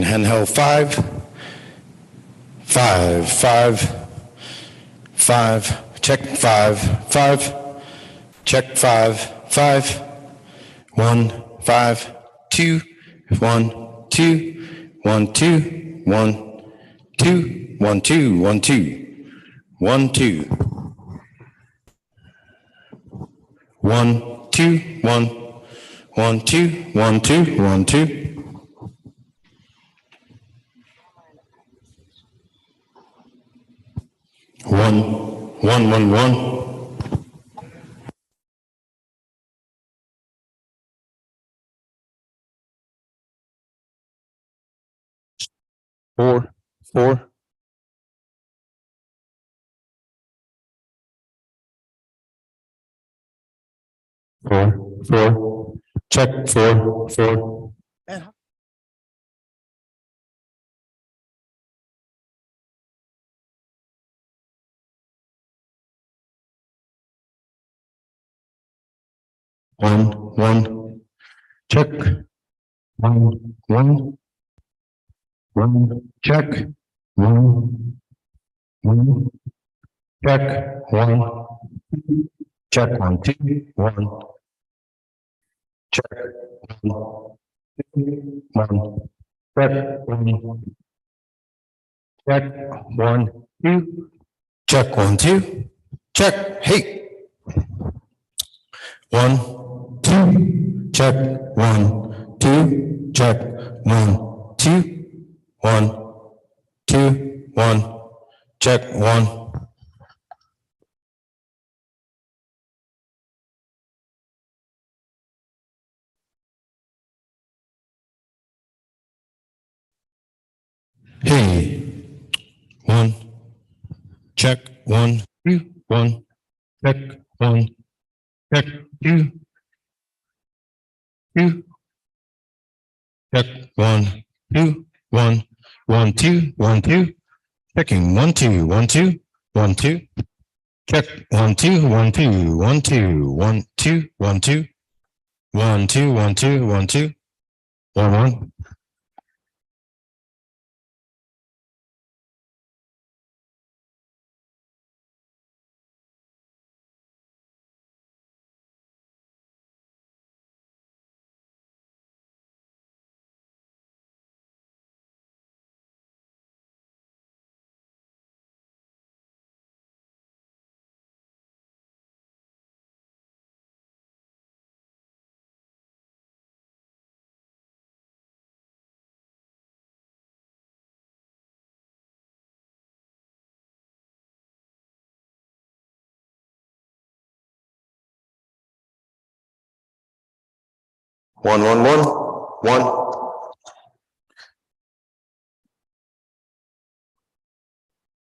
handheld 5, 5, 5, 5, check 5, 5, check 5, 5, 1, 5, 2, 1, 2, 1, 2, 1, 2, 1, 2, 1, 2, 1, 2, 1, 2, 1, 1, 2, 1, 2, 1, 2. One, one, one, one. Four, four. Four, four. Check, four, four. One, one. Check. One, one. One, check. One, one. Check. One. Check. 1, 2, 1. Check. 1, 2, 1. Check. 1. Check. 1, 2. Check. 1, 2. Check. Hey. 1, 2. Check. 1, 2. Check. 1, 2. 1, 2, 1. Check. 1. Hey. 1. Check. 1, 2, 1. Check. 1. Check. 2. 2. Check. 1, 2, 1. 1, 2, 1, 2. Checking. 1, 2, 1, 2. 1, 2. Check. 1, 2, 1, 2. 1, 2. 1, 2, 1, 2. 1, 2, 1, 2, 1, 2. 1, 1. One, one, one, one.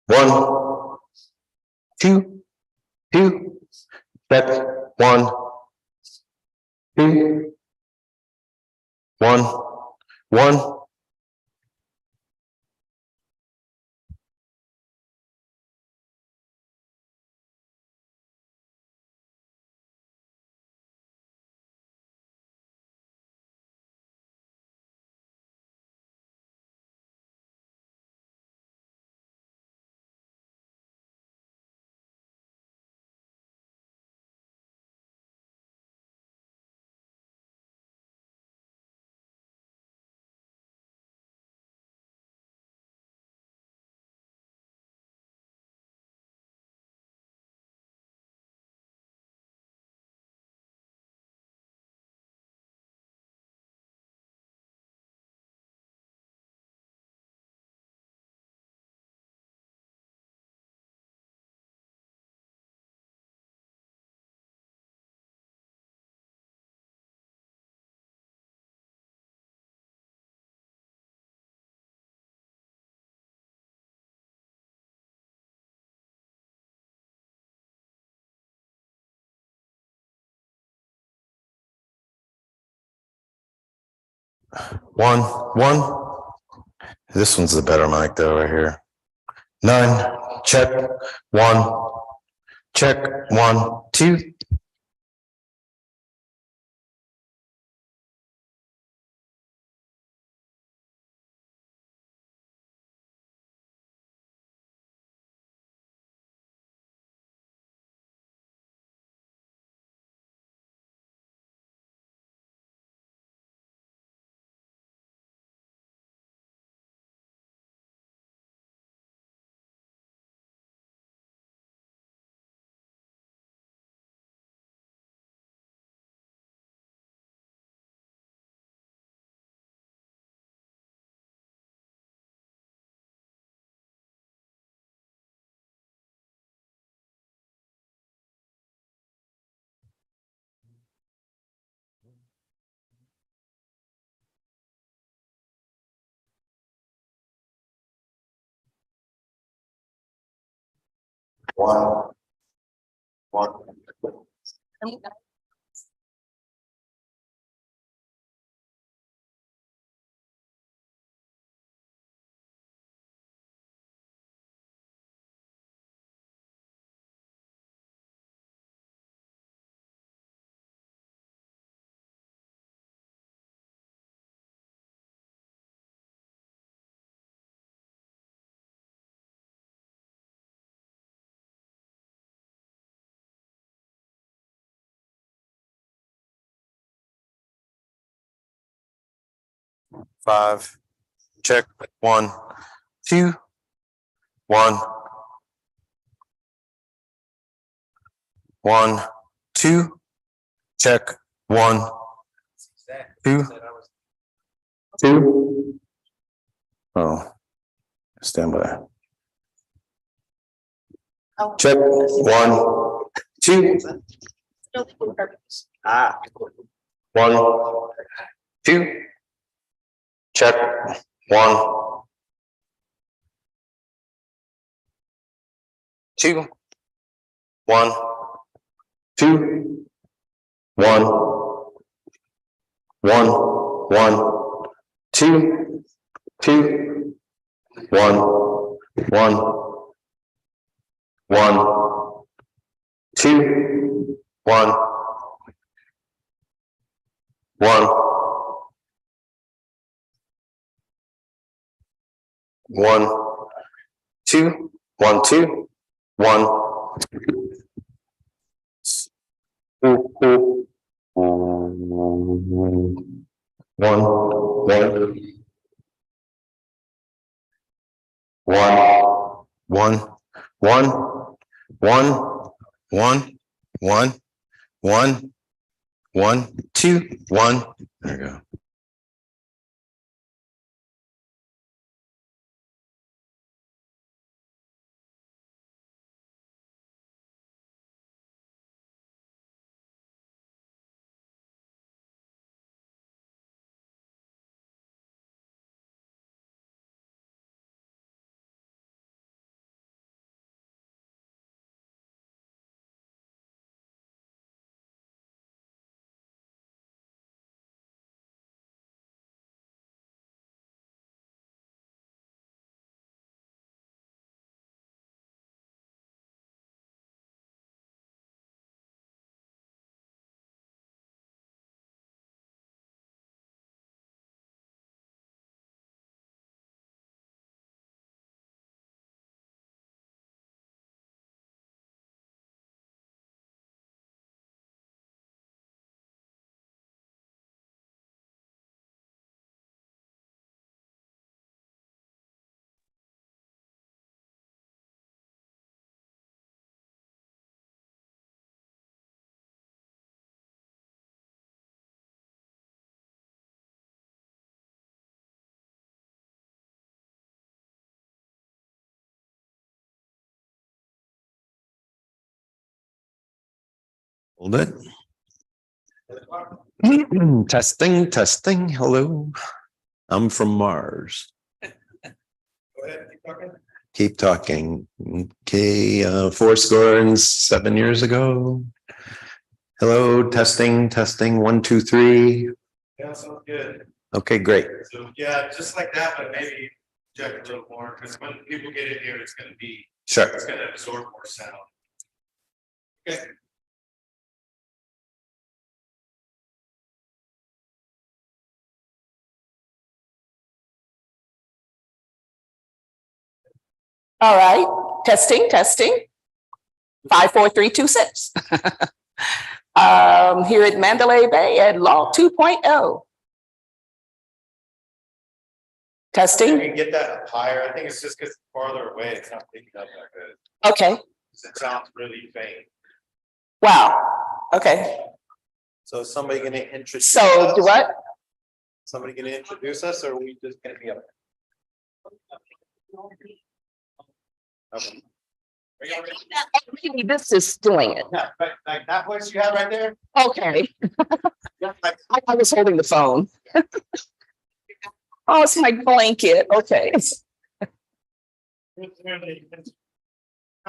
One, two, two. Check. 1, 2, 1, 1. One, one. This one's the better mic though, right here. 9. Check. 1. Check. 1, 2. One. One. 5. Check 1, 2, 1. 1, 2. Check 1, 2, 2. Oh, stand by. Check 1, 2. 1, 2. Check 1, 2. 1, 2. 1, 1, 1, 2, 2. 1, 1, 1, 2. 1, 1. 1, 2, 1, 2, 1. 1, 1, 2, 1. There you go. Hold it. Testing, testing. Hello. I'm from Mars. Go ahead, keep talking. Keep talking. Okay, 7 years ago. Hello, testing, testing. 1, 2, 3. Yeah, sounds good. Okay, great. So yeah, just like that, but maybe check a little more, because when people get in here, it's gonna Sure. absorb more sound. Okay. All right, testing, testing. 5, 4, 3, 2, 6. Here at Mandalay Bay at Law 2.0. You Testing. can get that up higher. I think it's just because farther away, it's not picking up that good. Okay. It sounds really faint. Wow. Okay. So is somebody gonna introduce So us? do what? Somebody gonna introduce us, or are we just gonna be up? Okay. Are you ready? Maybe this is doing it. Yeah, like that voice you have right there? Okay. Yeah, like I was holding the phone. Oh, it's my blanket. Okay.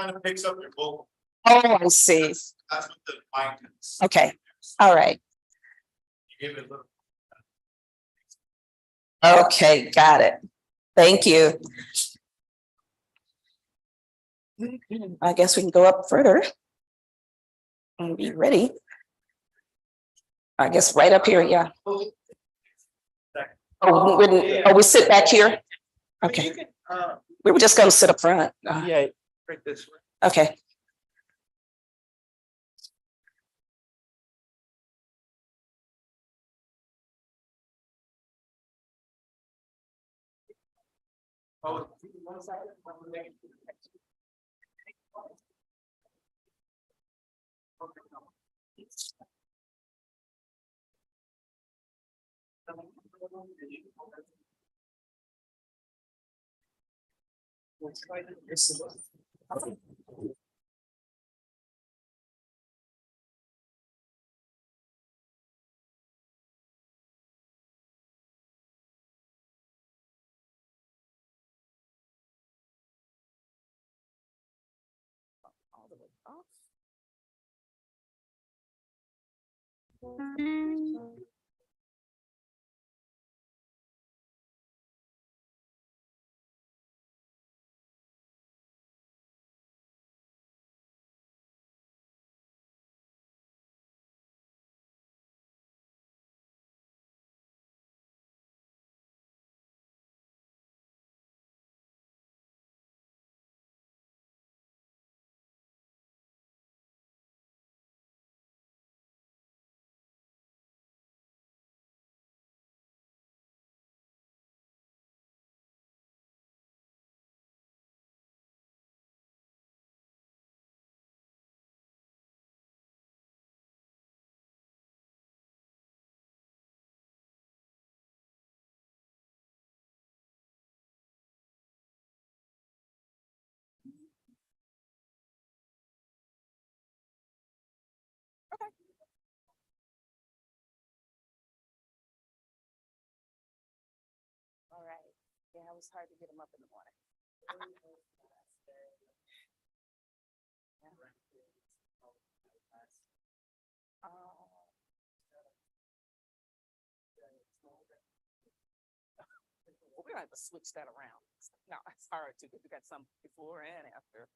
kind of picks up your vocal. Oh, I see. That's what the mic is. Okay, all right. You give it a little. Okay, got it. Thank you. I guess we can go up further. And be ready. I guess right up here, yeah. We sit back here? Okay, we were just gonna sit up front. Yeah, right this way. Okay. Oh. All the way off. All right. Yeah, it was hard to get them up in the morning. We're gonna have to switch that around. No, it's hard to, we got some before and after.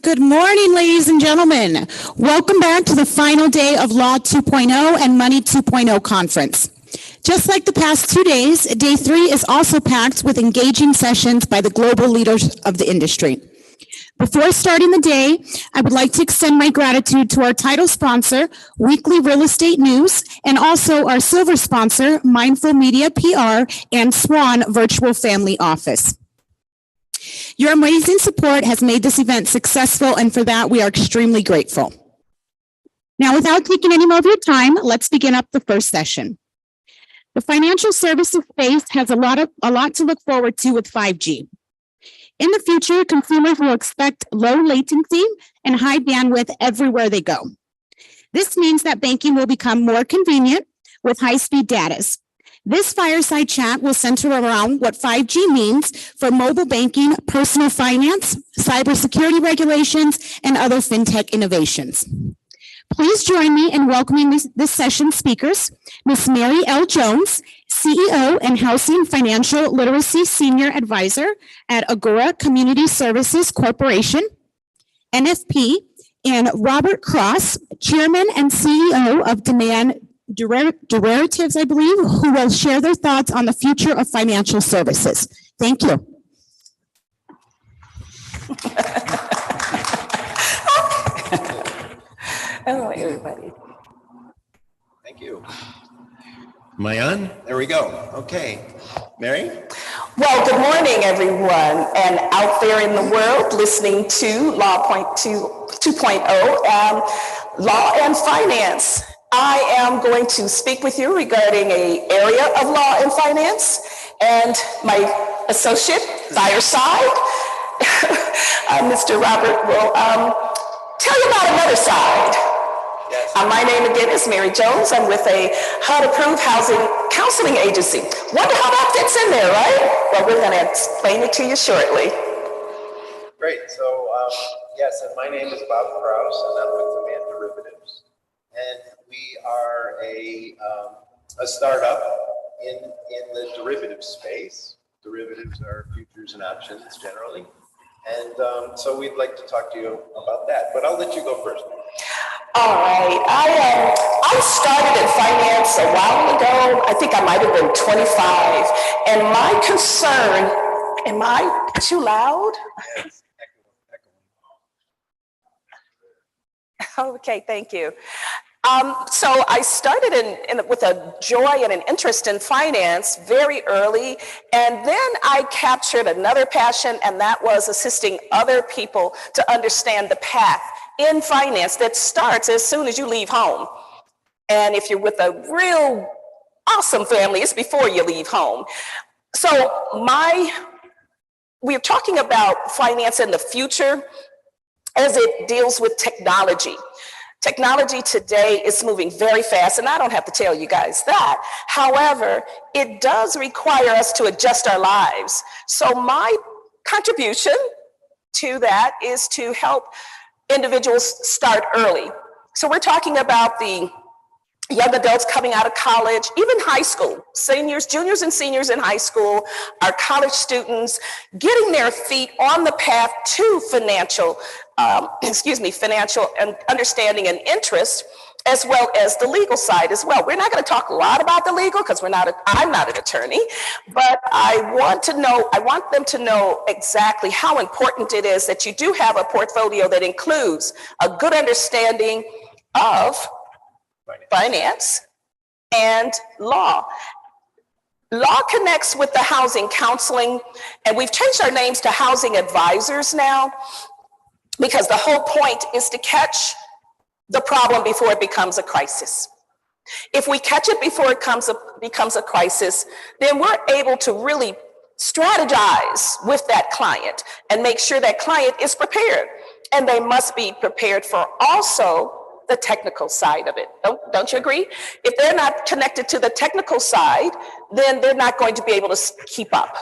Good morning, ladies and gentlemen. Welcome back to the final day of Law 2.0 and Money 2.0 conference. Just like the past 2 days, day 3 is also packed with engaging sessions by the global leaders of the industry. Before starting the day, I would like to extend my gratitude to our title sponsor, Weekly Real Estate News, and also our silver sponsor, Mindful Media PR and Swan Virtual Family Office. Your amazing support has made this event successful, and for that, we are extremely grateful. Now, without taking any more of your time, let's begin up the first session. The financial services space has a lot to look forward to with 5G. In the future, consumers will expect low latency and high bandwidth everywhere they go. This means that banking will become more convenient with high-speed data. This fireside chat will center around what 5G means for mobile banking, personal finance, cybersecurity regulations, and other fintech innovations. Please join me in welcoming this session's speakers, Ms. Mary L. Jones, CEO and Housing Financial Literacy Senior Advisor at Agora Community Services Corporation, NFP, and Robert Cross, Chairman and CEO of Demand Derivatives, I believe, who will share their thoughts on the future of financial services. Thank you. Hello, everybody. Thank you. Am I on? There we go. Okay. Mary? Well, good morning, everyone, and out there in the world listening to Law 2.0, Law and Finance. I am going to speak with you regarding an area of law and finance, and my associate, Fireside, Mr. Robert, will tell you about another side. Yes. My name again is Mary Jones. I'm with a HUD-approved housing counseling agency. Wonder how that fits in there, right? Well, we're going to explain it to you shortly. Great. So, yes, and my name is Bob Krause, and I'm with Demand Derivatives. And we are a startup in the derivative space. Derivatives are futures and options generally. And so we'd like to talk to you about that. But I'll let you go first. All right. I started in finance a while ago. I think I might have been 25. And my concern, am I too loud? Yes. Okay, thank you. So I started with a joy and an interest in finance very early, and then I captured another passion, and that was assisting other people to understand the path in finance that starts as soon as you leave home. And if you're with a real awesome family, it's before you leave home. So we're talking about finance in the future as it deals with technology. Technology today is moving very fast, and I don't have to tell you guys that. However, it does require us to adjust our lives. So my contribution to that is to help individuals start early. So we're talking about the young adults coming out of college, even high school, seniors, juniors and seniors in high school, our college students, getting their feet on the path to financial and understanding and interest, as well as the legal side as well. We're not going to talk a lot about the legal because I'm not an attorney, but I want them to know exactly how important it is that you do have a portfolio that includes a good understanding of finance and law. Law connects with the housing counseling, and we've changed our names to housing advisors now, because the whole point is to catch the problem before it becomes a crisis. If we catch it before it becomes a crisis, then we're able to really strategize with that client and make sure that client is prepared. And they must be prepared for also the technical side of it. Don't you agree? If they're not connected to the technical side, then they're not going to be able to keep up.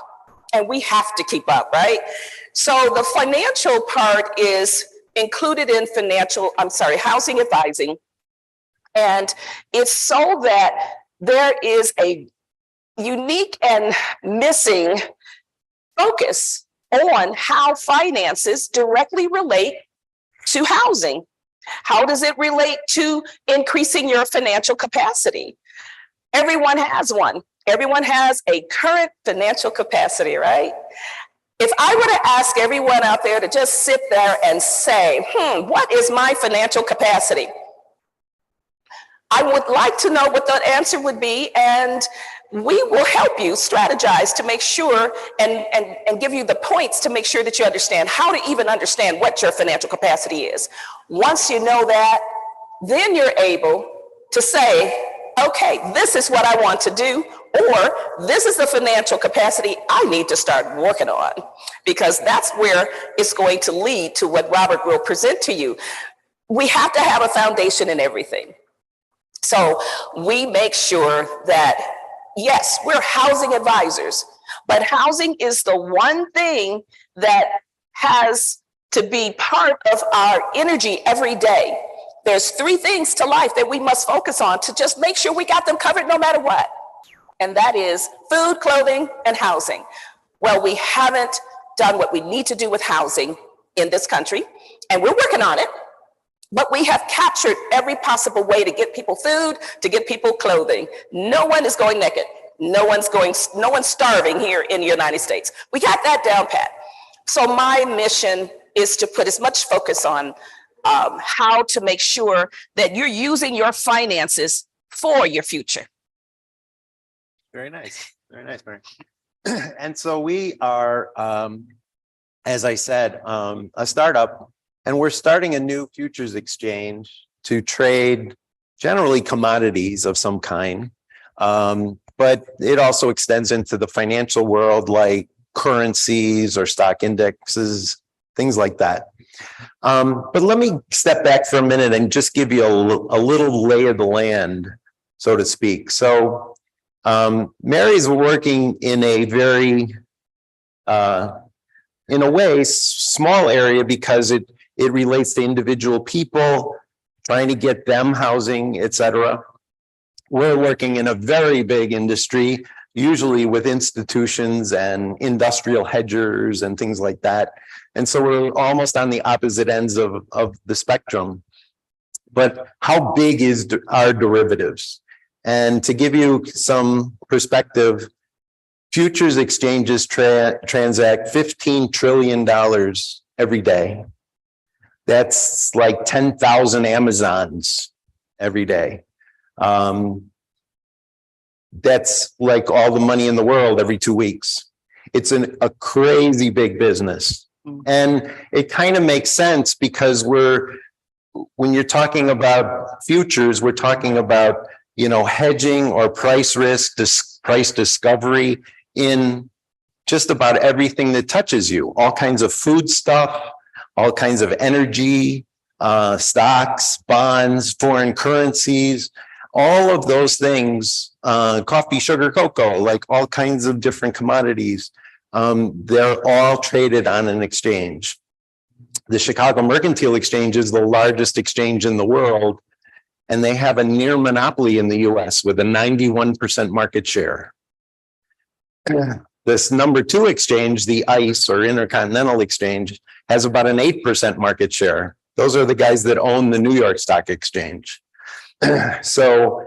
And we have to keep up, right? So the financial part is included in housing advising. And it's so that there is a unique and missing focus on how finances directly relate to housing. How does it relate to increasing your financial capacity? Everyone has one. Everyone has a current financial capacity, right? If I were to ask everyone out there to just sit there and say, what is my financial capacity? I would like to know what that answer would be, and we will help you strategize to make sure and give you the points to make sure that you understand how to even understand what your financial capacity is. Once you know that, then you're able to say, okay, this is what I want to do, or this is the financial capacity I need to start working on, because that's where it's going to lead to what Robert will present to you. We have to have a foundation in everything. So we make sure that, yes, we're housing advisors, but housing is the one thing that has to be part of our energy every day. There's 3 things to life that we must focus on to just make sure we got them covered no matter what. And that is food, clothing, and housing. Well, we haven't done what we need to do with housing in this country, and we're working on it. But we have captured every possible way to get people food, to get people clothing. No one is going naked. No one's starving here in the United States. We got that down pat. So my mission is to put as much focus on how to make sure that you're using your finances for your future. Very nice. Very nice, Mary. And so we are, as I said, a startup, and we're starting a new futures exchange to trade generally commodities of some kind. But it also extends into the financial world, like currencies or stock indexes, things like that. But let me step back for a minute and just give you a little lay of the land, so to speak. So Mary's working in a very, in a way, small area because it relates to individual people, trying to get them housing, etc. We're working in a very big industry, usually with institutions and industrial hedgers and things like that. And so we're almost on the opposite ends of the spectrum. But how big is our derivatives? And to give you some perspective, futures exchanges transact $15 trillion every day. That's like 10,000 Amazons every day. That's like all the money in the world every 2 weeks. It's a crazy big business. And it kind of makes sense because when you're talking about futures, we're talking about, hedging or price risk, price discovery in just about everything that touches you, all kinds of food stuff, all kinds of energy, stocks, bonds, foreign currencies, all of those things, coffee, sugar, cocoa, like all kinds of different commodities. They're all traded on an exchange. The Chicago Mercantile Exchange is the largest exchange in the world, and they have a near monopoly in the US with a 91% market share. This number 2 exchange, the ICE or Intercontinental Exchange, has about an 8% market share. Those are the guys that own the New York Stock Exchange. So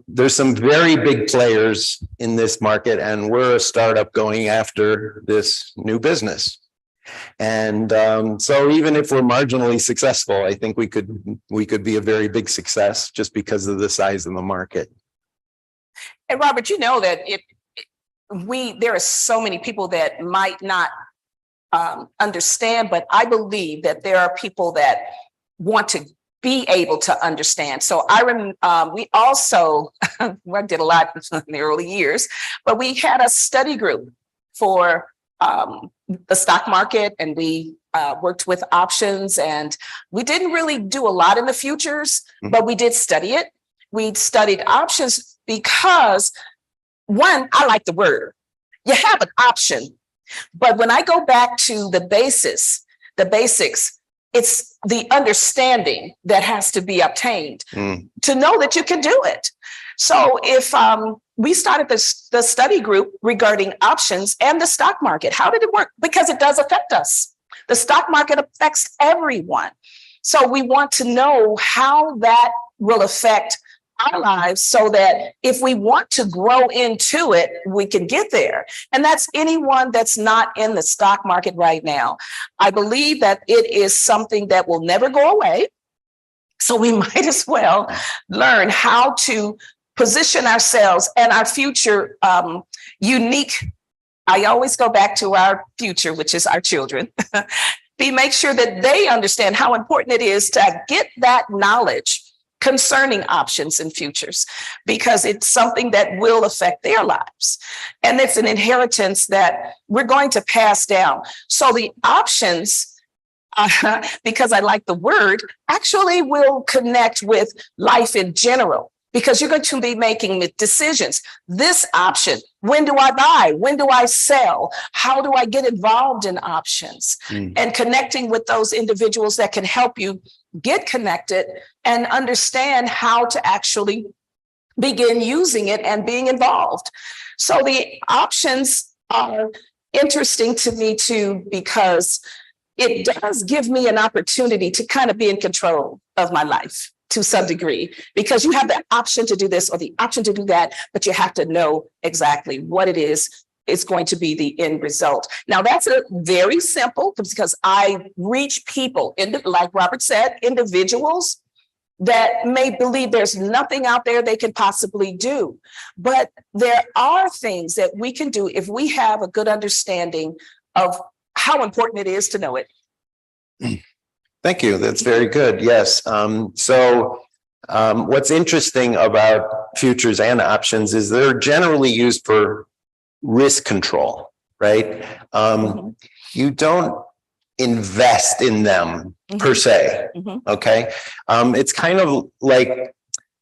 there's some very big players in this market, and we're a startup going after this new business. And so even if we're marginally successful, I think we could be a very big success just because of the size of the market. And Robert, you know that there are so many people that might not understand, but I believe that there are people that want to be able to understand. So we also, I did a lot in the early years, but we had a study group for the stock market, and we worked with options, and we didn't really do a lot in the futures, but we did study it. We studied options because, one, I like the word. You have an option, but when I go back to the basics, it's the understanding that has to be obtained to know that you can do it. So if we started the study group regarding options and the stock market, how did it work? Because it does affect us. The stock market affects everyone. So we want to know how that will affect our lives so that if we want to grow into it, we can get there. And that's anyone that's not in the stock market right now. I believe that it is something that will never go away. So we might as well learn how to position ourselves and our future unique. I always go back to our future, which is our children. Make sure that they understand how important it is to get that knowledge concerning options and futures, because it's something that will affect their lives. And it's an inheritance that we're going to pass down. So the options, because I like the word, actually will connect with life in general, because you're going to be making decisions. This option, when do I buy? When do I sell? How do I get involved in options? And connecting with those individuals that can help you get connected and understand how to actually begin using it and being involved. So the options are interesting to me too, because it does give me an opportunity to kind of be in control of my life to some degree, because you have the option to do this or the option to do that, but you have to know exactly what it is going to be the end result. Now, that's a very simple, because I reach people, like Robert said, individuals that may believe there's nothing out there they can possibly do. But there are things that we can do if we have a good understanding of how important it is to know it. Thank you. That's very good. Yes. What's interesting about futures and options is they're generally used for risk control, right? You don't invest in them per se. Okay. It's kind of like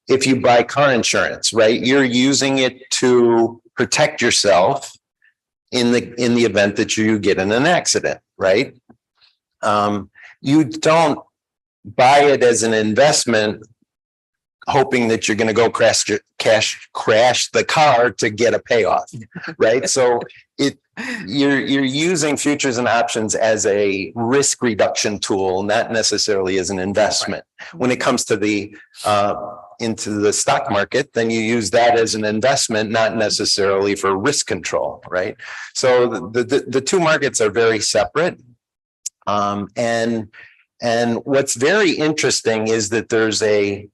if you buy car insurance, right? You're using it to protect yourself in the event that you get in an accident, right? You don't buy it as an investment hoping that you're going to go crash the car to get a payoff, right? So you're using futures and options as a risk reduction tool, not necessarily as an investment. When it comes to into the stock market, then you use that as an investment, not necessarily for risk control, right? So the two markets are very separate. And what's very interesting is that there's the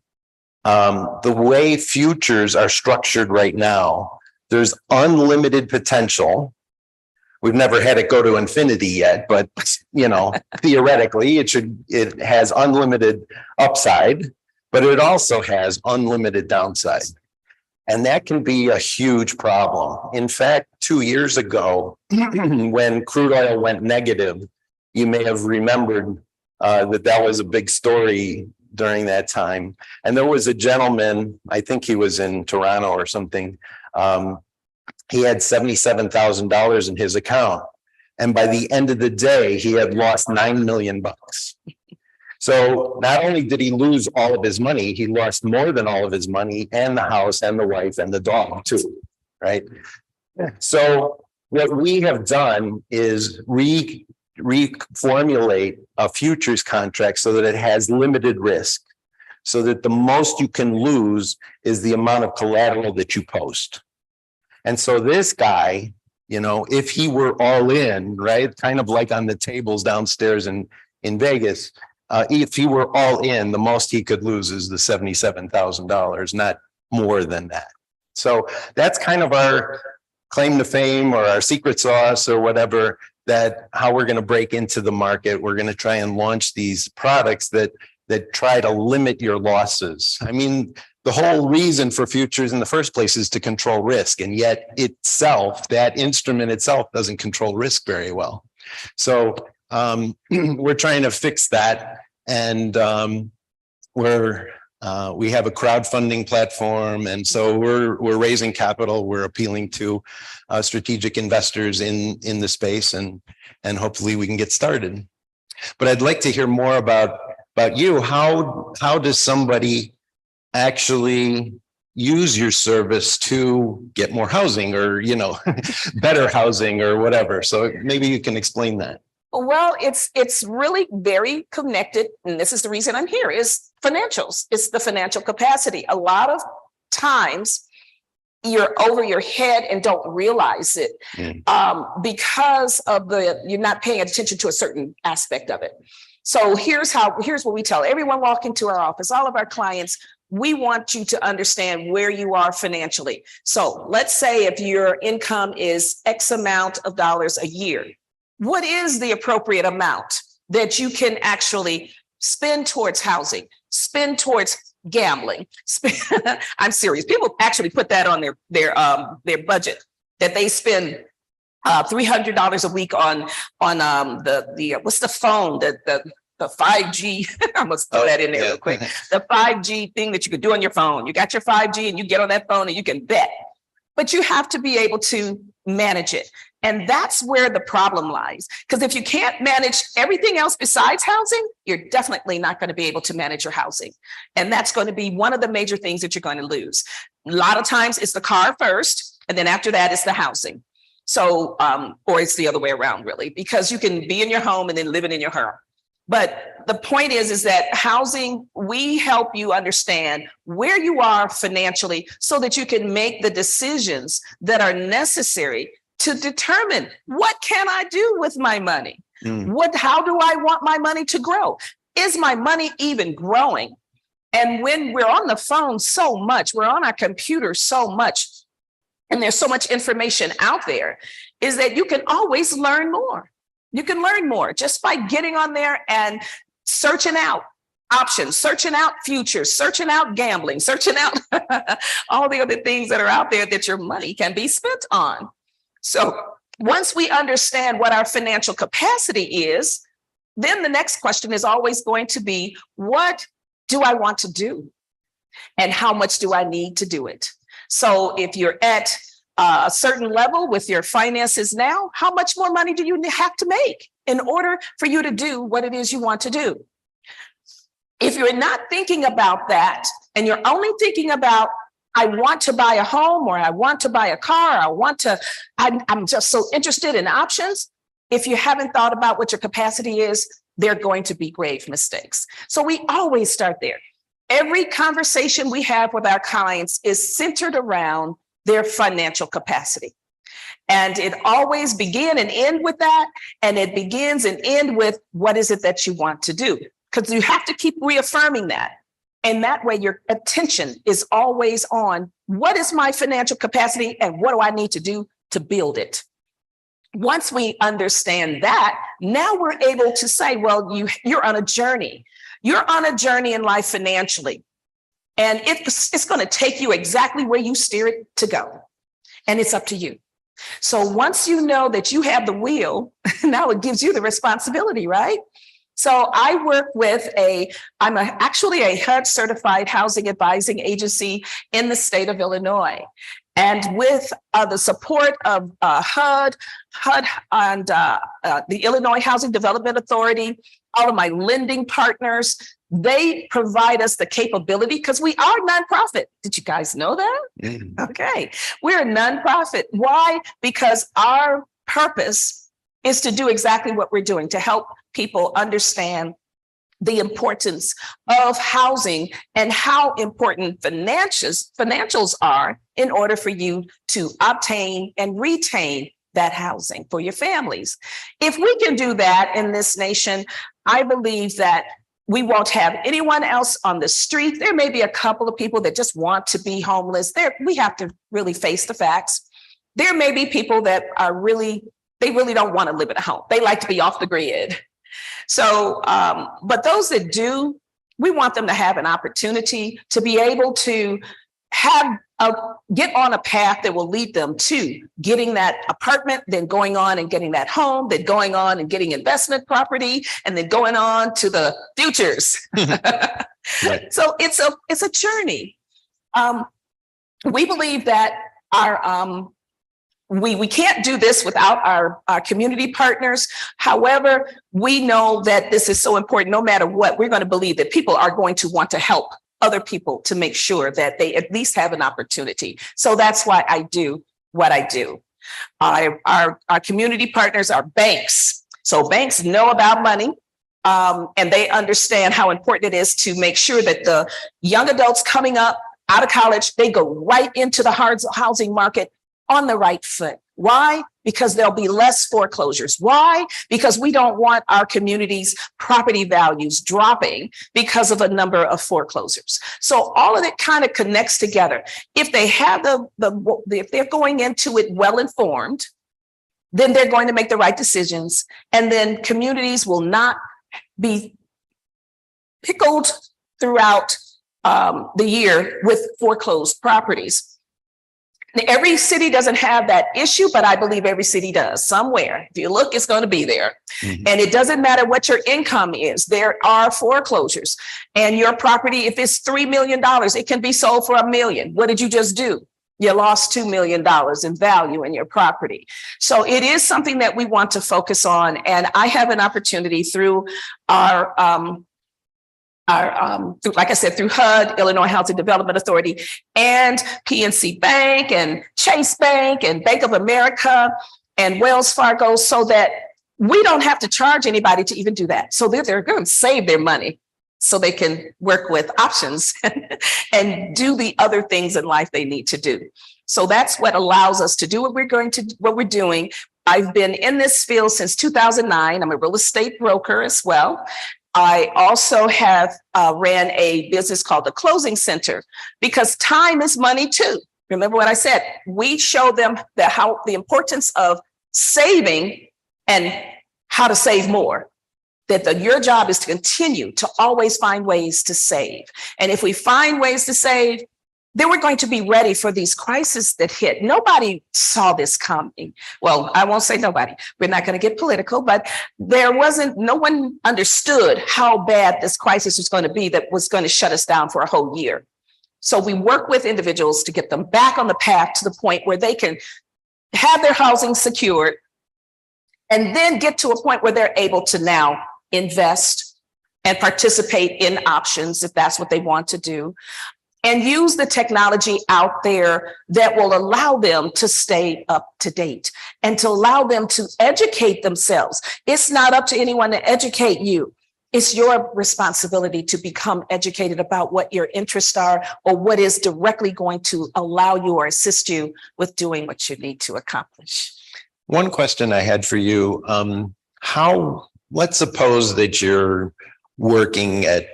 way futures are structured right now, there's unlimited potential. We've never had it go to infinity yet, but theoretically it has unlimited upside, but it also has unlimited downside. And that can be a huge problem. In fact, 2 years ago, when crude oil went negative, you may have remembered that was a big story during that time. And there was a gentleman, I think he was in Toronto or something. He had $77,000 in his account. And by the end of the day, he had lost $9 million. So not only did he lose all of his money, he lost more than all of his money and the house and the wife and the dog too, right? So what we have done is reformulate a futures contract so that it has limited risk, so that the most you can lose is the amount of collateral that you post. And so this guy, if he were all in, right, kind of like on the tables downstairs in Vegas, if he were all in, the most he could lose is the $77,000, not more than that. So that's kind of our claim to fame or our secret sauce or whatever, that how we're going to break into the market. We're going to try and launch these products that try to limit your losses. I mean, the whole reason for futures in the first place is to control risk. And yet that instrument itself doesn't control risk very well. So we're trying to fix that. And we have a crowdfunding platform. And so we're raising capital. We're appealing to strategic investors in the space, and hopefully we can get started. But I'd like to hear more about you. How does somebody actually use your service to get more housing or, better housing or whatever? So maybe you can explain that. Well, it's really very connected. And this is the reason I'm here, is financials. It's the financial capacity. A lot of times you're over your head and don't realize it because of you're not paying attention to a certain aspect of it. So here's what we tell everyone walking to our office, all of our clients. we want you to understand where you are financially. So let's say if your income is X amount of dollars a year, what is the appropriate amount that you can actually spend towards housing, spend towards gambling? I'm serious. People actually put that on their budget, that they spend $300 a week on the what's the phone, the 5G. I must throw that in there real quick. The 5G thing that you could do on your phone. You got your 5G and you get on that phone and you can bet. But you have to be able to manage it. And that's where the problem lies. Because if you can't manage everything else besides housing, you're definitely not going to be able to manage your housing. And that's going to be one of the major things that you're going to lose. A lot of times it's the car first, and then after that, it's the housing. So, or it's the other way around, really, because you can be in your home and then living in your home. But the point is that housing, we help you understand where you are financially so that you can make the decisions that are necessary to determine what can I do with my money? How do I want my money to grow? Is my money even growing? And when we're on the phone so much, we're on our computer so much, and there's so much information out there, is that you can always learn more. You can learn more just by getting on there and searching out options, searching out futures, searching out gambling, searching out all the other things that are out there that your money can be spent on. So once we understand what our financial capacity is, then the next question is always going to be, what do I want to do? And how much do I need to do it? So if you're at a certain level with your finances now, how much more money do you have to make in order for you to do what it is you want to do? If you're not thinking about that, and you're only thinking about, I want to buy a home, or I want to buy a car, I'm just so interested in options. If you haven't thought about what your capacity is, they're going to be grave mistakes. So we always start there. Every conversation we have with our clients is centered around their financial capacity. And it always begin and end with that. And it begins and end with, what is it that you want to do? Because you have to keep reaffirming that. And that way your attention is always on, what is my financial capacity and what do I need to do to build it? Once we understand that, now we're able to say, well, you're on a journey. You're on a journey in life financially. And it's going to take you exactly where you steer it to go. And it's up to you. So once you know that you have the wheel, now it gives you the responsibility, right? So I work with I'm actually a HUD certified housing advising agency in the state of Illinois. And with the support of HUD and the Illinois Housing Development Authority, all of my lending partners, they provide us the capability, because we are nonprofit. Did you guys know that? Okay, we're a nonprofit. Why? Because our purpose is to do exactly what we're doing, to help people understand the importance of housing and how important financials are in order for you to obtain and retain that housing for your families. If we can do that in this nation, I believe that we won't have anyone else on the street. There may be a couple of people that just want to be homeless. We have to really face the facts. There may be people that they really don't want to live in a home. They like to be off the grid. So, but those that do, we want them to have an opportunity to be able to get on a path that will lead them to getting that apartment, then going on and getting that home, then going on and getting investment property, and then going on to the futures. Right. So it's a journey. We believe that we can't do this without our community partners. However, we know that this is so important. No matter what, we're going to believe that people are going to want to help other people to make sure that they at least have an opportunity. So that's why I do what I do. Our community partners are banks. So banks know about money, and they understand how important it is to make sure that the young adults coming up out of college, they go right into the hard housing market on the right foot. Why? because there'll be less foreclosures. Why? Because we don't want our community's property values dropping because of a number of foreclosures. So all of it kind of connects together. If they have if they're going into it well-informed, then they're going to make the right decisions. And then communities will not be pickled throughout the year with foreclosed properties. Every city doesn't have that issue, but I believe every city does somewhere. If you look, it's going to be there. Mm-hmm. And it doesn't matter what your income is. There are foreclosures, and your property, if it's $3 million, it can be sold for $1 million. What did you just do? You lost $2 million in value in your property. So it is something that we want to focus on. And I have an opportunity through our like I said, through HUD, Illinois Housing Development Authority, and PNC Bank and Chase Bank and Bank of America and Wells Fargo, so that we don't have to charge anybody to even do that. So they're going to save their money so they can work with options and do the other things in life they need to do. So that's what allows us to do what we're doing. I've been in this field since 2009. I'm a real estate broker as well. I also have ran a business called the Closing Center, because time is money too. Remember what I said? We show them the importance of saving and how to save more. Your job is to continue to always find ways to save. And if we find ways to save, then we're going to be ready for these crises that hit. Nobody saw this coming. Well, I won't say nobody. We're not going to get political, but no one understood how bad this crisis was going to be that was going to shut us down for a whole year. So we work with individuals to get them back on the path to the point where they can have their housing secured, and then get to a point where they're able to now invest and participate in options if that's what they want to do, and use the technology out there that will allow them to stay up to date and to allow them to educate themselves. It's not up to anyone to educate you. It's your responsibility to become educated about what your interests are, or what is directly going to allow you or assist you with doing what you need to accomplish. One question I had for you, let's suppose that you're working at,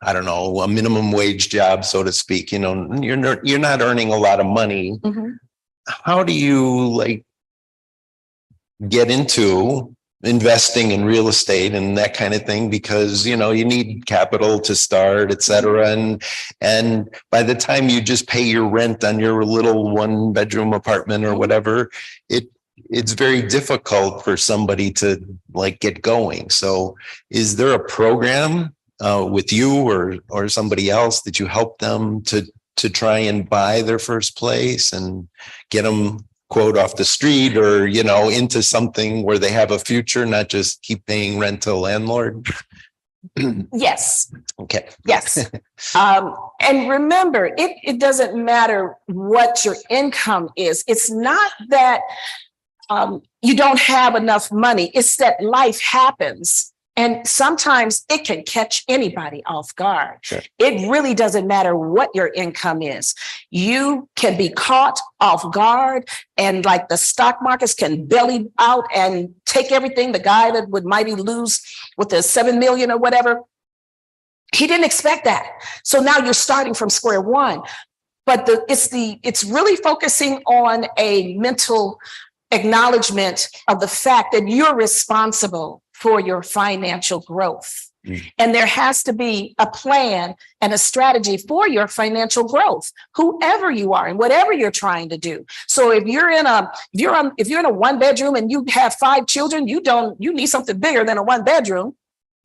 I don't know, a minimum wage job, so to speak, you're not earning a lot of money. Mm-hmm. How do you get into investing in real estate and that kind of thing? Because, you need capital to start, et cetera. And by the time you just pay your rent on your little 1-bedroom apartment or whatever, it's very difficult for somebody to get going. So is there a program with you or somebody else that you help them to try and buy their first place and get them, quote, off the street, or, into something where they have a future, not just keep paying rent to a landlord? Yes. Okay. Yes. And remember, it doesn't matter what your income is. It's not that you don't have enough money. It's that life happens. And sometimes it can catch anybody off guard. Sure. It really doesn't matter what your income is. You can be caught off guard, and the stock markets can belly out and take everything. The guy that would mighty lose with the 7 million or whatever, he didn't expect that. So now you're starting from square one. But it's really focusing on a mental acknowledgement of the fact that you're responsible for your financial growth. And there has to be a plan and a strategy for your financial growth, whoever you are and whatever you're trying to do. So if you're in a 1-bedroom and you have 5 children, you need something bigger than a 1-bedroom.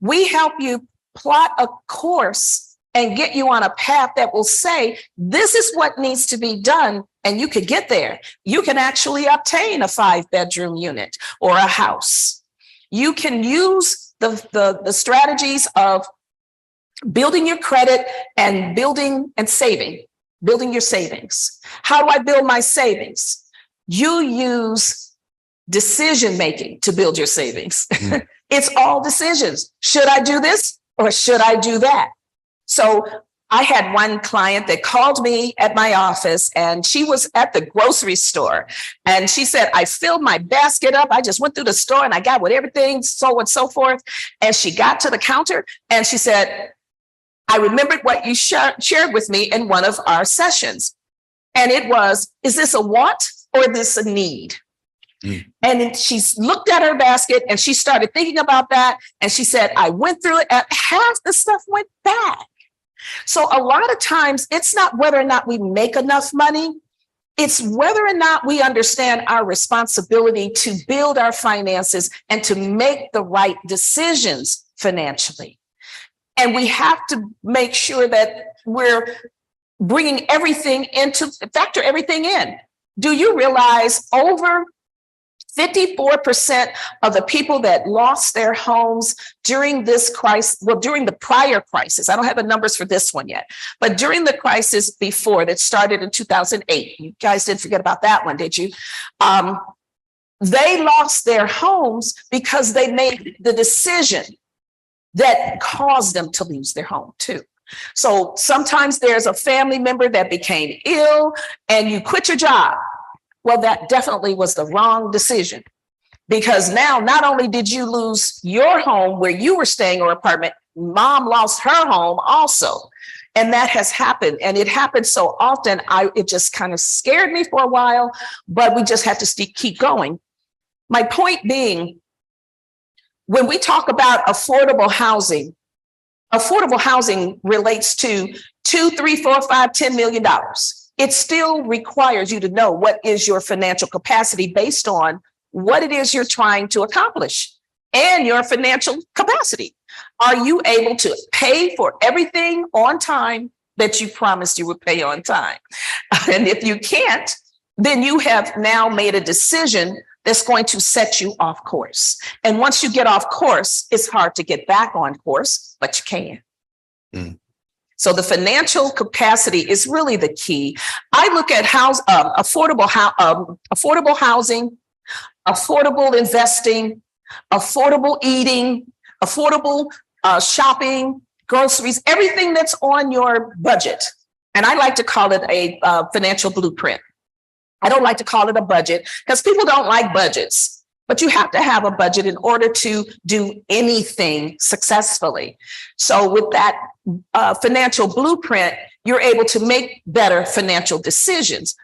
We help you plot a course and get you on a path that will say, this is what needs to be done. And you could get there. You can actually obtain a 5-bedroom unit or a house. You can use the strategies of building your credit and building your savings. How do I build my savings? You use decision-making to build your savings. Mm. It's all decisions. Should I do this or should I do that? So I had one client that called me at my office, and she was at the grocery store, and she said, I filled my basket up. I just went through the store and I got with everything, so on and so forth. And she got to the counter and she said, I remembered what you shared with me in one of our sessions. And it was, is this a want or is this a need? And she looked at her basket and she started thinking about that. And she said, I went through it and half the stuff went back. So a lot of times it's not whether or not we make enough money. It's whether or not we understand our responsibility to build our finances and to make the right decisions financially. And we have to make sure that we're bringing everything factor everything in. Do you realize over 54% of the people that lost their homes during this crisis, during the prior crisis, I don't have the numbers for this one yet, but during the crisis before that started in 2008, you guys didn't forget about that one, did you? They lost their homes because they made the decision that caused them to lose their home too. So sometimes there's a family member that became ill and you quit your job. Well, that definitely was the wrong decision, because now not only did you lose your home where you were staying or apartment, mom lost her home also. And that has happened. And it happened so often, it just kind of scared me for a while, but we just have to keep going. My point being, when we talk about affordable housing relates to $2, $3, $4, $5, $10 million. It still requires you to know what is your financial capacity based on what it is you're trying to accomplish and your financial capacity. Are you able to pay for everything on time that you promised you would pay on time? And if you can't, then you have now made a decision that's going to set you off course. And once you get off course, it's hard to get back on course, but you can. So the financial capacity is really the key. I look at affordable housing, affordable investing, affordable eating, affordable shopping, groceries, everything that's on your budget. And I like to call it a financial blueprint. I don't like to call it a budget because people don't like budgets. But you have to have a budget in order to do anything successfully. So with that financial blueprint, you're able to make better financial decisions.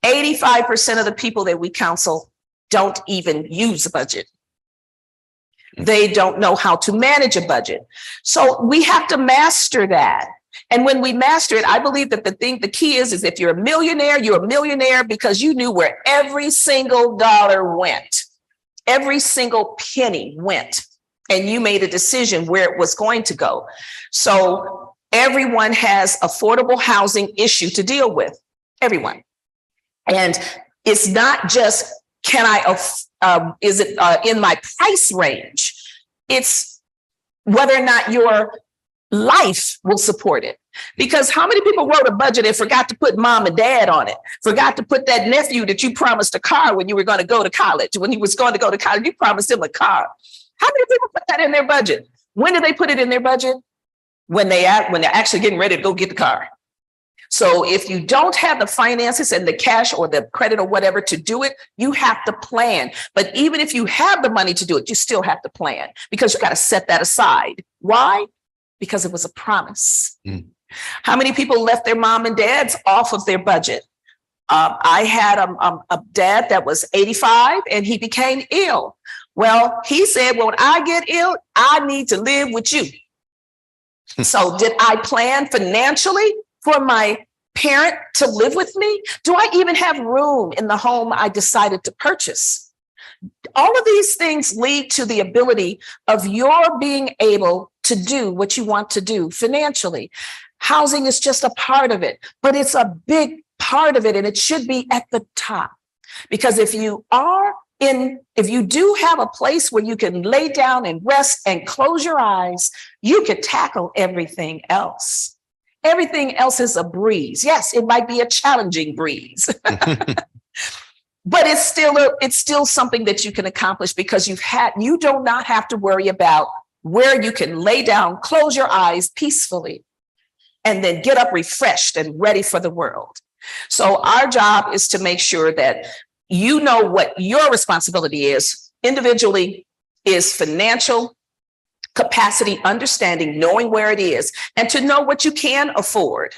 85% of the people that we counsel don't even use a budget. They don't know how to manage a budget. So we have to master that. And when we master it, I believe that the key is if you're a millionaire because you knew where every single dollar went. Every single penny went, and you made a decision where it was going to go. So everyone has affordable housing issue to deal with, everyone. And it's not just, is it in my price range? It's whether or not your life will support it. Because how many people wrote a budget and forgot to put mom and dad on it? Forgot to put that nephew that you promised a car when you were going to go to college. When he was going to go to college, you promised him a car. How many people put that in their budget? When do they put it in their budget? When they're actually getting ready to go get the car. So if you don't have the finances and the cash or the credit or whatever to do it, you have to plan. But even if you have the money to do it, you still have to plan because you got to set that aside. Why? Because it was a promise. How many people left their mom and dads off of their budget? I had a dad that was 85 and he became ill. Well, he said, when I get ill, I need to live with you. So did I plan financially for my parent to live with me? Do I even have room in the home I decided to purchase? All of these things lead to the ability of your being able to do what you want to do financially. Housing is just a part of it, but it's a big part of it, and it should be at the top. Because if you do have a place where you can lay down and rest and close your eyes, you could tackle everything else. Everything else is a breeze. Yes, it might be a challenging breeze, but it's still something that you can accomplish because you do not have to worry about where you can lay down, close your eyes peacefully. and then get up refreshed and ready for the world. So our job is to make sure that you know what your responsibility is individually, is financial capacity, understanding, knowing where it is, and to know what you can afford.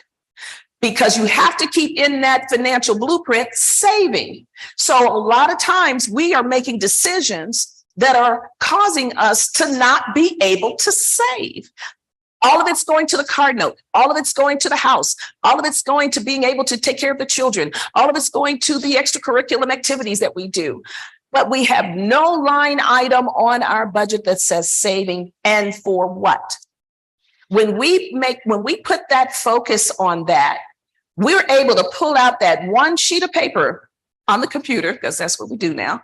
Because you have to keep in that financial blueprint saving. So a lot of times we are making decisions that are causing us to not be able to save. All of it's going to the card note. All of it's going to the house. All of it's going to being able to take care of the children. All of it's going to the extracurricular activities that we do. But we have no line item on our budget that says saving, and for what? When we put that focus on that, we're able to pull out that one sheet of paper on the computer, because that's what we do now.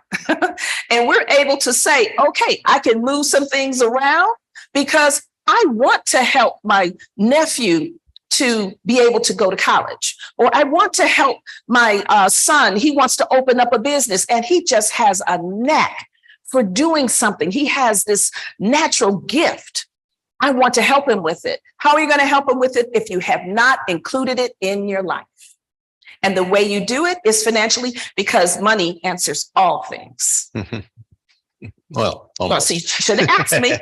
And we're able to say, okay, I can move some things around because I want to help my nephew to be able to go to college, or I want to help my son. He wants to open up a business and he just has a knack for doing something. He has this natural gift. I want to help him with it. How are you going to help him with it if you have not included it in your life? And the way you do it is financially, because money answers all things. Well, Well, see, you should have asked me.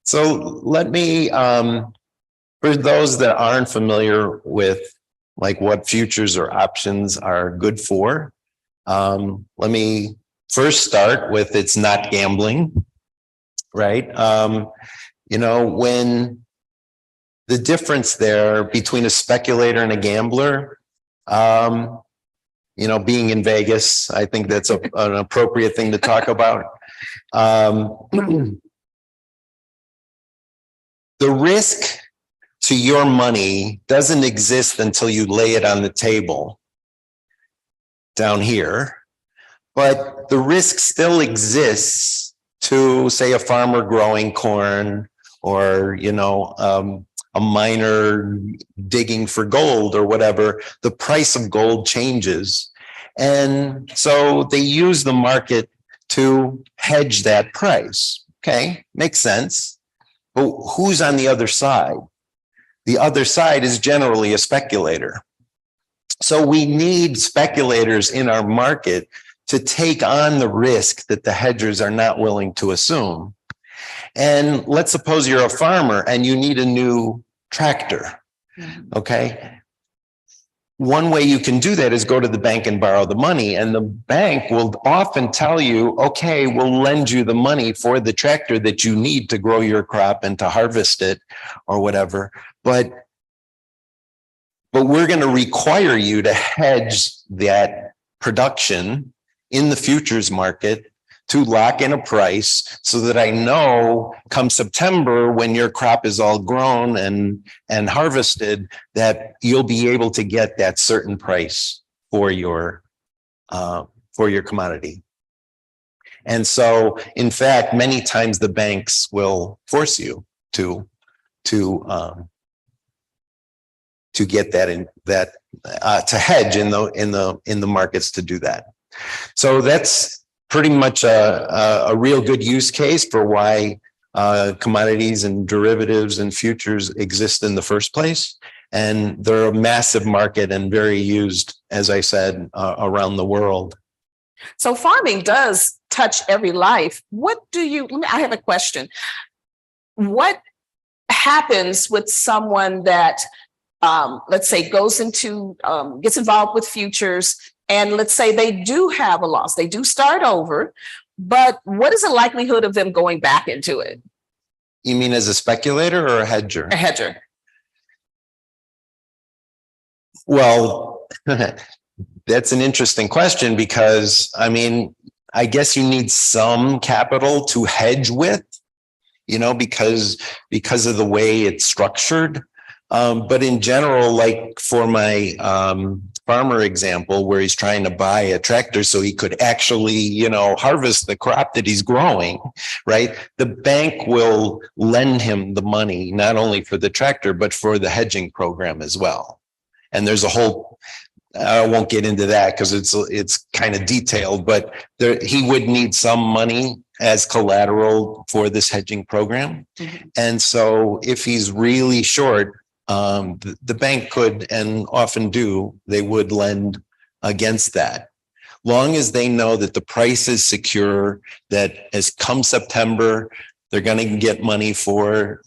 So let me, for those that aren't familiar with like what futures or options are good for, let me first start with it's not gambling, right? When the difference there between a speculator and a gambler, being in Vegas, I think that's an appropriate thing to talk about. The risk to your money doesn't exist until you lay it on the table down here, but the risk still exists to, say, a farmer growing corn, or, a miner digging for gold or whatever. The price of gold changes. And so they use the market to hedge that price. Okay, makes sense. But who's on the other side? The other side is generally a speculator. So we need speculators in our market to take on the risk that the hedgers are not willing to assume. And let's suppose you're a farmer and you need a new tractor. Okay. One way you can do that is go to the bank and borrow the money, and the bank will often tell you, okay, we'll lend you the money for the tractor that you need to grow your crop and to harvest it or whatever. But we're going to require you to hedge that production in the futures market to lock in a price so that I know come September, when your crop is all grown and harvested, that you'll be able to get that certain price for your commodity. And so, in fact, many times the banks will force you to get that to hedge in the markets to do that. So that's pretty much a real good use case for why commodities and derivatives and futures exist in the first place. And they're a massive market and very used, as I said, around the world. So farming does touch every life. I have a question. What happens with someone that, let's say, gets involved with futures, and let's say they do have a loss, they do start over, but what is the likelihood of them going back into it? You mean as a speculator or a hedger? A hedger. Well, that's an interesting question, because, I guess you need some capital to hedge with, because of the way it's structured. But in general, like for my farmer example, where he's trying to buy a tractor so he could actually, harvest the crop that he's growing, right? The bank will lend him the money, not only for the tractor, but for the hedging program as well. And there's a whole I won't get into that because it's kind of detailed, but he would need some money as collateral for this hedging program. And so if he's really short, the bank could, and often do, they would lend against that. Long as they know that the price is secure, that as come September, they're going to get money for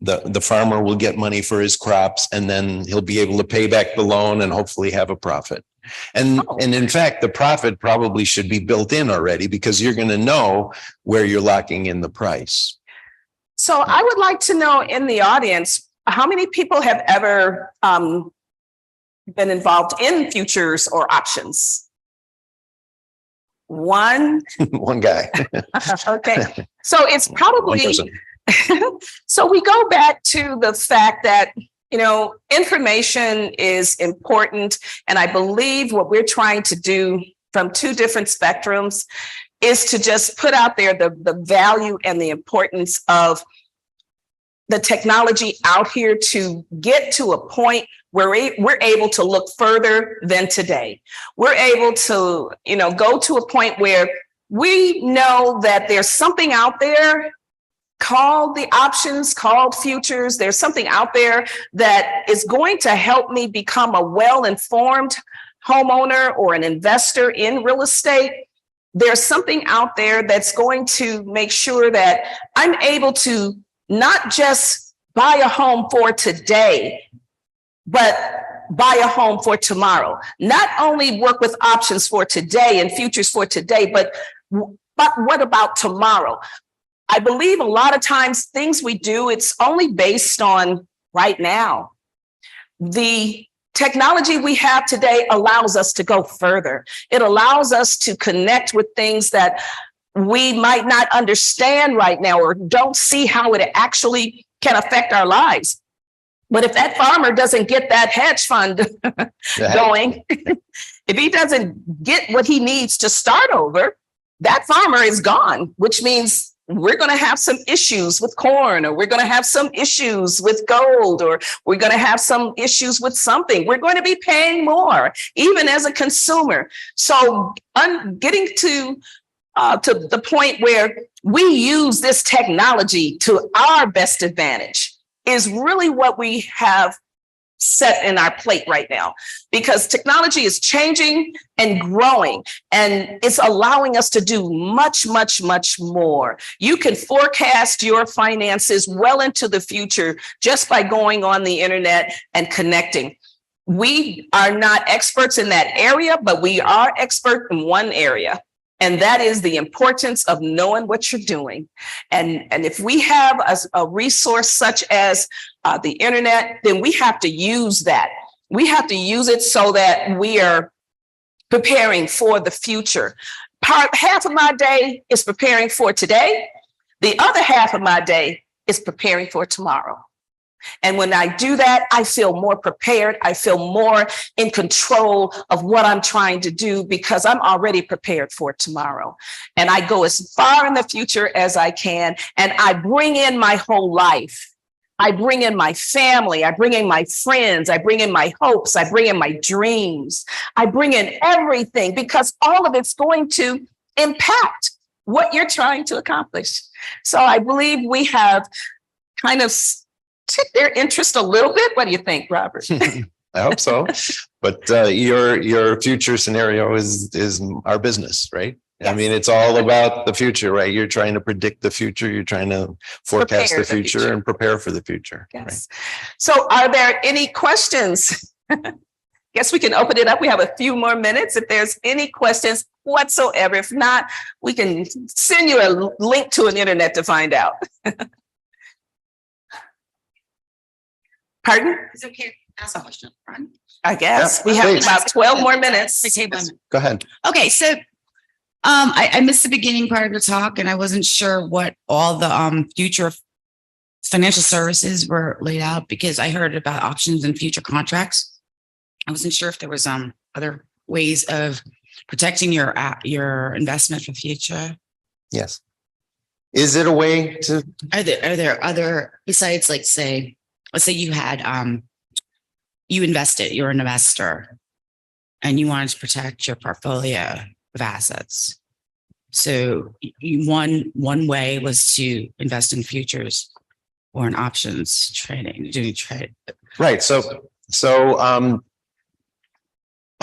the farmer will get money for his crops, and then he'll be able to pay back the loan and hopefully have a profit. And in fact, the profit probably should be built in already because you're going to know where you're locking in the price. So I would like to know in the audience, how many people have ever been involved in futures or options? One. One guy. Okay. So it's One probably, person. so we go back to the fact that, you know, information is important. And I believe what we're trying to do from two different spectrums is to just put out there the value and the importance of the technology out here to get to a point where we're able to look further than today. We're able to, you know, go to a point where we know that there's something out there called the options, called futures. There's something out there that is going to help me become a well-informed homeowner or an investor in real estate. There's something out there that's going to make sure that I'm able to not just buy a home for today, but buy a home for tomorrow. Not only work with options for today and futures for today, but what about tomorrow? I believe a lot of times things we do, it's only based on right now. The technology we have today allows us to go further. It allows us to connect with things that we might not understand right now or don't see how it actually can affect our lives. But if that farmer doesn't get that hedge fund going, if he doesn't get what he needs to start over, that farmer is gone, which means we're going to have some issues with corn, or we're going to have some issues with gold, or we're going to have some issues with something. We're going to be paying more, even as a consumer. So getting to the point where we use this technology to our best advantage is really what we have set in our plate right now, because technology is changing and growing, and it's allowing us to do much, much, much more. You can forecast your finances well into the future just by going on the internet and connecting. We are not experts in that area, but we are expert in one area. And that is the importance of knowing what you're doing. And if we have a resource such as the internet, then we have to use that. We have to use it so that we are preparing for the future. Half of my day is preparing for today. The other half of my day is preparing for tomorrow. And when I do that, I feel more prepared. I feel more in control of what I'm trying to do because I'm already prepared for tomorrow. And I go as far in the future as I can. And I bring in my whole life. I bring in my family. I bring in my friends. I bring in my hopes. I bring in my dreams. I bring in everything because all of it's going to impact what you're trying to accomplish. So I believe we have kind of take their interest a little bit. What do you think, Robert? I hope so. But your future scenario is our business, right? Yes. I mean, it's all about the future, right? You're trying to predict the future. You're trying to forecast the future and prepare for the future. Yes. Right? So are there any questions? Guess we can open it up. We have a few more minutes. If there's any questions whatsoever, if not, we can send you a link to an internet to find out. Pardon? Is it okay? Ask a question. I guess yeah, we have about 12 more minutes. Yes. Go ahead. Okay, so I missed the beginning part of the talk, and I wasn't sure what all the future financial services were laid out because I heard about options and future contracts. I wasn't sure if there was other ways of protecting your investment for future. Yes. Is it a way to? Are there other besides, like, say? Let's say you had, you invested, you're an investor. and you wanted to protect your portfolio of assets. So one way was to invest in futures or in options trading, doing trade. Right.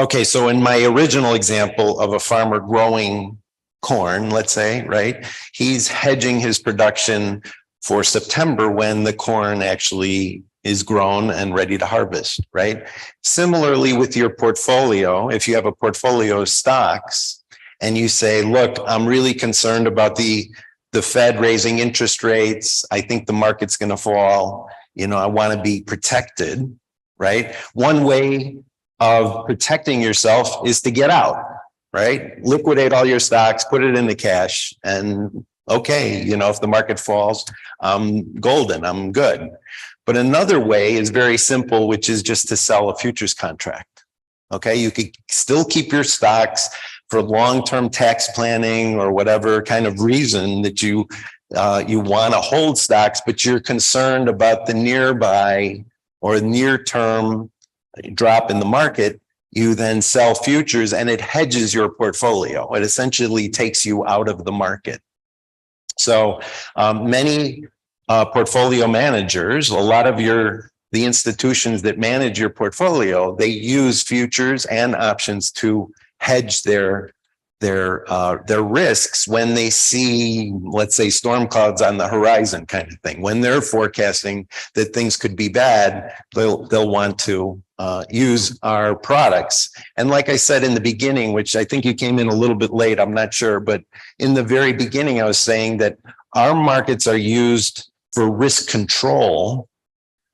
Okay. So in my original example of a farmer growing corn, let's say, right, he's hedging his production for September when the corn actually is grown and ready to harvest, right? Similarly with your portfolio, if you have a portfolio of stocks and you say, look, I'm really concerned about the Fed raising interest rates. I think the market's going to fall. I want to be protected, right? One way of protecting yourself is to get out, right? Liquidate all your stocks, put it into cash, and okay, if the market falls, I'm golden, I'm good. But another way is very simple, which is just to sell a futures contract. Okay, you could still keep your stocks for long-term tax planning or whatever kind of reason that you want to hold stocks, but you're concerned about the nearby or near-term drop in the market. You then sell futures and it hedges your portfolio. It essentially takes you out of the market. So many portfolio managers, a lot of the institutions that manage your portfolio, they use futures and options to hedge their risks when they see, let's say, storm clouds on the horizon kind of thing. When they're forecasting that things could be bad, they'll want to use our products. And like I said in the beginning, which I think you came in a little bit late, I'm not sure, but in the very beginning, I was saying that our markets are used for risk control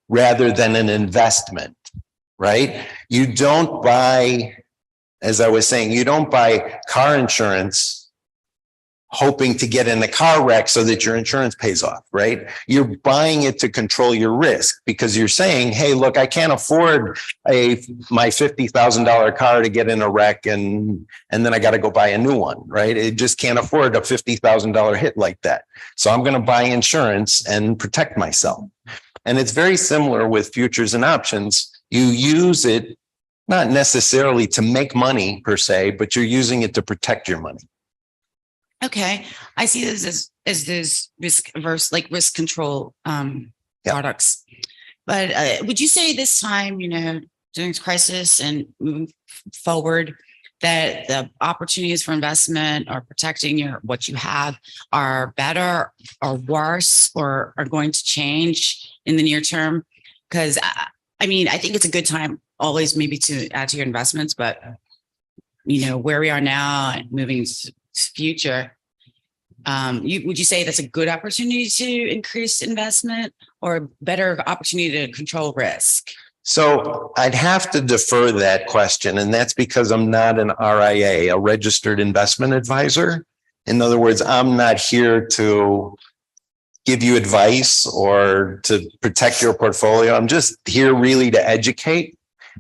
rather than an investment, right? You don't buy, as I was saying, you don't buy car insurance hoping to get in a car wreck so that your insurance pays off, right? You're buying it to control your risk because you're saying, hey, look, I can't afford my $50,000 car to get in a wreck and then I got to go buy a new one, right? It just can't afford a $50,000 hit like that. So I'm going to buy insurance and protect myself. And it's very similar with futures and options. You use it not necessarily to make money per se, but you're using it to protect your money. Okay, I see this as this risk averse, like risk control products. But would you say this time, during this crisis and moving forward, that the opportunities for investment or protecting what you have are better or worse or are going to change in the near term? Because I think it's a good time always maybe to add to your investments, but where we are now and moving to future, would you say that's a good opportunity to increase investment or a better opportunity to control risk? So I'd have to defer that question, and that's because I'm not an RIA, a registered investment advisor. In other words, I'm not here to give you advice or to protect your portfolio. I'm just here really to educate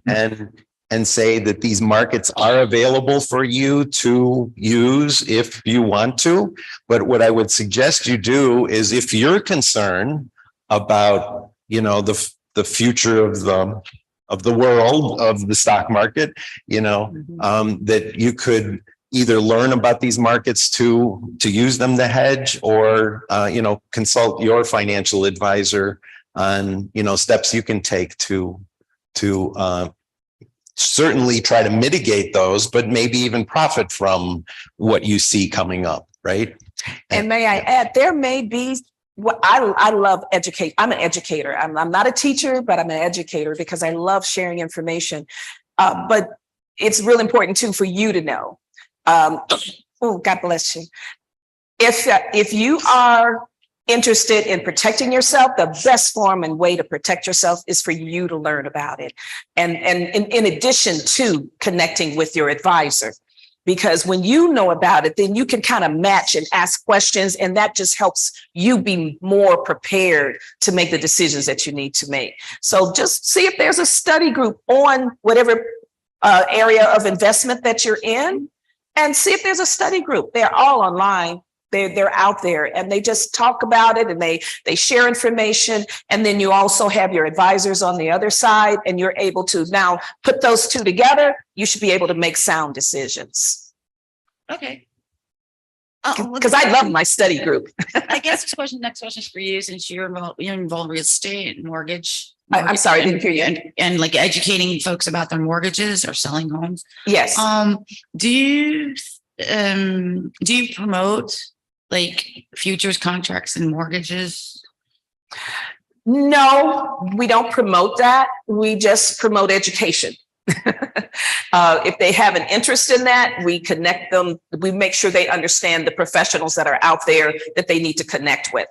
and say that these markets are available for you to use if you want to. But what I would suggest you do is, if you're concerned about, the future of the world, of the stock market, that you could either learn about these markets to use them to hedge, or consult your financial advisor on steps you can take to certainly try to mitigate those, but maybe even profit from what you see coming up, right? And may I add, there may be what I love educate. I'm an educator. I'm not a teacher, but I'm an educator because I love sharing information. But it's really important too for you to know. Oh, God bless you. If you are interested in protecting yourself, the best form and way to protect yourself is for you to learn about it. And in addition to connecting with your advisor, because when you know about it, then you can kind of match and ask questions, and that just helps you be more prepared to make the decisions that you need to make. So just see if there's a study group on whatever area of investment that you're in, and see if there's a study group. They're all online. They're out there and they just talk about it and they share information. And then you also have your advisors on the other side and you're able to now put those two together. You should be able to make sound decisions. Okay. Because I love my study group. I guess next question is for you, since you're involved in real estate and mortgage. I'm sorry, I didn't hear you. And like educating folks about their mortgages or selling homes. Yes. Do you promote like futures contracts and mortgages? No, we don't promote that. We just promote education. If they have an interest in that, we connect them. We make sure they understand the professionals that are out there that they need to connect with.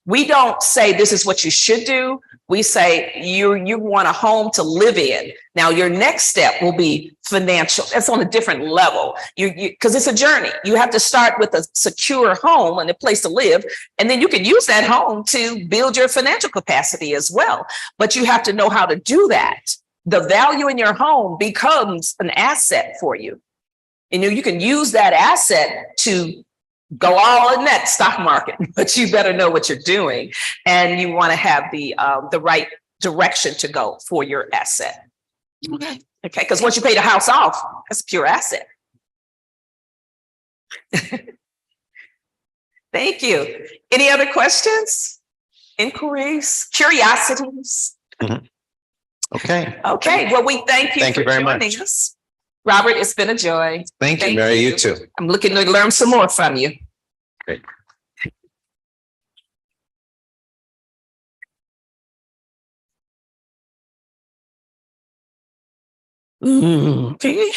We don't say this is what you should do. We say you want a home to live in. Now your next step will be financial. That's on a different level. Because it's a journey. You have to start with a secure home and a place to live, and then you can use that home to build your financial capacity as well. But you have to know how to do that. The value in your home becomes an asset for you. And you can use that asset to go all in that stock market, but you better know what you're doing. And you want to have the right direction to go for your asset. Okay. Okay. Because once you pay the house off, that's a pure asset. Thank you. Any other questions, inquiries, curiosities? Mm-hmm. Okay. Okay. Well, we thank you for very joining much. us. Robert, it's been a joy. Thank you, Thank Mary. you. You too. I'm looking to learn some more from you. Great. Okay.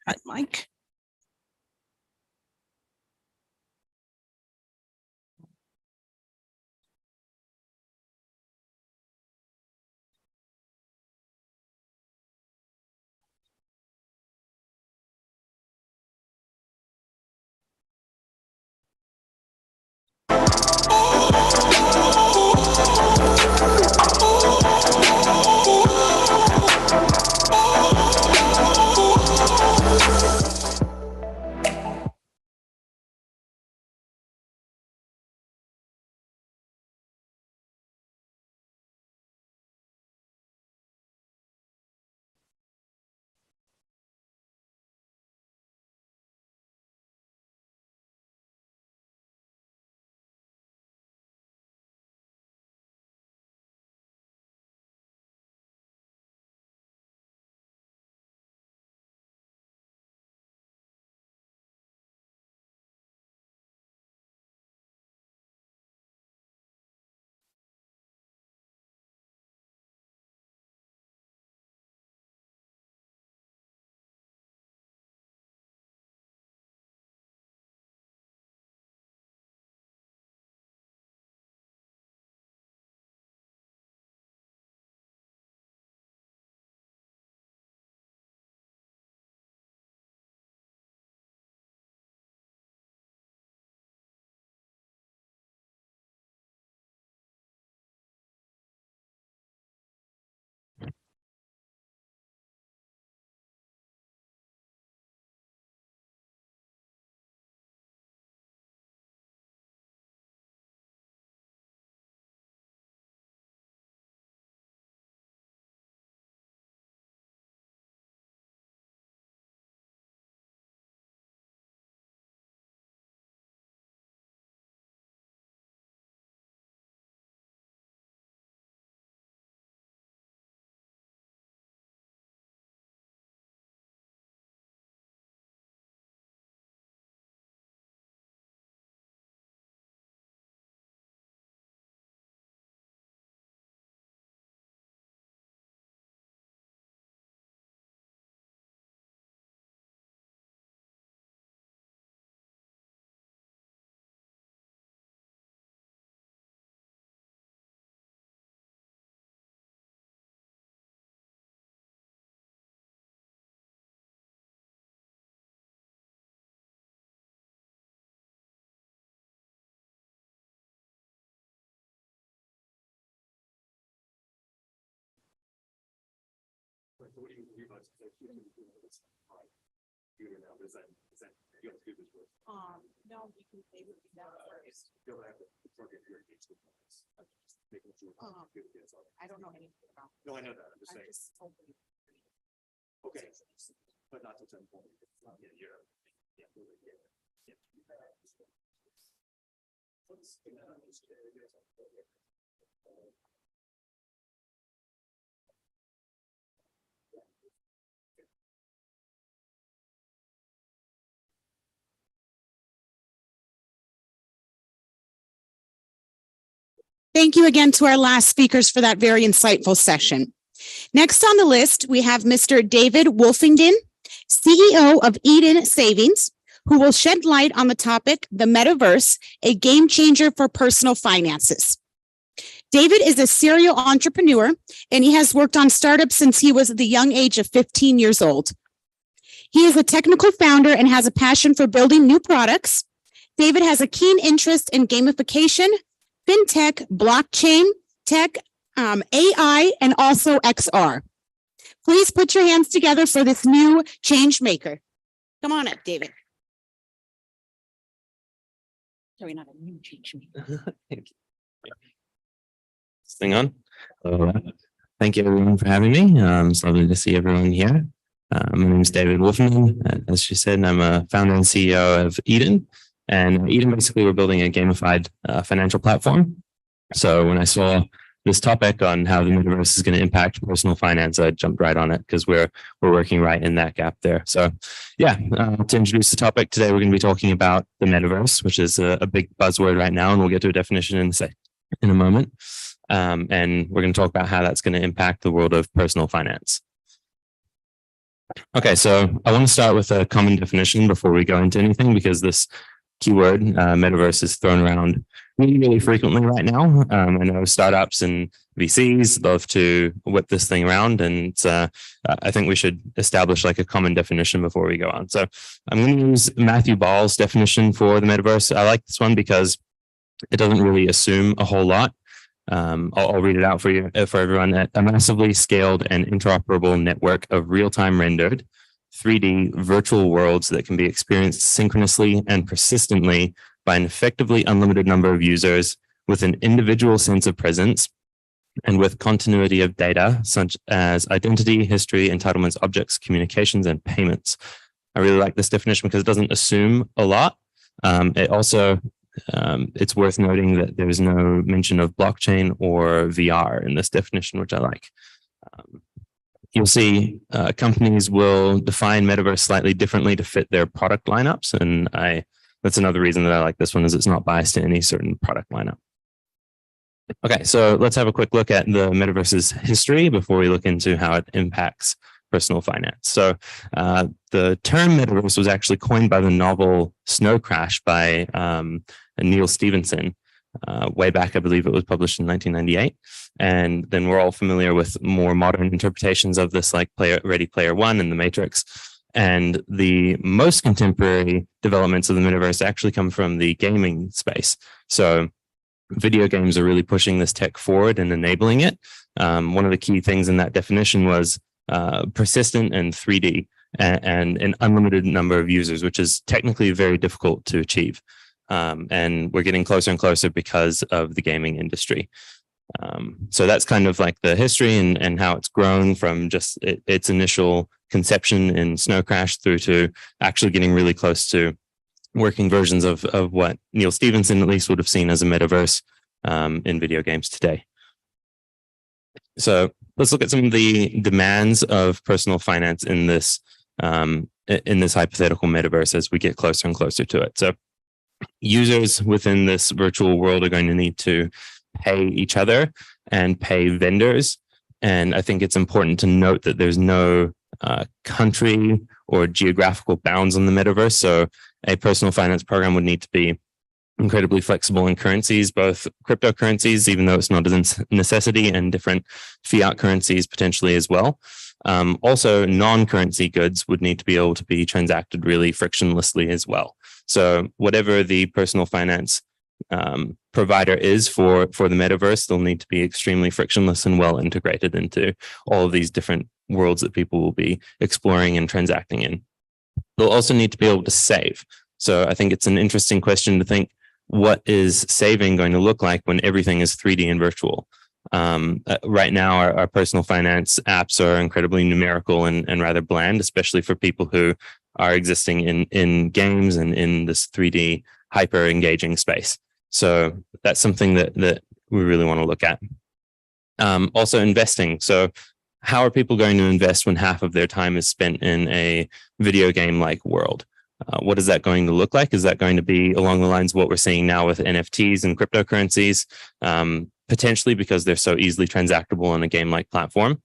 Hi, Mike. No, you can say what you got first. I don't know anything about. No, I know that, I'm just saying, just opening. okay, but not till 10:40. Yeah, you're. Thank you again to our last speakers for that very insightful session. Next on the list, we have Mr. David Wolfington, CEO of Eden Savings, who will shed light on the topic, the metaverse, a game changer for personal finances. David is a serial entrepreneur, and he has worked on startups since he was the young age of 15 years old. He is a technical founder and has a passion for building new products. David has a keen interest in gamification, fintech, blockchain, tech, AI, and also XR. Please put your hands together for this new change maker. Come on up, David. Sorry, not a new change maker. Thank you. Thing on. Thank you everyone for having me. It's lovely to see everyone here. My name is David Wolfman. As she said, I'm a founder and CEO of Eden. And Eden, basically, we're building a gamified financial platform. So when I saw this topic on how the metaverse is going to impact personal finance, I jumped right on it because we're working right in that gap there. So yeah, to introduce the topic today, we're going to be talking about the metaverse, which is a big buzzword right now, and we'll get to a definition in a moment. And we're going to talk about how that's going to impact the world of personal finance. Okay, so I want to start with a common definition before we go into anything, because this keyword metaverse is thrown around really frequently right now. I know startups and VCs love to whip this thing around, and I think we should establish like a common definition before we go on. So I'm going to use Matthew Ball's definition for the metaverse. I like this one because it doesn't really assume a whole lot. I'll read it out for you, for everyone. A massively scaled and interoperable network of real-time rendered 3D virtual worlds that can be experienced synchronously and persistently by an effectively unlimited number of users with an individual sense of presence and with continuity of data such as identity, history, entitlements, objects, communications, and payments. I really like this definition because it doesn't assume a lot. It also it's worth noting that there is no mention of blockchain or VR in this definition, which I like. You'll see companies will define metaverse slightly differently to fit their product lineups. And that's another reason that I like this one, is it's not biased to any certain product lineup. Okay, so let's have a quick look at the metaverse's history before we look into how it impacts personal finance. So the term metaverse was actually coined by the novel Snow Crash by Neil Stephenson. Way back, I believe it was published in 1998. And then we're all familiar with more modern interpretations of this, like Ready Player One and The Matrix. And the most contemporary developments of the metaverse actually come from the gaming space. So video games are really pushing this tech forward and enabling it. One of the key things in that definition was persistent and 3D and an unlimited number of users, which is technically very difficult to achieve. And we're getting closer and closer because of the gaming industry. So that's kind of like the history and how it's grown from just its initial conception in Snow Crash through to actually getting really close to working versions of what Neil Stephenson at least would have seen as a metaverse in video games today. So let's look at some of the demands of personal finance in this hypothetical metaverse as we get closer and closer to it. So users within this virtual world are going to need to pay each other and pay vendors. And I think it's important to note that there's no country or geographical bounds on the metaverse. So a personal finance program would need to be incredibly flexible in currencies, both cryptocurrencies, even though it's not a necessity, and different fiat currencies potentially as well. Also, non-currency goods would need to be able to be transacted really frictionlessly as well. So whatever the personal finance provider is for the metaverse, they'll need to be extremely frictionless and well integrated into all of these different worlds that people will be exploring and transacting in. They'll also need to be able to save. So I think it's an interesting question to think, what is saving going to look like when everything is 3D and virtual? Right now, our personal finance apps are incredibly numerical and rather bland, especially for people who are existing in games and in this 3D hyper engaging space. So that's something that we really want to look at. Also investing. So how are people going to invest when half of their time is spent in a video game like world? What is that going to look like? Is that going to be along the lines of what we're seeing now with NFTs and cryptocurrencies? Potentially, because they're so easily transactable on a game-like platform.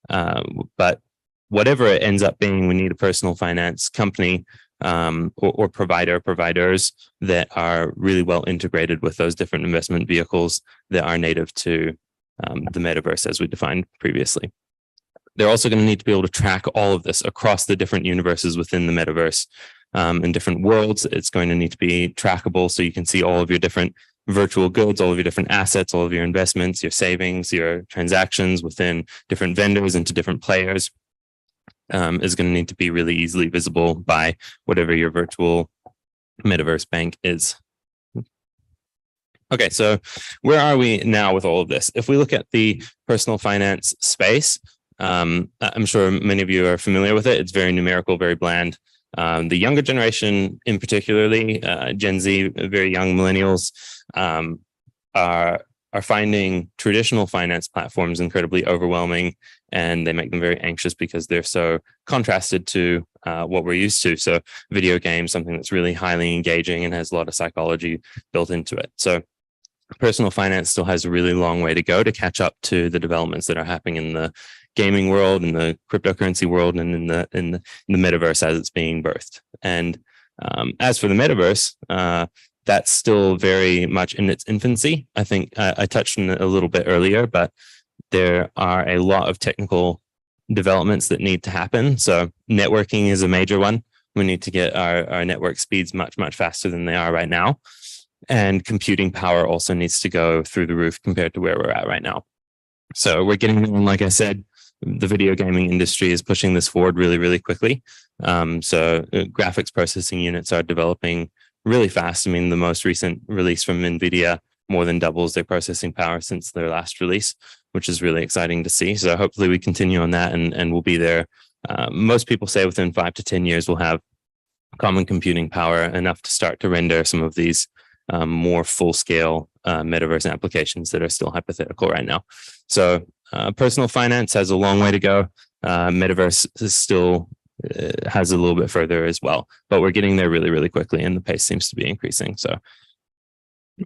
But whatever it ends up being, we need a personal finance company or providers that are really well integrated with those different investment vehicles that are native to the metaverse as we defined previously. They're also going to need to be able to track all of this across the different universes within the metaverse. In different worlds, it's going to need to be trackable, so you can see all of your different virtual goods, all of your different assets, all of your investments, your savings, your transactions within different vendors and to different players, is going to need to be really easily visible by whatever your virtual metaverse bank is. Okay, so where are we now with all of this? If we look at the personal finance space, I'm sure many of you are familiar with it. It's very numerical, very bland. The younger generation, in particularly Gen Z, very young millennials, are finding traditional finance platforms incredibly overwhelming, and they make them very anxious because they're so contrasted to what we're used to. So video games, something that's really highly engaging and has a lot of psychology built into it. So personal finance still has a really long way to go to catch up to the developments that are happening in the gaming world, in the cryptocurrency world, and in the metaverse as it's being birthed. And as for the metaverse, that's still very much in its infancy. I think I touched on it a little bit earlier, but there are a lot of technical developments that need to happen. So networking is a major one. We need to get our network speeds much, much faster than they are right now. And computing power also needs to go through the roof compared to where we're at right now. So we're getting there. And like I said, the video gaming industry is pushing this forward really, really quickly. So graphics processing units are developing really fast. I mean, the most recent release from NVIDIA more than doubles their processing power since their last release, which is really exciting to see. So hopefully we continue on that and we'll be there. Most people say within 5 to 10 years, we'll have common computing power enough to start to render some of these more full-scale metaverse applications that are still hypothetical right now. So personal finance has a long way to go. Metaverse is still has a little bit further as well, but we're getting there really, really quickly, and the pace seems to be increasing. So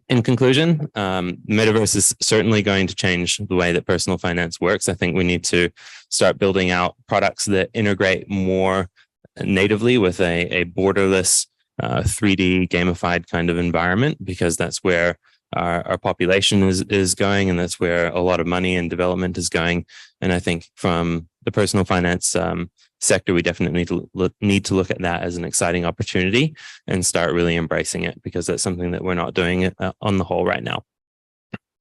in conclusion, metaverse is certainly going to change the way that personal finance works. I think we need to start building out products that integrate more natively with a borderless 3D gamified kind of environment, because that's where our population is going, and that's where a lot of money and development is going. And I think from the personal finance sector, we definitely need to look at that as an exciting opportunity and start really embracing it, because that's something that we're not doing on the whole right now.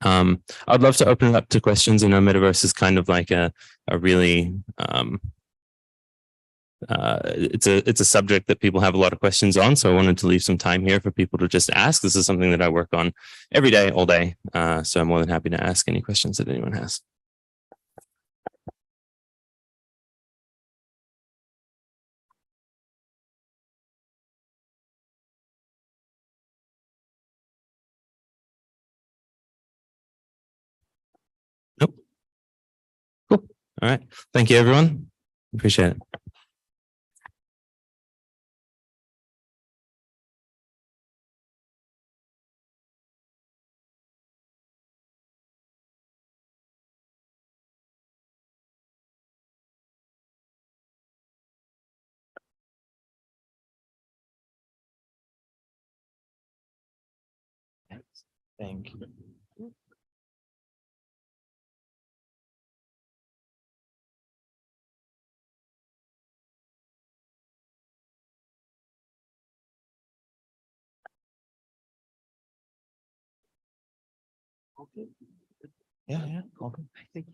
I'd love to open it up to questions. I know metaverse is kind of like a really it's a subject that people have a lot of questions on, so I wanted to leave some time here for people to just ask. This is something that I work on every day, all day, so I'm more than happy to ask any questions that anyone has. Nope. Cool. All right. Thank you, everyone. Appreciate it. Thank you. Okay. Yeah. Okay. Thank you.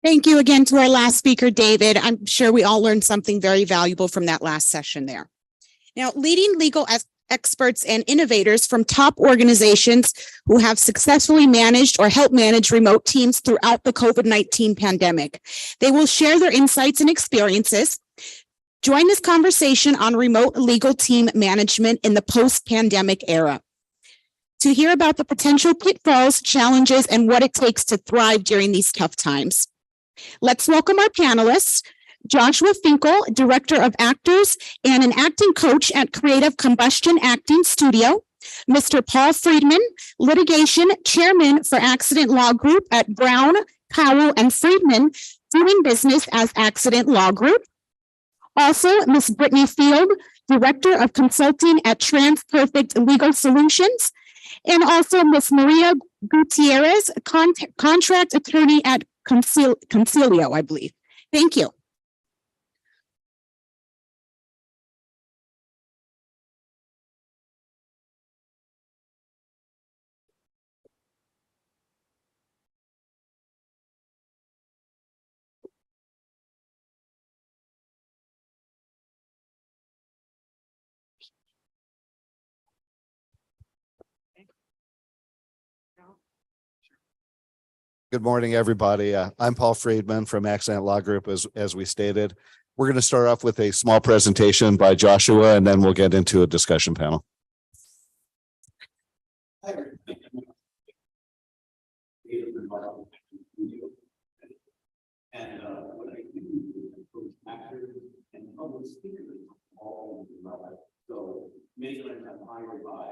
Thank you again to our last speaker, David. I'm sure we all learned something very valuable from that last session there. Now, leading legal experts and innovators from top organizations who have successfully managed or helped manage remote teams throughout the COVID-19 pandemic. They will share their insights and experiences. Join this conversation on remote legal team management in the post-pandemic era. To hear about the potential pitfalls, challenges, and what it takes to thrive during these tough times. Let's welcome our panelists. Joshua Finkel, Director of Actors and an acting coach at Creative Combustion Acting Studio. Mr. Paul Friedman, Litigation Chairman for Accident Law Group at Brown, Cowell, and Friedman, doing business as Accident Law Group. Also, Ms. Brittany Field, Director of Consulting at TransPerfect Legal Solutions. And also Ms. Maria Gutierrez, Contract Attorney at Concilio, I believe. Thank you. Good morning, everybody. I'm Paul Friedman from Accident Law Group, as we stated. We're going to start off with a small presentation by Joshua, and then we'll get into a discussion panel. And what I do is approach actors and public speakers all over the world. So many of them are hired by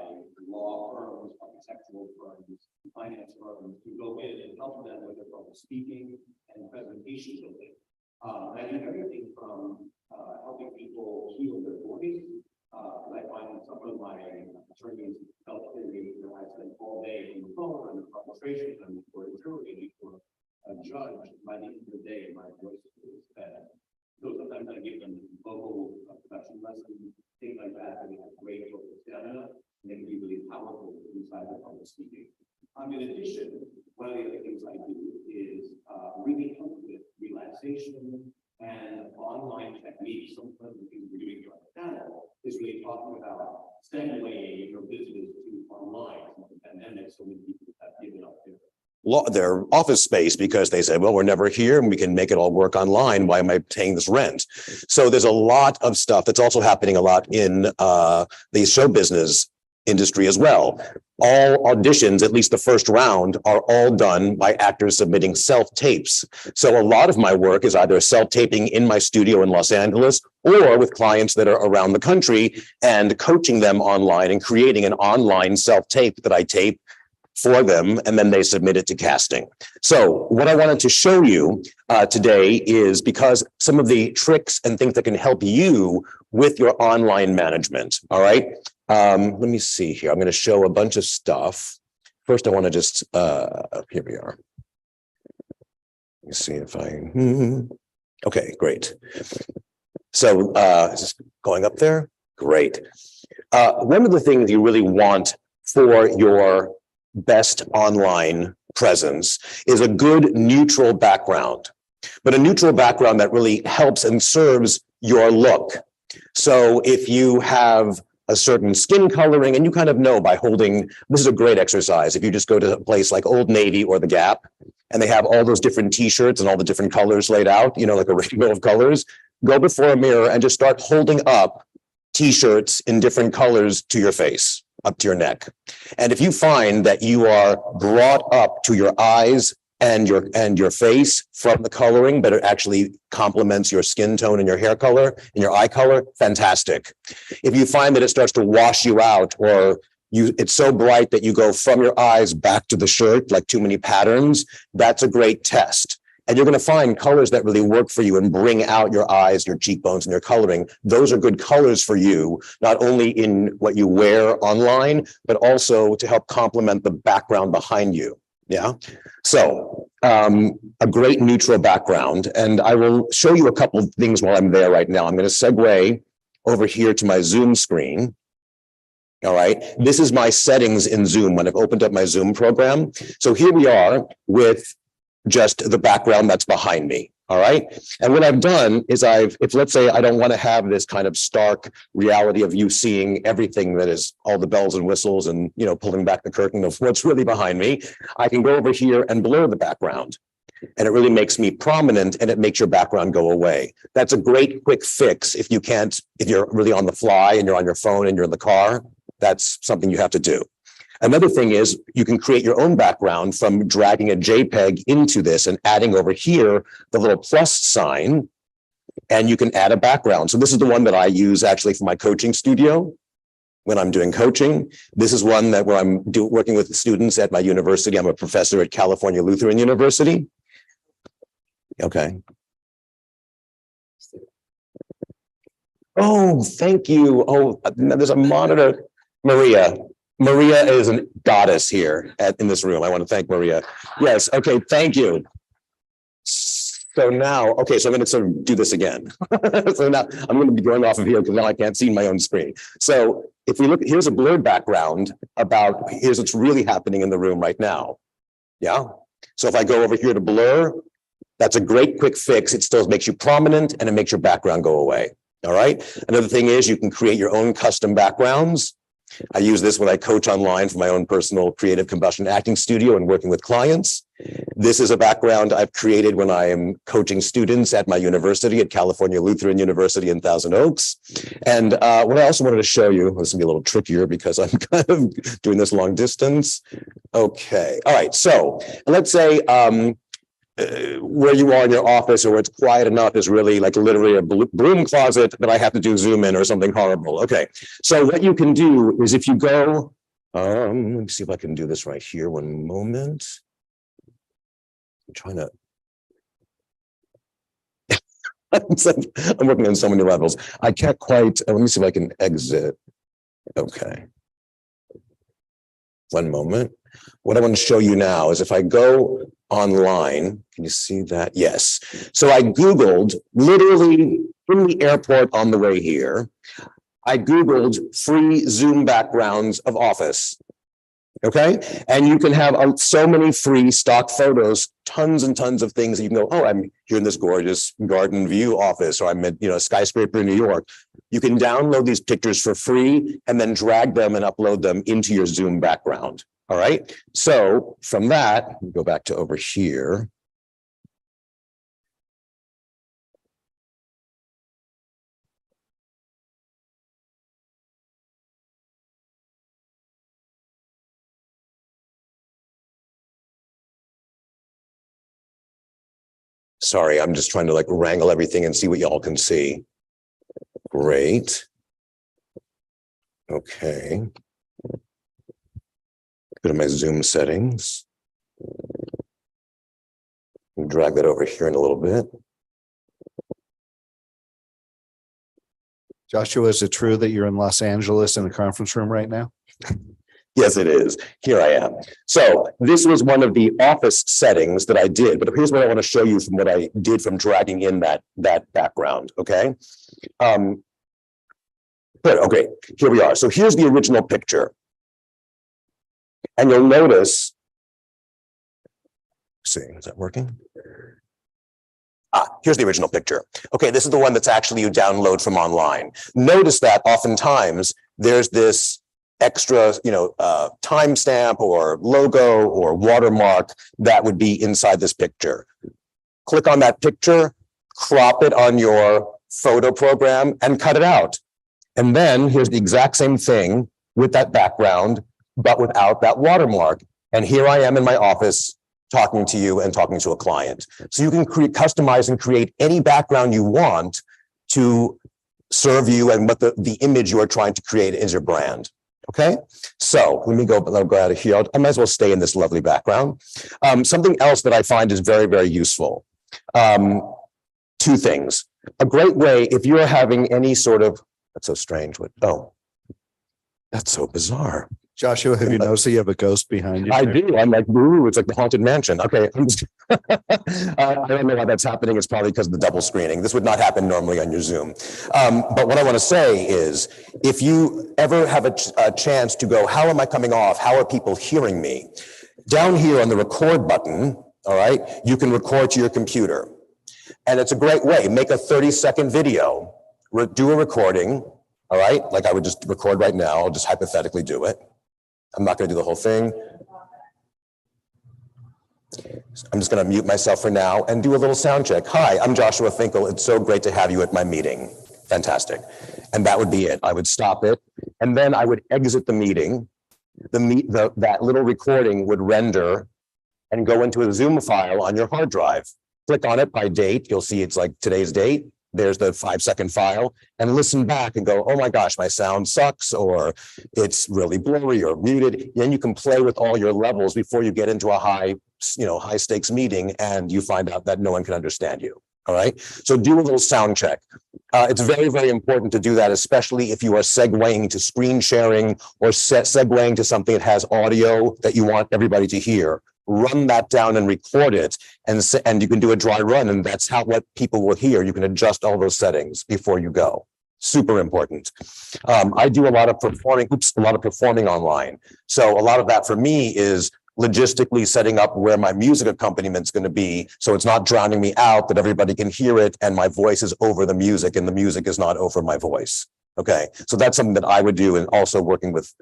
law firms, architectural firms, finance firms to go in and help them with their public speaking and presentation building. I do everything from helping people heal their voice. I find some of my attorneys felt they I spend all day on the phone, on the frustration, and for a jury, for a judge. By the end of the day, my voice is bad. So sometimes I give them vocal production lessons, things like that, and they have great vocal stamina, and they can be really powerful inside the public speaking. In addition, one of the other things I do is really help with relaxation and online techniques. Some of the things we're doing here on the panel is really talking about segueing your business to online from the pandemic, so many people have given up their office space because they said, well, we're never here and we can make it all work online. Why am I paying this rent? So there's a lot of stuff that's also happening a lot in the show business industry as well. All auditions, at least the first round, are all done by actors submitting self-tapes. So a lot of my work is either self-taping in my studio in Los Angeles or with clients that are around the country and coaching them online and creating an online self-tape that I tape for them, and then they submit it to casting. So what I wanted to show you today is because some of the tricks and things that can help you with your online management. All right. Let me see here. I'm going to show a bunch of stuff. First, I want to just, here we are. Let me see if I, okay, great. So is this going up there? Great. One of the things you really want for your best online presence is a good neutral background, but a neutral background that really helps and serves your look. So if you have a certain skin coloring, and you kind of know by holding, this is a great exercise. If you just go to a place like Old Navy or the Gap, and they have all those different t-shirts and all the different colors laid out, you know, like a rainbow of colors, go before a mirror and just start holding up t-shirts in different colors to your face, up to your neck. And if you find that you are brought up to your eyes and your face from the coloring, but it actually complements your skin tone and your hair color and your eye color, fantastic. If you find that it starts to wash you out, or it's so bright that you go from your eyes back to the shirt, like too many patterns, that's a great test. And you're going to find colors that really work for you and bring out your eyes, your cheekbones, and your coloring. Those are good colors for you, not only in what you wear online, but also to help complement the background behind you. Yeah. So a great neutral background. And I will show you a couple of things while I'm there right now. I'm going to segue over here to my Zoom screen. All right. This is my settings in Zoom when I've opened up my Zoom program. So here we are with just the background that's behind me. All right. And what I've done is if let's say I don't want to have this kind of stark reality of you seeing everything that is all the bells and whistles and, you know, pulling back the curtain of what's really behind me, I can go over here and blur the background. And it really makes me prominent and it makes your background go away. That's a great quick fix if you're really on the fly and you're on your phone and you're in the car. That's something you have to do. Another thing is you can create your own background from dragging a JPEG into this and adding over here the little plus sign, and you can add a background. So this is the one that I use actually for my coaching studio when I'm doing coaching. This is one that where I'm working with students at my university. I'm a professor at California Lutheran University. Okay. Oh, thank you. Oh, there's a monitor. Maria is a goddess here in this room. I want to thank Maria. Yes. Okay. Thank you. So now, okay, so I'm going to sort of do this again. So now I'm going to be going off of here because now I can't see my own screen. So if we look, here's a blurred background here's what's really happening in the room right now. Yeah. So if I go over here to blur, that's a great quick fix. It still makes you prominent and it makes your background go away. All right. Another thing is you can create your own custom backgrounds. I use this when I coach online for my own personal creative combustion acting studio and working with clients. This is a background I've created when I am coaching students at my university at California Lutheran University in Thousand Oaks. And what I also wanted to show you, this will be a little trickier because I'm kind of doing this long distance. Okay. All right. So let's say where you are in your office or where it's quiet enough is really like literally a broom closet that I have to do zoom in or something horrible. Okay. So what you can do is if you go, let me see if I can do this right here. One moment. I'm trying to. I'm working on so many levels. I can't quite. Let me see if I can exit. Okay. One moment. What I want to show you now is if I go online, can you see that? Yes. So I Googled literally in the airport on the way here. I Googled free Zoom backgrounds of office. Okay. And you can have so many free stock photos, tons and tons of things that you can go, oh, I'm here in this gorgeous garden view office, or I'm at, a skyscraper in New York. You can download these pictures for free and then drag them and upload them into your Zoom background. All right. So from that, we go back to over here. Sorry, I'm just trying to wrangle everything and see what y'all can see. Great. Okay. Go to my Zoom settings. Drag that over here in a little bit. Joshua, is it true that you're in Los Angeles in a conference room right now? Yes, it is. Here I am. So this was one of the office settings that I did, but here's what I want to show you from what I did from dragging in that background. Okay. Good. Okay. Here we are. So here's the original picture. And you'll notice, let's see, is that working? Here's the original picture. Okay, this is the one that's actually you download from online. Notice that oftentimes there's this extra, timestamp or logo or watermark that would be inside this picture. Click on that picture, crop it on your photo program and cut it out. And then here's the exact same thing with that background, but without that watermark. And here I am in my office talking to you and talking to a client. So you can customize and create any background you want to serve you and what the image you are trying to create is your brand. Okay, so let me go out of here. I might as well stay in this lovely background. Something else that I find is very, very useful. Two things. A great way, if you're having any sort of, that's so strange. Oh, that's so bizarre. Joshua, have you noticed that you have a ghost behind you? I do. I'm like, ooh, it's like the haunted mansion. Okay. I'm just, I don't know why that's happening. It's probably because of the double screening. This would not happen normally on your Zoom. But what I want to say is, if you ever have a chance to go, how am I coming off? How are people hearing me? Down here on the record button, all right, you can record to your computer. And it's a great way. Make a 30-second video, do a recording, all right? Like I would just record right now. I'll just hypothetically do it. I'm not going to do the whole thing. I'm just going to mute myself for now and do a little sound check. Hi, I'm Joshua Finkel. It's so great to have you at my meeting. Fantastic. And that would be it. I would stop it. And then I would exit the meeting. That little recording would render and go into a Zoom file on your hard drive. Click on it by date. You'll see it's like today's date. There's the 5-second file, and listen back and go, oh my gosh, my sound sucks, or it's really blurry or muted. Then you can play with all your levels before you get into a high stakes meeting and you find out that no one can understand you. All right. So do a little sound check. It's very, very important to do that, especially if you are segueing to screen sharing or segueing to something that has audio that you want everybody to hear. Run that down and record it, and you can do a dry run, and that's what people will hear. You can adjust all those settings before you go. Super important. I do a lot of performing online. So a lot of that for me is logistically setting up where my music accompaniment is going to be, so it's not drowning me out, that everybody can hear it, and my voice is over the music, and the music is not over my voice. Okay, so that's something that I would do, and also working with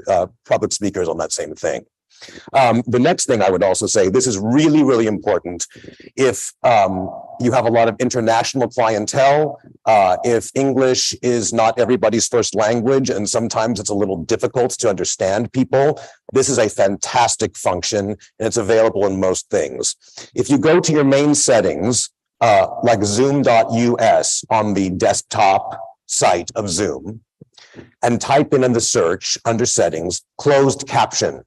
public speakers on that same thing. The next thing I would also say, this is really, really important. If you have a lot of international clientele, if English is not everybody's first language, and sometimes it's a little difficult to understand people, this is a fantastic function, and it's available in most things. If you go to your main settings, like zoom.us on the desktop site of Zoom, and type in the search under settings, closed caption.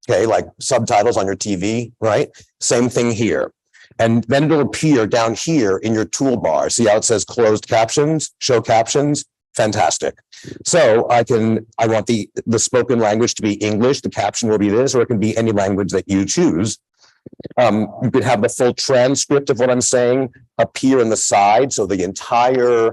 Okay, like subtitles on your TV, right? Same thing here. And then it'll appear down here in your toolbar. See how it says closed captions, show captions? Fantastic. So I want the spoken language to be English, the caption will be this, or it can be any language that you choose. You could have the full transcript of what I'm saying appear in the side. So the entire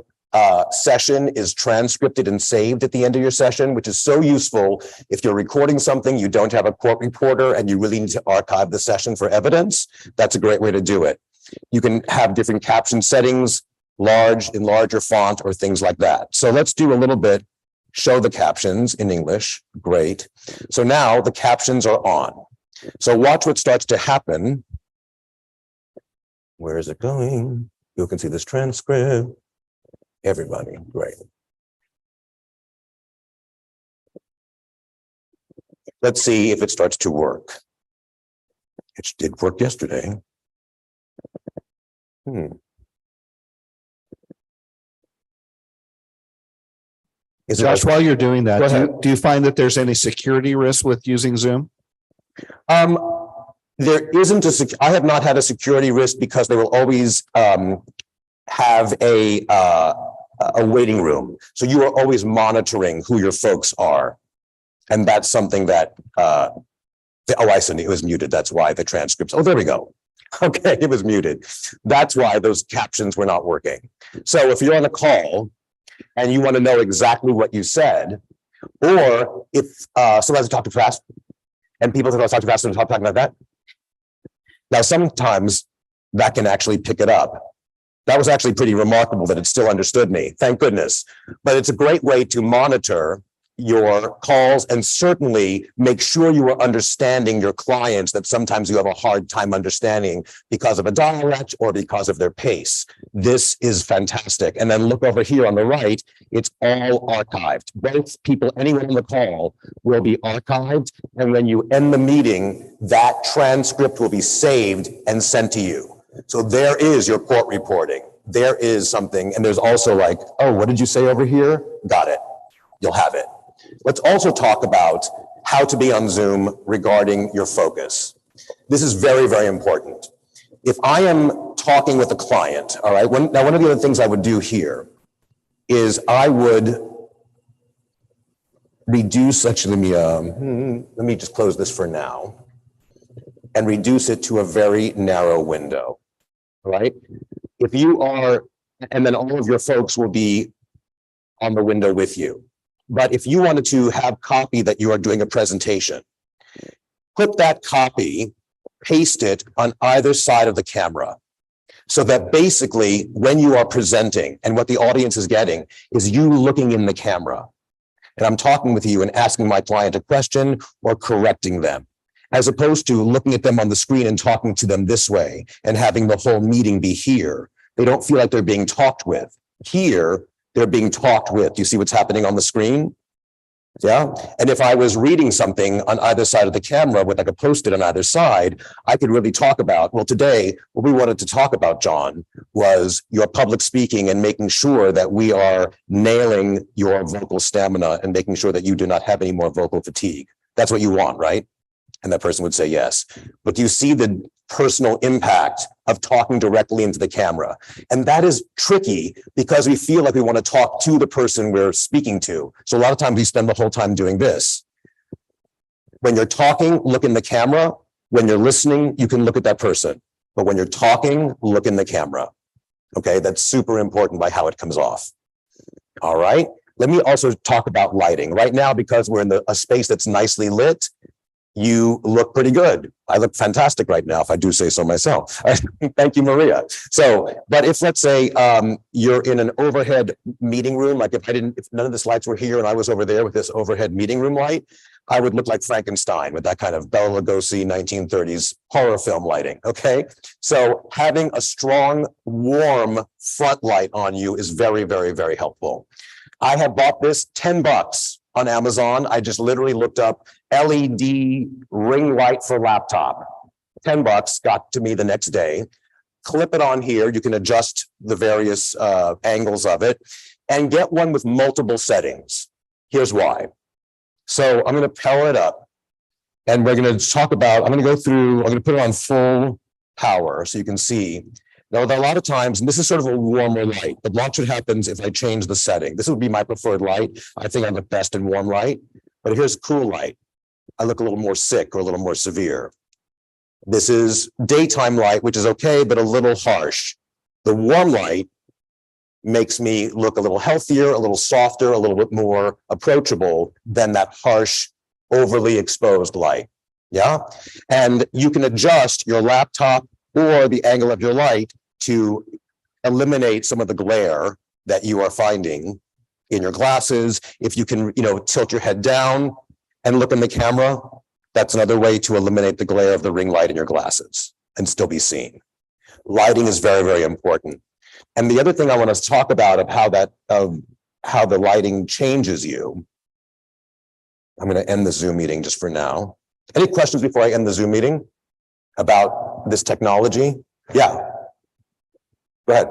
session is transcripted and saved at the end of your session, which is so useful if you're recording something, you don't have a court reporter, and you really need to archive the session for evidence. That's a great way to do it. You can have different caption settings, in larger font, or things like that. So let's do a little bit, show the captions in English. Great. So now the captions are on. So watch what starts to happen. Where is it going? You can see this transcript. Everybody, great. Let's see if it starts to work. It did work yesterday. Josh, while you're doing that, do you find that there's any security risk with using Zoom? There isn't I have not had a security risk, because they will always have a waiting room. So you are always monitoring who your folks are. And that's something that, I see it was muted. That's why the transcripts, oh, there we go. Okay, it was muted. That's why those captions were not working. So if you're on a call and you want to know exactly what you said, or if sometimes I talk too fast and people think I was talking fast and talking like that. Now, sometimes that can actually pick it up. That was actually pretty remarkable that it still understood me. Thank goodness. But it's a great way to monitor your calls, and certainly make sure you are understanding your clients that sometimes you have a hard time understanding because of a dialect or because of their pace. This is fantastic. And then look over here on the right, it's all archived. Both people, anyone on the call will be archived. And when you end the meeting, that transcript will be saved and sent to you. So there is your court reporting. There is something. And there's also like, oh, what did you say over here? Got it. You'll have it. Let's also talk about how to be on Zoom regarding your focus. This is very, very important. If I am talking with a client, all right, now one of the other things I would do here is I would reduce, actually, let me just close this for now and reduce it to a very narrow window, right? If you are, and then all of your folks will be on the window with you. But if you wanted to have copy that you are doing a presentation, put that copy, paste it on either side of the camera. So that basically when you are presenting and what the audience is getting is you looking in the camera. And I'm talking with you and asking my client a question or correcting them, as opposed to looking at them on the screen and talking to them this way and having the whole meeting be here. They don't feel like they're being talked with. Here, they're being talked with. Do you see what's happening on the screen? Yeah. And if I was reading something on either side of the camera with like a post-it on either side, I could really talk about, well, today, what we wanted to talk about, John, was your public speaking and making sure that we are nailing your vocal stamina and making sure that you do not have any more vocal fatigue. That's what you want, right? And that person would say yes. But do you see the personal impact of talking directly into the camera? And that is tricky because we feel like we want to talk to the person we're speaking to. So a lot of times we spend the whole time doing this. When you're talking, look in the camera. When you're listening, you can look at that person. But when you're talking, look in the camera. Okay, that's super important by how it comes off. All right. Let me also talk about lighting. Right now, because we're in a space that's nicely lit, you look pretty good. I look fantastic right now, if I do say so myself. Thank you, Maria. So, but if let's say you're in an overhead meeting room, like if none of the lights were here and I was over there with this overhead meeting room light, I would look like Frankenstein with that kind of Bela Lugosi 1930s horror film lighting. Okay. So having a strong, warm front light on you is very, very, very helpful. I have bought this $10 on Amazon. I just literally looked up LED ring light for laptop. $10 got to me the next day. Clip it on here. You can adjust the various angles of it and get one with multiple settings. Here's why. So I'm going to power it up and we're going to talk about, I'm going to put it on full power so you can see. Now, a lot of times, and this is sort of a warmer light, but watch what happens if I change the setting. This would be my preferred light. I think I look best in warm light, but here's cool light. I look a little more sick or a little more severe. This is daytime light, which is okay, but a little harsh. The warm light makes me look a little healthier, a little softer, a little bit more approachable than that harsh, overly exposed light. Yeah. And you can adjust your laptop or the angle of your light to eliminate some of the glare that you are finding in your glasses. If you can, tilt your head down and look in the camera, that's another way to eliminate the glare of the ring light in your glasses and still be seen. Lighting is very, very important. And the other thing I want to talk about of how the lighting changes you. I'm going to end the Zoom meeting just for now. Any questions before I end the Zoom meeting about this technology? Yeah. Go ahead.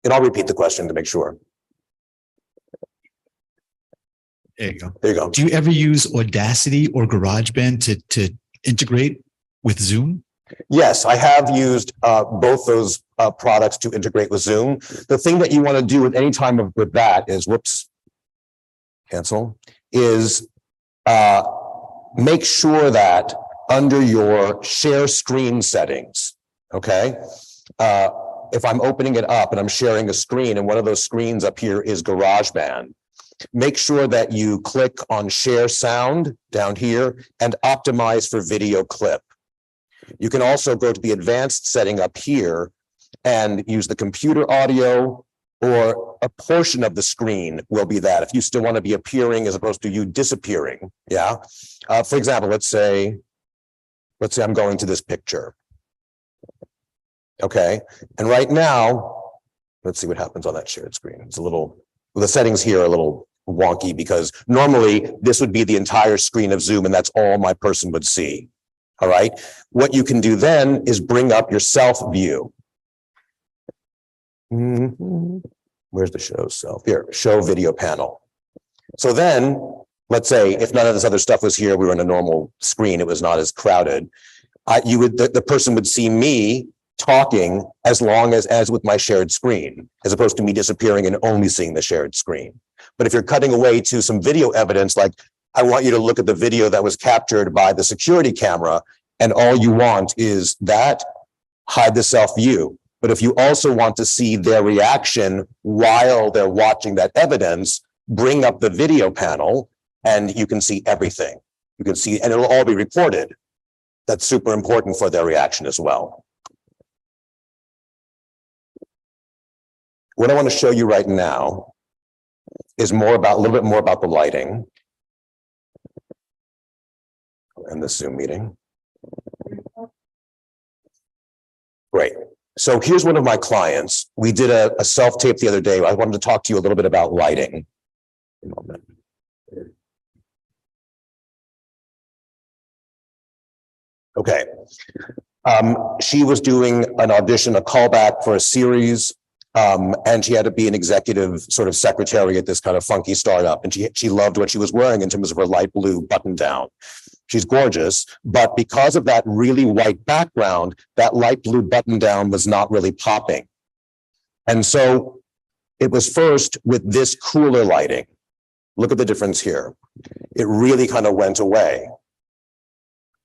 And I'll repeat the question to make sure. There you go. There you go. Do you ever use Audacity or GarageBand to integrate with Zoom? Yes, I have used both those products to integrate with Zoom. The thing that you want to do with any time with that is, cancel, is make sure that under your share screen settings, okay? If I'm opening it up and I'm sharing a screen and one of those screens up here is GarageBand, make sure that you click on share sound down here and optimize for video clip. You can also go to the advanced setting up here and use the computer audio, or a portion of the screen will be that if you still want to be appearing as opposed to you disappearing. Yeah. For example, let's say I'm going to this picture. Okay. And right now, let's see what happens on that shared screen. It's the settings here are a little wonky because normally this would be the entire screen of Zoom and that's all my person would see. All right. What you can do then is bring up your self view. Where's the show self? Here, show video panel. So then, let's say if none of this other stuff was here, we were in a normal screen, it was not as crowded. The person would see me talking as long as with my shared screen, as opposed to me disappearing and only seeing the shared screen. But if you're cutting away to some video evidence, like I want you to look at the video that was captured by the security camera, and all you want is that, hide the self view. But if you also want to see their reaction while they're watching that evidence, bring up the video panel and you can see everything. You can see, and it'll all be recorded. That's super important for their reaction as well. What I want to show you right now is a little bit more about the lighting and the Zoom meeting. Great. So here's one of my clients. We did a self-tape the other day. I wanted to talk to you a little bit about lighting. A moment. Okay. She was doing an audition, a callback for a series, and she had to be an executive sort of secretary at this kind of funky startup. And she loved what she was wearing in terms of her light blue button down. She's gorgeous, but because of that really white background, that light blue button down was not really popping. And so it was first with this cooler lighting. Look at the difference here. It really kind of went away.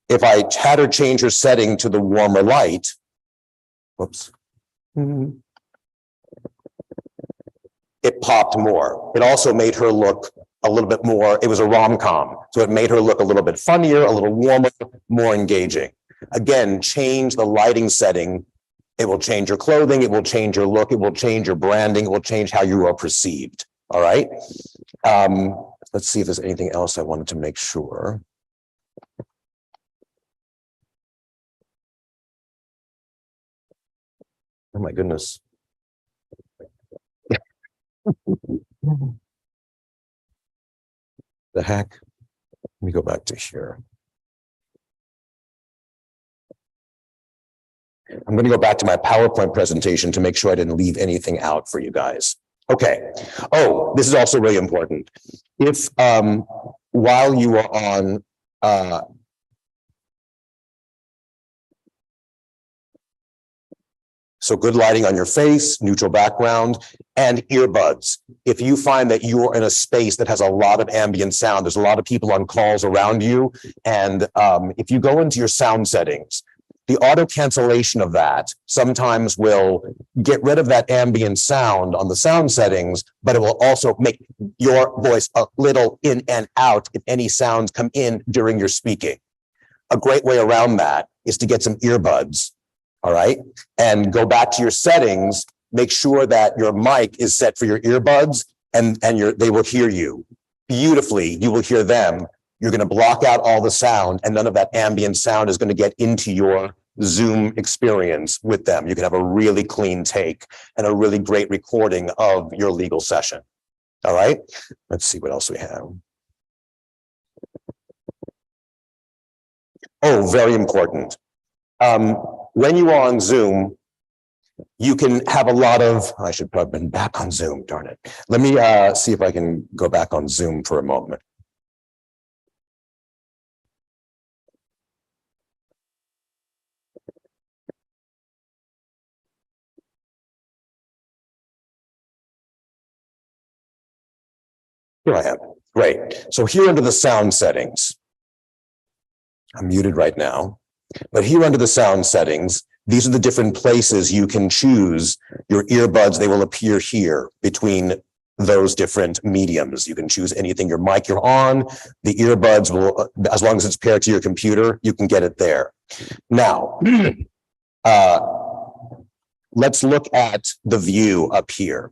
If I had her change her setting to the warmer light, whoops. It popped more. It also made her look a little bit more, it was a rom-com. So it made her look a little bit funnier, a little warmer, more engaging. Again, change the lighting setting. It will change your clothing. It will change your look. It will change your branding. It will change how you are perceived. All right. Let's see if there's anything else I wanted to make sure. Oh my goodness. The heck? Let me go back to here. I'm going to go back to my PowerPoint presentation to make sure I didn't leave anything out for you guys. Okay. Oh, this is also really important. If while you are on so good lighting on your face, neutral background, and earbuds. If you find that you are in a space that has a lot of ambient sound, there's a lot of people on calls around you, and if you go into your sound settings, the auto cancellation of that sometimes will get rid of that ambient sound on the sound settings, but it will also make your voice a little in and out if any sounds come in during your speaking. A great way around that is to get some earbuds. All right. And go back to your settings, make sure that your mic is set for your earbuds and they will hear you beautifully. You will hear them. You're going to block out all the sound and none of that ambient sound is going to get into your Zoom experience with them. You can have a really clean take and a really great recording of your legal session. All right. Let's see what else we have. Oh, very important. When you are on Zoom, you can have a lot of, I should probably have been back on Zoom, darn it. Let me see if I can go back on Zoom for a moment. Here I am. Great. So here under the sound settings, I'm muted right now. But here under the sound settings, these are the different places you can choose your earbuds. They will appear here between those different mediums. You can choose anything, your mic you're on, the earbuds will, as long as it's paired to your computer, you can get it there. Now, let's look at the view up here.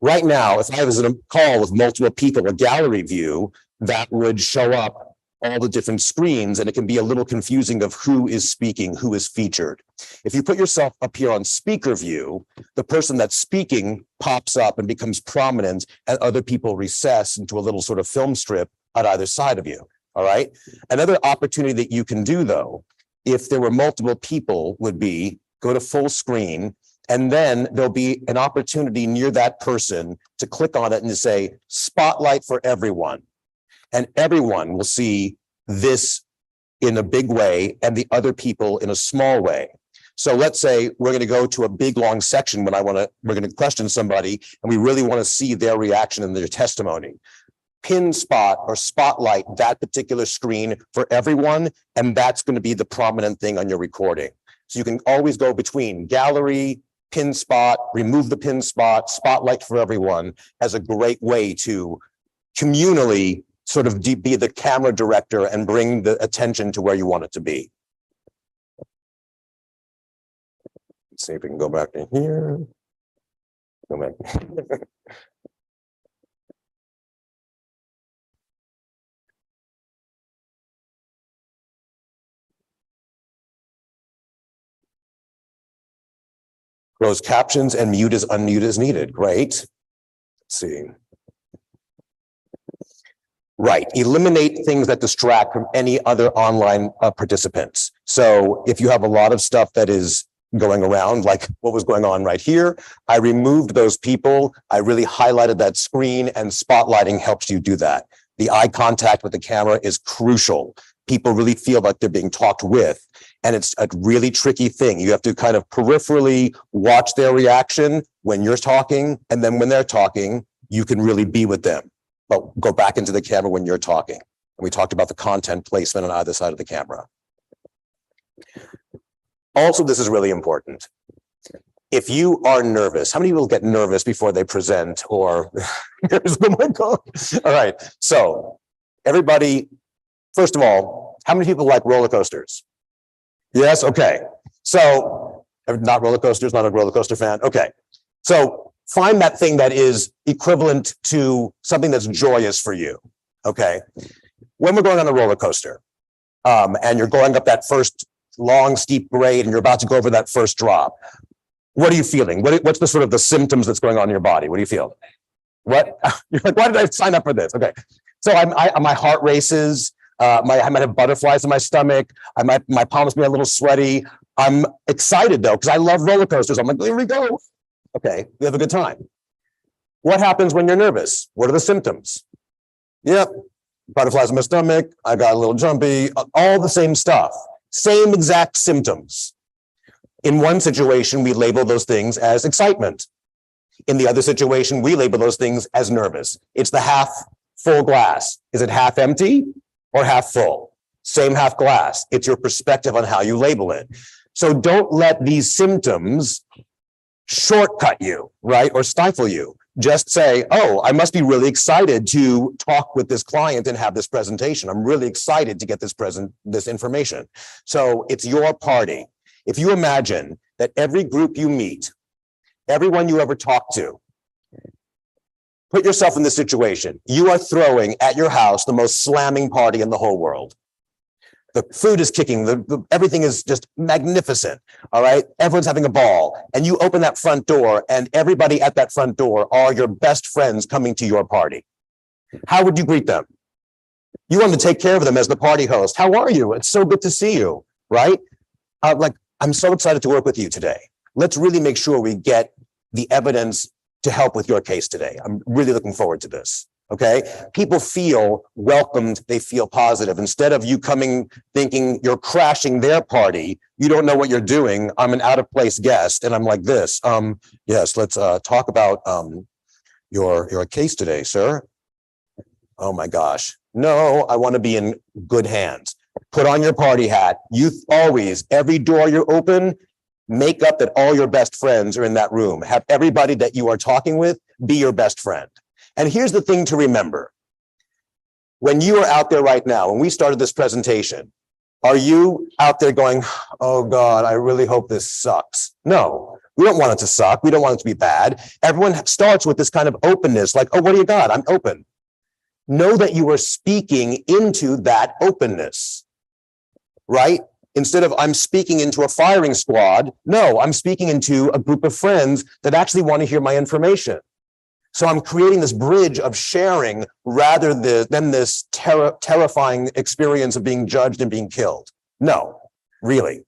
Right now, if I was in a call with multiple people, a gallery view, that would show up all the different screens, and it can be a little confusing of who is speaking, who is featured. If you put yourself up here on speaker view, the person that's speaking pops up and becomes prominent, and other people recess into a little sort of film strip at either side of you. All right. Another opportunity that you can do, though, if there were multiple people, would be go to full screen, and then there'll be an opportunity near that person to click on it and to say spotlight for everyone. And everyone will see this in a big way and the other people in a small way. So let's say we're going to go to a big long section when we're going to question somebody and we really want to see their reaction and their testimony. Pin spot or spotlight that particular screen for everyone, and that's going to be the prominent thing on your recording. So you can always go between gallery, pin spot, remove the pin spot, spotlight for everyone as a great way to communally sort of be the camera director and bring the attention to where you want it to be. Let's see if we can go back to here. Go back. Close captions and mute as unmute as needed. Great. Let's see. Right. Eliminate things that distract from any other online participants. So if you have a lot of stuff that is going around, like what was going on right here, I removed those people. I really highlighted that screen, and spotlighting helps you do that. The eye contact with the camera is crucial. People really feel like they're being talked with. And it's a really tricky thing. You have to kind of peripherally watch their reaction when you're talking. And then when they're talking, you can really be with them. But go back into the camera when you're talking. And we talked about the content placement on either side of the camera. Also, this is really important. If you are nervous, how many people get nervous before they present or oh my God. All right. So everybody, first of all, how many people like roller coasters? Yes. Okay. So not roller coasters, not a roller coaster fan. Okay. So find that thing that is equivalent to something that's joyous for you. Okay. When we're going on a roller coaster, and you're going up that first long, steep grade and you're about to go over that first drop, what are you feeling? What's the sort of the symptoms that's going on in your body? What do you feel? What? You're like, why did I sign up for this? Okay. So my heart races. I might have butterflies in my stomach. My palms be a little sweaty. I'm excited though, because I love roller coasters. I'm like, here we go. Okay, we have a good time. What happens when you're nervous? What are the symptoms? Yep, butterflies in my stomach. I got a little jumpy. All the same stuff. Same exact symptoms. In one situation, we label those things as excitement. In the other situation, we label those things as nervous. It's the half full glass. Is it half empty or half full? Same half glass. It's your perspective on how you label it. So don't let these symptoms shortcut you, right? Or stifle you. Just say, oh, I must be really excited to talk with this client and have this presentation. I'm really excited to get this information. So it's your party. If you imagine that every group you meet, everyone you ever talk to, put yourself in this situation. You are throwing at your house the most slamming party in the whole world. The food is kicking, everything is just magnificent, all right? Everyone's having a ball, and you open that front door, and everybody at that front door are your best friends coming to your party. How would you greet them? You want to take care of them as the party host. How are you? It's so good to see you, right? I'm so excited to work with you today. Let's really make sure we get the evidence to help with your case today. I'm really looking forward to this. Okay. People feel welcomed. They feel positive. Instead of you coming thinking you're crashing their party, you don't know what you're doing. I'm an out of place guest. And I'm like this. Yes, let's talk about your case today, sir. Oh my gosh. No, I want to be in good hands. Put on your party hat. You always, every door you open, make up that all your best friends are in that room. Have everybody that you are talking with be your best friend. And here's the thing to remember. When you are out there right now, when we started this presentation, are you out there going, oh God, I really hope this sucks? No, we don't want it to suck. We don't want it to be bad. Everyone starts with this kind of openness, like, oh, what do you got? I'm open. Know that you are speaking into that openness, right? Instead of I'm speaking into a firing squad, no, I'm speaking into a group of friends that actually want to hear my information. So I'm creating this bridge of sharing rather than this terrifying experience of being judged and being killed. No, really.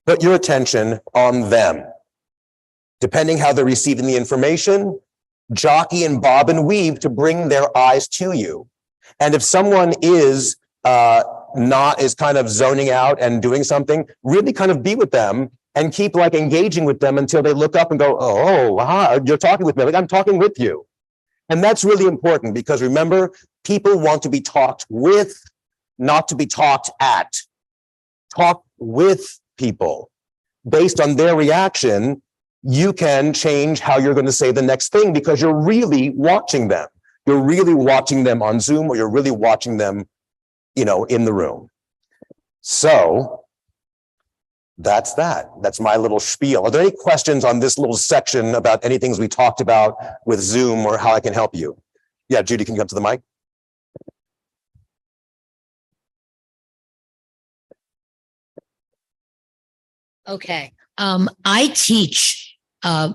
Put your attention on them. Depending how they're receiving the information, jockey and bob and weave to bring their eyes to you. And if someone is not is kind of zoning out and doing something, really kind of be with them and keep like engaging with them until they look up and go, oh, wow, you're talking with me. Like I'm talking with you. And that's really important because remember, people want to be talked with, not to be talked at. Talk with people. Based on their reaction, you can change how you're going to say the next thing because you're really watching them. You're really watching them on Zoom or you're really watching them, you know, in the room. So that's that. That's my little spiel. Are there any questions on this little section about any things we talked about with Zoom or how I can help you? Yeah, Judy, can you come to the mic? Okay. I teach a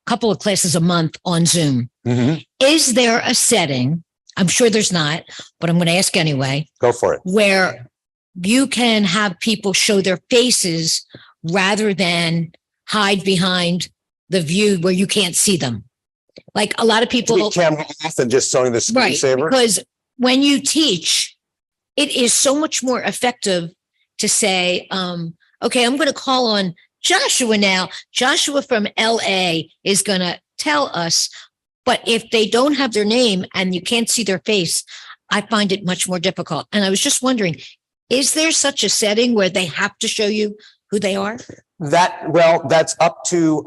couple of classes a month on Zoom. Mm-hmm. Is there a setting? I'm sure there's not, but I'm going to ask anyway. Go for it. Where you can have people show their faces rather than hide behind the view where you can't see them. Like a lot of people camera off and just showing the screensaver. Right, because when you teach, it is so much more effective to say, okay, I'm going to call on Joshua now. Joshua from LA is going to tell us, but if they don't have their name and you can't see their face, I find it much more difficult. And I was just wondering, is there such a setting where they have to show you who they are? That's up to,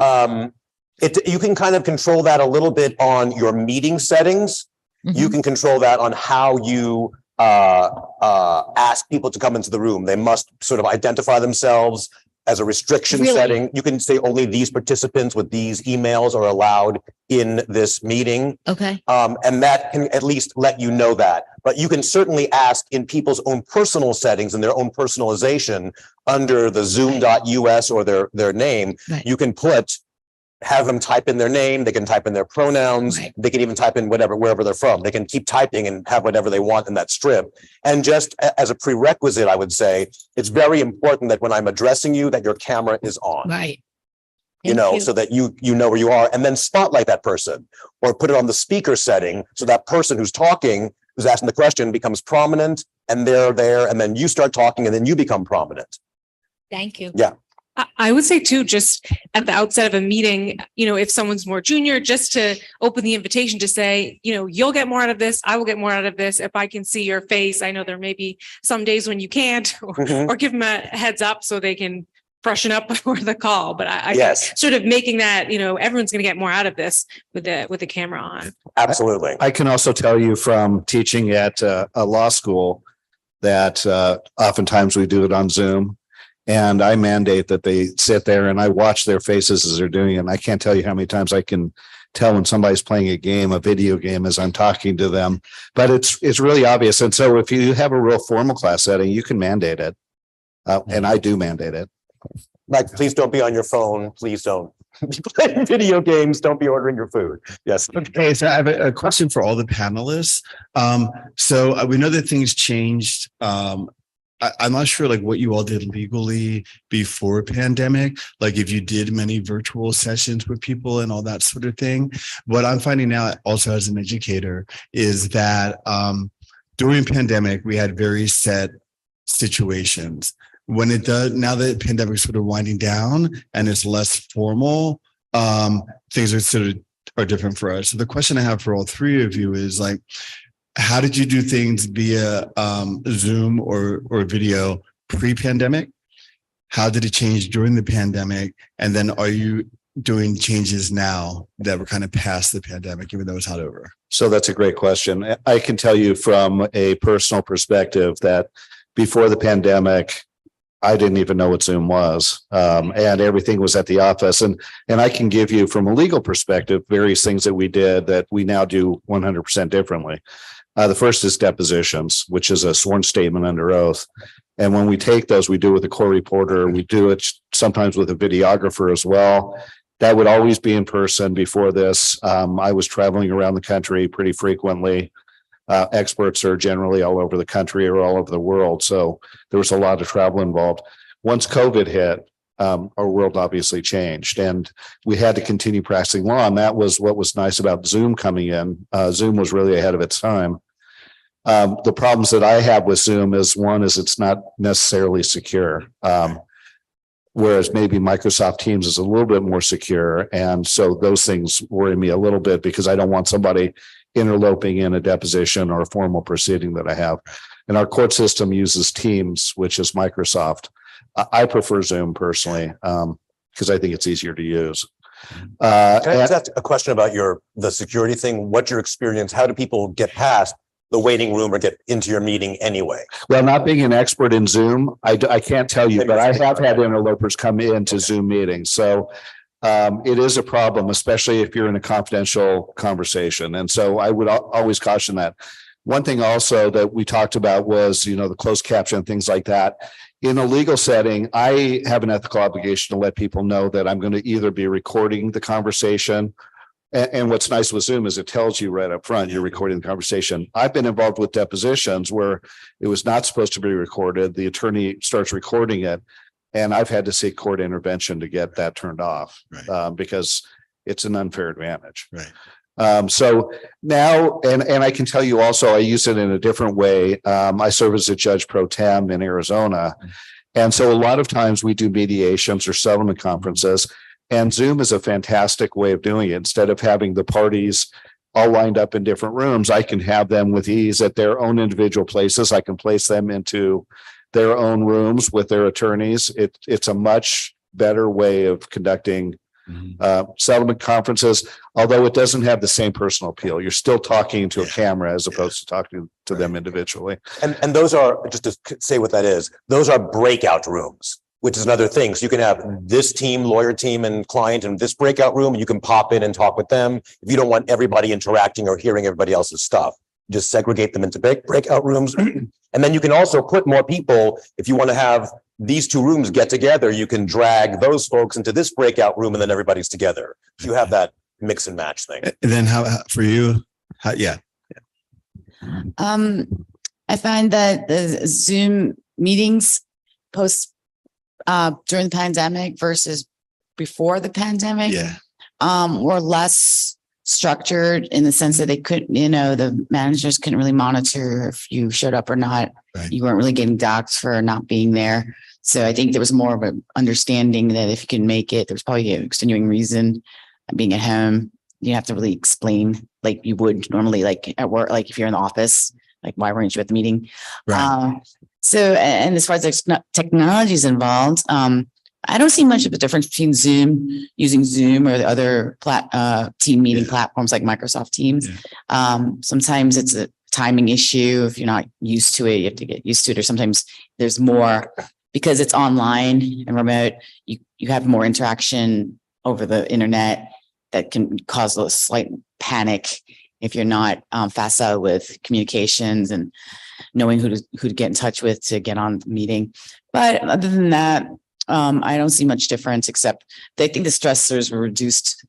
you can kind of control that a little bit on your meeting settings. Mm-hmm. You can control that on how you ask people to come into the room. They must sort of identify themselves as a restriction setting. You can say only these participants with these emails are allowed in this meeting. Okay. And that can at least let you know that. But you can certainly ask in people's own personal settings and their own personalization under the zoom.us or their name. Right. You can have them type in their name. They can type in their pronouns. Right. They can even type in wherever they're from. They can keep typing and have whatever they want in that strip. And just as a prerequisite, I would say it's very important that when I'm addressing you, that your camera is on. Right. So that you know where you are, and then spotlight that person or put it on the speaker setting. So that person who's talking, who's asking the question becomes prominent and they're there. And then you start talking and then you become prominent. Thank you. Yeah. I would say too, just at the outset of a meeting, if someone's more junior, just to open the invitation to say, you'll get more out of this. I will get more out of this. If I can see your face, I know there may be some days when you can't, or give them a heads up so they can freshen up before the call. But I yes. sort of making that, everyone's going to get more out of this with the camera on. Absolutely. I can also tell you from teaching at a law school that oftentimes we do it on Zoom. And I mandate that they sit there and I watch their faces as they're doing it. And I can't tell you how many times I can tell when somebody's playing a video game as I'm talking to them, but it's really obvious. And so if you have a real formal class setting, you can mandate it. And I do mandate it. Like, please don't be on your phone. Please don't be playing video games. Don't be ordering your food. Yes. Okay. So I have a question for all the panelists. So we know that things changed. I'm not sure like what you all did legally before pandemic, like if you did many virtual sessions with people and all that sort of thing. What I'm finding out also as an educator is that during pandemic, we had very set situations. When it does, now that pandemic is sort of winding down and it's less formal, things are different for us. So the question I have for all three of you is like, how did you do things via Zoom or video pre-pandemic? How did it change during the pandemic? And then are you doing changes now that we're kind of past the pandemic, even though it's not over? So that's a great question. I can tell you from a personal perspective that before the pandemic, I didn't even know what Zoom was, and everything was at the office. And I can give you from a legal perspective, various things that we did that we now do 100% differently. The first is depositions, which is a sworn statement under oath. And when we take those, we do it with a court reporter. We do it sometimes with a videographer as well. That would always be in person before this. I was traveling around the country pretty frequently. Experts are generally all over the country or all over the world. So there was a lot of travel involved. Once COVID hit, our world obviously changed and we had to continue practicing law. And that was what was nice about Zoom coming in. Zoom was really ahead of its time. The problems that I have with Zoom is one is it's not necessarily secure. Whereas maybe Microsoft Teams is a little bit more secure. And so those things worry me a little bit because I don't want somebody interloping in a deposition or a formal proceeding that I have. And our court system uses Teams, which is Microsoft. I prefer Zoom personally because I think it's easier to use. Can I just ask a question about the security thing? What's your experience? How do people get past the waiting room or get into your meeting anyway? Well, not being an expert in Zoom, I can't tell you, but I have had interlopers come into Zoom meetings. So it is a problem, especially if you're in a confidential conversation. And so I would always caution that. One thing also that we talked about was, the closed caption, things like that. In a legal setting, I have an ethical obligation to let people know that I'm going to either be recording the conversation. And what's nice with Zoom is it tells you right up front, you're recording the conversation. I've been involved with depositions where it was not supposed to be recorded. The attorney starts recording it. And I've had to seek court intervention to get that turned off because it's an unfair advantage. Right. So now, and I can tell you also, I use it in a different way. I serve as a judge pro tem in Arizona. And so a lot of times we do mediations or settlement conferences, and Zoom is a fantastic way of doing it. Instead of having the parties all lined up in different rooms, I can have them with ease at their own individual places. I can place them into their own rooms with their attorneys. It's a much better way of conducting settlement conferences, although it doesn't have the same personal appeal. You're still talking to a camera as opposed to talking to them individually. And those are, just to say what that is, those are breakout rooms, which is another thing. So you can have this team, lawyer team and client in this breakout room. You can pop in and talk with them. If you don't want everybody interacting or hearing everybody else's stuff, just segregate them into breakout rooms. And then you can also put more people. If you want to have these two rooms get together, you can drag those folks into this breakout room and then everybody's together. You have that mix and match thing. And then how for you? Yeah. I find that the Zoom meetings during the pandemic versus before the pandemic were less structured in the sense that they couldn't, the managers couldn't really monitor if you showed up or not. Right. You weren't really getting docked for not being there. So I think there was more of an understanding that if you can make it, there's probably an extenuating reason. Being at home, you have to really explain like you would normally, like at work, like if you're in the office, like why weren't you at the meeting? Right. So, and as far as technology is involved, I don't see much of a difference between using Zoom or the other team meeting platforms like Microsoft Teams. Sometimes it's a timing issue. If you're not used to it, you have to get used to it. Or sometimes there's more, because it's online and remote, you have more interaction over the internet that can cause a slight panic if you're not facile with communications and knowing who to get in touch with to get on the meeting. But other than that, I don't see much difference, except I think the stressors were reduced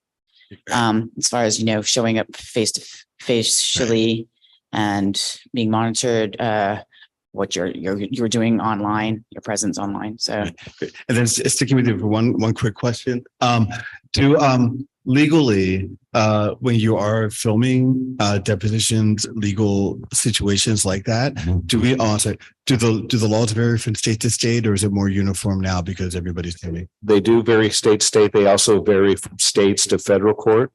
as far as, showing up face to facially and being monitored, what you're doing online, your presence online. So, and then sticking with you for one quick question. Legally, when you are filming depositions, legal situations like that, do the laws vary from state to state, or is it more uniform now because everybody's doing? They do vary state to state. They also vary from states to federal court.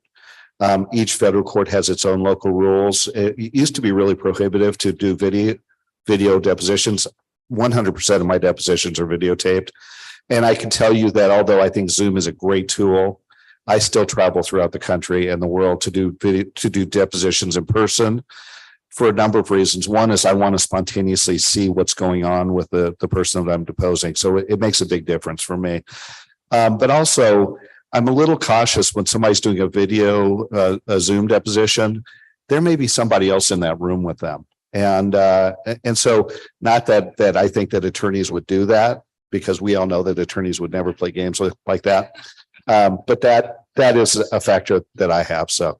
Each federal court has its own local rules. It used to be really prohibitive to do video depositions. 100% of my depositions are videotaped. And I can tell you that although I think Zoom is a great tool, I still travel throughout the country and the world to do depositions in person for a number of reasons. One is I want to spontaneously see what's going on with the person that I'm deposing. So it makes a big difference for me. But also, I'm a little cautious when somebody's doing a Zoom deposition. There may be somebody else in that room with them. And so not that I think that attorneys would do that, because we all know that attorneys would never play games like that. But that is a factor that I have. So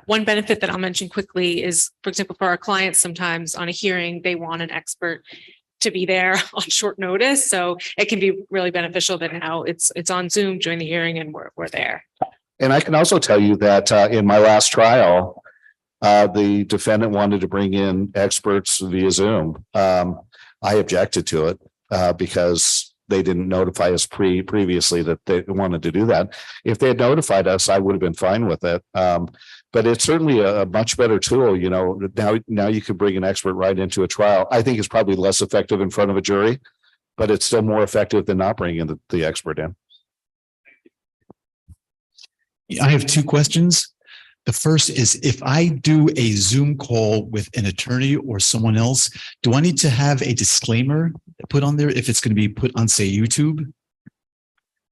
one benefit that I'll mention quickly is, for example, for our clients, sometimes on a hearing, they want an expert to be there on short notice. So it can be really beneficial that now it's on Zoom during the hearing and we're there. And I can also tell you that in my last trial, The defendant wanted to bring in experts via Zoom. I objected to it because they didn't notify us previously that they wanted to do that. If they had notified us, I would have been fine with it. But it's certainly a much better tool. You know, now you can bring an expert right into a trial. I think it's probably less effective in front of a jury, but it's still more effective than not bringing the expert in. I have two questions. The first is, if I do a Zoom call with an attorney or someone else, do I need to have a disclaimer put on there if it's going to be put on, say, YouTube?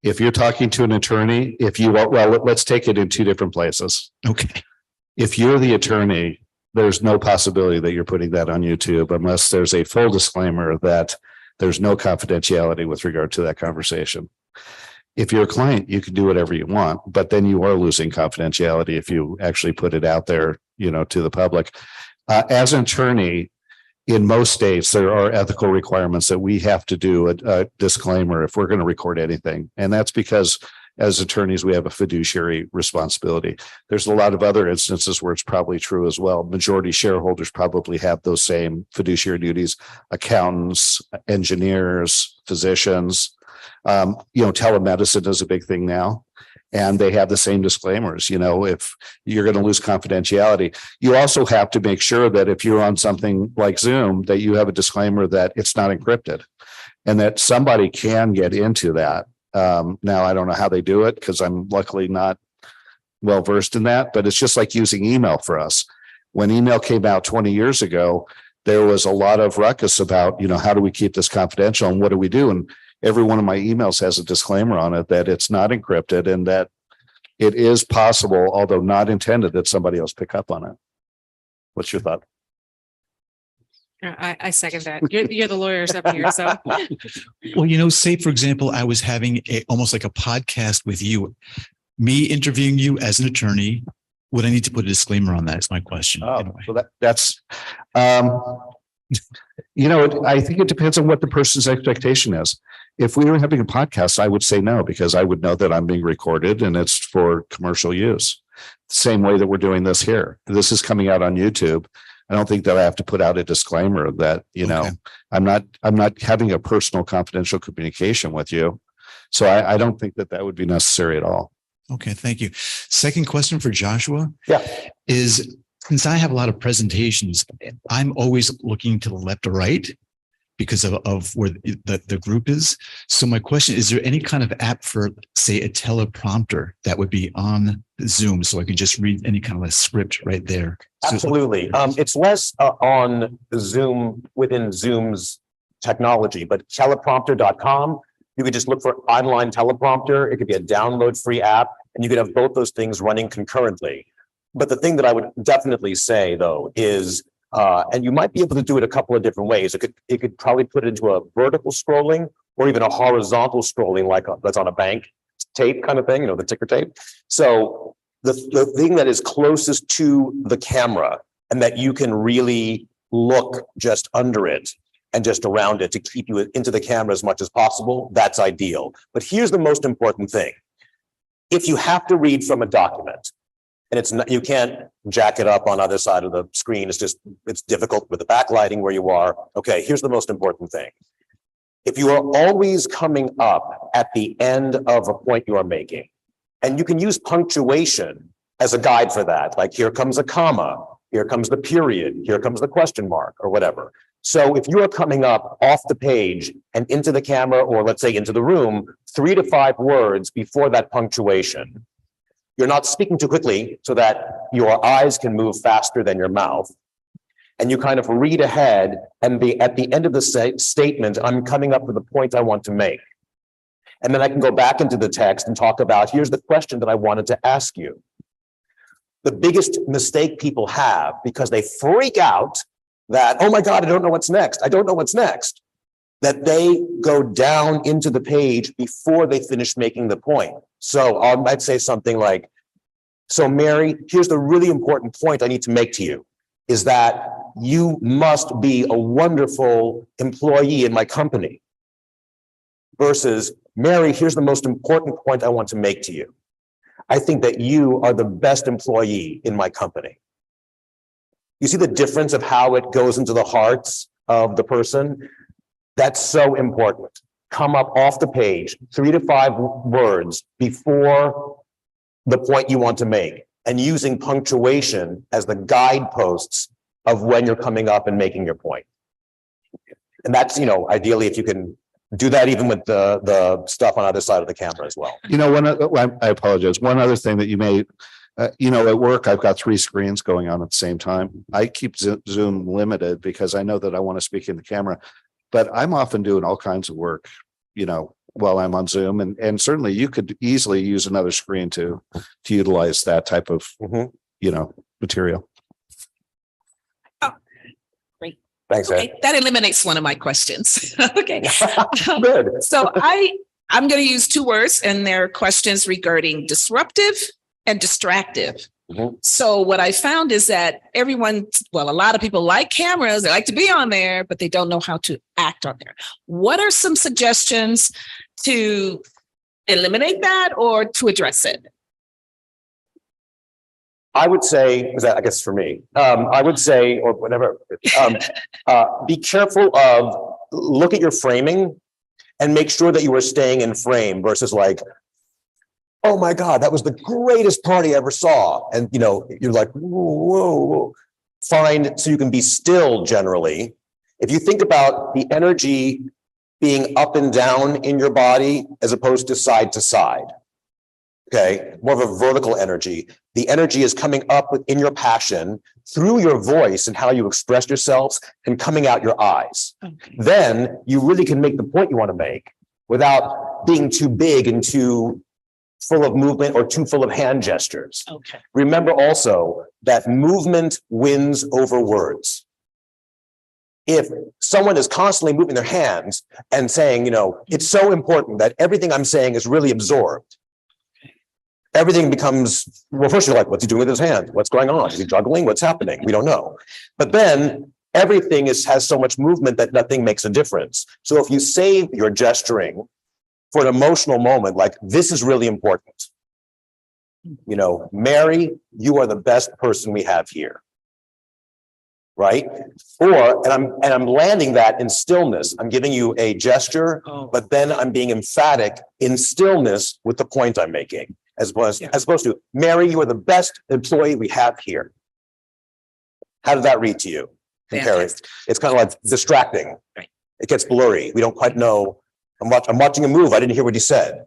If you're talking to an attorney, let's take it in two different places. Okay. If you're the attorney, there's no possibility that you're putting that on YouTube unless there's a full disclaimer that there's no confidentiality with regard to that conversation. If you're a client, you can do whatever you want, but then you are losing confidentiality if you actually put it out there, you know, to the public. As an attorney, in most states, there are ethical requirements that we have to do a disclaimer if we're going to record anything. And that's because as attorneys, we have a fiduciary responsibility. There's a lot of other instances where it's probably true as well. Majority shareholders probably have those same fiduciary duties, accountants, engineers, physicians. Telemedicine is a big thing now. And they have the same disclaimers. You know, if you're going to lose confidentiality, you also have to make sure that if you're on something like Zoom, that you have a disclaimer that it's not encrypted and that somebody can get into that. Now, I don't know how they do it because I'm luckily not well versed in that, but it's just like using email for us. When email came out 20 years ago, there was a lot of ruckus about, you know, how do we keep this confidential and what do we do? And every one of my emails has a disclaimer on it that it's not encrypted and that it is possible, although not intended, that somebody else pick up on it. What's your thought? I second that. You're the lawyers up here, so. Well, you know, say, for example, I was having almost like a podcast with you, me interviewing you as an attorney. Would I need to put a disclaimer on that? Is my question. So that's, I think it depends on what the person's expectation is. If we were having a podcast, I would say no, because I would know that I'm being recorded and it's for commercial use. Same way that we're doing this here. This is coming out on YouTube. I don't think that I have to put out a disclaimer that, I'm not having a personal confidential communication with you. So I don't think that would be necessary at all. Okay, thank you. Second question for Joshua. Yeah. Is, since I have a lot of presentations, I'm always looking to the left or right because of where the group is. So my question, is there any kind of app for, say, a teleprompter that would be on Zoom so I can just read any kind of a script right there? Absolutely. It's less on Zoom within Zoom's technology, but teleprompter.com. You could just look for online teleprompter. It could be a download free app, and you could have both those things running concurrently. But the thing that I would definitely say, though, is, and you might be able to do it a couple of different ways. It could probably put it into a vertical scrolling or even a horizontal scrolling, like that's on a bank tape kind of thing, the ticker tape. So the thing that is closest to the camera and that you can really look just under it and just around it to keep you into the camera as much as possible, that's ideal. But here's the most important thing. If you have to read from a document, and it's not, you can't jack it up on either side of the screen. It's difficult with the backlighting where you are. Okay, here's the most important thing. If you are always coming up at the end of a point you are making, and you can use punctuation as a guide for that, like here comes a comma, here comes the period, here comes the question mark, or whatever. So if you are coming up off the page and into the camera, or let's say into the room, 3 to 5 words before that punctuation, you're not speaking too quickly so that your eyes can move faster than your mouth. And you kind of read ahead, and at the end of the statement, I'm coming up with the point I want to make. And then I can go back into the text and talk about, here's the question that I wanted to ask you. The biggest mistake people have, because they freak out that, oh my God, I don't know what's next. I don't know what's next. That they go down into the page before they finish making the point. So I might say something like, so Mary, here's the really important point I need to make to you, is that you must be a wonderful employee in my company. Versus, Mary, here's the most important point I want to make to you. I think that you are the best employee in my company. You see the difference of how it goes into the hearts of the person? That's so important. Come up off the page, 3 to 5 words before the point you want to make, and using punctuation as the guideposts of when you're coming up and making your point. And that's, ideally, if you can do that even with the stuff on either side of the camera as well. I apologize. One other thing that you may, at work, I've got 3 screens going on at the same time. I keep Zoom limited because I know that I want to speak in the camera, but I'm often doing all kinds of work, while I'm on Zoom, and certainly you could easily use another screen to utilize that type of, material. Thanks, Okay, that eliminates one of my questions. Okay. Good. So I'm going to use 2 words, and they're questions regarding disruptive and distractive. So what I found is that a lot of people like cameras, they like to be on there, but they don't know how to act on there. What are some suggestions to eliminate that or to address it? I would say, I guess for me, I would say, or whatever, be careful of, look at your framing and make sure that you are staying in frame versus like, oh my God, that was the greatest party I ever saw. And, you're like, whoa. Find, so you can be still generally. If you think about the energy being up and down in your body as opposed to side, okay, more of a vertical energy. The energy is coming up within your passion through your voice and how you express yourselves and coming out your eyes. Okay. Then you really can make the point you want to make without being too big and too full of movement or too full of hand gestures. Okay. Remember also that movement wins over words. If someone is constantly moving their hands and saying, it's so important that everything I'm saying is really absorbed, everything becomes, well, first you're like, what's he doing with his hand? What's going on? Is he juggling? What's happening? We don't know. But then everything has so much movement that nothing makes a difference. So if you save your gesturing for an emotional moment, like this is really important. Mary, you are the best person we have here. Right? And I'm landing that in stillness. I'm giving you a gesture, but then I'm being emphatic in stillness with the point I'm making. As opposed to, Mary, you are the best employee we have here. How did that read to you? It's kind of like distracting. Right. It gets blurry. We don't quite know. I'm watching a move. I didn't hear what he said.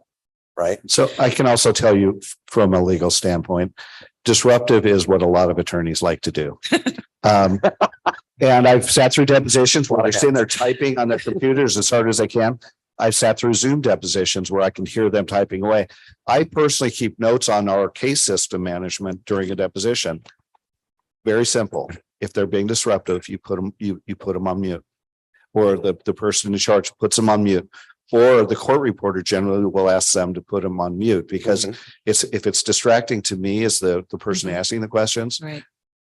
Right. So I can also tell you from a legal standpoint, disruptive is what a lot of attorneys like to do. And I've sat through depositions where they're sitting there typing on their computers as hard as they can. I've sat through Zoom depositions where I can hear them typing away. I personally keep notes on our case system management during a deposition. Very simple. If they're being disruptive, you put them on mute, or the person in charge puts them on mute, or the court reporter generally will ask them to put them on mute because if it's distracting to me as the person asking the questions, right,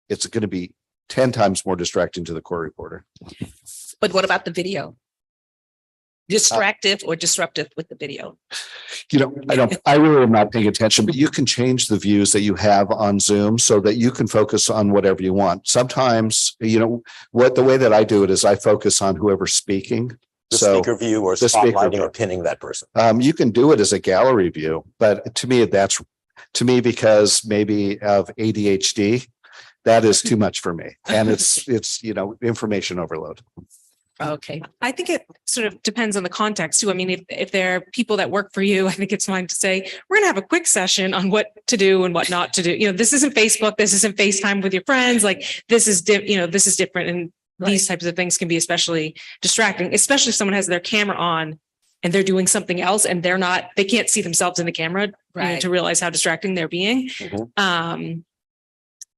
it's going to be 10 times more distracting to the court reporter. But what about the video? Distractive or disruptive with the video? I really am not paying attention, but you can change the views that you have on Zoom so that you can focus on whatever you want. Sometimes, the way that I do it is I focus on whoever's speaking. The speaker view or spotlighting or pinning that person. You can do it as a gallery view, but to me, because maybe of ADHD, that is too much for me. And it's information overload. Okay. I think it sort of depends on the context too. I mean, if there are people that work for you, I think it's fine to say, we're going to have a quick session on what to do and what not to do. This isn't Facebook. This isn't FaceTime with your friends. Like this is different. And these types of things can be especially distracting, especially if someone has their camera on and they're doing something else and they can't see themselves in the camera to realize how distracting they're being. Mm-hmm.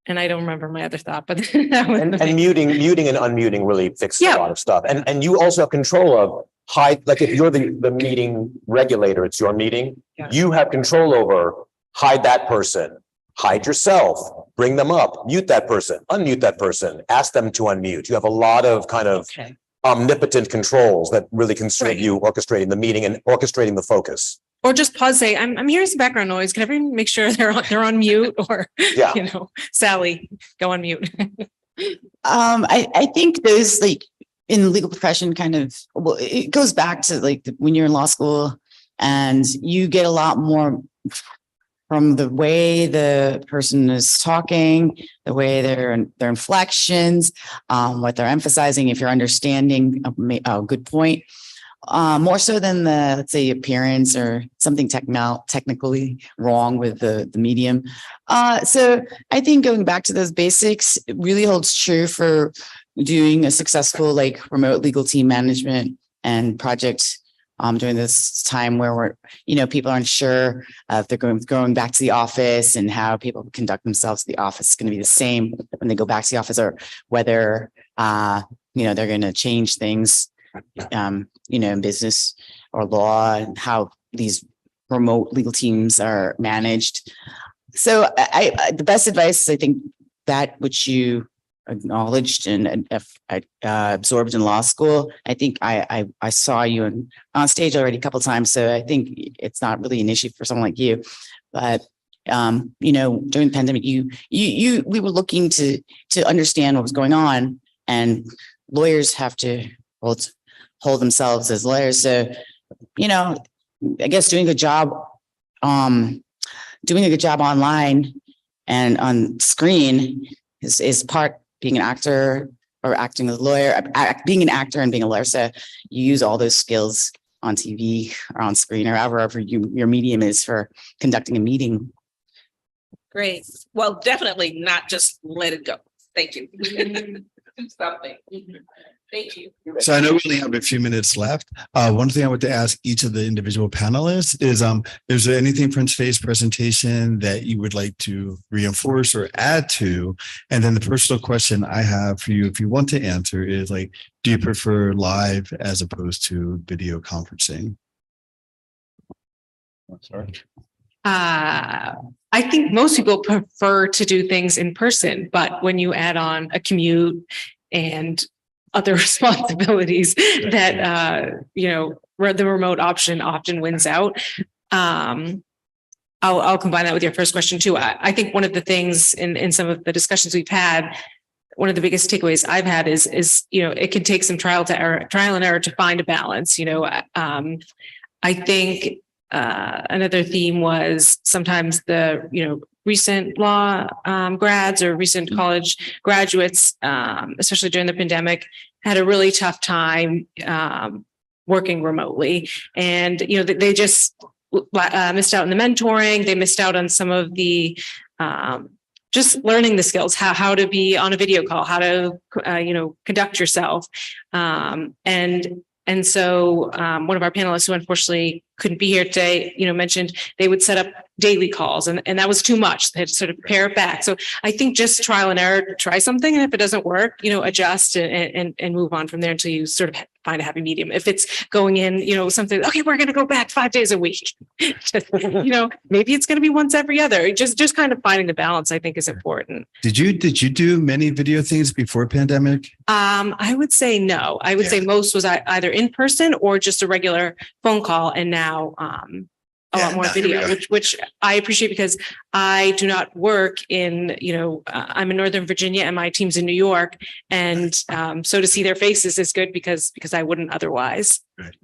And I don't remember my other thought, but that was and muting and unmuting really fixes a lot of stuff. And you also have control of hide, like if you're the meeting regulator, it's your meeting, you have control over hide that person, hide yourself, bring them up, mute that person, unmute that person, ask them to unmute. You have a lot of kind of omnipotent controls that really can serve you orchestrating the meeting and orchestrating the focus. Or just pause, say, I'm hearing some background noise. Can everyone make sure they're on mute? Or, Sally, go on mute. I think those like in the legal profession kind of, well, it goes back to like when you're in law school and you get a lot more from the way the person is talking, the way their inflections, what they're emphasizing, if you're understanding a good point, more so than the, let's say, appearance or something technically wrong with the medium. So I think going back to those basics, it really holds true for doing a successful like remote legal team management and project during this time where we're, people aren't sure if they're going back to the office and how people conduct themselves in the office is going to be the same when they go back to the office, or whether, they're going to change things, in business or law, and how these remote legal teams are managed. So the best advice, I think, that which you acknowledged and absorbed in law school. I think I saw you on stage already a couple of times, so I think it's not really an issue for someone like you. But during the pandemic, we were looking to understand what was going on, and lawyers have to hold themselves as lawyers. So, I guess doing a good job online and on screen is part being an actor or acting as a lawyer, being an actor and being a lawyer. So you use all those skills on TV or on screen or however your medium is for conducting a meeting. Great. Well, definitely not just let it go. Thank you. Do something. Thank you. So I know we only have a few minutes left. One thing I want to ask each of the individual panelists is there anything from today's presentation that you would like to reinforce or add to? And then the personal question I have for you, if you want to answer, is like, do you prefer live as opposed to video conferencing? Sorry. I think most people prefer to do things in person, but when you add on a commute and other responsibilities that, the remote option often wins out. I'll combine that with your first question too. I think one of the things in some of the discussions we've had, one of the biggest takeaways I've had is, it can take some trial and error to find a balance. I think another theme was sometimes the, recent law grads or recent college graduates, especially during the pandemic, had a really tough time working remotely. And, they just missed out on the mentoring. They missed out on some of the just learning the skills, how to be on a video call, how to, conduct yourself. And so one of our panelists who unfortunately couldn't be here today, mentioned they would set up daily calls and that was too much. They had to sort of pare it back. So I think just trial and error, try something. And if it doesn't work, adjust and move on from there until you sort of find a happy medium. If it's going in, something, okay, we're going to go back 5 days a week. Just, maybe it's going to be once every other. Just kind of finding the balance, I think, is important. Did you do many video things before pandemic? I would say no. I would say most was either in person or just a regular phone call. And now a lot more video, which I appreciate because I do not work in, I'm in Northern Virginia and my team's in New York. And so to see their faces is good because I wouldn't otherwise. Right.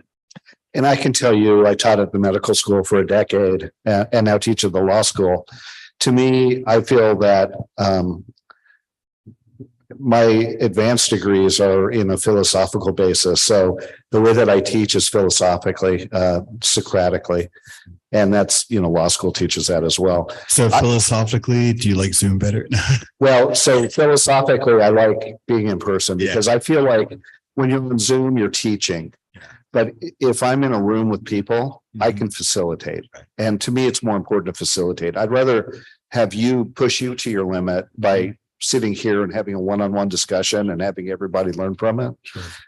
And I can tell you, I taught at the medical school for a decade and now teach at the law school. To me, I feel that my advanced degrees are in a philosophical basis. So the way that I teach is philosophically, Socratically. And that's, law school teaches that as well. So philosophically, do you like Zoom better? Well, so philosophically, I like being in person because I feel like when you're on Zoom, you're teaching. But if I'm in a room with people, I can facilitate. And to me, it's more important to facilitate. I'd rather have you push you to your limit by sitting here and having a one-on-one discussion and having everybody learn from it,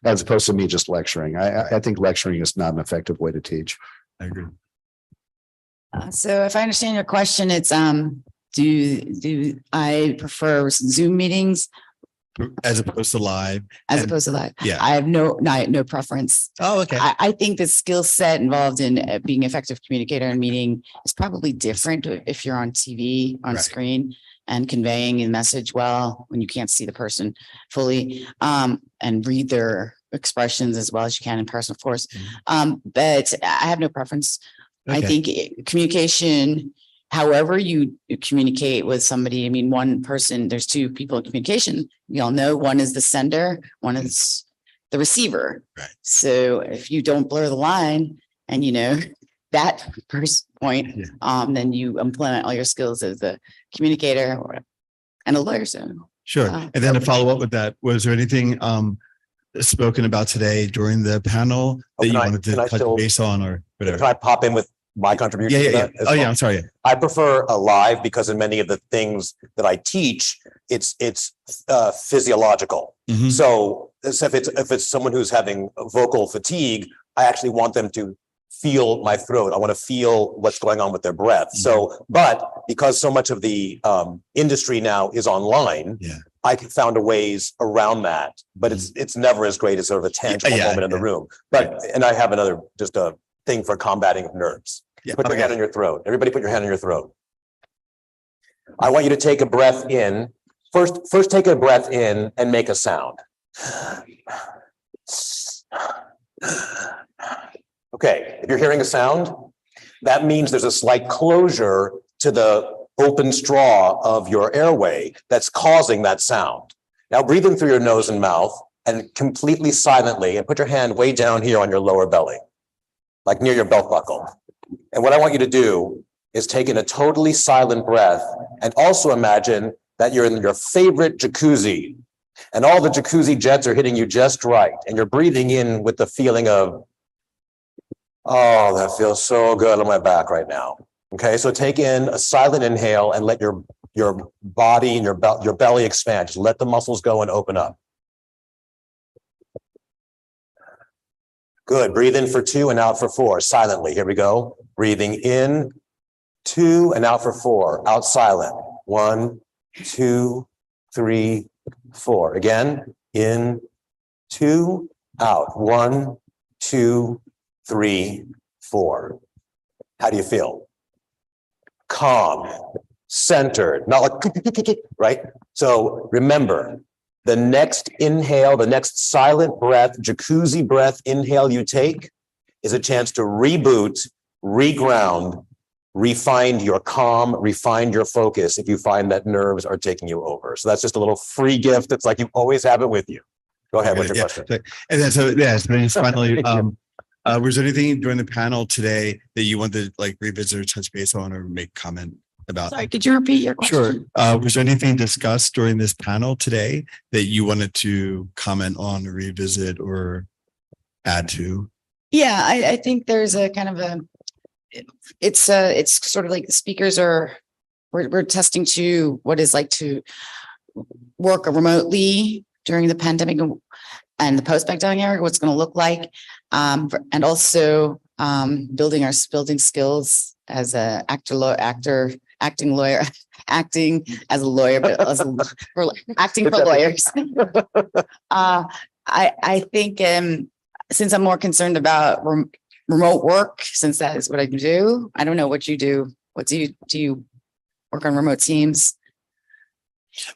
as opposed to me just lecturing. I think lecturing is not an effective way to teach. I agree. So if I understand your question, it's do I prefer Zoom meetings as opposed to live? Yeah, I have no preference. Oh, okay. I think the skill set involved in being an effective communicator in meeting is probably different if you're on TV on screen. and conveying the message well when you can't see the person fully, and read their expressions as well as you can in person, of course. But I have no preference. I Okay. think communication, however you communicate with somebody, I mean, one person, there's two people in communication. We all know one is the sender, one is the receiver. Right. So if you don't blur the line and you know that first point, then you implement all your skills as a communicator and a lawyer. So Sure. And then to follow up with that, was there anything spoken about today during the panel that you wanted to touch base on or whatever? Can I pop in with my contribution? Yeah. to that as Oh, yeah. well? I'm sorry. I prefer a live because in many of the things that I teach, it's physiological. Mhm. So if it's someone who's having vocal fatigue, I actually want them to feel my throat. I want to feel what's going on with their breath. So, but because so much of the industry now is online, I found a ways around that, but it's never as great as sort of a tangible moment in the room. But, and I have another, just a thing for combating of nerves. Put your hand on your throat. Everybody put your hand on your throat. I want you to take a breath in. First take a breath in and make a sound. Okay, if you're hearing a sound, that means there's a slight closure to the open straw of your airway that's causing that sound. Now breathe in through your nose and mouth and completely silently, and put your hand way down here on your lower belly, like near your belt buckle. And what I want you to do is take in a totally silent breath and also imagine that you're in your favorite jacuzzi and all the jacuzzi jets are hitting you just right. And you're breathing in with the feeling of, oh, that feels so good on my back right now. Okay, so take in a silent inhale and let your body and your belly expand. Just let the muscles go and open up. Good. Breathe in for 2 and out for 4 silently. Here we go. Breathing in 2 and out for 4. Out silent. 1, 2, 3, 4. Again. In 2, out. 1, 2, 3, 4. How do you feel? Calm, centered, not like, right? So remember, the next inhale, the next silent breath, jacuzzi breath inhale you take is a chance to reboot, reground, refine your calm, refine your focus if you find that nerves are taking you over. So that's just a little free gift. It's like you always have it with you. Go ahead. What's your question? And then so just finally, was there anything during the panel today that you wanted to like revisit or touch base on or make comment about? Sorry, could you repeat your question? Sure. Was there anything discussed during this panel today that you wanted to comment on, or revisit, or add to? Yeah, I think there's a kind of a, it's sort of like the speakers are, we're testing to what is like to work remotely during the pandemic and the post-pandemic era, what's going to look like, and also building skills as a acting lawyer, acting as a lawyer, but we're acting for lawyers. I think since I'm more concerned about remote work, since that is what I do, I don't know what you do. What do you work on remote teams?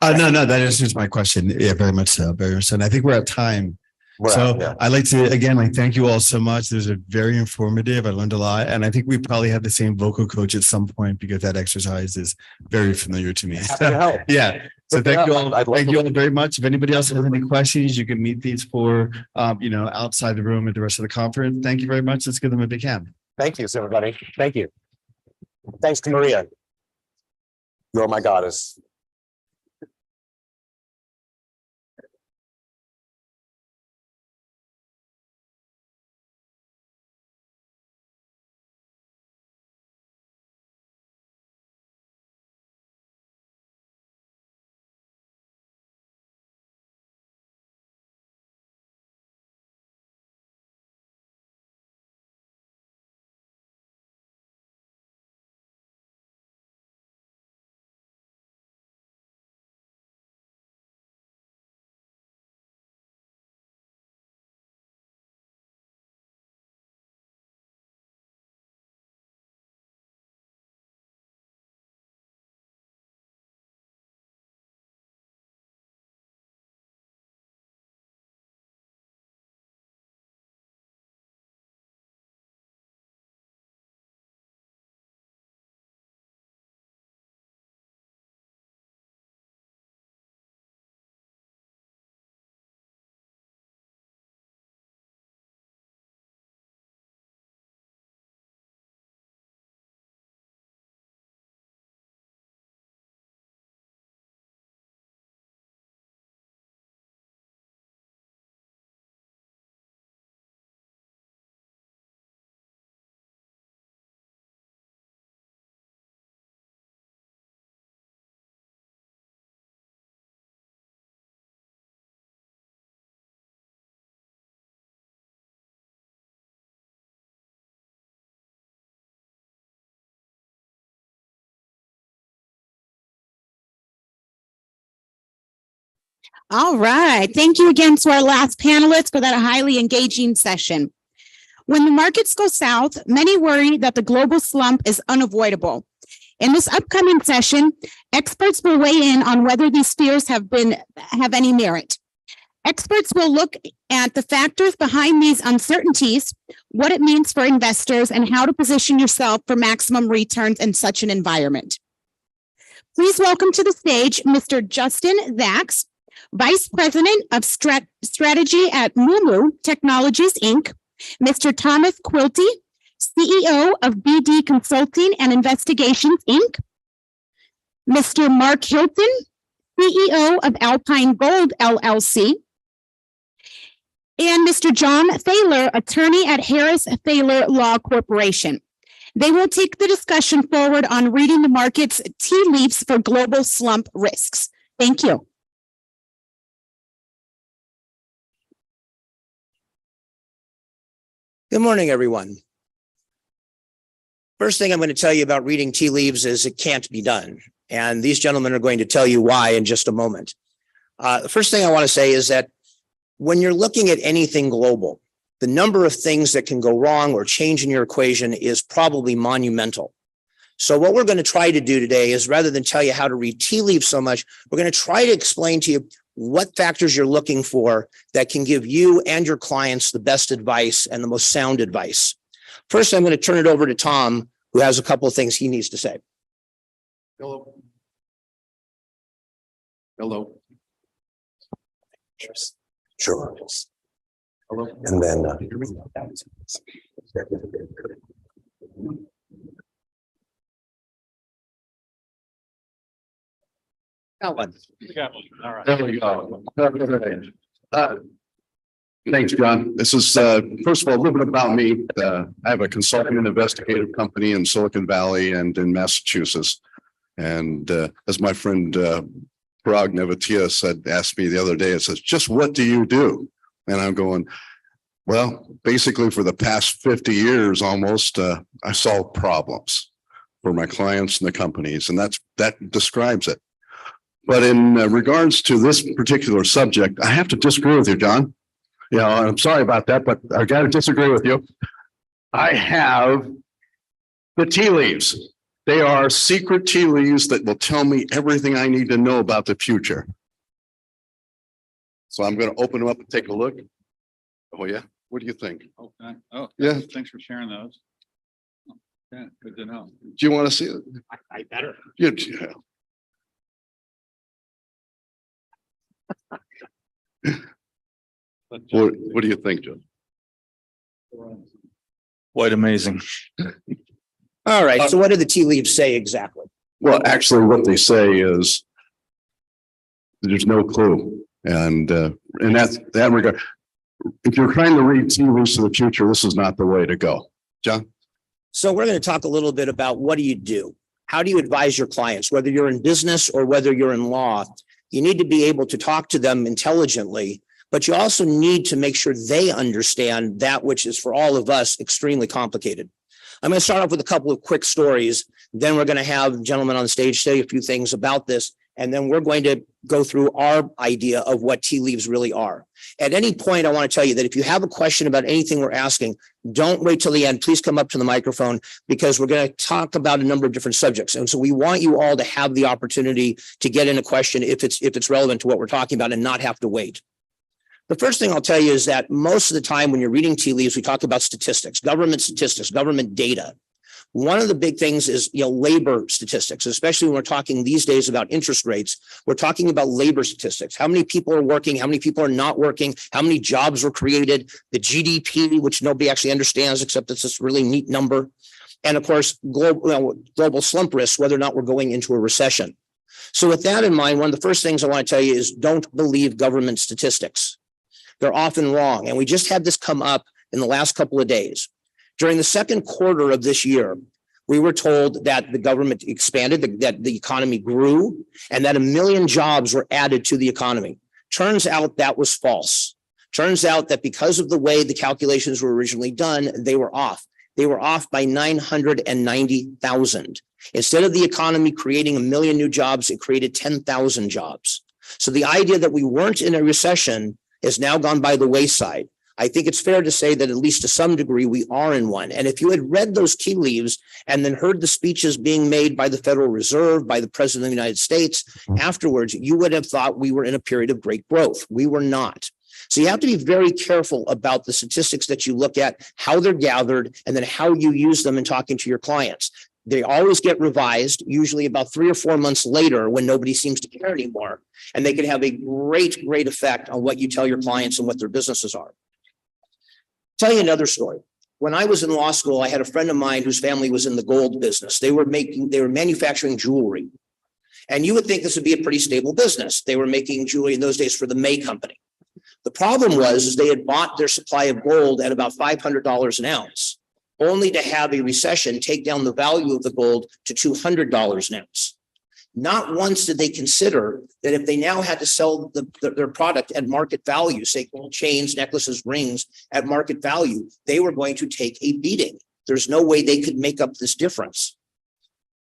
No, that answers my question. Yeah, very much so. Very much so. And I think we're at time. I'd like to, again, thank you all so much. This is very informative. I learned a lot. And I think we probably have the same vocal coach at some point because that exercise is very familiar to me. Yeah. So thank you all. Thank you all very much. If anybody else has any questions, you can meet these for, outside the room at the rest of the conference. Thank you very much. Let's give them a big hand. Thank you, everybody. Thank you. Thanks to Maria. You're my goddess. All right. Thank you again to our last panelists for that highly engaging session. When the markets go south, many worry that the global slump is unavoidable. In this upcoming session, experts will weigh in on whether these fears have any merit. Experts will look at the factors behind these uncertainties, what it means for investors, and how to position yourself for maximum returns in such an environment. Please welcome to the stage Mr. Justin Zax, Vice President of Strategy at Mumu Technologies, Inc., Mr. Thomas Quilty, CEO of BD Consulting and Investigations, Inc., Mr. Mark Hilton, CEO of Alpine Gold, LLC, and Mr. John Thaler, attorney at Harris Thaler Law Corporation. They will take the discussion forward on reading the market's tea leaves for global slump risks. Thank you. Good morning, everyone. First thing I'm going to tell you about reading tea leaves is it can't be done. And these gentlemen are going to tell you why in just a moment. The first thing I want to say is that when you're looking at anything global, the number of things that can go wrong or change in your equation is probably monumental. So what we're going to try to do today is, rather than tell you how to read tea leaves so much, we're going to try to explain to you what factors you're looking for that can give you and your clients the best advice and the most sound advice. First, I'm going to turn it over to Tom, who has a couple of things he needs to say. Hello. Hello. Sure. Hello. And then, Got one. All right. There we go. Thanks, John. This is, first of all, a little bit about me. I have a consulting and investigative company in Silicon Valley and in Massachusetts. And as my friend Parag Nevatia asked me the other day, it says, just what do you do? And I'm going, well, basically for the past 50 years almost, I solve problems for my clients and the companies, and that describes it. But in regards to this particular subject, I have to disagree with you, John. You know, I'm sorry about that, but I got to disagree with you. I have the tea leaves. They are secret tea leaves that will tell me everything I need to know about the future. So I'm going to open them up and take a look. Oh, yeah. What do you think? Okay. Oh, yeah. Thanks for sharing those. Yeah, good to know. Do you want to see it? I better. Yeah. What do you think, Joe? Quite amazing. All right. So what do the tea leaves say exactly? Well, actually, what they say is there's no clue. And in that regard, if you're trying to read tea leaves to the future, this is not the way to go. John? So we're going to talk a little bit about what do you do? How do you advise your clients, whether you're in business or whether you're in law? You need to be able to talk to them intelligently, but you also need to make sure they understand that which is for all of us extremely complicated. I'm going to start off with a couple of quick stories. Then we're going to have gentlemen on stage say a few things about this. And then we're going to go through our idea of what tea leaves really are. At any point, I want to tell you that if you have a question about anything we're asking, don't wait till the end. Please come up to the microphone because we're going to talk about a number of different subjects. And so we want you all to have the opportunity to get in a question if it's relevant to what we're talking about and not have to wait. The first thing I'll tell you is that most of the time when you're reading tea leaves, we talk about statistics, government data. One of the big things is, labor statistics, especially when we're talking these days about interest rates. We're talking about labor statistics. How many people are working? How many people are not working? How many jobs were created? The GDP, which nobody actually understands, except it's this really neat number. And of course, global slump risks, whether or not we're going into a recession. So with that in mind, one of the first things I want to tell you is don't believe government statistics. They're often wrong. And we just had this come up in the last couple of days. During the second quarter of this year, we were told that the government expanded, that the economy grew, and that 1 million jobs were added to the economy. Turns out that was false. Turns out that because of the way the calculations were originally done, they were off. They were off by 990,000. Instead of the economy creating 1 million new jobs, it created 10,000 jobs. So the idea that we weren't in a recession has now gone by the wayside. I think it's fair to say that at least to some degree, we are in one. And if you had read those tea leaves and then heard the speeches being made by the Federal Reserve, by the President of the United States afterwards, you would have thought we were in a period of great growth. We were not. So you have to be very careful about the statistics that you look at, how they're gathered, and then how you use them in talking to your clients. They always get revised, usually about 3 or 4 months later when nobody seems to care anymore. And they can have a great, great effect on what you tell your clients and what their businesses are. Tell you another story. When I was in law school, I had a friend of mine whose family was in the gold business. They were manufacturing jewelry. And you would think this would be a pretty stable business. They were making jewelry in those days for the May Company. The problem was they had bought their supply of gold at about $500 an ounce, only to have a recession take down the value of the gold to $200 an ounce. Not once did they consider that if they now had to sell their product at market value, say gold chains, necklaces, rings at market value, they were going to take a beating. There's no way they could make up this difference.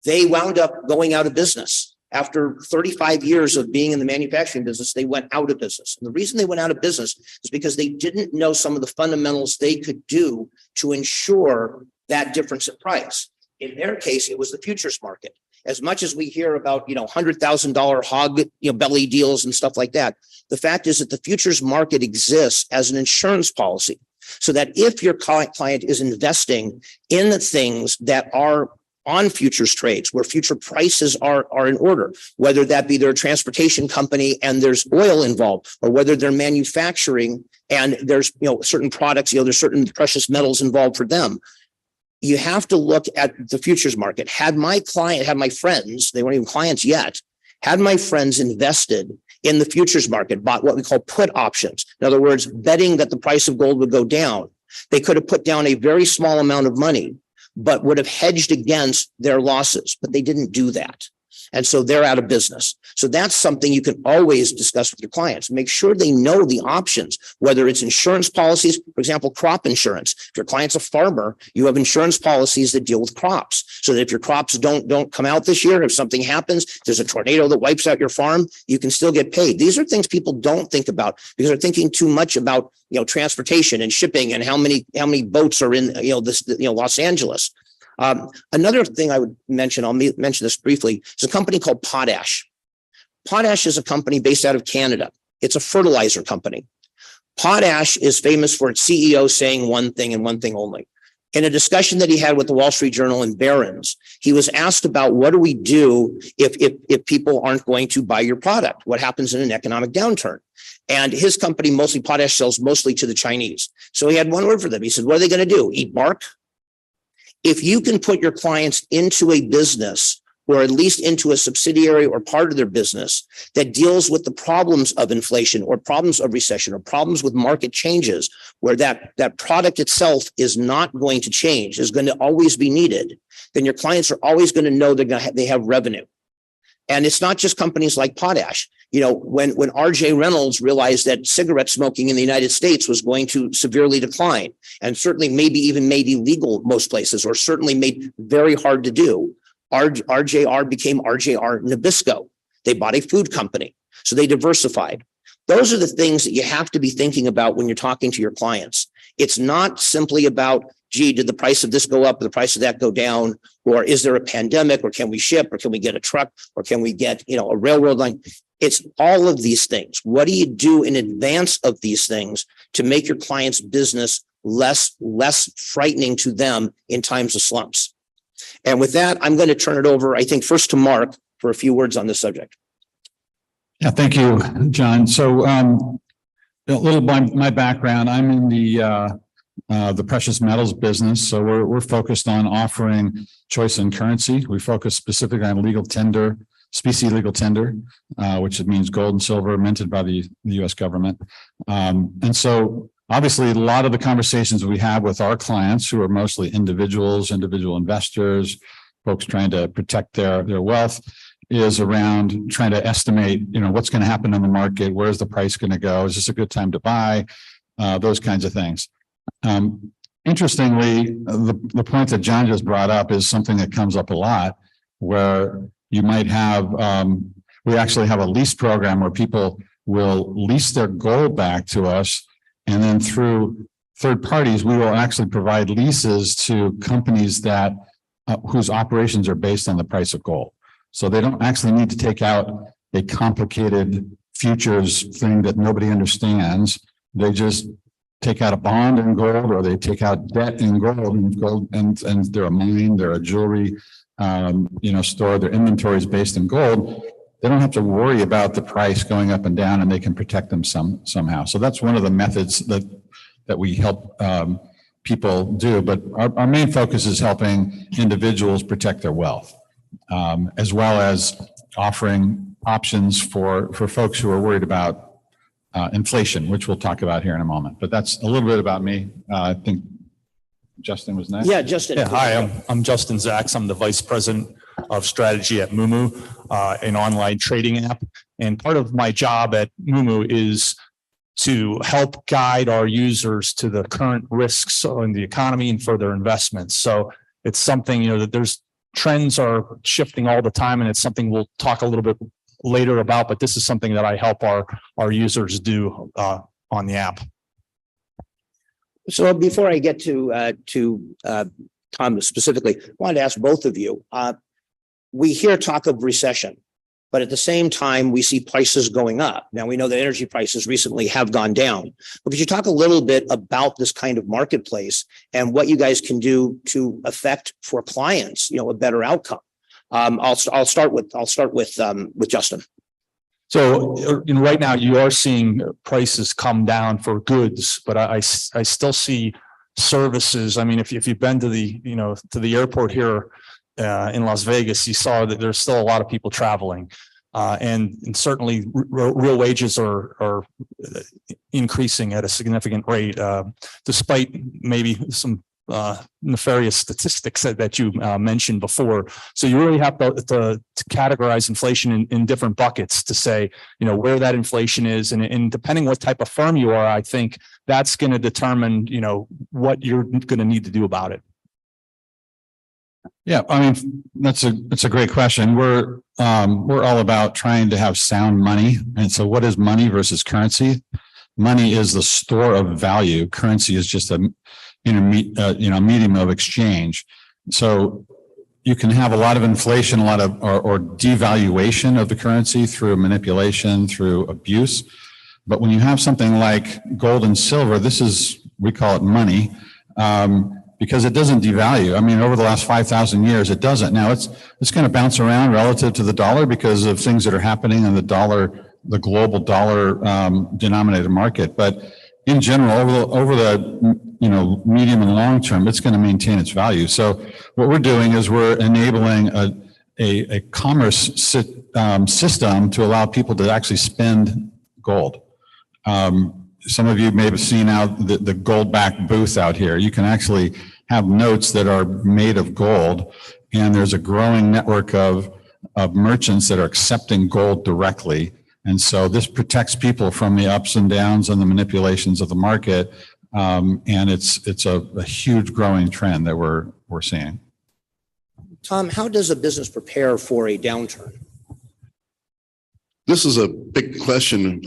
They wound up going out of business. After 35 years of being in the manufacturing business, they went out of business. And the reason they went out of business is because they didn't know some of the fundamentals they could do to ensure that difference in price. In their case, it was the futures market. As much as we hear about, $100,000 hog, belly deals and stuff like that, the fact is that the futures market exists as an insurance policy, so that if your client is investing in the things that are on futures trades, where future prices are in order, whether that be their transportation company and there's oil involved, or whether they're manufacturing and there's certain products, there's certain precious metals involved for them. You have to look at the futures market. Had my friends, they weren't even clients yet, had my friends invested in the futures market, bought what we call put options. In other words, betting that the price of gold would go down, they could have put down a very small amount of money, but would have hedged against their losses, but they didn't do that. And so they're out of business. So that's something you can always discuss with your clients. Make sure they know the options, whether it's insurance policies, for example, crop insurance. If your client's a farmer, you have insurance policies that deal with crops, so that if your crops don't come out this year, if something happens, there's a tornado that wipes out your farm, you can still get paid. These are things people don't think about because they're thinking too much about, transportation and shipping and how many boats are in, Los Angeles. Another thing I would mention, I'll mention this briefly, is a company called Potash. Potash is a company based out of Canada. It's a fertilizer company. Potash is famous for its CEO saying one thing and one thing only. In a discussion that he had with the Wall Street Journal and Barron's, he was asked about what do we do if people aren't going to buy your product? What happens in an economic downturn? And his company, mostly Potash, sells mostly to the Chinese. So he had one word for them. He said, what are they going to do? Eat bark? If you can put your clients into a business, or at least into a subsidiary or part of their business that deals with the problems of inflation or problems of recession or problems with market changes, where that product itself is not going to change, is going to always be needed, then your clients are always going to know they have revenue. And it's not just companies like Potash. When RJ Reynolds realized that cigarette smoking in the United States was going to severely decline, and certainly maybe even made illegal most places, or certainly made very hard to do, RJR became RJR Nabisco. They bought a food company, so they diversified. Those are the things that you have to be thinking about when you're talking to your clients. It's not simply about, gee, did the price of this go up or the price of that go down? Or is there a pandemic, or can we ship, or can we get a truck, or can we get, a railroad line? It's all of these things. What do you do in advance of these things to make your client's business less frightening to them in times of slumps? And with that, I'm going to turn it over, I think, first to Mark for a few words on this subject. Yeah, thank you, John. So a little by my background, I'm in the precious metals business. So we're focused on offering choice in currency. We focus specifically on legal tender, specie legal tender, which means gold and silver minted by the U.S. government. And so obviously a lot of the conversations we have with our clients, who are mostly individual investors, folks trying to protect their wealth, is around trying to estimate, what's going to happen in the market, where's the price going to go, is this a good time to buy, those kinds of things. Interestingly, the point that John just brought up is something that comes up a lot, where you might have We actually have a lease program where people will lease their gold back to us. And then through third parties, we will actually provide leases to companies that whose operations are based on the price of gold. So they don't actually need to take out a complicated futures thing that nobody understands. They just take out a bond in gold, or they take out debt in gold, and they're a mine, they're a jewelry, store, their inventory is based in gold. They don't have to worry about the price going up and down, and they can protect them somehow. So that's one of the methods that we help people do. But our main focus is helping individuals protect their wealth, as well as offering options for folks who are worried about inflation, which we'll talk about here in a moment. But that's a little bit about me. I think Justin was next. Yeah, Justin. Yeah, hi, I'm Justin Zaks. I'm the Vice President of Strategy at Moomoo, an online trading app. And part of my job at Moomoo is to help guide our users to the current risks in the economy and for their investments. So it's something, that there's trends are shifting all the time, and it's something we'll talk a little bit later about, but this is something that I help our users do on the app. So before I get to Tom specifically, I wanted to ask both of you. We hear talk of recession, but at the same time, we see prices going up. Now, we know that energy prices recently have gone down. But could you talk a little bit about this kind of marketplace and what you guys can do to affect for clients, a better outcome? I'll start with Justin. So right now you are seeing prices come down for goods, but I still see services. I mean, if you've been to the airport here in Las Vegas, you saw that there's still a lot of people traveling, and certainly real wages are increasing at a significant rate, despite maybe some nefarious statistics that you mentioned before. So you really have to categorize inflation in different buckets to say, where that inflation is. And depending what type of firm you are, I think that's going to determine, what you're going to need to do about it. Yeah, I mean, that's a great question. We're all about trying to have sound money. And so what is money versus currency? Money is the store of value. Currency is just a medium of exchange. So you can have a lot of inflation, a lot of or devaluation of the currency through manipulation, through abuse. But when you have something like gold and silver, we call it money, because it doesn't devalue. I mean, over the last 5,000 years, it doesn't. Now it's going to bounce around relative to the dollar because of things that are happening in the global dollar denominated market. But in general, over the medium and long term, it's going to maintain its value. So what we're doing is we're enabling a commerce system to allow people to actually spend gold. Some of you may have seen out the gold back booth out here. You can actually have notes that are made of gold, and there's a growing network of merchants that are accepting gold directly. And so this protects people from the ups and downs and the manipulations of the market. And it's a huge growing trend that we're seeing. Tom, how does a business prepare for a downturn? This is a big question.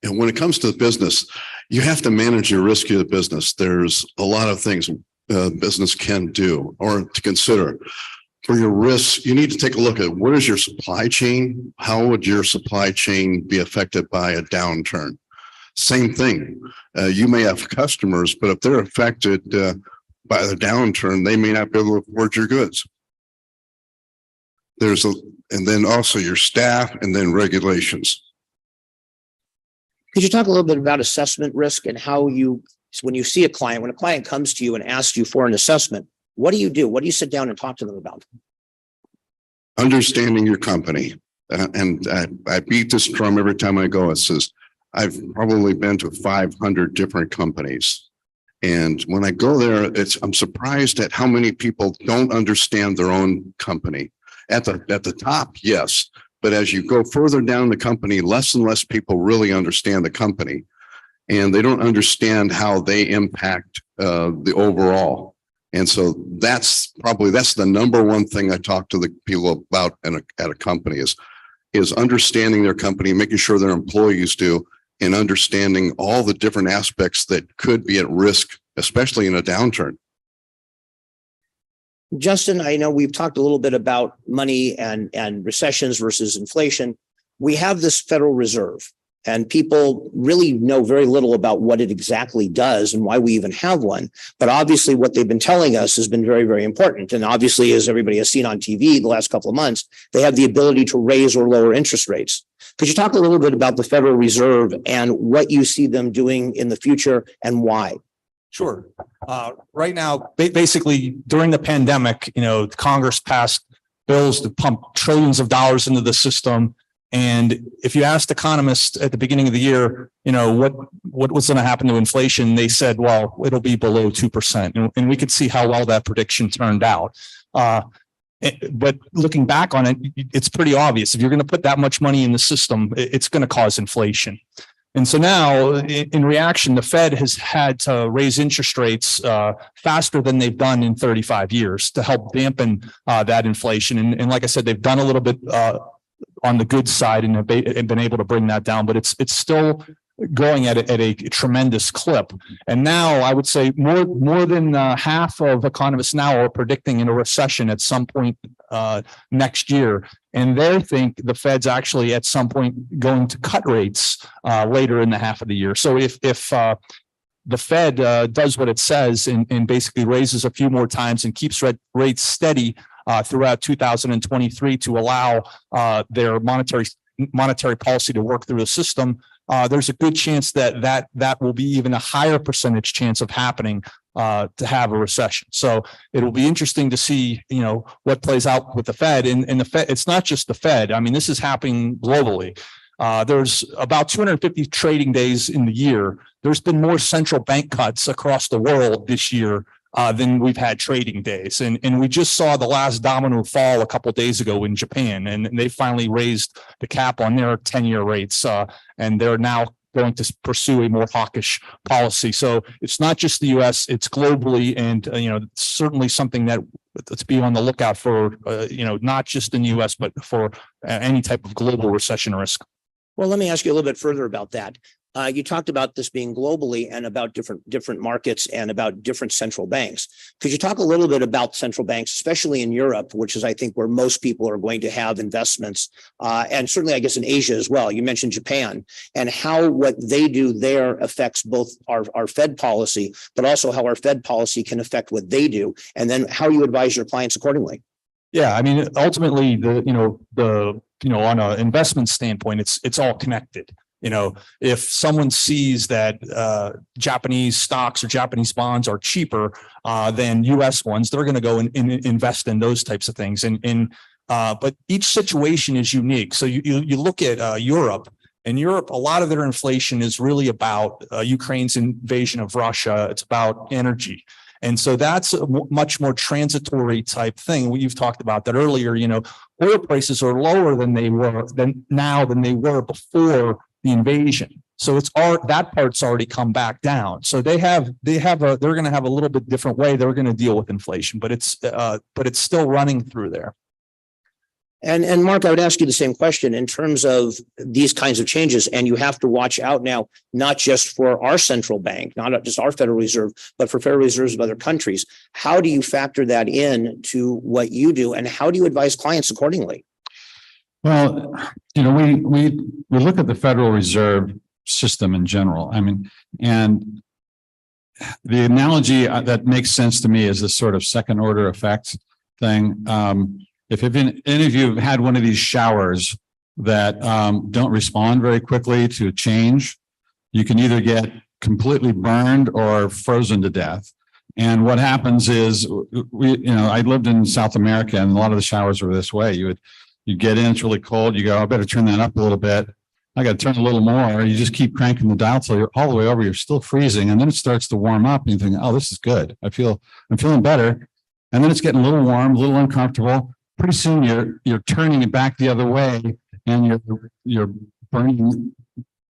And when it comes to business, you have to manage your risk of the business. There's a lot of things business can do or to consider. For your risks, you need to take a look at what is your supply chain? How would your supply chain be affected by a downturn? Same thing. You may have customers, but if they're affected by the downturn, they may not be able to afford your goods. And then also your staff and then regulations. Could you talk a little bit about assessment risk and how when you see when a client comes to you and asks you for an assessment, what do you do? What do you sit down and talk to them about? Understanding your company. And I beat this drum every time I go. It says, I've probably been to 500 different companies. And when I go there, I'm surprised at how many people don't understand their own company. At the top, yes. But as you go further down the company, less and less people really understand the company. And they don't understand how they impact the overall. And so that's the number one thing I talk to the people about at a company is is understanding their company, making sure their employees do, and understanding all the different aspects that could be at risk, especially in a downturn. Justin, I know we've talked a little bit about money and recessions versus inflation. We have this Federal Reserve, and people really know very little about what it exactly does and why we even have one. But obviously what they've been telling us has been very, very important. And obviously, as everybody has seen on TV the last couple of months, they have the ability to raise or lower interest rates. Could you talk a little bit about the Federal Reserve and what you see them doing in the future and why? Sure. Right now, basically during the pandemic, Congress passed bills to pump trillions of dollars into the system. And if you asked economists at the beginning of the year, what was going to happen to inflation, they said, well, it'll be below 2%. And we could see how well that prediction turned out. But looking back on it, it's pretty obvious. If you're going to put that much money in the system, it's going to cause inflation. And so now, in reaction, the Fed has had to raise interest rates faster than they've done in 35 years to help dampen that inflation. And like I said, they've done a little bit on the good side and have been able to bring that down, but it's still going at a tremendous clip. And now I would say more than half of economists now are predicting in a recession at some point next year. And they think the Fed's actually at some point going to cut rates later in the half of the year. So if the Fed does what it says and basically raises a few more times and keeps rates steady throughout 2023 to allow their monetary policy to work through the system, there's a good chance that will be even a higher percentage chance of happening to have a recession. So it will be interesting to see, what plays out with the Fed. And the Fed, it's not just the Fed. I mean, this is happening globally. There's about 250 trading days in the year. There's been more central bank cuts across the world this year than we've had trading days. And we just saw the last domino fall a couple of days ago in Japan, and they finally raised the cap on their 10-year rates, and they're now going to pursue a more hawkish policy. So it's not just the U.S., it's globally, and certainly something that let's be on the lookout for, not just in the U.S., but for any type of global recession risk. Well, let me ask you a little bit further about that. You talked about this being globally and about different markets and about different central banks. Could you talk a little bit about central banks, especially in Europe, which is, I think, where most people are going to have investments, and certainly, I guess, in Asia as well. You mentioned Japan, and how what they do there affects both our Fed policy, but also how our Fed policy can affect what they do, and then how you advise your clients accordingly. Yeah, I mean, ultimately, on an investment standpoint, it's all connected. If someone sees that Japanese stocks or Japanese bonds are cheaper than U.S. ones, they're going to go and invest in those types of things. But each situation is unique. So you look at Europe. In Europe, a lot of their inflation is really about Ukraine's invasion of Russia. It's about energy. And so that's a much more transitory type thing. You've talked about that earlier. Oil prices are lower than they were before the invasion. So that part's already come back down. So they're going to have a little bit different way they're going to deal with inflation, but it's still running through there. And Mark, I would ask you the same question in terms of these kinds of changes. And you have to watch out now, not just for our central bank, not just our Federal Reserve, but for Federal Reserves of other countries. How do you factor that in to what you do, and how do you advise clients accordingly? Well, we look at the Federal Reserve system in general. I mean, and the analogy that makes sense to me is this sort of second order effect thing. If any of you have had one of these showers that don't respond very quickly to a change, you can either get completely burned or frozen to death. And what happens is, I lived in South America, and a lot of the showers were this way. You get in, it's really cold. You go, I better turn that up a little bit. I got to turn a little more. You just keep cranking the dial till you're all the way over. You're still freezing, and then it starts to warm up, and you think, oh, this is good. I'm feeling better. And then it's getting a little warm, a little uncomfortable. Pretty soon you're turning it back the other way, and you're burning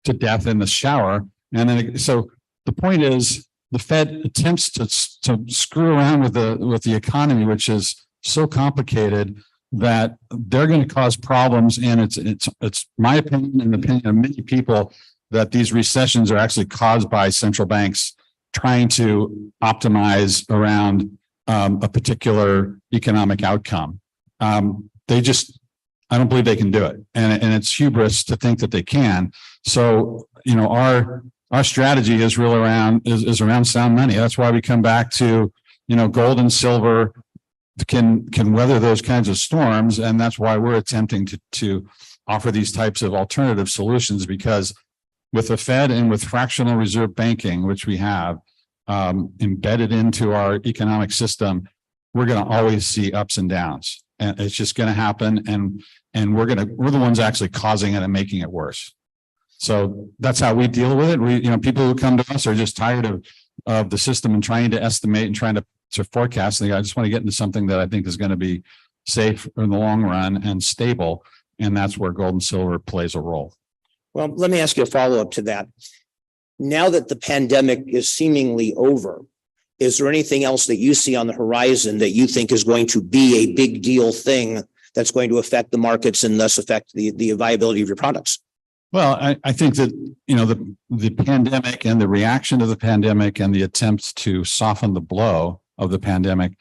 to death in the shower. And then so the point is, the Fed attempts to screw around with the economy, which is so complicated, that they're going to cause problems. And it's my opinion and the opinion of many people that these recessions are actually caused by central banks trying to optimize around a particular economic outcome. I don't believe they can do it. And it's hubris to think that they can. So, our strategy is really around sound money. That's why we come back to, gold and silver can weather those kinds of storms. And that's why we're attempting to offer these types of alternative solutions, because with the Fed and with fractional reserve banking, which we have embedded into our economic system, we're going to always see ups and downs, and it's just going to happen. And we're the ones actually causing it and making it worse. So that's how we deal with it. People who come to us are just tired of the system and trying to estimate and trying to forecast. I just want to get into something that I think is going to be safe in the long run and stable. And that's where gold and silver plays a role. Well, let me ask you a follow-up to that. Now that the pandemic is seemingly over, is there anything else that you see on the horizon that you think is going to be a big deal thing that's going to affect the markets and thus affect the viability of your products? Well, I think that, the pandemic and the reaction to the pandemic and the attempts to soften the blow of the pandemic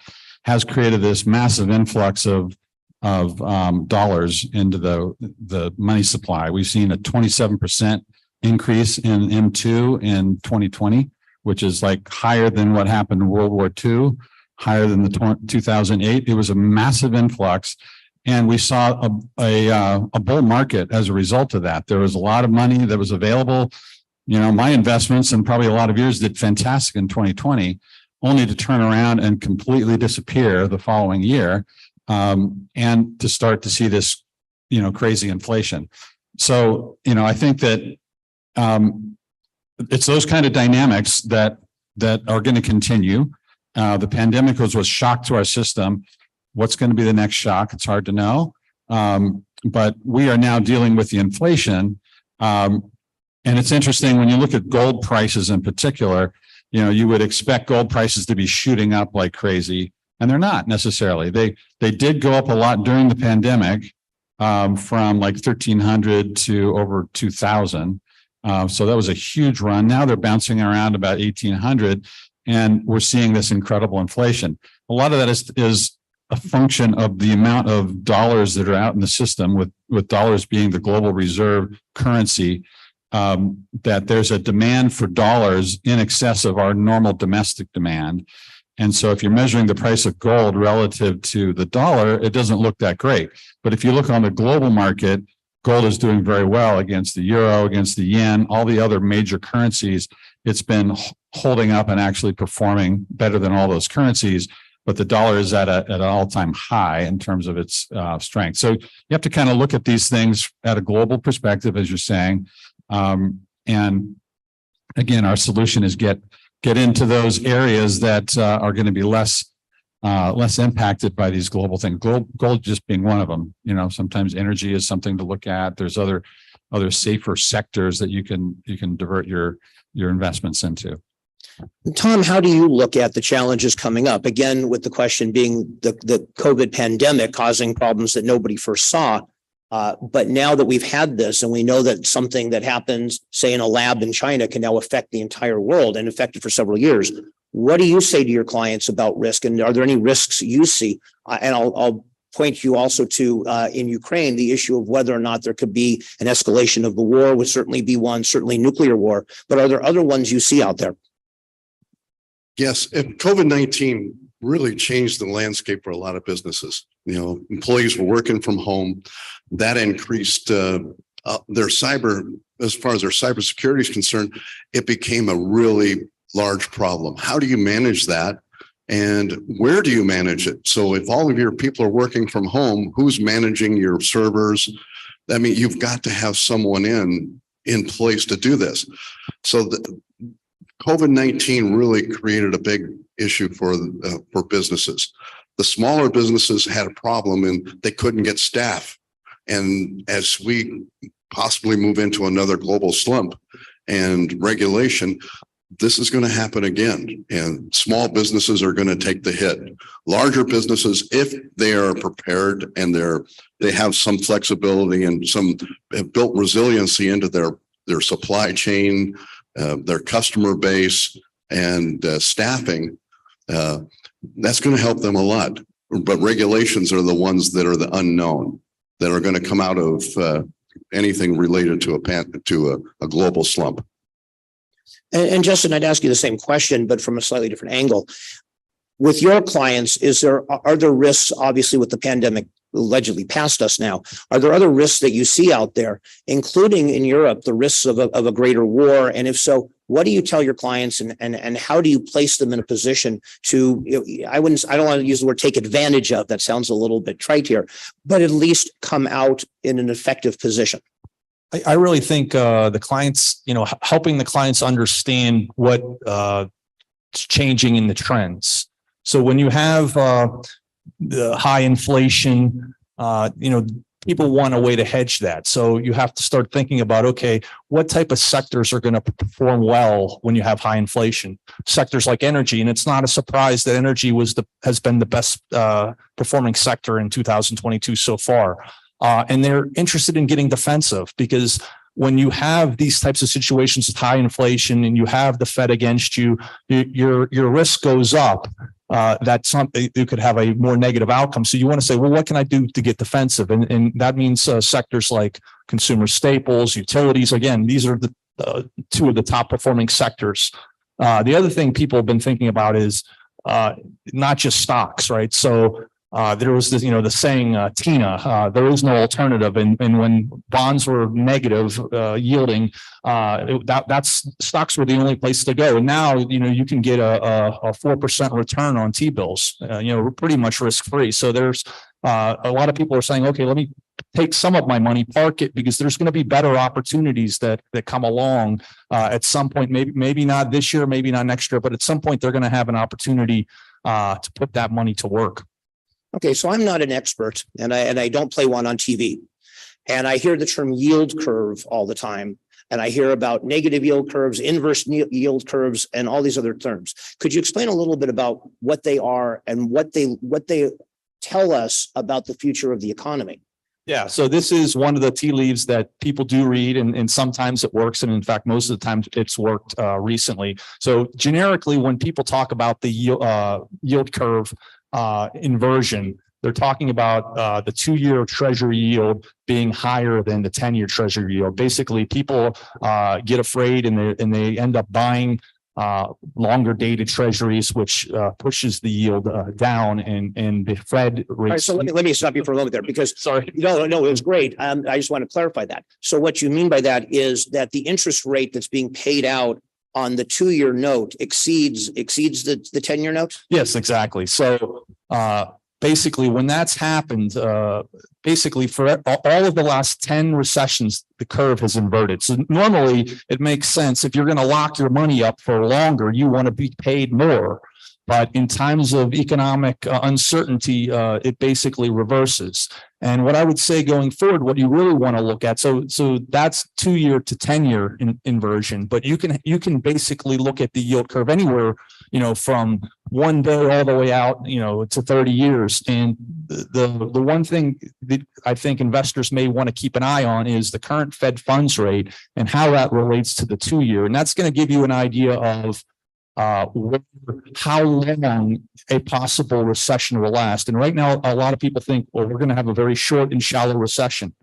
has created this massive influx of dollars into the money supply. We've seen a 27% increase in M2 in 2020, which is like higher than what happened in World War II, higher than the 2008. It was a massive influx. And we saw a bull market as a result of that. There was a lot of money that was available. My investments and probably a lot of yours did fantastic in 2020, only to turn around and completely disappear the following year, and to start to see this, crazy inflation. So, I think that it's those kind of dynamics that are going to continue. The pandemic was a shock to our system. What's going to be the next shock? It's hard to know. But we are now dealing with the inflation. And it's interesting when you look at gold prices in particular, you would expect gold prices to be shooting up like crazy, and they're not necessarily. They did go up a lot during the pandemic, from like 1,300 to over 2,000. So that was a huge run. Now they're bouncing around about 1,800, and we're seeing this incredible inflation. A lot of that is a function of the amount of dollars that are out in the system, with dollars being the global reserve currency, that there's a demand for dollars in excess of our normal domestic demand. And so if you're measuring the price of gold relative to the dollar, it doesn't look that great. But if you look on the global market, gold is doing very well against the euro, against the yen, all the other major currencies. It's been holding up and actually performing better than all those currencies. But the dollar is at an all-time high in terms of its strength. So you have to kind of look at these things at a global perspective, as you're saying. And again, our solution is get into those areas that are going to be less impacted by these global things. Gold just being one of them. Sometimes energy is something to look at. There's other safer sectors that you can divert your investments into. Tom, how do you look at the challenges coming up? Again, with the question being the COVID pandemic causing problems that nobody first saw. But now that we've had this and we know that something that happens, say in a lab in China, can now affect the entire world and affect it for several years. What do you say to your clients about risk? And are there any risks you see? And I'll point you also to in Ukraine, the issue of whether or not there could be an escalation of the war would certainly be one, certainly nuclear war. But are there other ones you see out there? Yes, and COVID-19 really changed the landscape for a lot of businesses. Employees were working from home. That increased their cyber, as far as their cybersecurity is concerned, it became a really large problem. How do you manage that? And where do you manage it? So if all of your people are working from home, who's managing your servers? I mean, you've got to have someone in place to do this. So COVID-19 really created a big issue for businesses. The smaller businesses had a problem and they couldn't get staff. And as we possibly move into another global slump and regulation, this is going to happen again, and small businesses are going to take the hit. Larger businesses, if they are prepared and they have some flexibility and have built resiliency into their supply chain, their customer base, and staffing, that's going to help them a lot. But regulations are the ones that are the unknown, that are going to come out of anything related to a global slump. And Justin, I'd ask you the same question, but from a slightly different angle. With your clients, are there risks, obviously with the pandemic allegedly past us now, are there other risks that you see out there, including in Europe, the risks of a greater war? And if so, what do you tell your clients, and how do you place them in a position to, I don't want to use the word take advantage of, that sounds a little bit trite here, but at least come out in an effective position? I really think the clients, helping the clients understand what is changing in the trends. So when you have the high inflation, people want a way to hedge that. So you have to start thinking about, okay, what type of sectors are going to perform well when you have high inflation? Sectors like energy, and it's not a surprise that energy has been the best performing sector in 2022 so far. And they're interested in getting defensive, because when you have these types of situations with high inflation and you have the Fed against you, your risk goes up. That's something you could have a more negative outcome. So you want to say, well, what can I do to get defensive? And that means sectors like consumer staples, utilities. Again, these are the two of the top performing sectors. The other thing people have been thinking about is not just stocks, right? So there was this, the saying, Tina, there is no alternative. And when bonds were negative yielding, that's stocks were the only place to go. And now, you can get a 4% return on T-bills, pretty much risk free. So there's a lot of people are saying, okay, let me take some of my money, park it, because there's going to be better opportunities that come along at some point, maybe not this year, maybe not next year, but at some point they're going to have an opportunity to put that money to work. Okay, so I'm not an expert, and I don't play one on TV, and I hear the term yield curve all the time, and I hear about negative yield curves, inverse yield curves, and all these other terms. Could you explain a little bit about what they are and what they tell us about the future of the economy? Yeah, so this is one of the tea leaves that people do read, and sometimes it works, and in fact, most of the time it's worked recently. So generically, when people talk about the yield curve inversion, they're talking about the 2-year treasury yield being higher than the 10-year treasury yield. Basically, people get afraid and they end up buying longer dated treasuries, which pushes the yield down, and the Fed rates. All right, so let me stop you for a moment there, because no, it was great. I just want to clarify that. So what you mean by that is that the interest rate that's being paid out on the 2-year note exceeds the 10-year note? Yes, exactly. So basically, when that's happened, basically for all of the last 10 recessions, the curve has inverted. So normally it makes sense, if you're going to lock your money up for longer, you want to be paid more. But in times of economic uncertainty, it basically reverses. And what I would say going forward, what you really want to look at, so that's 2-year to 10-year inversion, but you can basically look at the yield curve anywhere, from 1 day all the way out, to 30 years. And the one thing that I think investors may want to keep an eye on is the current Fed funds rate and how that relates to the 2-year. And that's going to give you an idea of how long a possible recession will last. And right now, a lot of people think, well, we're going to have a very short and shallow recession.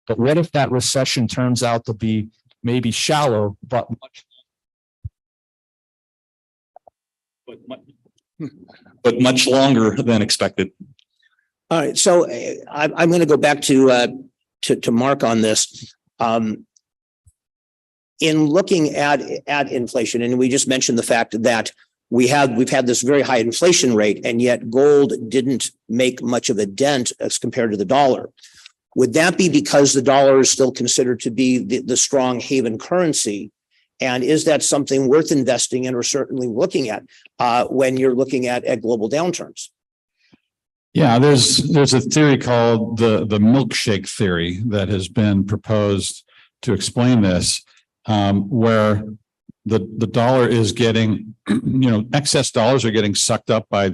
But what if that recession turns out to be maybe shallow, but much longer than expected? All right, so I'm going to go back to Mark on this. In looking at inflation, and we just mentioned the fact that we've had this very high inflation rate, and yet gold didn't make much of a dent as compared to the dollar. Would that be because the dollar is still considered to be the strong haven currency? And is that something worth investing in or certainly looking at when you're looking at global downturns? Yeah, there's a theory called the milkshake theory that has been proposed to explain this, where the dollar is getting, excess dollars are getting sucked up by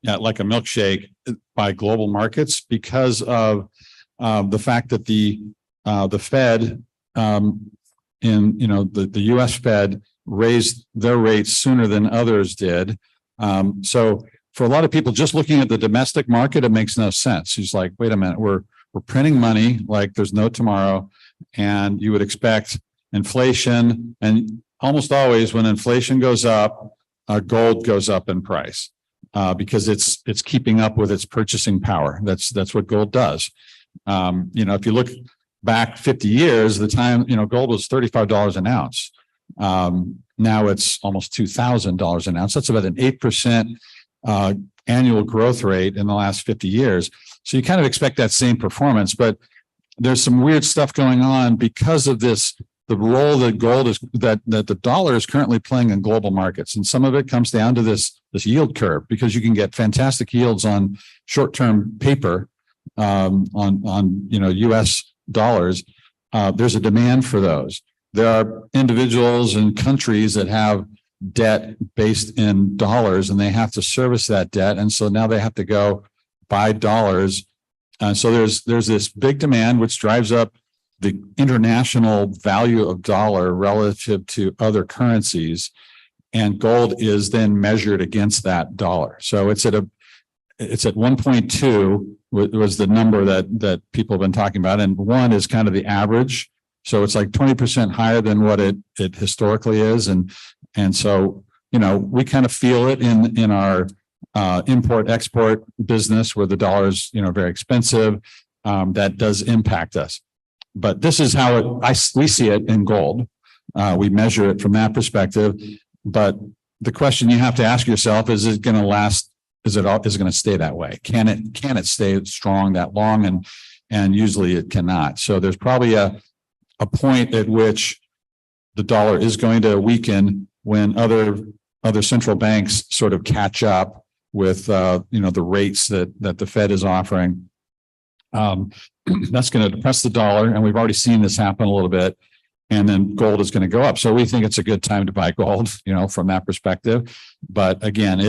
like a milkshake by global markets because of the fact that the Fed the US Fed raised their rates sooner than others did. So for a lot of people just looking at the domestic market, it makes no sense. He's like, wait a minute, we're printing money like there's no tomorrow. And you would expect inflation, and almost always when inflation goes up, gold goes up in price because it's keeping up with its purchasing power. That's what gold does. If you look back 50 years, the time, gold was $35 an ounce. Now it's almost $2,000 an ounce. That's about an 8% annual growth rate in the last 50 years. So you kind of expect that same performance, but there's some weird stuff going on because of this, the role that gold is, that the dollar is currently playing in global markets. And some of it comes down to this yield curve, because you can get fantastic yields on short-term paper on US dollars. There's a demand for those. There are individuals and countries that have debt based in dollars, and they have to service that debt. And so now they have to go buy dollars. And so there's this big demand, which drives up the international value of dollar relative to other currencies. And gold is then measured against that dollar. So it's at 1.2 was the number that people have been talking about. And 1 is kind of the average. So it's like 20% higher than what it historically is. And so, we kind of feel it in our import export business where the dollar is, very expensive. That does impact us. But this is how we see it in gold. We measure it from that perspective. But the question you have to ask yourself is it going to last? Is it going to stay that way? Can it stay strong that long? And usually it cannot. So there's probably a point at which the dollar is going to weaken when other central banks sort of catch up with the rates that the Fed is offering. That's going to depress the dollar, and we've already seen this happen a little bit. And then gold is going to go up. So we think it's a good time to buy gold, from that perspective. But again,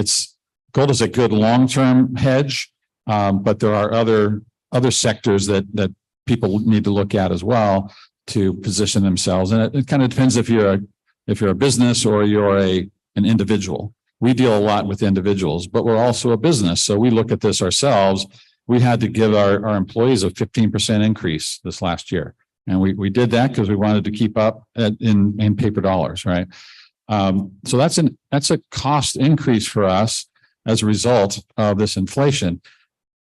gold is a good long-term hedge, but there are other sectors that people need to look at as well to position themselves. And it kind of depends if you're a business or you're an individual. We deal a lot with individuals, but we're also a business. So we look at this ourselves. We had to give our employees a 15% increase this last year. And we did that because we wanted to keep up in paper dollars, right? So that's a cost increase for us as a result of this inflation.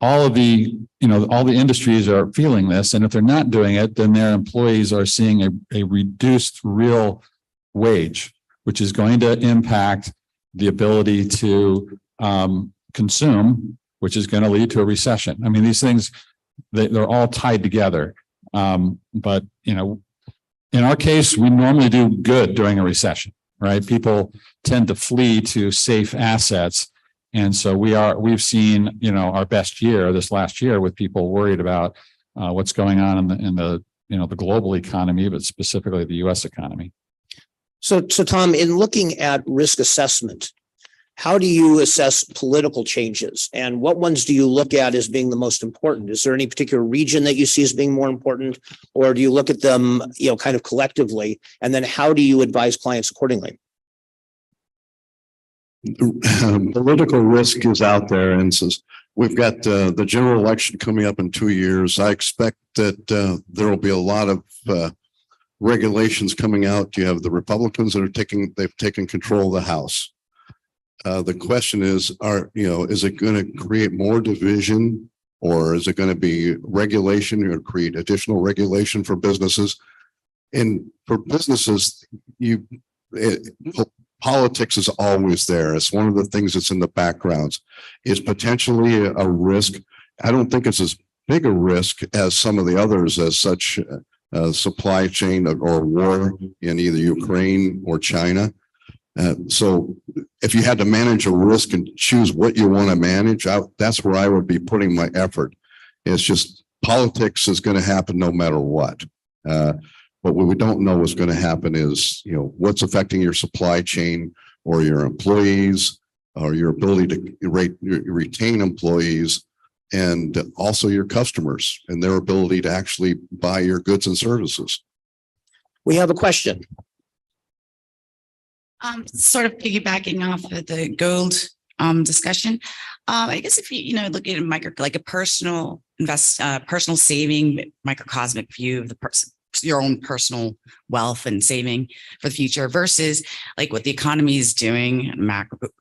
All the industries are feeling this, and if they're not doing it, then their employees are seeing a reduced real wage, which is going to impact the ability to consume, which is going to lead to a recession. I mean, these things, they're all tied together. But in our case, we normally do good during a recession, right? People tend to flee to safe assets. And so we've seen, our best year this last year with people worried about what's going on in the global economy, but specifically the US economy. So Tom, in looking at risk assessment, how do you assess political changes, and what ones do you look at as being the most important? Is there any particular region that you see as being more important, or do you look at them, kind of collectively? And then how do you advise clients accordingly? Political risk is out there, and says we've got the general election coming up in 2 years. I expect that there will be a lot of regulations coming out. You have the Republicans that they've taken control of the House. The question is, is it going to create more division, or is it going to be regulation or create additional regulation for businesses? And for businesses, politics is always there. It's one of the things that's in the backgrounds. It's potentially a risk. I don't think it's as big a risk as some of the others, as such supply chain or war in either Ukraine or China. So if you had to manage a risk and choose what you want to manage, that's where I would be putting my effort. It's just politics is going to happen no matter what. But what we don't know what's going to happen is, what's affecting your supply chain or your employees or your ability to retain employees, and also your customers and their ability to actually buy your goods and services. We have a question. Sort of piggybacking off of the gold discussion. I guess if you look at like a personal personal saving, microcosmic view of the person, your own personal wealth and saving for the future versus like what the economy is doing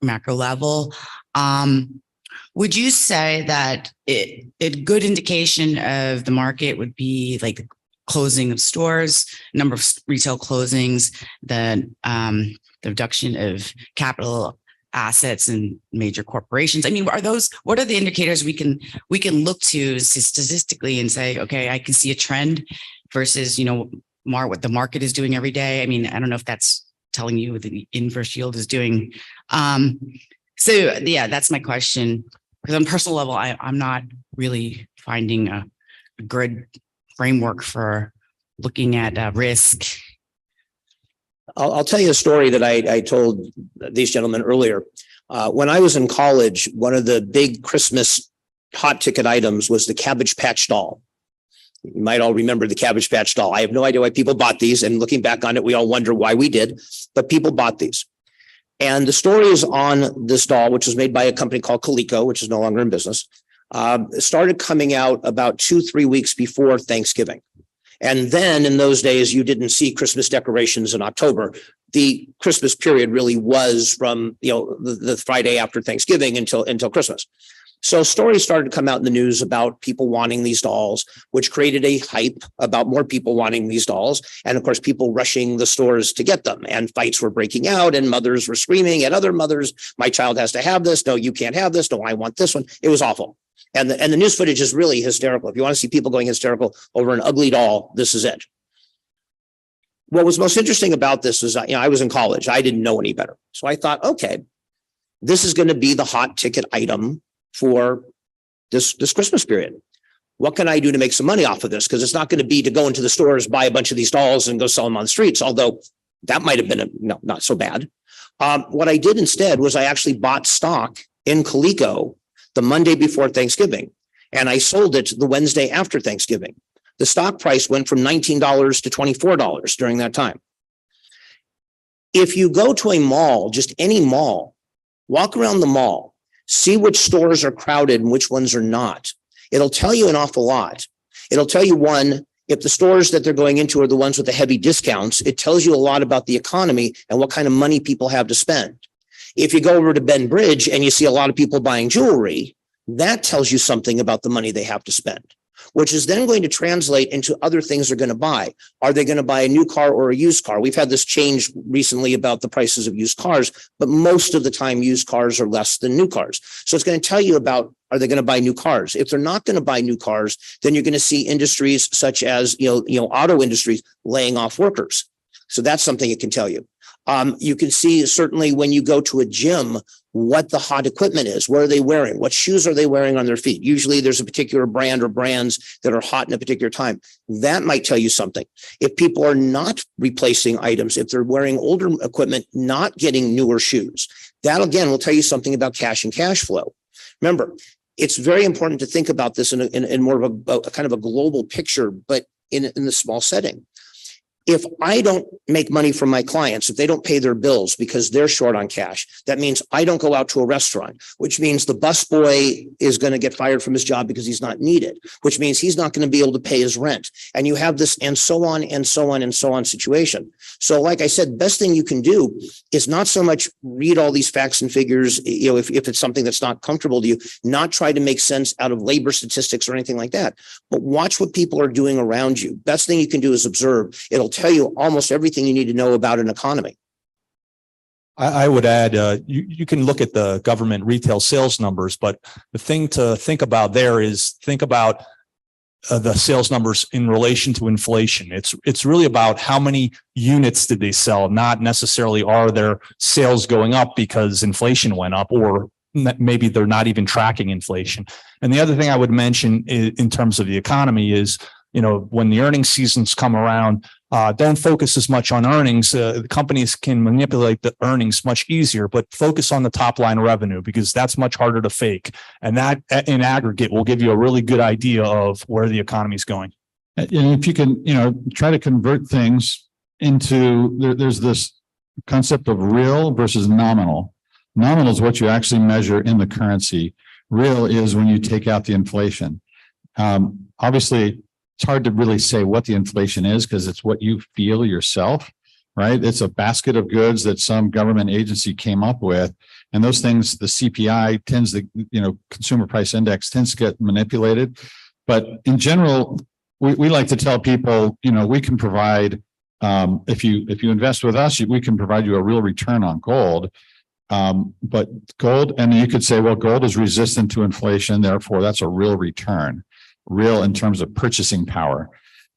macro level. Would you say that a good indication of the market would be like the closing of stores, number of retail closings, the reduction of capital assets in major corporations? I mean, what are the indicators we can look to statistically and say, okay, I can see a trend versus, what the market is doing every day? I mean, I don't know if that's telling you what the inverse yield is doing. So yeah, that's my question. Because on a personal level, I'm not really finding a good framework for looking at risk. I'll tell you a story that I told these gentlemen earlier. When I was in college, one of the big Christmas hot ticket items was the Cabbage Patch doll. You might all remember the Cabbage Patch doll. I have no idea why people bought these. And looking back on it, we all wonder why we did, but people bought these. And the story is on this doll, which was made by a company called Coleco, which is no longer in business. It started coming out about 2-3 weeks before Thanksgiving. And then in those days, you didn't see Christmas decorations in October. The Christmas period really was from, the Friday after Thanksgiving until Christmas. So stories started to come out in the news about people wanting these dolls, which created a hype about more people wanting these dolls. And of course, people rushing the stores to get them, and fights were breaking out, and mothers were screaming at other mothers, my child has to have this. No, you can't have this. No, I want this one. It was awful. And the news footage is really hysterical. If you want to see people going hysterical over an ugly doll, this is it. What was most interesting about this is, I was in college. I didn't know any better. So I thought, okay, this is going to be the hot ticket item for this Christmas period. What can I do to make some money off of this? Because it's not going to be to go into the stores, buy a bunch of these dolls and go sell them on the streets, although that might have been not so bad. What I did instead was I actually bought stock in Coleco the Monday before Thanksgiving, and I sold it the Wednesday after Thanksgiving. The stock price went from $19 to $24 during that time. If you go to a mall, just any mall, walk around the mall, see which stores are crowded and which ones are not. It'll tell you an awful lot. It'll tell you, one, if the stores that they're going into are the ones with the heavy discounts, it tells you a lot about the economy and what kind of money people have to spend. If you go over to Ben Bridge and you see a lot of people buying jewelry, that tells you something about the money they have to spend, which is then going to translate into other things they're going to buy. Are they going to buy a new car or a used car? We've had this change recently about the prices of used cars, but most of the time used cars are less than new cars. So it's going to tell you about, are they going to buy new cars? If they're not going to buy new cars, then you're going to see industries such as, auto industries laying off workers. So that's something it can tell you. You can see certainly when you go to a gym, what the hot equipment is. What are they wearing? What shoes are they wearing on their feet? Usually there's a particular brand or brands that are hot in a particular time. That might tell you something. If people are not replacing items, if they're wearing older equipment, not getting newer shoes, that again will tell you something about cash and cash flow. Remember, it's very important to think about this in more of a kind of a global picture, but in the small setting. If I don't make money from my clients, if they don't pay their bills because they're short on cash, that means I don't go out to a restaurant, which means the busboy is going to get fired from his job because he's not needed, which means he's not going to be able to pay his rent. And you have this and so on and so on and so on situation. So like I said, best thing you can do is not so much read all these facts and figures, if it's something that's not comfortable to you, not try to make sense out of labor statistics or anything like that, but watch what people are doing around you. Best thing you can do is observe. It'll tell you almost everything you need to know about an economy. I would add, you can look at the government retail sales numbers, but the thing to think about there is think about the sales numbers in relation to inflation. It's really about how many units did they sell, not necessarily are their sales going up because inflation went up, or maybe they're not even tracking inflation. And the other thing I would mention in terms of the economy is, when the earnings seasons come around, Don't focus as much on earnings. The companies can manipulate the earnings much easier, but focus on the top line revenue because that's much harder to fake. And that in aggregate will give you a really good idea of where the economy is going. And if you can, try to convert things into, there's this concept of real versus nominal. Nominal is what you actually measure in the currency. Real is when you take out the inflation. Obviously, it's hard to really say what the inflation is because it's what you feel yourself, right? It's a basket of goods that some government agency came up with. And those things, the CPI tends to, consumer price index tends to get manipulated. But in general, we like to tell people, we can provide, if you invest with us, we can provide you a real return on gold. But gold, and you could say, well, gold is resistant to inflation, therefore that's a real return, real in terms of purchasing power.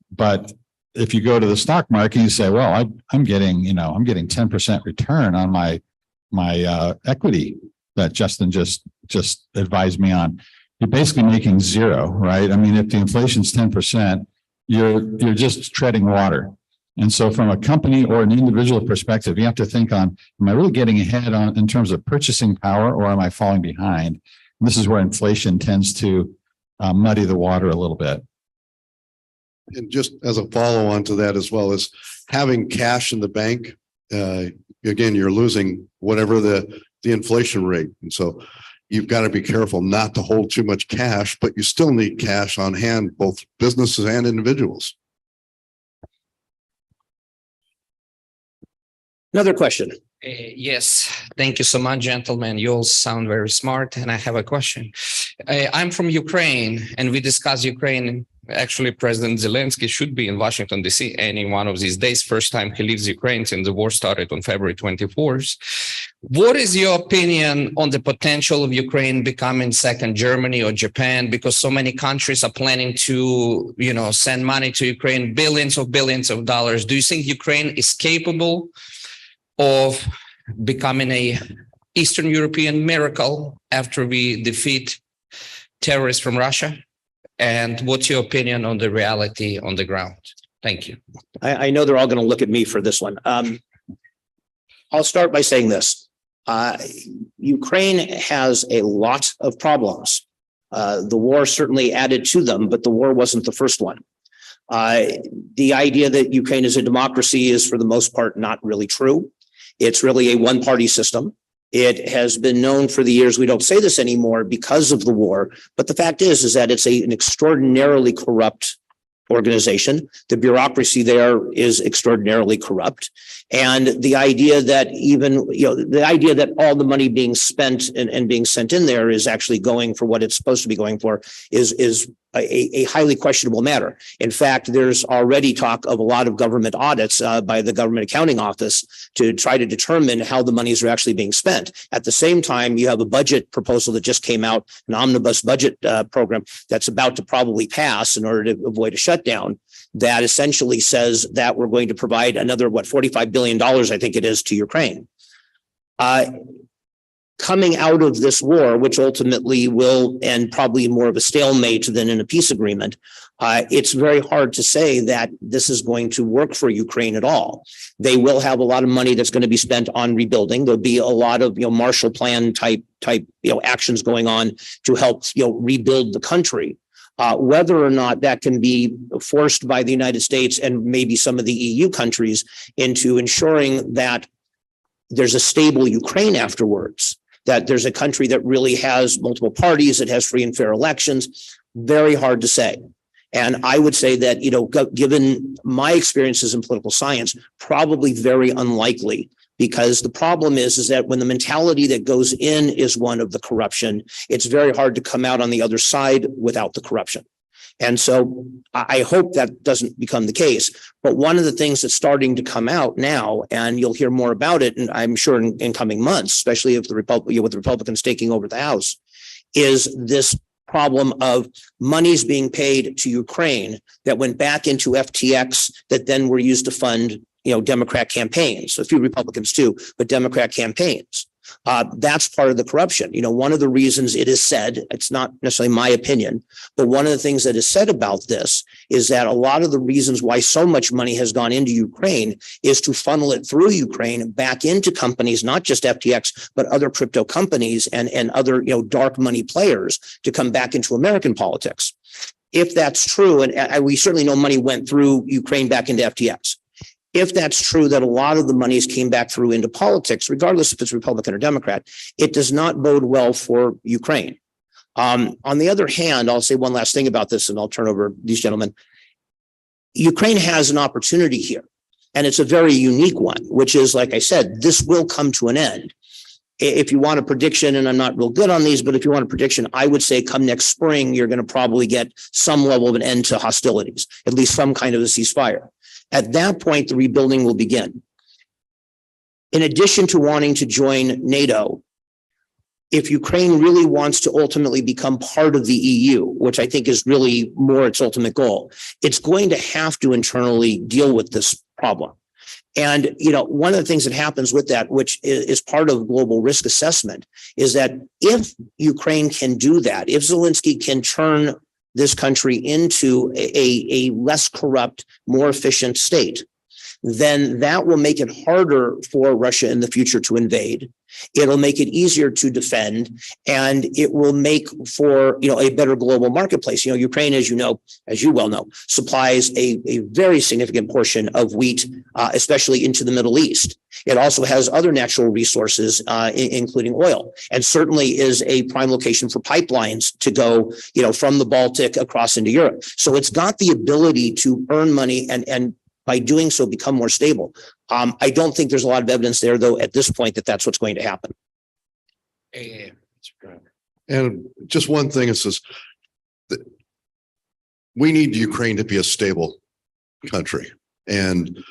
But if you go to the stock market, you say, well, I'm getting 10% return on my equity that Justin just advised me on. You're basically making zero, right? I mean, if the inflation's 10%, you're just treading water. And so from a company or an individual perspective, you have to think on, am I really getting ahead in terms of purchasing power or am I falling behind? And this is where inflation tends to muddy the water a little bit. And just as a follow on to that, as well as having cash in the bank, again, you're losing whatever the inflation rate. And so you've got to be careful not to hold too much cash, but you still need cash on hand, both businesses and individuals. Another question. Yes, thank you so much, gentlemen. You all sound very smart, and I have a question. I'm from Ukraine, and we discuss Ukraine. Actually, President Zelensky should be in Washington, D.C. any one of these days. First time he leaves Ukraine since the war started on February 24th. What is your opinion on the potential of Ukraine becoming second Germany or Japan? Because so many countries are planning to, send money to Ukraine, billions of dollars. Do you think Ukraine is capable of becoming a Eastern European miracle after we defeat terrorists from Russia? And what's your opinion on the reality on the ground? Thank you. I know they're all going to look at me for this one. I'll start by saying this. Ukraine has a lot of problems. The war certainly added to them, but the war wasn't the first one. The idea that Ukraine is a democracy is for the most part not really true. It's really a one-party system. It has been known for the years. We don't say this anymore because of the war, but the fact is that it's an extraordinarily corrupt organization. The bureaucracy there is extraordinarily corrupt. And the idea that all the money being spent and being sent in there is actually going for what it's supposed to be going for is a highly questionable matter. In fact, there's already talk of a lot of government audits by the Government Accounting Office to try to determine how the monies are actually being spent. At the same time, you have a budget proposal that just came out, an omnibus budget program that's about to probably pass in order to avoid a shutdown, that essentially says that we're going to provide another, $45 billion, I think it is, to Ukraine. Coming out of this war, which ultimately will end probably more of a stalemate than in a peace agreement, it's very hard to say that this is going to work for Ukraine at all. They will have a lot of money that's going to be spent on rebuilding. There'll be a lot of Marshall Plan type actions going on to help rebuild the country. Whether or not that can be forced by the United States and maybe some of the EU countries into ensuring that there's a stable Ukraine afterwards, that there's a country that really has multiple parties, that has free and fair elections, very hard to say. And I would say that, given my experiences in political science, probably very unlikely, because the problem is that when the mentality that goes in is one of the corruption, it's very hard to come out on the other side without the corruption. And so I hope that doesn't become the case. But one of the things that's starting to come out now, and you'll hear more about it, and I'm sure in coming months, especially if with the Republicans taking over the House, is this problem of monies being paid to Ukraine that went back into FTX that then were used to fund Democrat campaigns, a few Republicans too, but Democrat campaigns. That's part of the corruption. One of the reasons it is said, it's not necessarily my opinion, but one of the things that is said about this is that a lot of the reasons why so much money has gone into Ukraine is to funnel it through Ukraine back into companies, not just FTX, but other crypto companies and other, dark money players to come back into American politics. If that's true, and we certainly know money went through Ukraine back into FTX. If that's true, that a lot of the monies came back through into politics, regardless if it's Republican or Democrat, it does not bode well for Ukraine. On the other hand, I'll say one last thing about this, and I'll turn over these gentlemen. Ukraine has an opportunity here, and it's a very unique one, which is, like I said, this will come to an end. If you want a prediction, and I'm not real good on these, but if you want a prediction, I would say come next spring, you're going to probably get some level of an end to hostilities, at least some kind of a ceasefire. At that point, the rebuilding will begin. In addition to wanting to join NATO, if Ukraine really wants to ultimately become part of the EU, which I think is really more its ultimate goal, it's going to have to internally deal with this problem. And, one of the things that happens with that, which is part of global risk assessment, is that if Ukraine can do that, if Zelensky can turn this country into a less corrupt, more efficient state, then that will make it harder for Russia in the future to invade. It'll make it easier to defend, and it will make for, a better global marketplace. Ukraine, as you well know, supplies a very significant portion of wheat, especially into the Middle East. It also has other natural resources, including oil, and certainly is a prime location for pipelines to go, from the Baltic across into Europe. So it's got the ability to earn money and by doing so become more stable. I don't think there's a lot of evidence there, though, at this point, that that's what's going to happen. And just one thing is this, we need Ukraine to be a stable country, and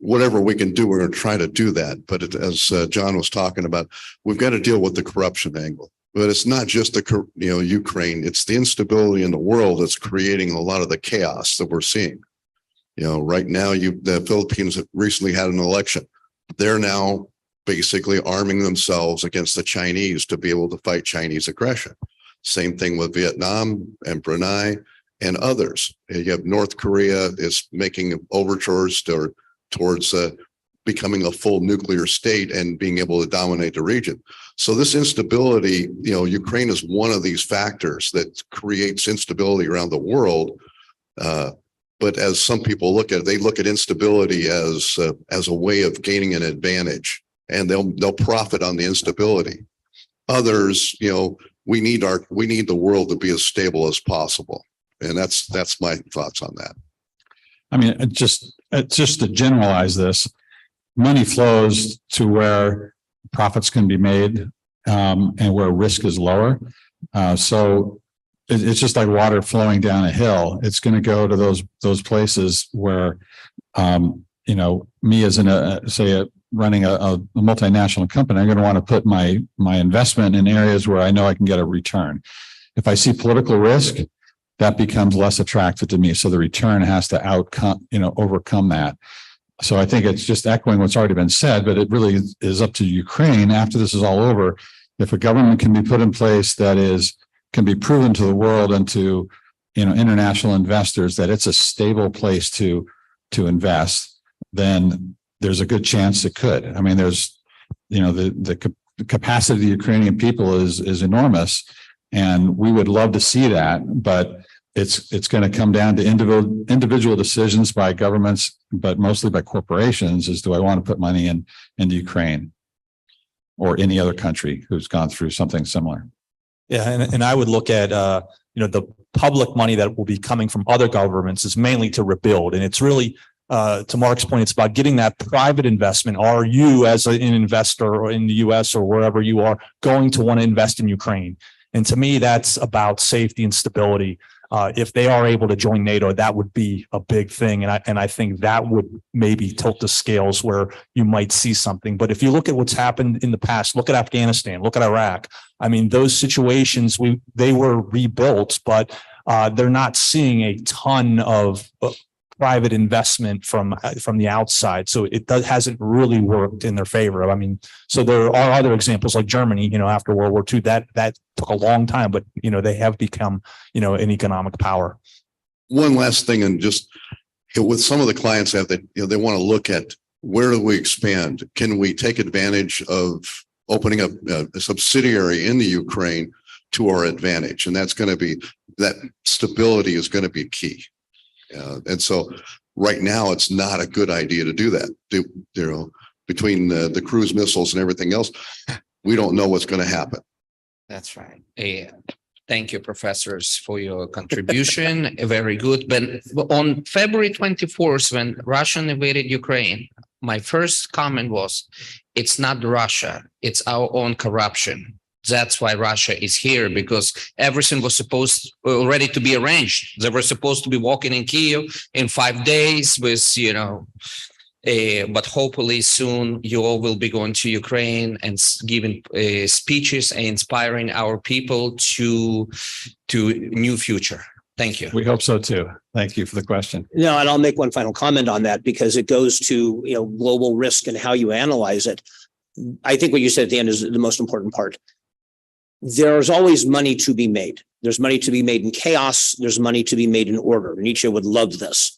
whatever we can do, we're going to try to do that. But as John was talking about, we've got to deal with the corruption angle. But it's not just the, Ukraine, it's the instability in the world that's creating a lot of the chaos that we're seeing. Right now, the Philippines recently had an election. They're now basically arming themselves against the Chinese to be able to fight Chinese aggression. Same thing with Vietnam and Brunei and others. You have North Korea is making overtures towards becoming a full nuclear state and being able to dominate the region. So this instability, Ukraine is one of these factors that creates instability around the world. But as some people look at it, they look at instability as a way of gaining an advantage, and they'll profit on the instability. Others, we need the world to be as stable as possible, and that's my thoughts on that. I mean, just to generalize this, money flows to where profits can be made, and where risk is lower. So it's just like water flowing down a hill. It's going to go to those places where, me as running a multinational company, I'm going to want to put my investment in areas where I know I can get a return. If I see political risk, that becomes less attractive to me. So the return has to overcome that. So I think it's just echoing what's already been said, but it really is up to Ukraine after this is all over. If a government can be put in place that can be proven to the world and to, international investors that it's a stable place to invest, then there's a good chance it could. I mean, there's, the capacity of the Ukrainian people is enormous, and we would love to see that, but it's going to come down to individual decisions by governments, but mostly by corporations, is do I want to put money into Ukraine or any other country who's gone through something similar? Yeah, and I would look at the public money that will be coming from other governments is mainly to rebuild, and it's really to Mark's point, it's about getting that private investment. Are you, as an investor or in the U.S. or wherever you are, going to want to invest in Ukraine? And to me, that's about safety and stability. If they are able to join NATO, that would be a big thing. And I think that would maybe tilt the scales where you might see something. But if you look at what's happened in the past, look at Afghanistan, look at Iraq. I mean, those situations, they were rebuilt, but they're not seeing a ton of private investment from the outside. So hasn't really worked in their favor. I mean, so there are other examples like Germany, after World War II, that took a long time, but, they have become, an economic power. One last thing, and just with some of the clients that they want to look at, where do we expand? Can we take advantage of opening up a subsidiary in the Ukraine to our advantage? And that's going to be, that stability is going to be key. And so right now it's not a good idea to do that. Between the cruise missiles and everything else, we don't know what's going to happen. That's right. Thank you, professors, for your contribution. Very good. But on February 24th, when Russia invaded Ukraine, my first comment was, it's not Russia, it's our own corruption. That's why Russia is here, because everything was ready to be arranged. They were supposed to be walking in Kyiv in 5 days with, but hopefully soon you all will be going to Ukraine and giving speeches and inspiring our people to new future. Thank you. We hope so too. Thank you for the question. No, and I'll make one final comment on that because it goes to, global risk and how you analyze it. I think what you said at the end is the most important part. There's always money to be made. There's money to be made in chaos. There's money to be made in order. Nietzsche would love this.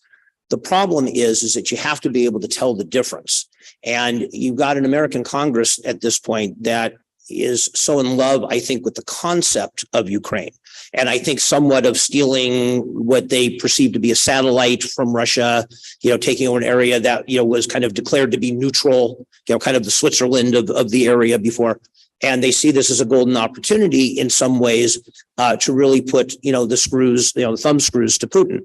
The problem is that you have to be able to tell the difference. And you've got an American Congress at this point that is so in love, I think, with the concept of Ukraine. And I think somewhat of stealing what they perceive to be a satellite from Russia, taking over an area that, was kind of declared to be neutral, kind of the Switzerland of the area before. And they see this as a golden opportunity in some ways to really put, the screws, the thumb screws to Putin.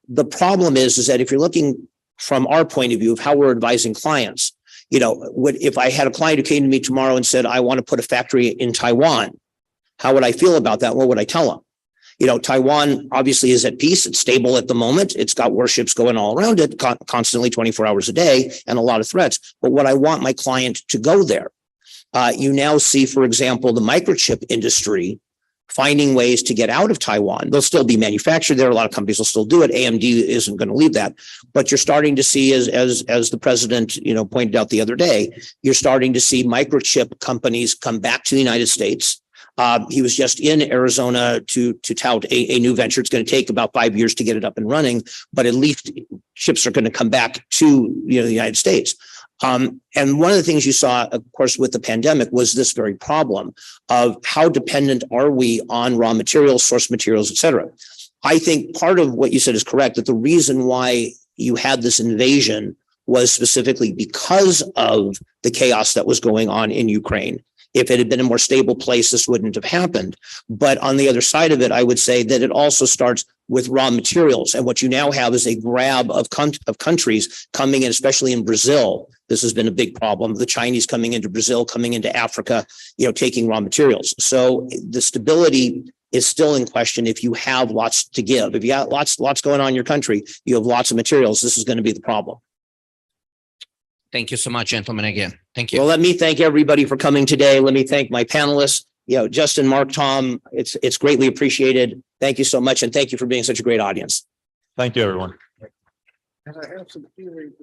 The problem is that if you're looking from our point of view of how we're advising clients, if I had a client who came to me tomorrow and said, I want to put a factory in Taiwan, how would I feel about that? What would I tell them? Taiwan obviously is at peace. It's stable at the moment. It's got warships going all around it constantly 24 hours a day and a lot of threats. But what I want my client to go there. You now see, for example, the microchip industry finding ways to get out of Taiwan. They'll still be manufactured there. A lot of companies will still do it. AMD isn't going to leave that. But you're starting to see, as the president, pointed out the other day, you're starting to see microchip companies come back to the United States. He was just in Arizona to tout a new venture. It's going to take about 5 years to get it up and running, but at least chips are going to come back to the United States. And one of the things you saw, of course, with the pandemic was this very problem of how dependent are we on raw materials, source materials, et cetera. I think part of what you said is correct, that the reason why you had this invasion was specifically because of the chaos that was going on in Ukraine. If it had been a more stable place, this wouldn't have happened. But on the other side of it, I would say that it also starts with raw materials. And what you now have is a grab of countries coming in, especially in Brazil. This has been a big problem. The Chinese coming into Brazil, coming into Africa, taking raw materials. So the stability is still in question if you have lots to give. If you got lots going on in your country, you have lots of materials, this is going to be the problem. Thank you so much, gentlemen, again. Thank you. Well, let me thank everybody for coming today. Let me thank my panelists, Justin, Mark, Tom. It's greatly appreciated. Thank you so much. And thank you for being such a great audience. Thank you, everyone. And I have some feelings.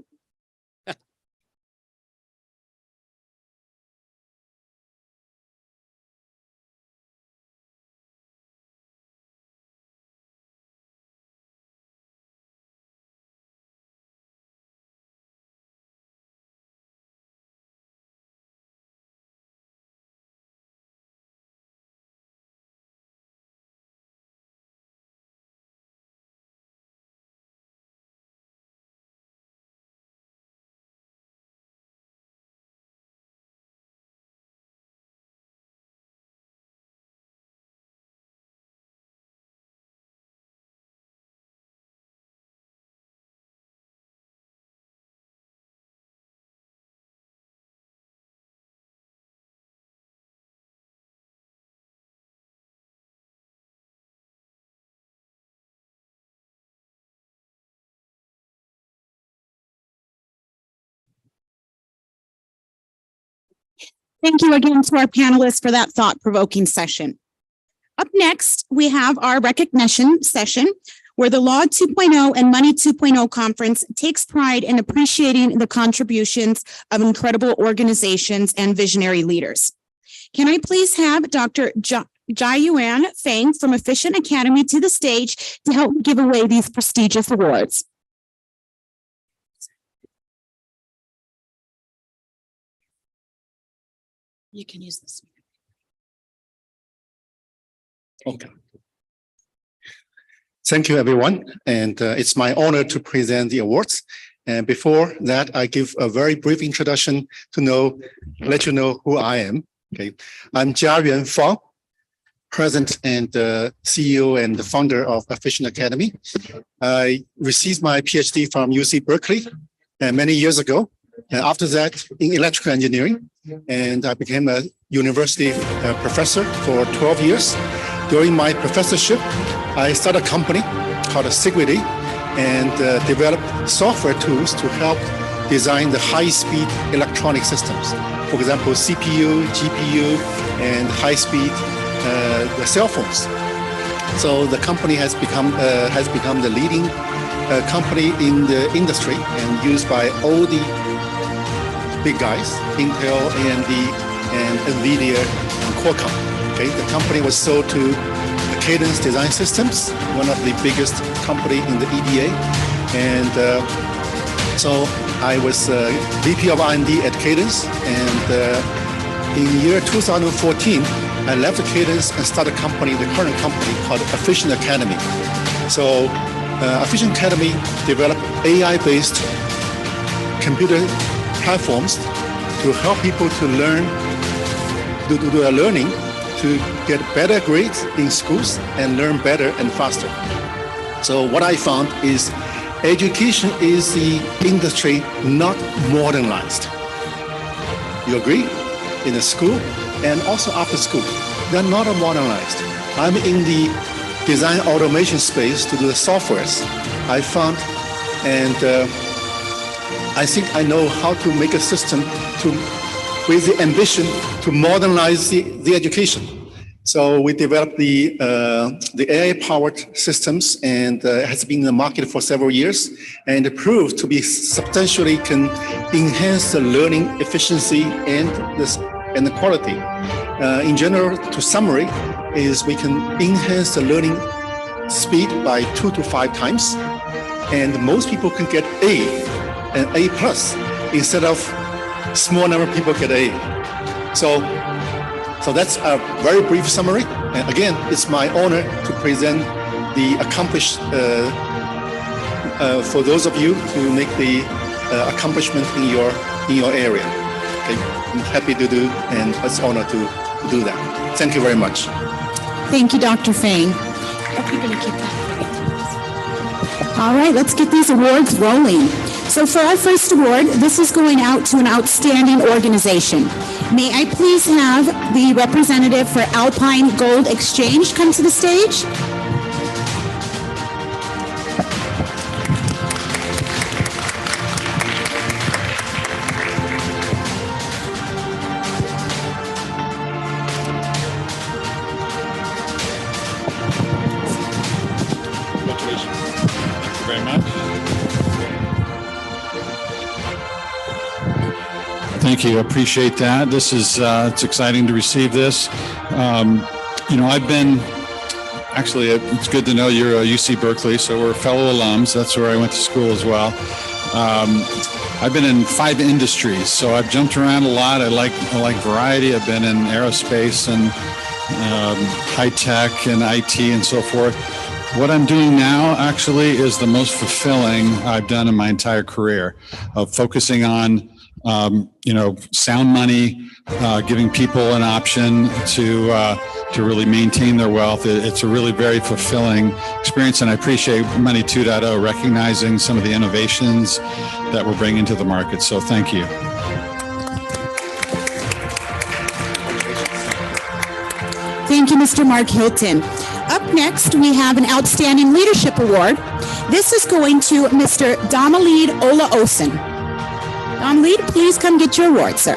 Thank you again to our panelists for that thought-provoking session. Up next, we have our recognition session where the Law 2.0 and Money 2.0 conference takes pride in appreciating the contributions of incredible organizations and visionary leaders. Can I please have Dr. Jayuan Feng from Efficient Academy to the stage to help give away these prestigious awards? You can use this. Okay. Thank you, everyone. And it's my honor to present the awards. And before that, I give a very brief introduction to let you know who I am. Okay. I'm Jiayuan Feng, President and CEO and the founder of Efficient Academy. I received my PhD from UC Berkeley many years ago. And after that, in electrical engineering, and I became a university professor for 12 years. During my professorship, I started a company called Sigrity and developed software tools to help design the high-speed electronic systems. For example, CPU, GPU, and high-speed the cell phones. So the company has become the leading company in the industry and used by all the big guys, Intel, AMD, and NVIDIA, and Qualcomm. Okay, the company was sold to Cadence Design Systems, one of the biggest company in the EDA. And so I was VP of R&D at Cadence. And in year 2014, I left Cadence and started a company, the current company called Efficient Academy. So Efficient Academy developed AI-based computer platforms to help people to learn, to do their learning, to get better grades in schools and learn better and faster. So what I found is education is the industry not modernized. You agree? In the school and also after school, they're not modernized. I'm in the design automation space to do the softwares. I found and I think I know how to make a system with the ambition to modernize the education. So we developed the AI-powered systems and has been in the market for several years, and it proved to be substantially can enhance the learning efficiency and the quality. In general, to summary, is we can enhance the learning speed by 2 to 5 times, and most people can get A and A plus instead of small number of people get A. So that's a very brief summary. And again, it's my honor to present the accomplished for those of you to make the accomplishment in your area. Okay, I'm happy to do, and it's an honor to do that. Thank you very much. Thank you, Dr. Feng. All right, let's get these awards rolling. So for our first award, this is going out to an outstanding organization. May I please have the representative for Alpine Gold Exchange come to the stage? Thank you. Appreciate that. This is, it's exciting to receive this. I've been, actually, it's good to know you're a UC Berkeley, so we're fellow alums. That's where I went to school as well. I've been in 5 industries, so I've jumped around a lot. I like variety. I've been in aerospace and high tech and IT and so forth. What I'm doing now actually is the most fulfilling I've done in my entire career, of focusing on sound money, giving people an option to really maintain their wealth. It's a really very fulfilling experience, and I appreciate Money 2.0 recognizing some of the innovations that we're bringing to the market. So thank you. Thank you, Mr. Mark Hilton. Up next, we have an Outstanding Leadership Award. This is going to Mr. Donalid Olaosen. Donalid, please come get your award, sir.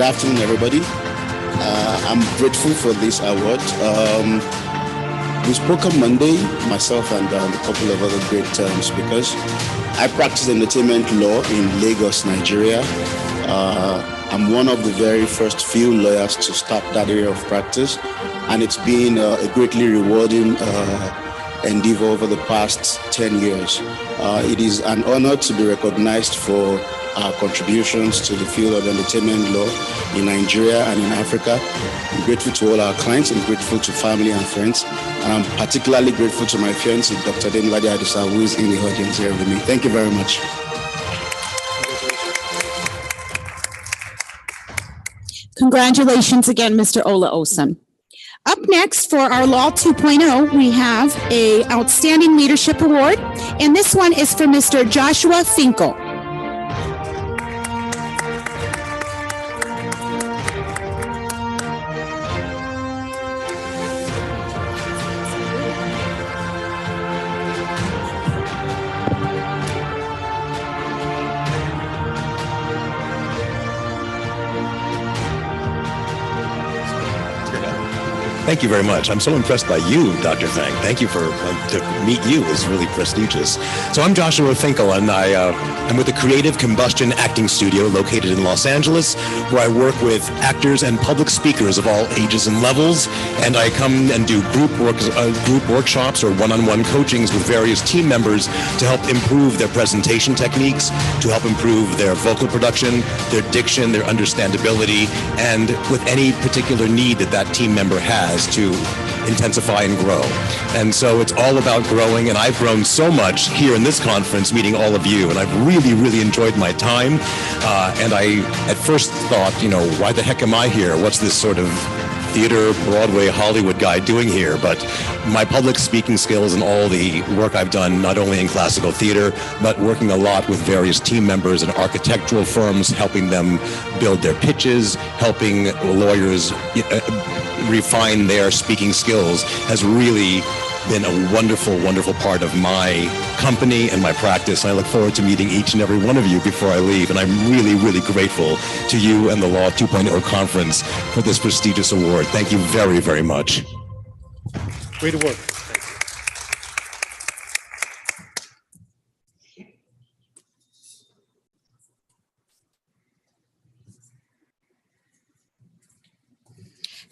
Good afternoon, everybody. I'm grateful for this award. We spoke on Monday, myself and a couple of other great speakers. I practice entertainment law in Lagos, Nigeria. I'm one of the very first few lawyers to start that area of practice, and it's been a greatly rewarding endeavor over the past 10 years. It is an honor to be recognized for our contributions to the field of entertainment law in Nigeria and in Africa. I'm grateful to all our clients. I'm grateful to family and friends. And I'm particularly grateful to my fiancée, Dr. Denladi Adisa, who is in the audience here with me. Thank you very much. Congratulations again, Mr. Ola Osun. Up next for our Law 2.0, we have a Outstanding Leadership Award, and this one is for Mr. Joshua Finkel. Thank you very much. I'm so impressed by you, Dr. Fang. Thank you for to meet you is really prestigious. So I'm Joshua Finkel, and I'm with the Creative Combustion Acting Studio located in Los Angeles, where I work with actors and public speakers of all ages and levels. And I come and do group workshops or one-on-one coachings with various team members to help improve their presentation techniques, to help improve their vocal production, their diction, their understandability, and with any particular need that that team member has to intensify and grow. And so it's all about growing, and I've grown so much here in this conference meeting all of you, and I've really, really enjoyed my time. And I at first thought, you know, why the heck am I here? What's this sort of theater, Broadway, Hollywood guy doing here? But my public speaking skills and all the work I've done, not only in classical theater, but working a lot with various team members and architectural firms, helping them build their pitches, helping lawyers refine their speaking skills, has really been a wonderful, wonderful part of my company and my practice. I look forward to meeting each and every one of you before I leave, and I'm really, really grateful to you and the Law 2.0 conference for this prestigious award. Thank you very, very much. Great work.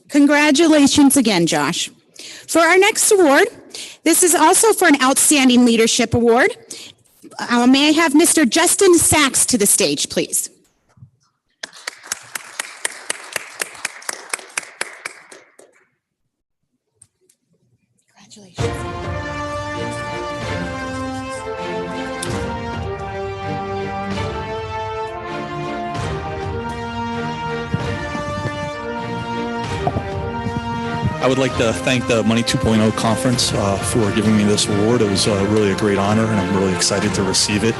Congratulations again, Josh. For our next award, this is also for an Outstanding Leadership Award. May I have Mr. Justin Sachs to the stage, please? Congratulations. I would like to thank the Money 2.0 conference for giving me this award. It was really a great honor, and I'm really excited to receive it.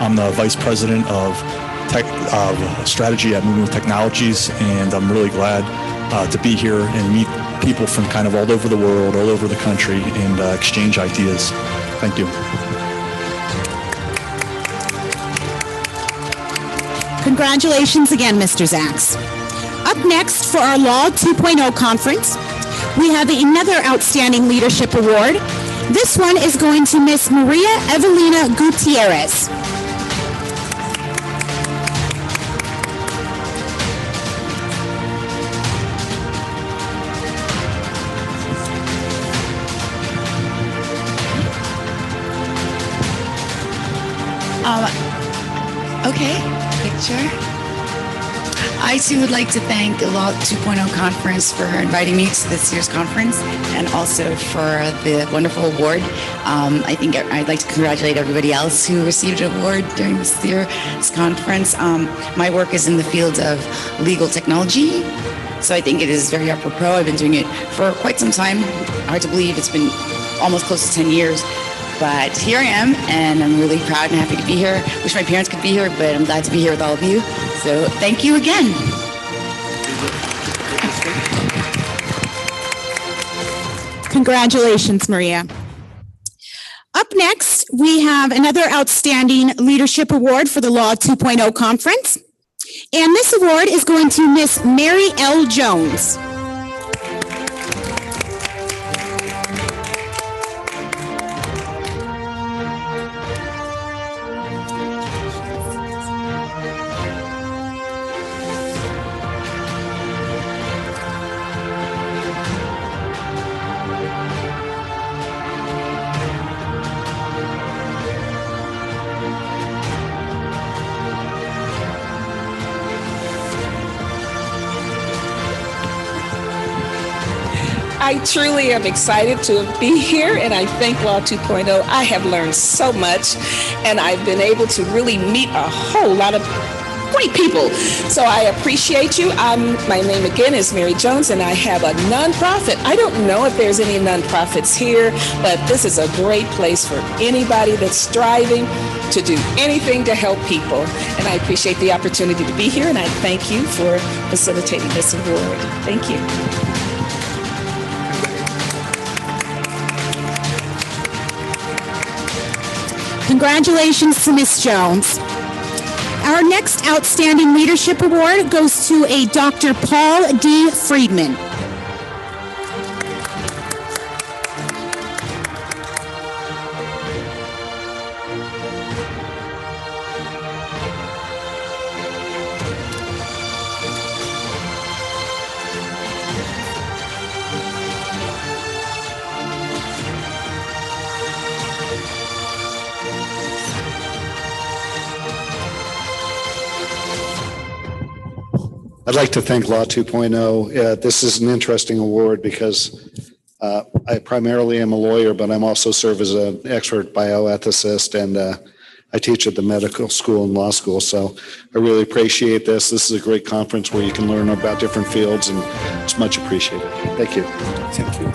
I'm the Vice President of Strategy at Movement Technologies, and I'm really glad to be here and meet people from kind of all over the world, all over the country, and exchange ideas. Thank you. Congratulations again, Mr. Sachs. Up next for our Law 2.0 conference, we have another Outstanding Leadership Award. This one is going to Miss Maria Evelina Gutierrez. Okay, picture. I too would like to thank the Law 2.0 conference for inviting me to this year's conference, and also for the wonderful award. I think I'd like to congratulate everybody else who received an award during this year's conference. My work is in the field of legal technology, so I think it is very apropos. I've been doing it for quite some time. Hard to believe it's been almost close to 10 years. But here I am, and I'm really proud and happy to be here. Wish my parents could be here, but I'm glad to be here with all of you. So thank you again. Congratulations, Maria. Up next, we have another Outstanding Leadership Award for the Law 2.0 conference. And this award is going to Miss Mary L. Jones. I truly am excited to be here, and I thank Law 2.0. I have learned so much, and I've been able to really meet a whole lot of great people. So I appreciate you. My name again is Mary Jones, and I have a nonprofit. I don't know if there's any nonprofits here, but this is a great place for anybody that's striving to do anything to help people. And I appreciate the opportunity to be here, and I thank you for facilitating this award. Thank you. Congratulations to Ms. Jones. Our next Outstanding Leadership Award goes to a Dr. Paul D. Friedman. I'd like to thank Law 2.0. This is an interesting award because I primarily am a lawyer, but I'm also serve as an expert bioethicist, and I teach at the medical school and law school. So I really appreciate this. This is a great conference where you can learn about different fields, and it's much appreciated. Thank you. Thank you.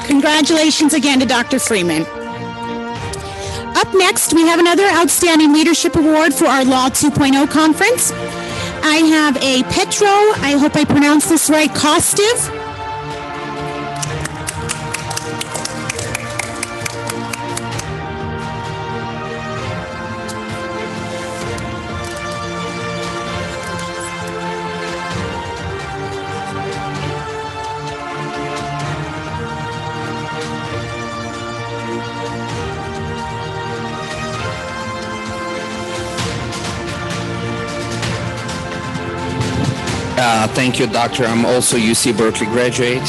Congratulations again to Dr. Freeman. Up next, we have another Outstanding Leadership Award for our Law 2.0 conference. I have a Petro, I hope I pronounced this right, Kostiv. Thank you, Doctor. I'm also UC Berkeley graduate.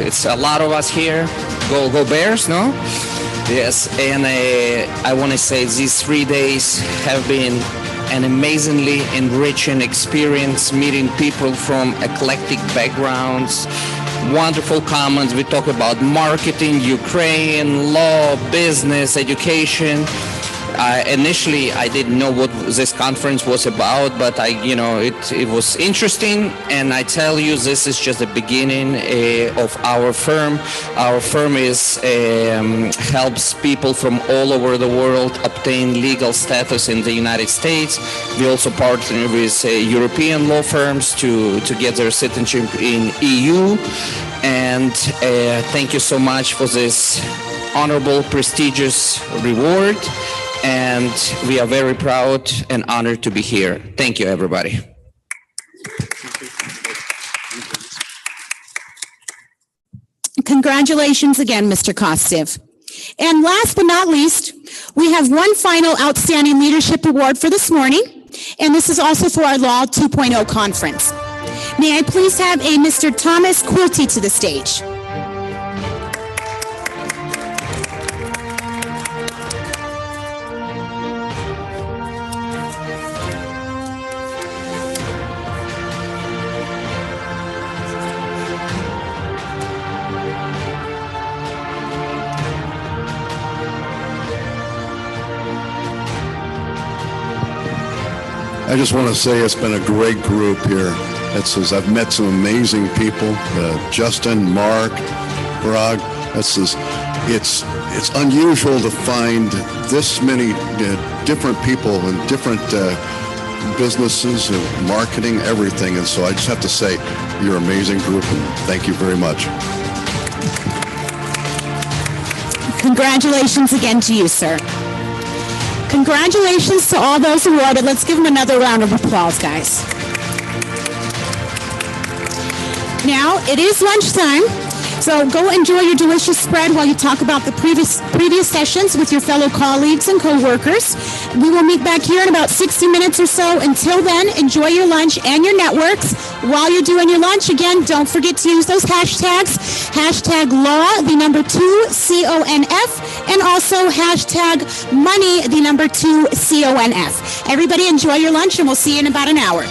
It's a lot of us here. Go Bears, no? Yes, and I want to say these 3 days have been an amazingly enriching experience, meeting people from eclectic backgrounds, wonderful comments. We talk about marketing, Ukraine, law, business, education. Initially, I didn't know what this conference was about, but it was interesting. And I tell you, this is just the beginning of our firm. Our firm helps people from all over the world obtain legal status in the United States. We also partner with European law firms to get their citizenship in EU. And thank you so much for this honorable, prestigious reward. And we are very proud and honored to be here. Thank you, everybody. Congratulations again, Mr. Kostiv. And last but not least, we have one final Outstanding Leadership Award for this morning, and this is also for our Law 2.0 conference. May I please have a Mr. Thomas Quilty to the stage? I just want to say it's been a great group here. I've met some amazing people, Justin, Mark, Parag. It's unusual to find this many different people and different businesses and marketing, everything. And so I just have to say, you're an amazing group, and thank you very much. Congratulations again to you, sir. Congratulations to all those awarded. Let's give them another round of applause, guys. Now, it is lunchtime, so go enjoy your delicious spread while you talk about the previous sessions with your fellow colleagues and co-workers. We will meet back here in about 60 minutes or so. Until then, enjoy your lunch and your networks. While you're doing your lunch, again, don't forget to use those hashtags. Hashtag law, the number 2, CONF, and also hashtag money, the number 2, CONF. Everybody enjoy your lunch, and we'll see you in about an hour.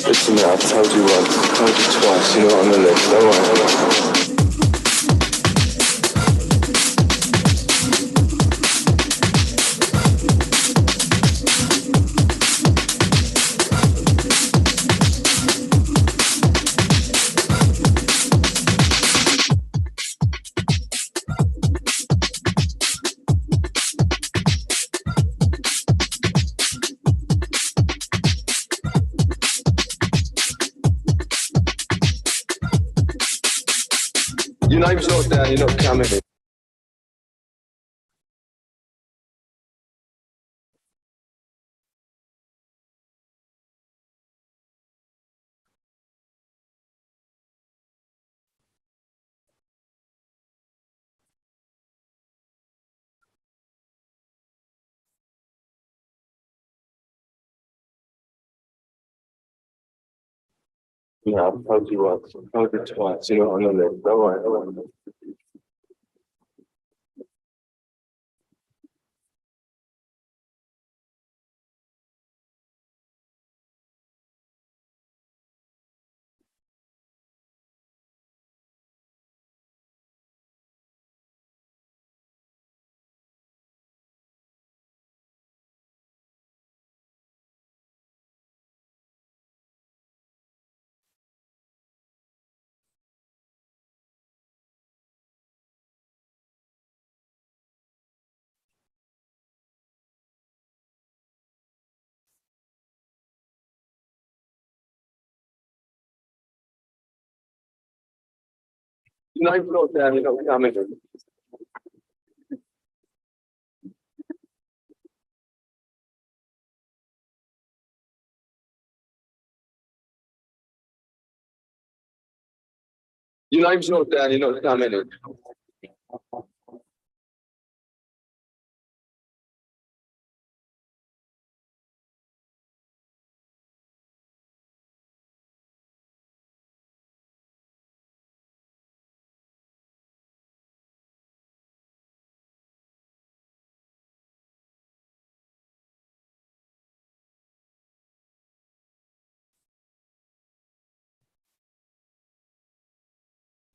Listen, I've told you once, I've told you twice, you're not on the list, don't worry. Your name's not down, you're not coming. Yeah, I've told you once, I've told you twice, you're not on the list, don't worry, don't worry. Your name's not down, you're not coming. Your name's not down, you're not coming.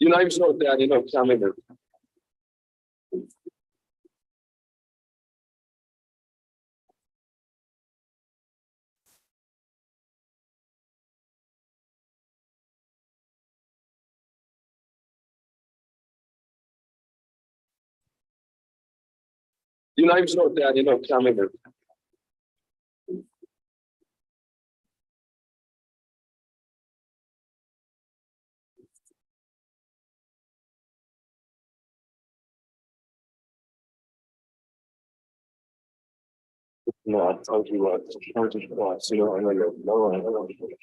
Your name's not down, you're not coming. Your name's not down, you're not coming. No, I've told you once, I've told you twice, you're not on the list, don't worry, don't worry.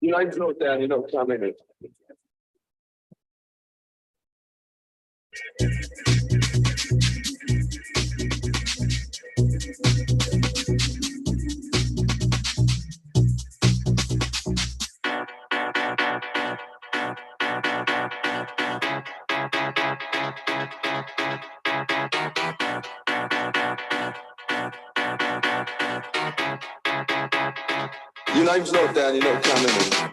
Your name's not down, you're not coming. Your name's not down, you're not coming.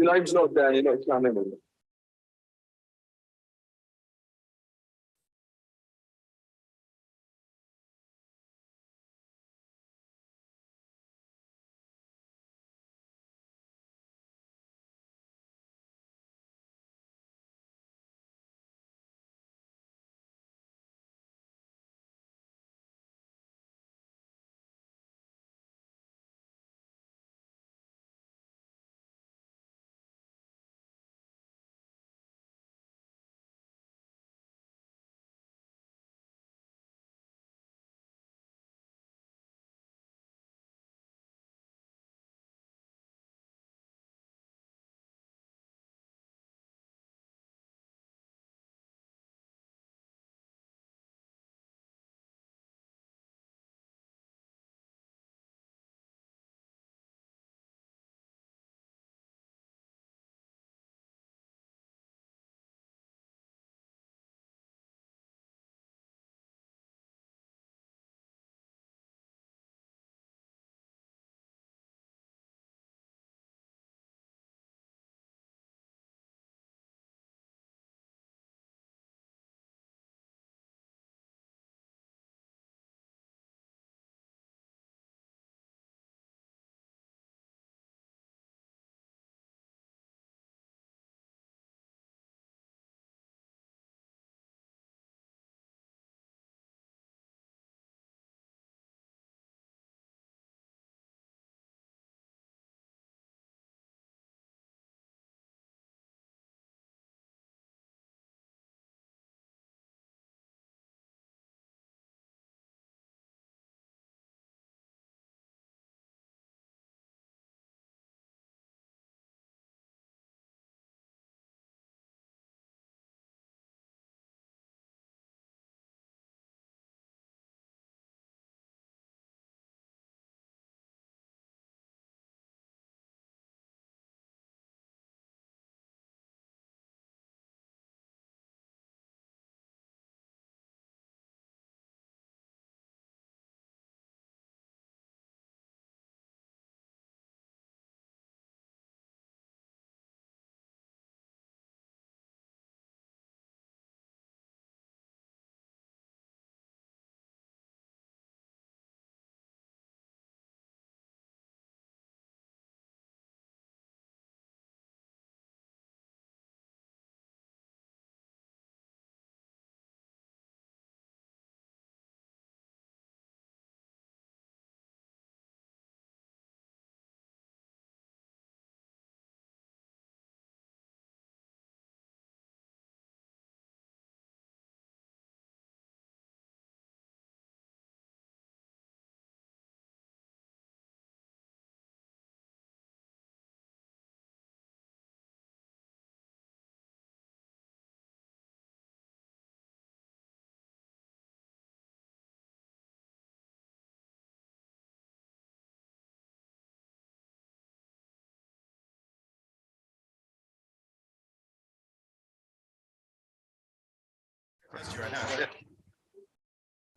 Your line's not there, you're not coming.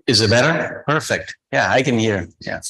Is it better? Perfect. Yeah, I can hear. Yeah.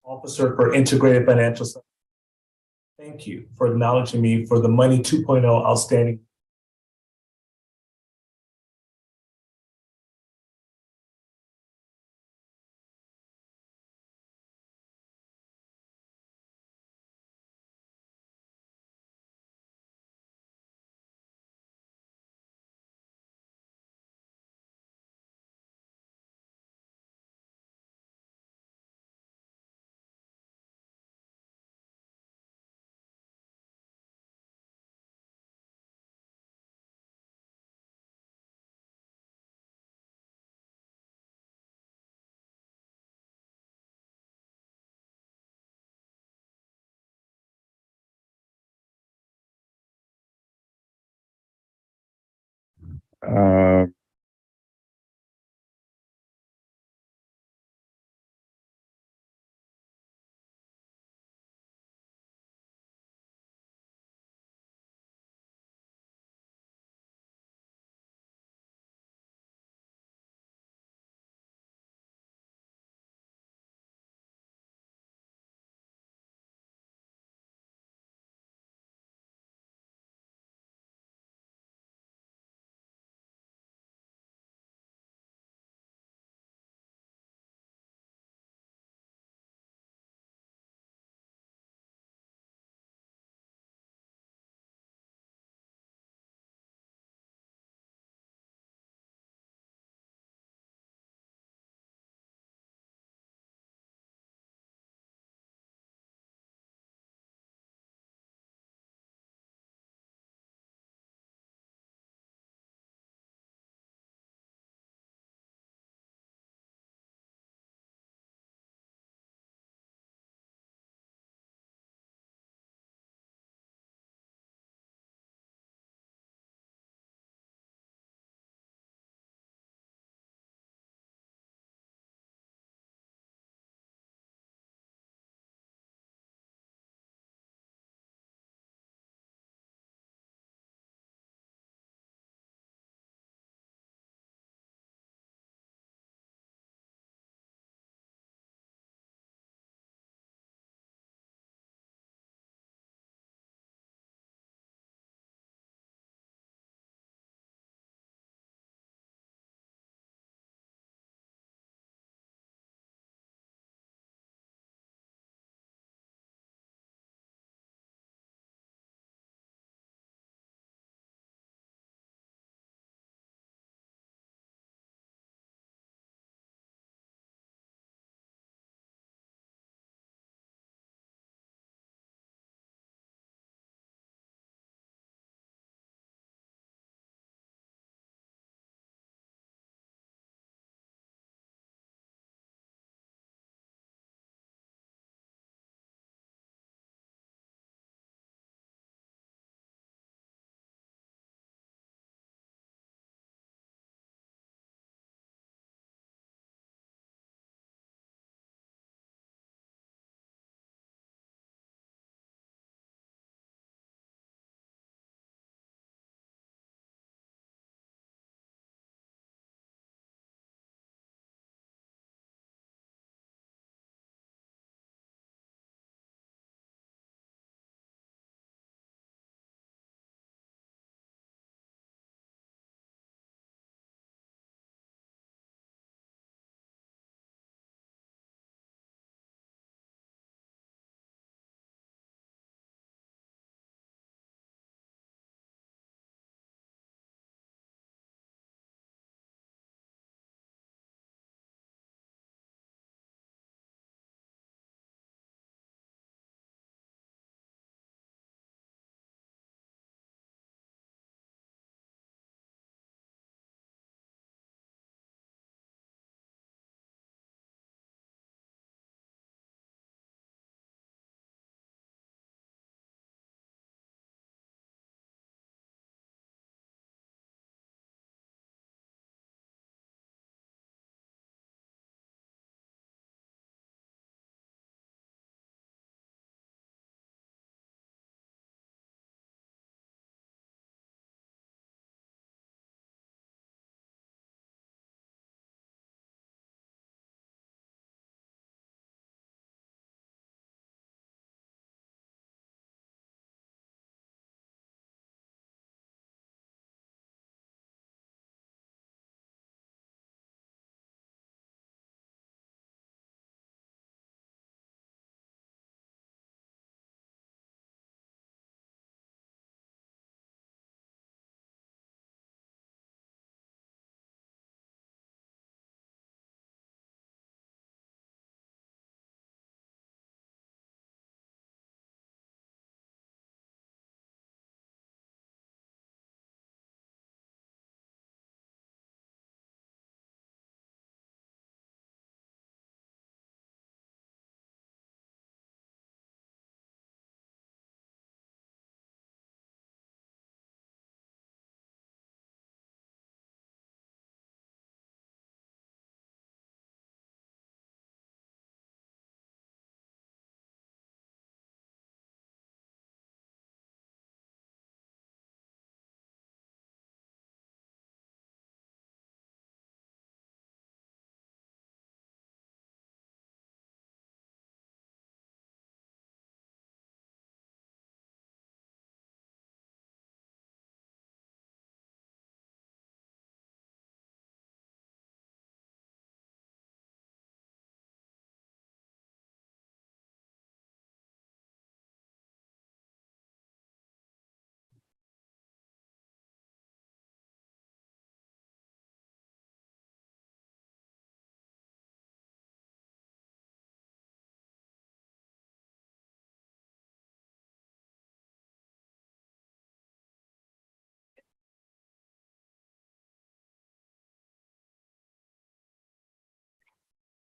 Officer for Integrated Financial Services. Thank you for acknowledging me for the Money 2.0 Outstanding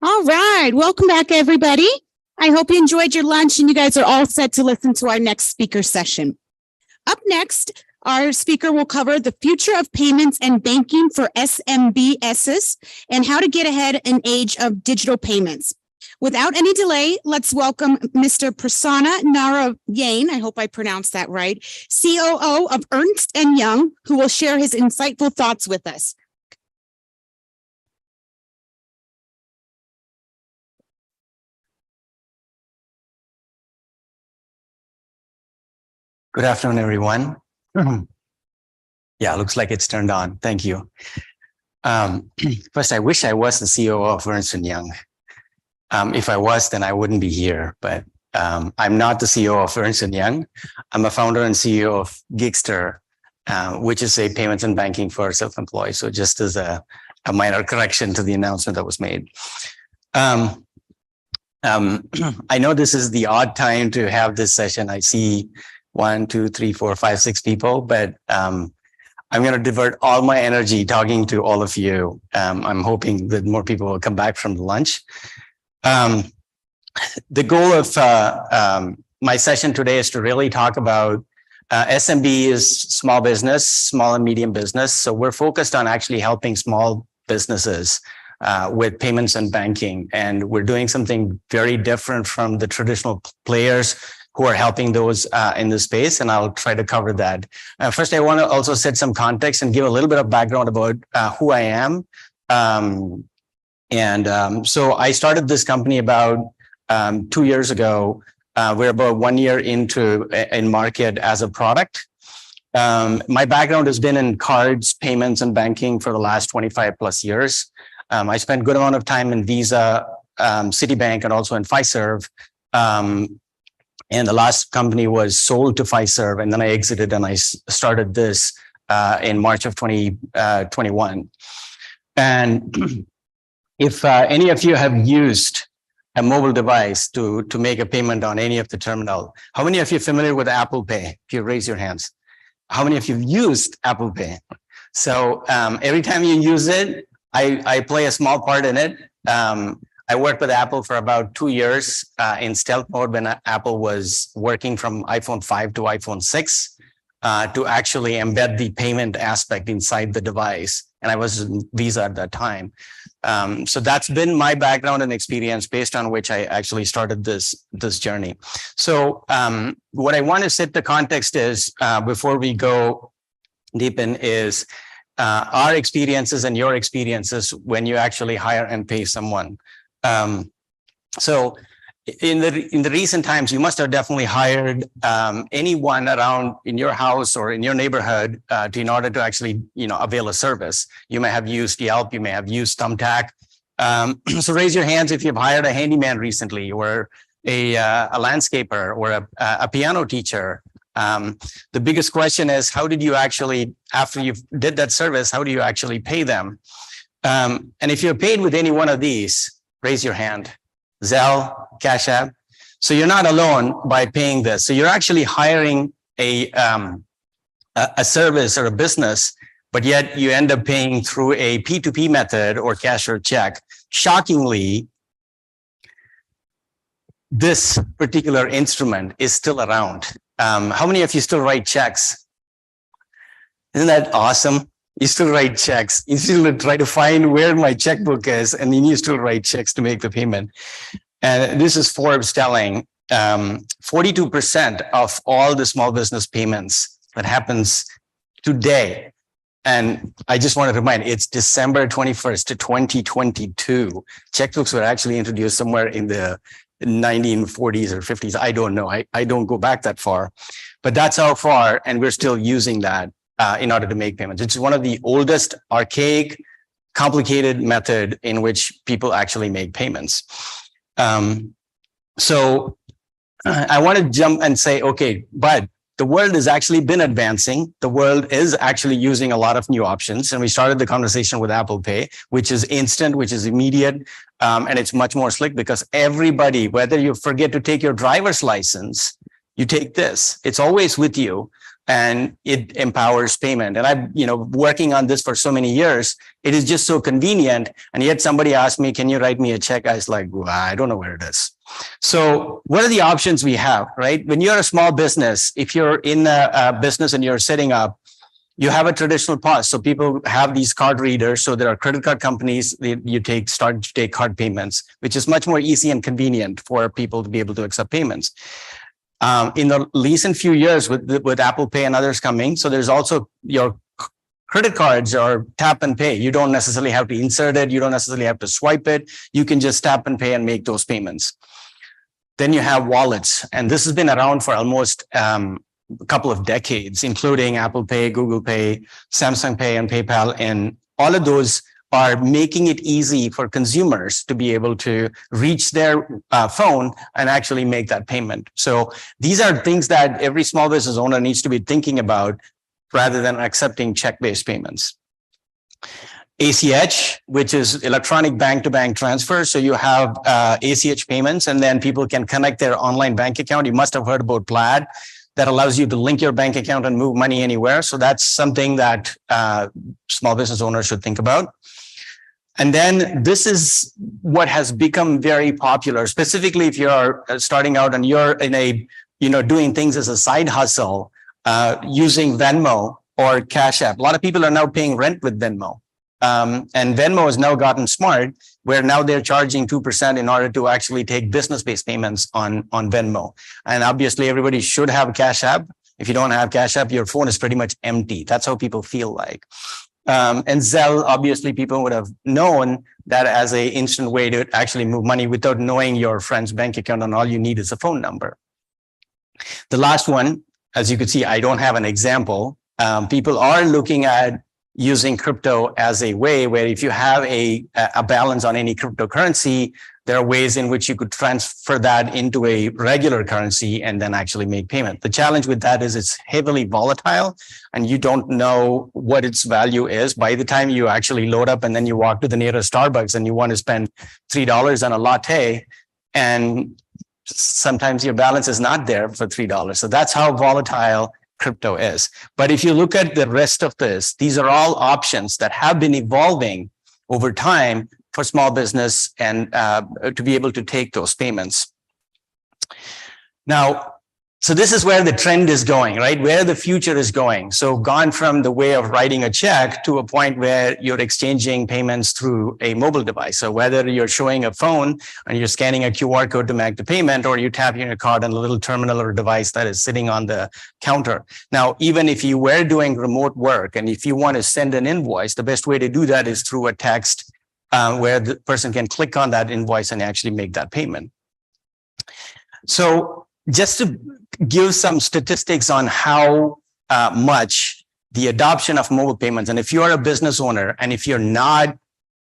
All right. Welcome back, everybody. I hope you enjoyed your lunch and you guys are all set to listen to our next speaker session. Up next, our speaker will cover the future of payments and banking for SMBSs and how to get ahead in age of digital payments. Without any delay, let's welcome Mr. Prasanna Narayan, I hope I pronounced that right, COO of Ernst & Young, who will share his insightful thoughts with us. Good afternoon, everyone. Yeah, looks like it's turned on. Thank you. First, I wish I was the CEO of Ernst & Young. If I was, then I wouldn't be here, but I'm not the CEO of Ernst & Young. I'm a founder and CEO of Gigster, which is a payments and banking for self-employed. So just as a minor correction to the announcement that was made. I know this is the odd time to have this session. I see 1, 2, 3, 4, 5, 6 people, but I'm going to divert all my energy talking to all of you. I'm hoping that more people will come back from the lunch. The goal of my session today is to really talk about SMB is small business, small and medium business. So we're focused on actually helping small businesses with payments and banking. And we're doing something very different from the traditional players who are helping those in the space, and I'll try to cover that. First, I want to also set some context and give a little bit of background about who I am. So I started this company about 2 years ago. We're about 1 year in market as a product. My background has been in cards, payments, and banking for the last 25 plus years. I spent a good amount of time in Visa, Citibank, and also in Fiserv. And the last company was sold to Fiserv, and then I exited and I started this in March of 2021. And if any of you have used a mobile device to make a payment on any of the terminal, how many of you are familiar with Apple Pay? If you raise your hands. How many of you have used Apple Pay? So every time you use it, I play a small part in it. I worked with Apple for about 2 years in stealth mode when Apple was working from iPhone 5 to iPhone 6 to actually embed the payment aspect inside the device. And I was in Visa at that time. So that's been my background and experience based on which I actually started this journey. So what I want to set the context is before we go deep in is our experiences and your experiences when you actually hire and pay someone. So in the recent times, you must have definitely hired anyone around in your house or in your neighborhood in order to actually, avail a service. You may have used Yelp, you may have used Thumbtack. So raise your hands if you've hired a handyman recently, or a landscaper, or a piano teacher. The biggest question is, how did you actually, after you did that service, how do you actually pay them? And if you're paid with any one of these, raise your hand. Zelle, Cash App. So you're not alone by paying this. So you're actually hiring a service or a business, but yet you end up paying through a P2P method or cash or check. Shockingly, this particular instrument is still around. How many of you still write checks? Isn't that awesome? You still write checks. You still try to find where my checkbook is, and then you still write checks to make the payment. And this is Forbes telling 42% of all the small business payments that happens today. And I just want to remind, it's December 21st to 2022. Checkbooks were actually introduced somewhere in the 1940s or 50s. I don't know. I don't go back that far, but that's how far, and we're still using that in order to make payments. It's one of the oldest, archaic, complicated method in which people actually make payments. So I want to jump and say, okay, but the world has actually been advancing. The world is actually using a lot of new options. And we started the conversation with Apple Pay, which is instant, which is immediate. And it's much more slick because everybody, whether you forget to take your driver's license, you take this. It's always with you. and it empowers payment. And I've, working on this for so many years, it is just so convenient. And yet somebody asked me, can you write me a check? I was like, well, I don't know where it is. So what are the options we have, right? When you're a small business, if you're in a business and you're setting up, you have a traditional POS. So people have these card readers. So there are credit card companies that start to take card payments, which is much more easy and convenient for people to be able to accept payments. In the recent few years with Apple Pay and others coming, so there's also your credit cards or tap and pay. You don't necessarily have to insert it. You don't necessarily have to swipe it. You can just tap and pay and make those payments. Then you have wallets. And this has been around for almost a couple of decades, including Apple Pay, Google Pay, Samsung Pay, and PayPal. And all of those are making it easy for consumers to be able to reach their phone and actually make that payment. So these are things that every small business owner needs to be thinking about rather than accepting check-based payments. ACH, which is electronic bank-to-bank transfer. So you have ACH payments, and then people can connect their online bank account. You must have heard about Plaid. That allows you to link your bank account and move money anywhere. So that's something that small business owners should think about. And then this is what has become very popular, specifically if you're starting out and you're in a, doing things as a side hustle, using Venmo or Cash App. A lot of people are now paying rent with Venmo. And Venmo has now gotten smart, where now they're charging 2% in order to actually take business-based payments on Venmo. And obviously everybody should have Cash App. If you don't have Cash App, your phone is pretty much empty. That's how people feel like. And Zelle, obviously people would have known that as an instant way to actually move money without knowing your friend's bank account, and all you need is a phone number. The last one, as you can see, I don't have an example. People are looking at using crypto as a way where if you have a balance on any cryptocurrency, there are ways in which you could transfer that into a regular currency and then actually make payment. The challenge with that is it's heavily volatile and you don't know what its value is. By the time you actually load up and then you walk to the nearest Starbucks and you want to spend $3 on a latte, and sometimes your balance is not there for $3. So that's how volatile crypto is. But if you look at the rest of this, these are all options that have been evolving over time for small business and to be able to take those payments. Now, so this is where the trend is going, right? Where the future is going. So gone from the way of writing a check to a point where you're exchanging payments through a mobile device. So whether you're showing a phone and you're scanning a QR code to make the payment, or you tap your card on a little terminal or device that is sitting on the counter. Now, even if you were doing remote work and if you want to send an invoice, the best way to do that is through a text where the person can click on that invoice and actually make that payment. So just to give some statistics on how much the adoption of mobile payments, and if you're a business owner and if you're not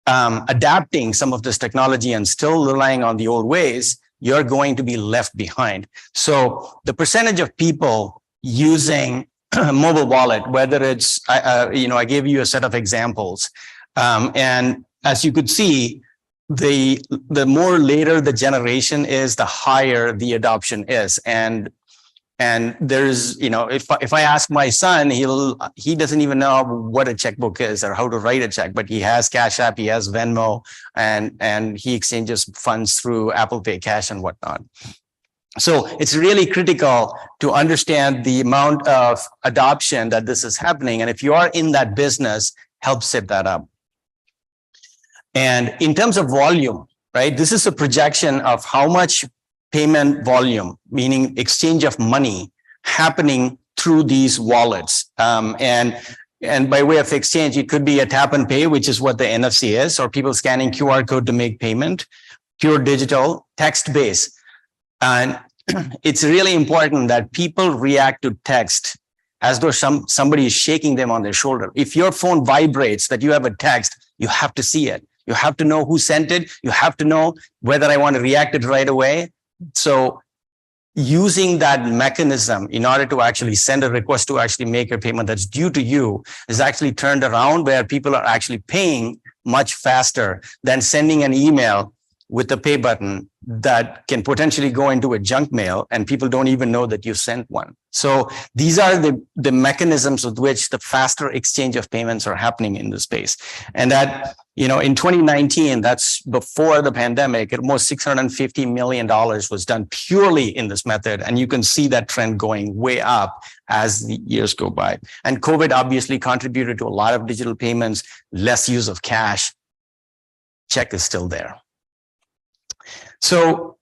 adapting some of this technology and still relying on the old ways, you're going to be left behind. So the percentage of people using a mobile wallet, whether it's, I gave you a set of examples, and as you could see, the more later the generation is, the higher the adoption is. And there's, if I ask my son, he doesn't even know what a checkbook is or how to write a check, but he has Cash App, he has Venmo, and he exchanges funds through Apple Pay Cash and whatnot. So it's really critical to understand the amount of adoption that this is happening. And if you are in that business, help set that up. And in terms of volume, right, this is a projection of how much payment volume, meaning exchange of money, happening through these wallets. And by way of exchange, it could be a tap and pay, which is what the NFC is, or people scanning QR code to make payment, pure digital, text-based. And it's really important that people react to text as though somebody is shaking them on their shoulder. If your phone vibrates that you have a text, you have to see it. You have to know who sent it. You have to know whether I want to react it right away. So using that mechanism in order to actually send a request to actually make a payment that's due to you is actually turned around, where people are actually paying much faster than sending an email with the pay button that can potentially go into a junk mail and people don't even know that you sent one. So these are the mechanisms with which the faster exchange of payments are happening in the space. And that, you know, in 2019, that's before the pandemic, almost $650 million was done purely in this method. And you can see that trend going way up as the years go by. And COVID obviously contributed to a lot of digital payments, less use of cash. Check is still there. So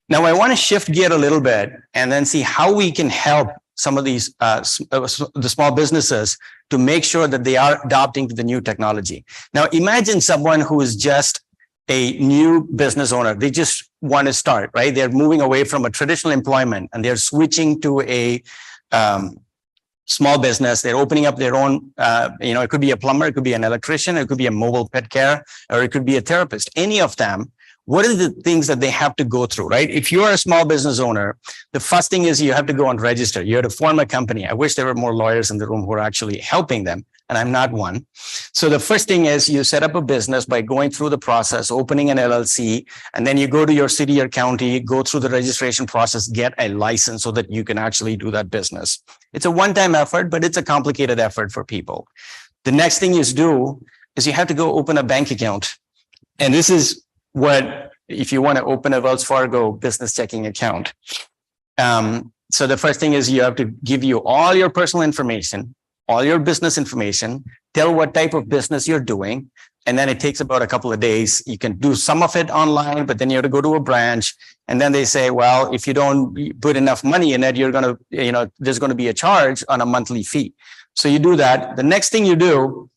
now I want to shift gear a little bit and then see how we can help some of these the small businesses to make sure that they are adopting to the new technology. Now imagine someone who is just a new business owner. They just want to start, right? They're moving away from a traditional employment and they're switching to a small business. They're opening up their own, it could be a plumber, it could be an electrician, it could be a mobile pet care, or it could be a therapist, any of them. What are the things that they have to go through, right? If you're a small business owner, the first thing is you have to go and register. You have to form a company. I wish there were more lawyers in the room who are actually helping them, and I'm not one. So the first thing is you set up a business by going through the process, opening an LLC, and then you go to your city or county, go through the registration process, get a license so that you can actually do that business. It's a one-time effort, but it's a complicated effort for people. The next thing you do is you have to go open a bank account. And this is what, if you want to open a Wells Fargo business checking account. So the first thing is you have to give you all your personal information, all your business information, tell what type of business you're doing. And then it takes about a couple of days. You can do some of it online, but then you have to go to a branch. And then they say, well, if you don't put enough money in it, you're going to, there's going to be a charge on a monthly fee. So you do that. The next thing you do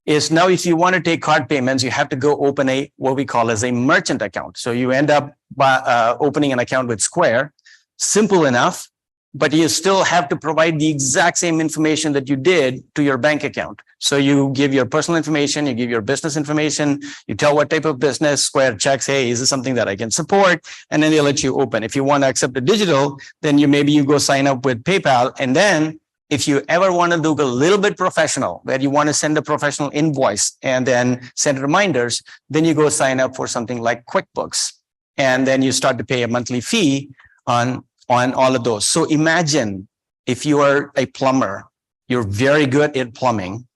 is now if you want to take card payments, you have to go open what we call as a merchant account. So you end up by opening an account with Square. Simple enough, but you still have to provide the exact same information that you did to your bank account. So you give your personal information, you give your business information, you tell what type of business. Square checks, hey, is this something that I can support? And then they let you open. If you want to accept the digital, then maybe you go sign up with PayPal. And then if you ever want to do a little bit professional, where you want to send a professional invoice and then send reminders, then you go sign up for something like QuickBooks. And then you start to pay a monthly fee on all of those. So imagine if you are a plumber, you're very good at plumbing,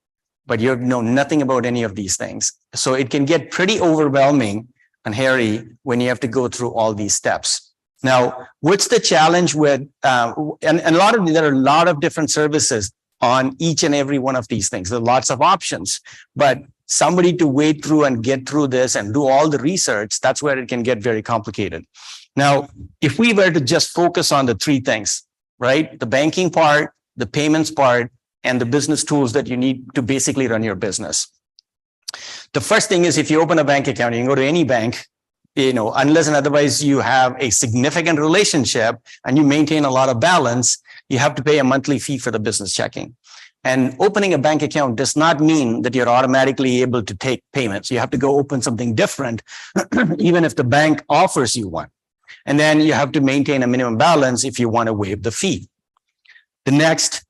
but you know nothing about any of these things. So it can get pretty overwhelming and hairy when you have to go through all these steps. Now, what's the challenge with, there are a lot of different services on each and every one of these things. There are lots of options, but somebody to wade through and get through this and do all the research, that's where it can get very complicated. Now, if we were to just focus on the three things, right? The banking part, the payments part, and the business tools that you need to basically run your business. The first thing is if you open a bank account, you can go to any bank, unless and otherwise you have a significant relationship and you maintain a lot of balance, you have to pay a monthly fee for the business checking. And opening a bank account does not mean that you're automatically able to take payments. You have to go open something different, even if the bank offers you one. And then you have to maintain a minimum balance if you want to waive the fee. The next,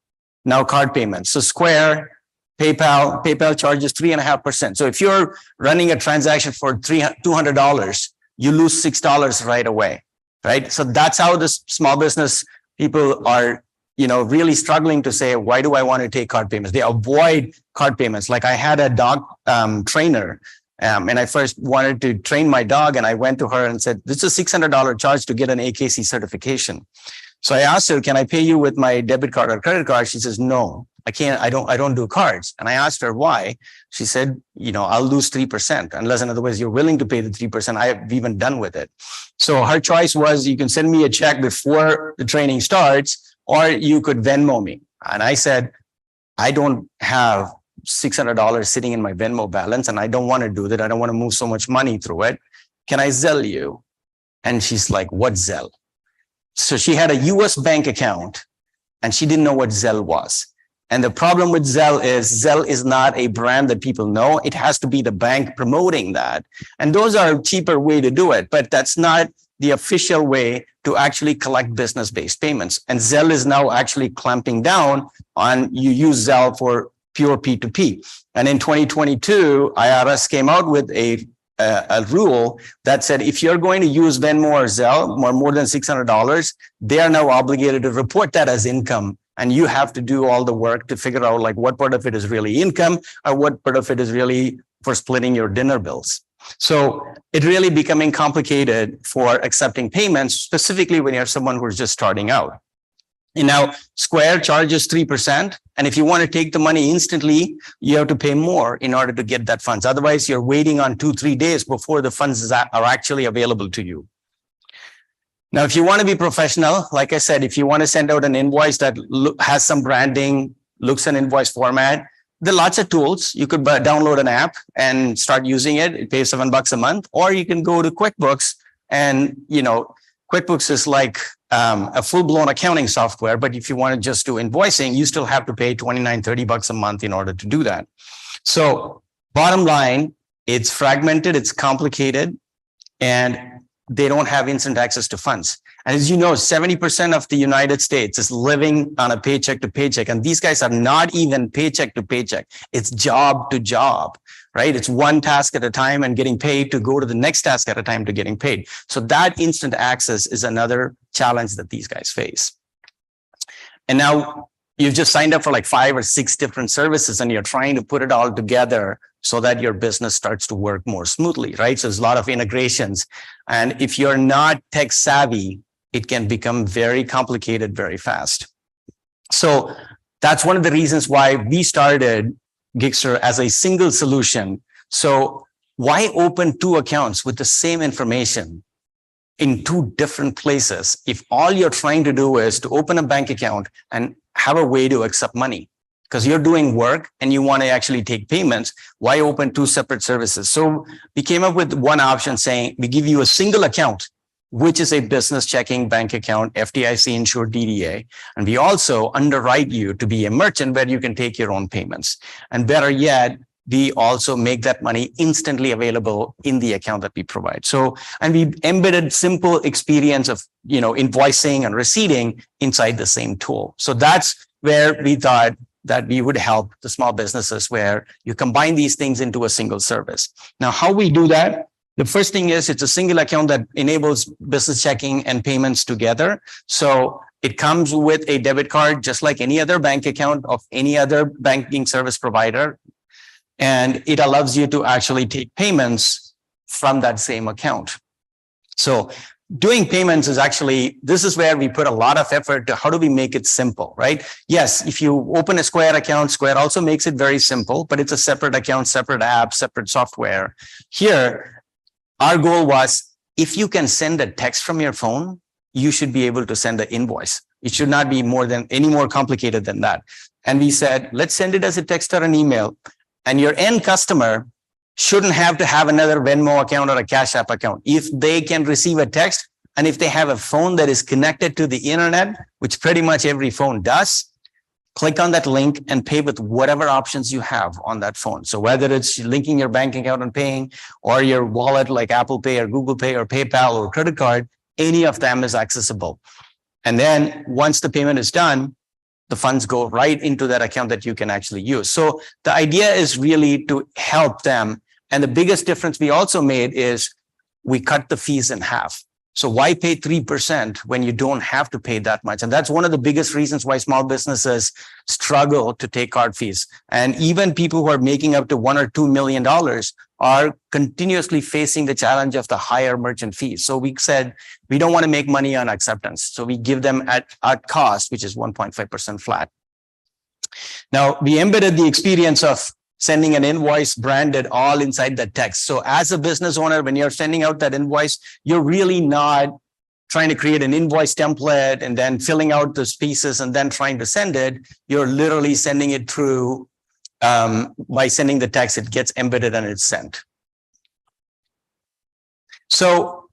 now card payments. So Square, PayPal charges 3.5%. So if you're running a transaction for $200, you lose $6 right away, right? So that's how the small business people are, really struggling to say, why do I want to take card payments? They avoid card payments. Like I had a dog trainer, and I first wanted to train my dog, and I went to her and said, this is a $600 charge to get an AKC certification. So I asked her, can I pay you with my debit card or credit card? She says, no, I can't. I don't do cards. And I asked her why. She said, I'll lose 3% unless in other words you're willing to pay the 3%. I have even done with it. So her choice was, you can send me a check before the training starts, or you could Venmo me. And I said, I don't have $600 sitting in my Venmo balance, and I don't want to do that. I don't want to move so much money through it. Can I Zelle you? And she's like, what Zelle? So she had a US bank account and she didn't know what Zelle was. And the problem with Zelle is not a brand that people know. It has to be the bank promoting that. And those are a cheaper way to do it, but that's not the official way to actually collect business-based payments. And Zelle is now actually clamping down on you use Zelle for pure P2P. And in 2022, IRS came out with a a rule that said, if you're going to use Venmo or Zelle more than $600, they are now obligated to report that as income. And you have to do all the work to figure out like what part of it is really income or what part of it is really for splitting your dinner bills. So it really becoming complicated for accepting payments, specifically when you're someone who's just starting out. And now Square charges 3%. And if you want to take the money instantly, you have to pay more in order to get that funds. Otherwise, you're waiting on 2-3 days before the funds are actually available to you. Now, if you want to be professional, like I said, if you want to send out an invoice that has some branding, looks an invoice format, there are lots of tools. You could download an app and start using it. It pays $7 a month, or you can go to QuickBooks, and QuickBooks is like a full-blown accounting software. But if you want to just do invoicing, you still have to pay $29-30 a month in order to do that. So bottom line, it's fragmented, it's complicated, and they don't have instant access to funds. And as you know, 70% of the United States is living on a paycheck to paycheck. And these guys are not even paycheck to paycheck. It's job to job, right? It's one task at a time and getting paid to go to the next task at a time to getting paid. So that instant access is another challenge that these guys face. And now you've just signed up for like 5 or 6 different services, and you're trying to put it all together so that your business starts to work more smoothly, right? So there's a lot of integrations. And if you're not tech savvy, it can become very complicated very fast. So that's one of the reasons why we started Gigster as a single solution. So why open 2 accounts with the same information in 2 different places if all you're trying to do is to open a bank account and have a way to accept money? Because you're doing work and you want to actually take payments, why open 2 separate services? So we came up with one option saying we give you a single account, which is a business checking bank account, FDIC insured DDA. And we also underwrite you to be a merchant where you can take your own payments. And better yet, we also make that money instantly available in the account that we provide. So, and we embedded simple experience of, invoicing and receipting inside the same tool. So that's where we thought that we would help the small businesses, where you combine these things into a single service. Now, how we do that? The first thing is it's a single account that enables business checking and payments together. So it comes with a debit card, just like any other bank account of any other banking service provider. And it allows you to actually take payments from that same account. So doing payments is actually, this is where we put a lot of effort to how do we make it simple, right? Yes, if you open a Square account, Square also makes it very simple, but it's a separate account, separate app, separate software. Here, our goal was, if you can send a text from your phone, you should be able to send an invoice. It should not be any more complicated than that. And we said, let's send it as a text or an email. And your end customer shouldn't have to have another Venmo account or a Cash App account. If they can receive a text, and if they have a phone that is connected to the internet, which pretty much every phone does, click on that link and pay with whatever options you have on that phone. So whether it's linking your bank account and paying, or your wallet like Apple Pay or Google Pay or PayPal or credit card, any of them is accessible. And then once the payment is done, the funds go right into that account that you can actually use. So the idea is really to help them. And the biggest difference we also made is we cut the fees in half. So why pay 3% when you don't have to pay that much? And that's one of the biggest reasons why small businesses struggle to take card fees. And even people who are making up to $1 or $2 million are continuously facing the challenge of the higher merchant fees. So we said, we don't want to make money on acceptance. So we give them at cost, which is 1.5% flat. Now, we embedded the experience of sending an invoice branded all inside the text. So as a business owner, when you're sending out that invoice, you're really not trying to create an invoice template and then filling out those pieces and then trying to send it. You're literally sending it through, by sending the text, it gets embedded and it's sent. So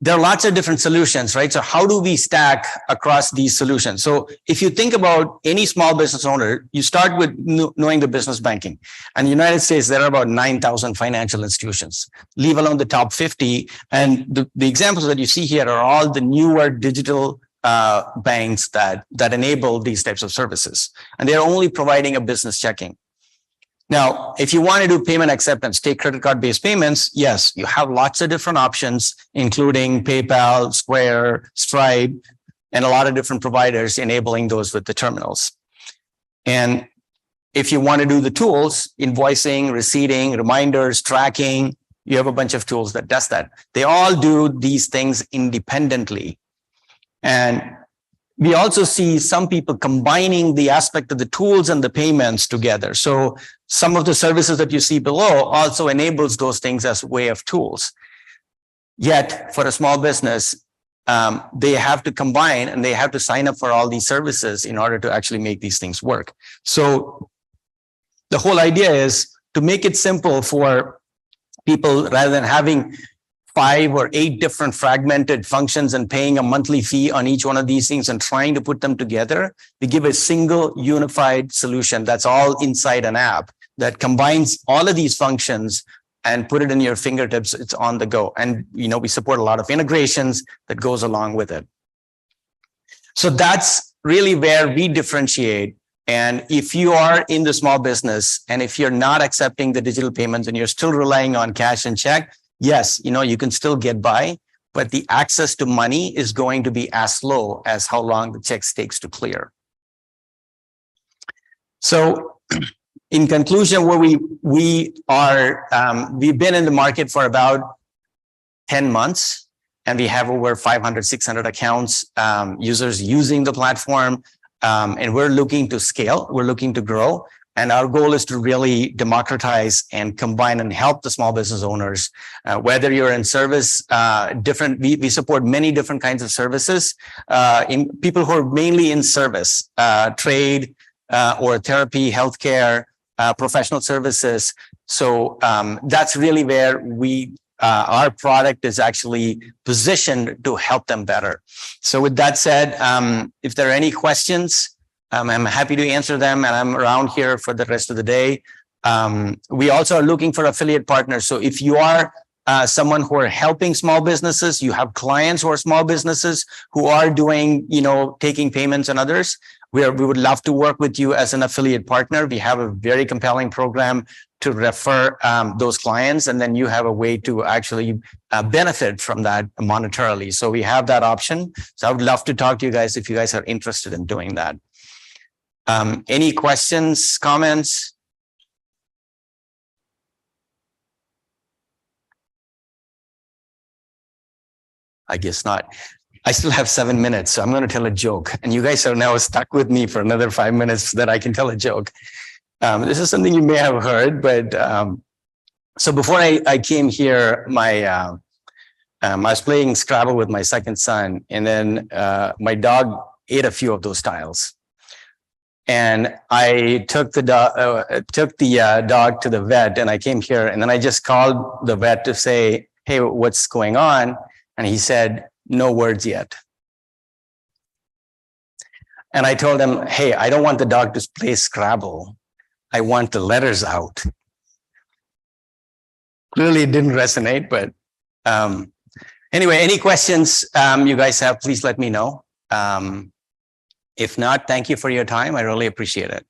there are lots of different solutions, right? So how do we stack across these solutions? So if you think about any small business owner, you start with knowing the business banking. And in the United States, there are about 9,000 financial institutions, leave alone the top 50. And the examples that you see here are all the newer digital banks that enable these types of services. And they're only providing a business checking. Now, if you want to do payment acceptance, take credit card based payments, yes, you have lots of different options, including PayPal, Square, Stripe, and a lot of different providers enabling those with the terminals. And if you want to do the tools, invoicing, receipting, reminders, tracking, you have a bunch of tools that does that. They all do these things independently. And we also see some people combining the aspect of the tools and the payments together. So some of the services that you see below also enables those things as a way of tools. Yet for a small business, they have to combine and they have to sign up for all these services in order to actually make these things work. So the whole idea is to make it simple for people rather than having 5 or 8 different fragmented functions and paying a monthly fee on each one of these things and trying to put them together. We give a single unified solution that's all inside an app that combines all of these functions and put it in your fingertips. It's on the go. And, we support a lot of integrations that goes along with it. So that's really where we differentiate. And if you are in the small business and if you're not accepting the digital payments and you're still relying on cash and check, yes, you can still get by, but the access to money is going to be as low as how long the checks takes to clear. So in conclusion, where we've been in the market for about 10 months, and we have over 500, 600 accounts, users using the platform, and we're looking to scale, we're looking to grow. And our goal is to really democratize and combine and help the small business owners, whether you're in service, we support many different kinds of services, in people who are mainly in service, trade, or therapy, healthcare, professional services. So that's really where our product is actually positioned to help them better. So with that said, if there are any questions, I'm happy to answer them, and I'm around here for the rest of the day. We also are looking for affiliate partners. So if you are someone who are helping small businesses, you have clients who are small businesses who are doing, taking payments and others, we would love to work with you as an affiliate partner. We have a very compelling program to refer those clients, and then you have a way to actually benefit from that monetarily. So we have that option. So I would love to talk to you guys if you guys are interested in doing that. Any questions, comments? I guess not. I still have 7 minutes, so I'm going to tell a joke. And you guys are now stuck with me for another 5 minutes that I can tell a joke. This is something you may have heard, but so before I came here, I was playing Scrabble with my second son, and then my dog ate a few of those tiles. And I took the dog to the vet, and I came here, and then I just called the vet to say, "Hey, what's going on?" And he said, "No words yet." And I told him, "Hey, I don't want the dog to play Scrabble. I want the letters out." Clearly, it didn't resonate, but anyway, any questions you guys have, please let me know. If not, thank you for your time. I really appreciate it.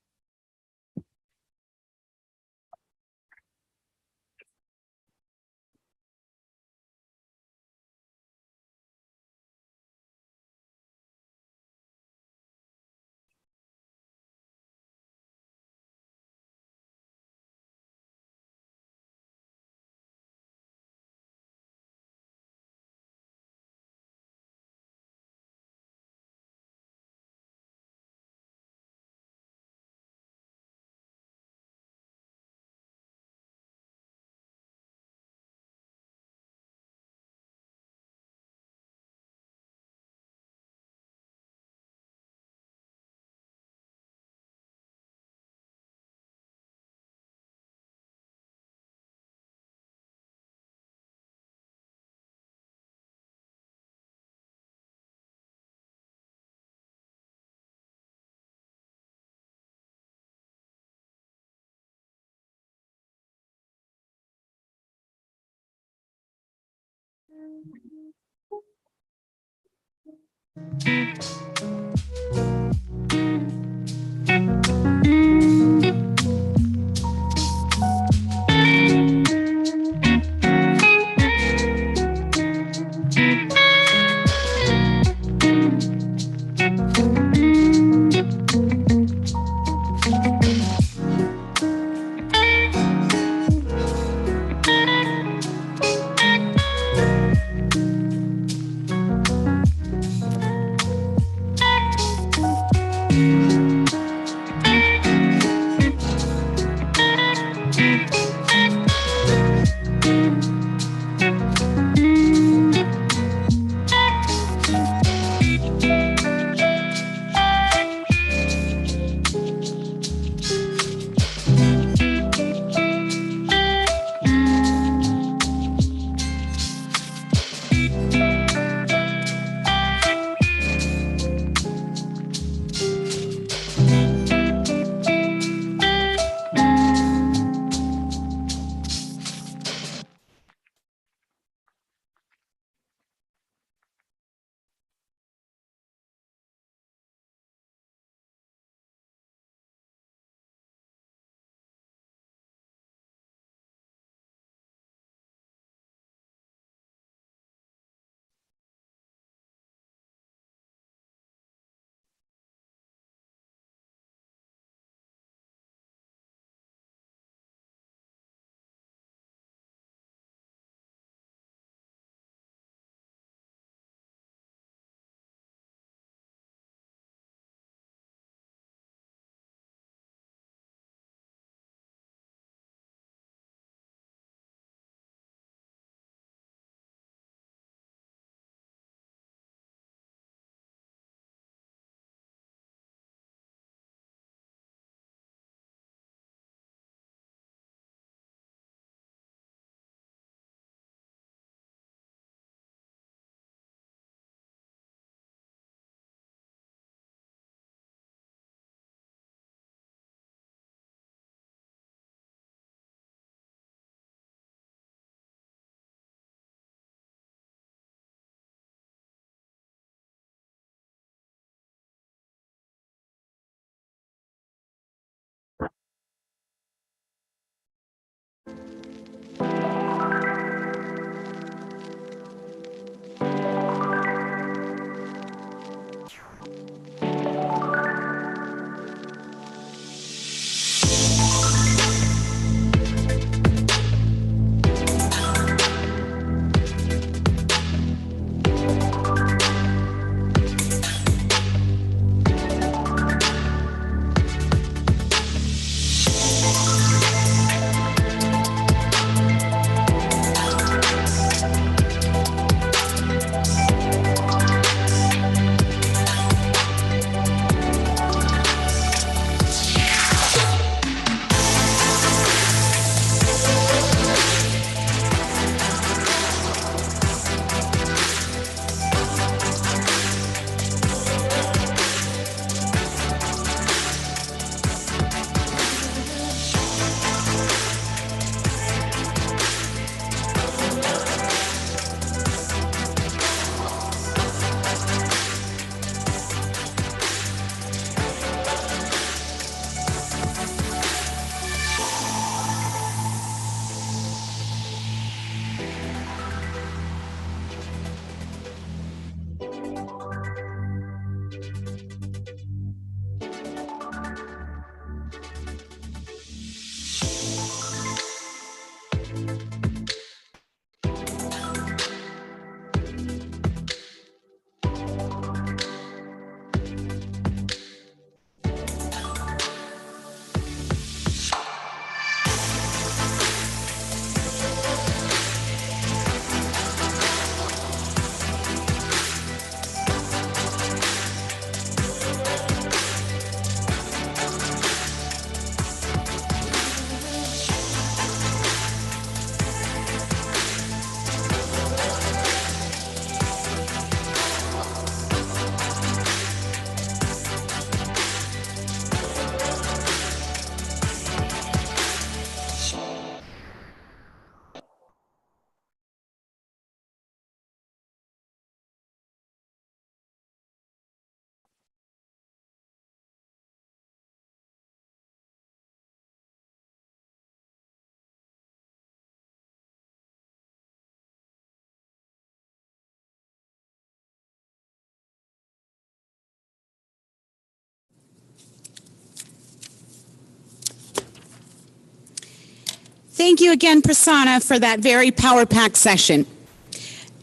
Thank you again, Prasanna, for that very power-packed session.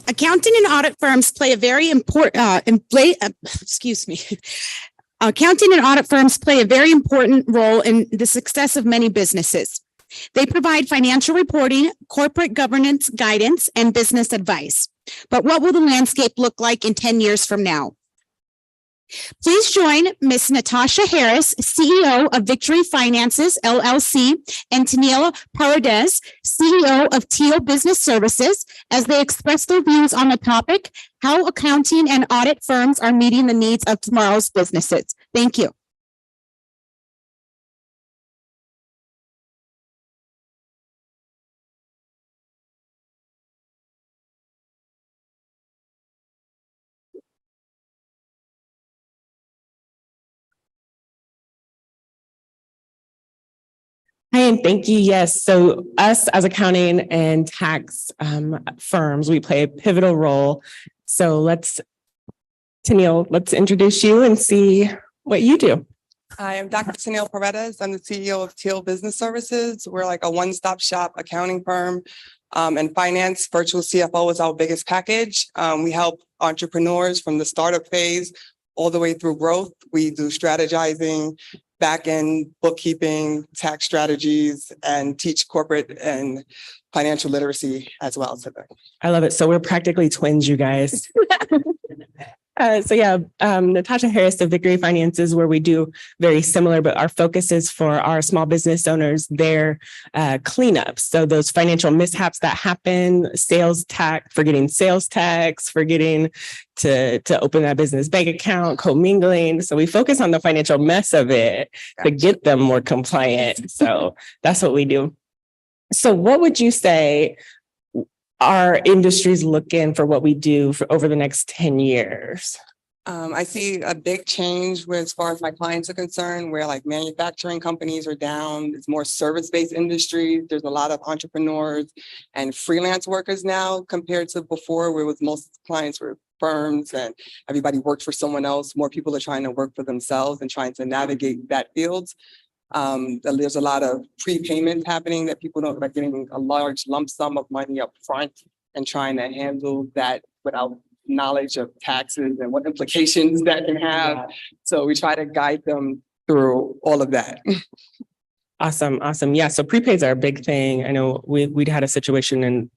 Accounting and audit firms play a very important, Accounting and audit firms play a very important role in the success of many businesses. They provide financial reporting, corporate governance guidance, and business advice. But what will the landscape look like in 10 years from now? Please join Ms. Natasha Harris, CEO of Victory Finances, LLC, and Tennille Paredes, CEO of Teal Business Services, as they express their views on the topic, how accounting and audit firms are meeting the needs of tomorrow's businesses. Thank you. Hi, and thank you. Yes. So us as accounting and tax firms, we play a pivotal role. So Tennille, let's introduce you and see what you do. Hi, I'm Dr. Tennille Paredes. I'm the CEO of Teal Business Services. We're like a one-stop shop accounting firm and finance. Virtual CFO is our biggest package. We help entrepreneurs from the startup phase all the way through growth. We do strategizing, back-end bookkeeping, tax strategies, and teach corporate and financial literacy as well. I love it. So we're practically twins, you guys. Natasha Harris of Victory Finances, where we do very similar, but our focus is for our small business owners, their cleanups. So those financial mishaps that happen, forgetting sales tax, forgetting to open that business bank account, commingling. So we focus on the financial mess of it to get them more compliant. So that's what we do. So what would you say our industry's looking for what we do for over the next 10 years? I see a big change as far as my clients are concerned, where like manufacturing companies are down. It's more service-based industries. There's a lot of entrepreneurs and freelance workers now compared to before, where most clients were firms and everybody worked for someone else. More people are trying to work for themselves and trying to navigate that field. There's a lot of prepayment happening that people don't like, getting a large lump sum of money up front and trying to handle that without knowledge of taxes and what implications that can have. Yeah. So we try to guide them through all of that. Awesome. Yeah. So prepaids are a big thing. I know we'd had a situation in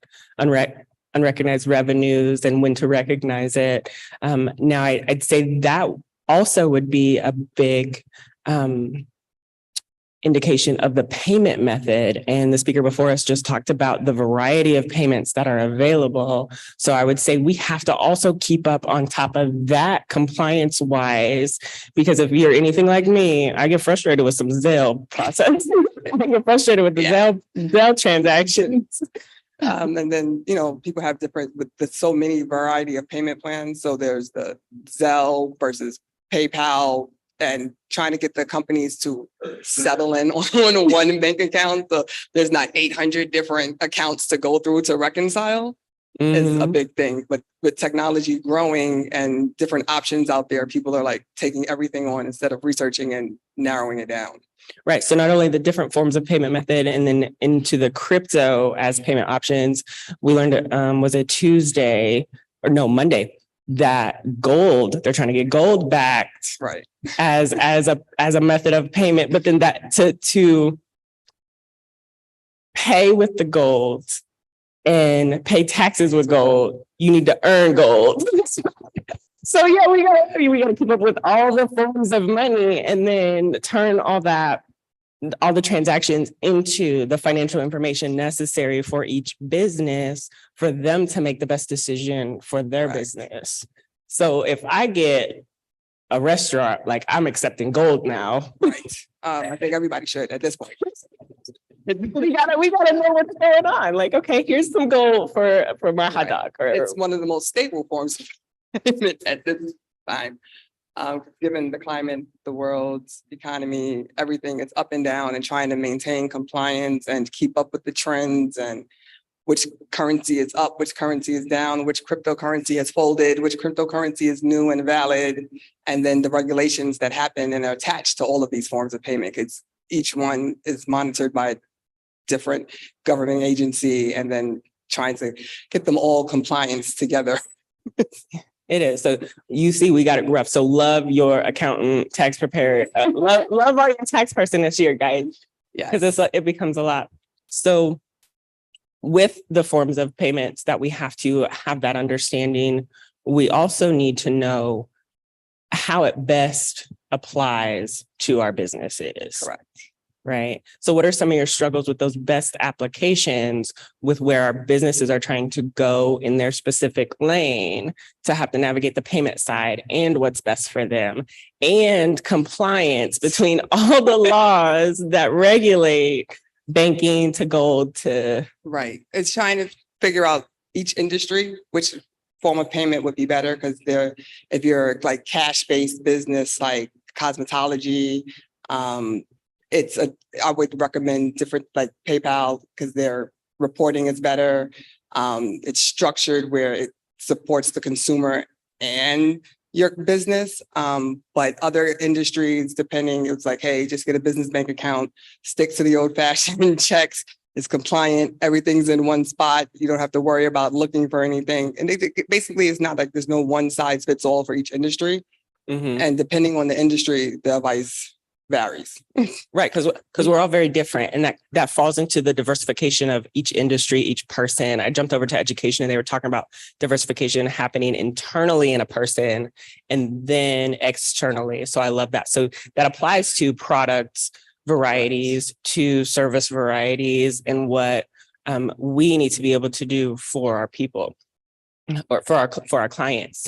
unrecognized revenues and when to recognize it. Now I'd say that also would be a big indication of the payment method. And the speaker before us just talked about the variety of payments that are available. So I would say we have to also keep up on top of that compliance wise, because if you're anything like me, I get frustrated with some Zelle process. I get frustrated with the Zelle transactions. And then, people have different, with so many variety of payment plans. So there's the Zelle versus PayPal, and trying to get the companies to settle in on one bank account. So there's not 800 different accounts to go through to reconcile. Is a big thing. But with technology growing and different options out there, people are like taking everything on instead of researching and narrowing it down. Right. So not only the different forms of payment method and then into the crypto as payment options, we learned, was it Monday, that gold, they're trying to get gold backed, right, as a method of payment, but then that to pay with the gold and pay taxes with gold, you need to earn gold. So yeah, we gotta keep up with all the forms of money and then turn all the transactions into the financial information necessary for each business for them to make the best decision for their business. So if I get a restaurant, like I'm accepting gold now. Right. I think everybody should at this point. We gotta know what's going on. Like, okay, here's some gold for my hot dog. It's one of the most stable forms of payment at this time. Given the climate, the world's economy, everything is up and down, and trying to maintain compliance and keep up with the trends and which currency is up, which currency is down, which cryptocurrency has folded, which cryptocurrency is new and valid, and then the regulations that happen and are attached to all of these forms of payment, because each one is monitored by different government agency and then trying to get them all compliance together. It is. So you see, we got it rough. So love your accountant, tax preparer, love our tax person this year, guys. Yeah. Because it becomes a lot. So with the forms of payments that we have to have that understanding, we also need to know how it best applies to our businesses. Correct. Right. So what are some of your struggles with those best applications with where our businesses are trying to go in their specific lane to have to navigate the payment side and what's best for them and compliance between all the laws that regulate banking to gold to. Right. It's trying to figure out each industry, which form of payment would be better because if you're like cash-based business like cosmetology, I would recommend different like PayPal because their reporting is better. It's structured where it supports the consumer and your business. But other industries, depending, it's like, hey, just get a business bank account, stick to the old-fashioned checks. It's compliant. Everything's in one spot. You don't have to worry about looking for anything. And basically, it's not like there's no one size fits all for each industry. And depending on the industry, the advice varies. Right, because we're all very different, and that falls into the diversification of each industry, each person. I jumped over to education, and they were talking about diversification happening internally in a person and then externally. So I love that. So that applies to products varieties, to service varieties, and what we need to be able to do for our people or for our clients.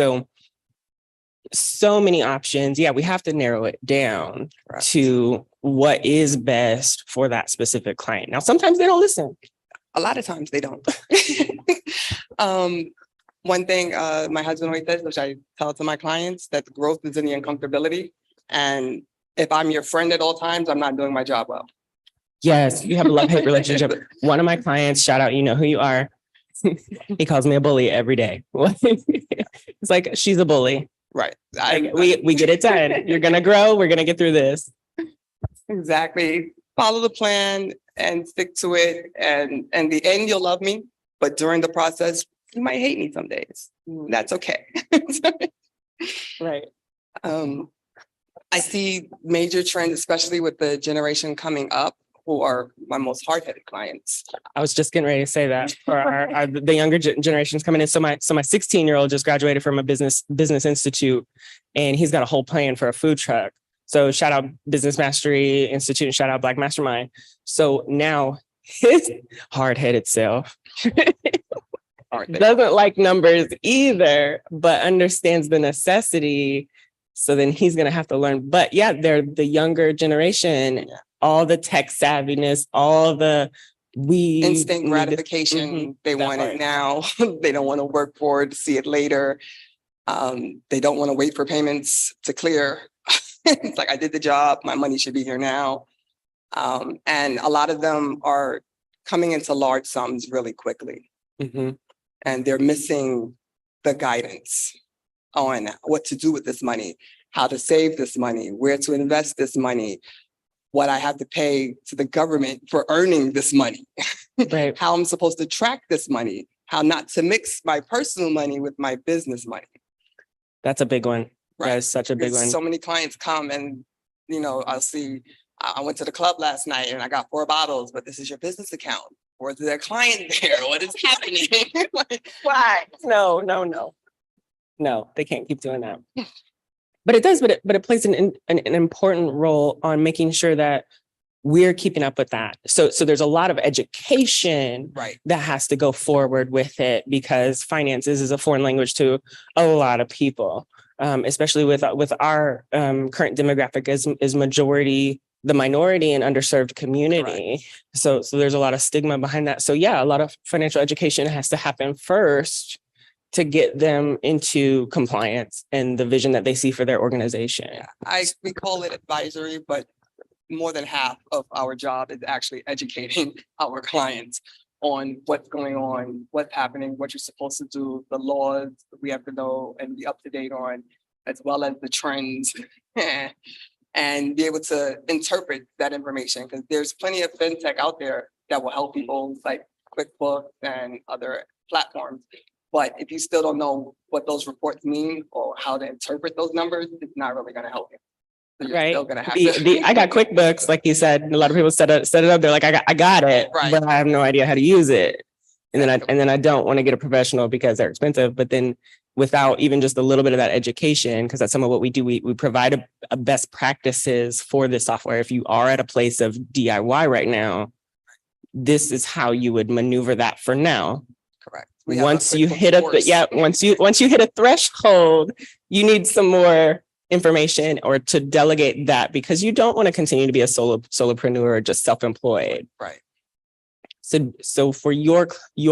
So many options. Yeah, we have to narrow it down to what is best for that specific client. Now, sometimes they don't listen. A lot of times they don't. One thing my husband always says, which I tell to my clients, that the growth is in the uncomfortability. And if I'm your friend at all times, I'm not doing my job well. Yes, you have a love-hate relationship. One of my clients, shout out, you know who you are. He calls me a bully every day. It's like, she's a bully. Right. We get it done. You're going to grow. We're going to get through this. Exactly. Follow the plan and stick to it. And in the end, you'll love me. But during the process, you might hate me some days. That's okay. Right. I see major trends, especially with the generation coming up, who are my most hard-headed clients. I was just getting ready to say that for the younger generations coming in. So my 16-year-old just graduated from a business institute, and he's got a whole plan for a food truck. So shout out Business Mastery Institute and shout out Black Mastermind. So now his hard-headed self doesn't like numbers either, but understands the necessity. So then he's going to have to learn. But yeah, they're the younger generation, all the tech savviness, all the instant gratification. They want it now. They don't want to work for it, see it later. They don't want to wait for payments to clear. It's like, I did the job. My money should be here now. And a lot of them are coming into large sums really quickly. And they're missing the guidance on what to do with this money, how to save this money, where to invest this money, what I have to pay to the government for earning this money, right. How I'm supposed to track this money, how not to mix my personal money with my business money. That's a big one. Right. That's such a big one. So many clients come and, I'll see, I went to the club last night and I got 4 bottles, but this is your business account. Or is there a client there? What is happening? Why? No, they can't keep doing that. But it does, but it plays an important role on making sure that we're keeping up with that. So there's a lot of education that has to go forward with it, because finances is a foreign language to a lot of people, especially with our current demographic is majority, the minority and underserved community. So there's a lot of stigma behind that. So yeah, a lot of financial education has to happen first to get them into compliance and the vision that they see for their organization. We call it advisory, but more than half of our job is actually educating our clients on what's going on, what's happening, what you're supposed to do, the laws we have to know and be up to date on, as well as the trends, and be able to interpret that information. Because there's plenty of fintech out there that will help people like QuickBooks and other platforms. But if you still don't know what those reports mean or how to interpret those numbers, it's not really going to help you. So you're Right. still gonna have I got QuickBooks, like you said, and a lot of people set it up. They're like, I got it, Right. but I have no idea how to use it. And then I don't want to get a professional because they're expensive. But then without even just a little bit of that education, because that's some of what we do, we provide a best practices for this software. If you are at a place of DIY right now, this is how you would maneuver that for now. Correct. Once you hit once you hit a threshold, you need some more information or to delegate that, because you don't want to continue to be a solopreneur or just self-employed. Right. So for your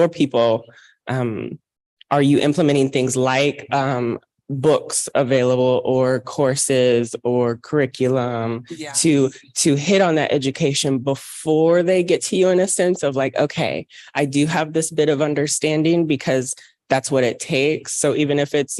people, are you implementing things like books available or courses or curriculum to hit on that education before they get to you, in a sense of like, okay, I do have this bit of understanding because that's what it takes. So even if it's,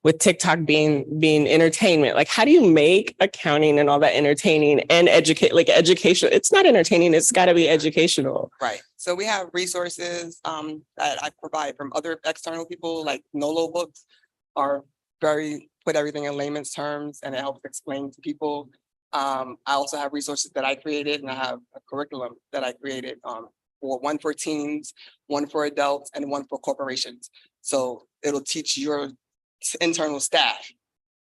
with TikTok being entertainment, like how do you make accounting and all that entertaining and educational? It's not entertaining, it's got to be educational. Right. So we have resources that I provide from other external people, like Nolo books are put everything in layman's terms, and it helps explain to people. I also have resources that I created, and I have a curriculum that I created one for teens, one for adults, and one for corporations. So it'll teach your internal staff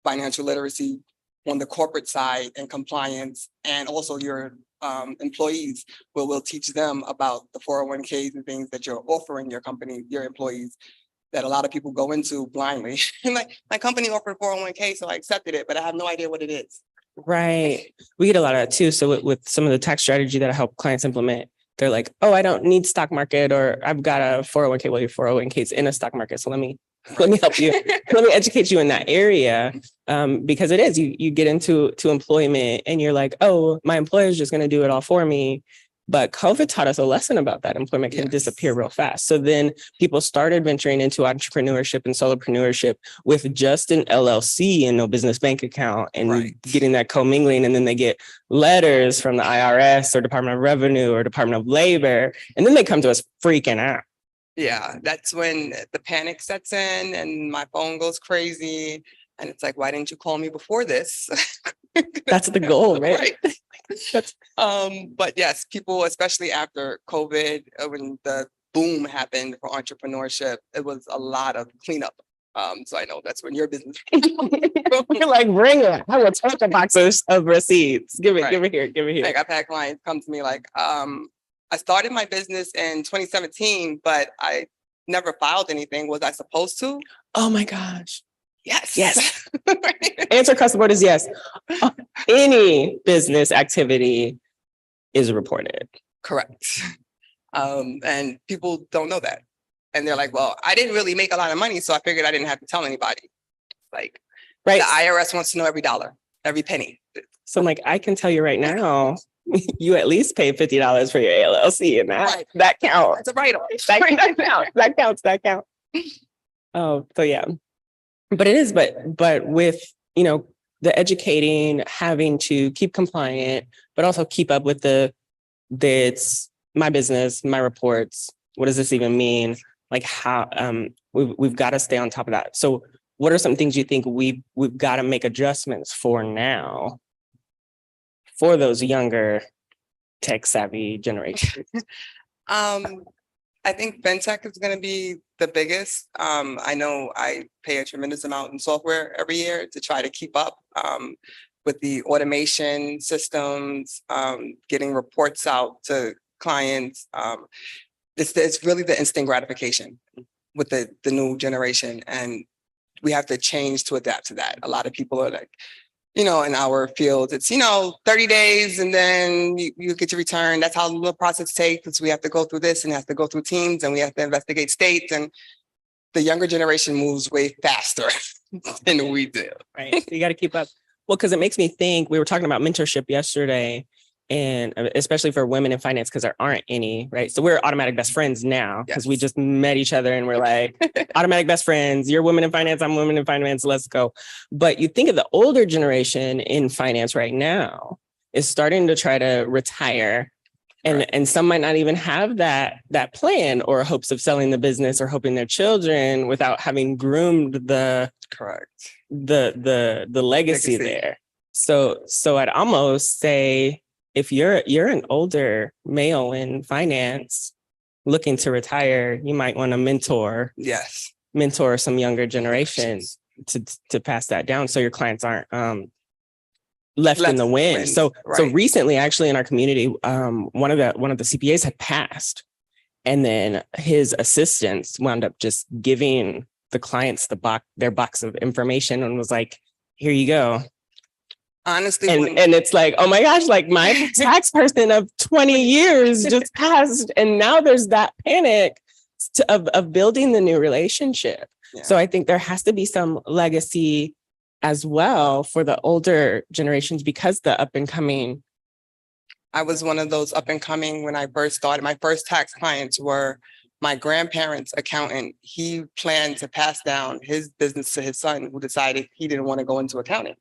financial literacy on the corporate side and compliance, and also your employees, where we'll teach them about the 401ks and things that you're offering your company, your employees, that a lot of people go into blindly. My company offered 401k, so I accepted it, but I have no idea what it is. Right. We get a lot of that too. So with some of the tax strategy that I help clients implement, they're like, oh, I don't need stock market, or I've got a 401k. Well, your 401k is in a stock market. So let me help you. Let me educate you in that area. Because it is, you get into employment and you're like, oh, my employer is just going to do it all for me. But COVID taught us a lesson about that. Employment can disappear real fast. So then people started venturing into entrepreneurship and solopreneurship with just an LLC and no business bank account, and getting that commingling. And then they get letters from the IRS or Department of Revenue or Department of Labor. And then they come to us freaking out. Yeah, that's when the panic sets in and my phone goes crazy. And it's like, why didn't you call me before this? That's the goal, right? But yes, people, especially after COVID, when the boom happened for entrepreneurship, it was a lot of cleanup. So I know that's when your business. You're like, bring it. I will take a box of receipts. Give it here. Like I've had clients come to me like, I started my business in 2017, but I never filed anything. Was I supposed to? Oh my gosh. Yes. Answer across the board is yes. Any business activity is reported. Correct. And people don't know that. And they're like, well, I didn't really make a lot of money, so I figured I didn't have to tell anybody. Like, the IRS wants to know every dollar, every penny. So I'm like, I can tell you right now, you at least paid $50 for your LLC, and that counts. That's a write-off. That counts. Oh, so yeah. But it is, but with, the educating, having to keep compliant, but also keep up with it's my business, my reports. What does this even mean? Like how, we've got to stay on top of that. So what are some things you think we've got to make adjustments for now for those younger tech savvy generations? I think fintech is going to be the biggest. I know I pay a tremendous amount in software every year to try to keep up with the automation systems, getting reports out to clients. It's really the instant gratification with the new generation, and we have to change to adapt to that. A lot of people are like, in our field, it's, 30 days and then you get your return. That's how the process takes, because we have to go through this and have to go through teams and we have to investigate states. And the younger generation moves way faster than we do. Right. You got to keep up. Well, because it makes me think, we were talking about mentorship yesterday, and especially for women in finance, because there aren't any, right? So we're automatic best friends now, because we just met each other and we're like, automatic best friends. You're women in finance, I'm women in finance, let's go. But you think of the older generation in finance right now is starting to try to retire And some might not even have that plan or hopes of selling the business or hoping their children without having groomed the legacy there. So I'd almost say if you're an older male in finance looking to retire, you might want to mentor some younger generations to pass that down so your clients aren't left in the wind. So recently, actually, in our community, one of the CPAs had passed, and then his assistants wound up just giving the clients their box of information and was like, "Here you go." Honestly, and it's like, oh my gosh, like my tax person of 20 years just passed, and now there's that panic of building the new relationship. Yeah. So I think there has to be some legacy as well for the older generations, because the up and coming. I was one of those up and coming when I first started. My first tax clients were my grandparents' accountant. He planned to pass down his business to his son, who decided he didn't want to go into accounting.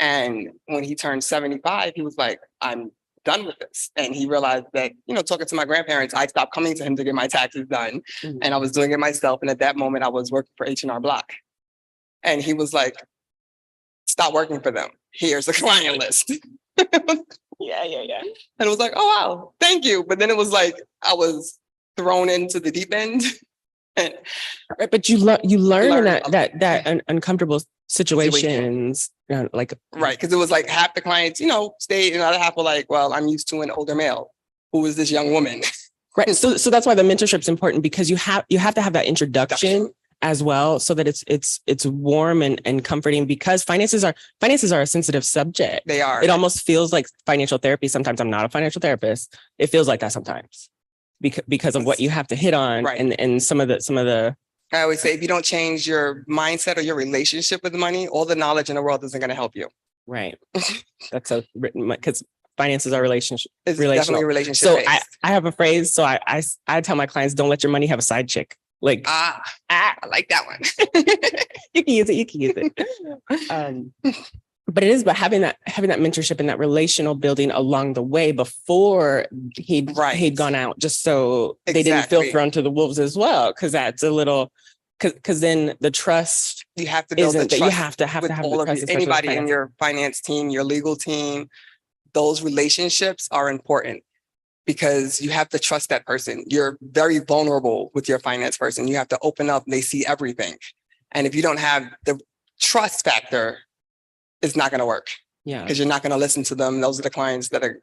And when he turned 75, he was like, I'm done with this. And he realized that, talking to my grandparents, I stopped coming to him to get my taxes done. Mm-hmm. And I was doing it myself. And at that moment, I was working for H&R Block. And he was like, stop working for them. Here's the client list. Yeah. And it was like, oh, wow, thank you. But then it was like, I was thrown into the deep end. Right, but you learn in that uncomfortable situations, right? Because it was like half the clients, stayed, and the other half were like, well, I'm used to an older male. Who is this young woman? Right. So that's why the mentorship's important, because you have to have that introduction as well, so that it's warm and comforting, because finances are a sensitive subject. They are. It almost feels like financial therapy. Sometimes I'm not a financial therapist. It feels like that sometimes because of what you have to hit on, right. and some of the. I always say, if you don't change your mindset or your relationship with money, all the knowledge in the world isn't going to help you. Right. That's because finances are relationship. It's definitely relationship. So I have a phrase. So I tell my clients, don't let your money have a side chick. Like, I like that one. You can use it. But it is about having that mentorship and that relational building along the way before he'd gone out, just so they didn't feel thrown to the wolves as well. Because that's a little, because then the trust, you have to build the trust. You have to have the trust. Anybody in your finance team, your legal team, those relationships are important, because you have to trust that person. You're very vulnerable with your finance person. You have to open up. They see everything. And if you don't have the trust factor, it's not going to work. Yeah. Because you're not going to listen to them. Those are the clients that are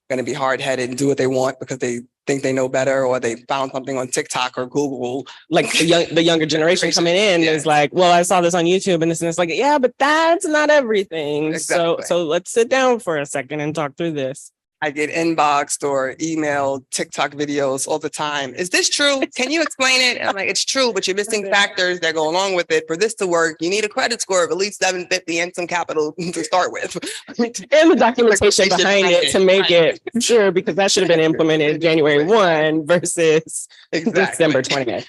going to be hard-headed and do what they want because they think they know better, or they found something on TikTok or Google. Like the younger generation coming in is like, well, I saw this on YouTube and this, and it's like, yeah, but that's not everything. Exactly. So let's sit down for a second and talk through this. I get inboxed or emailed TikTok videos all the time. Is this true? Can you explain it? And I'm like, it's true, but you're missing factors that go along with it. For this to work, you need a credit score of at least 750 and some capital to start with. And the documentation behind it to make it sure, because that should have been implemented January 1 versus December 20th.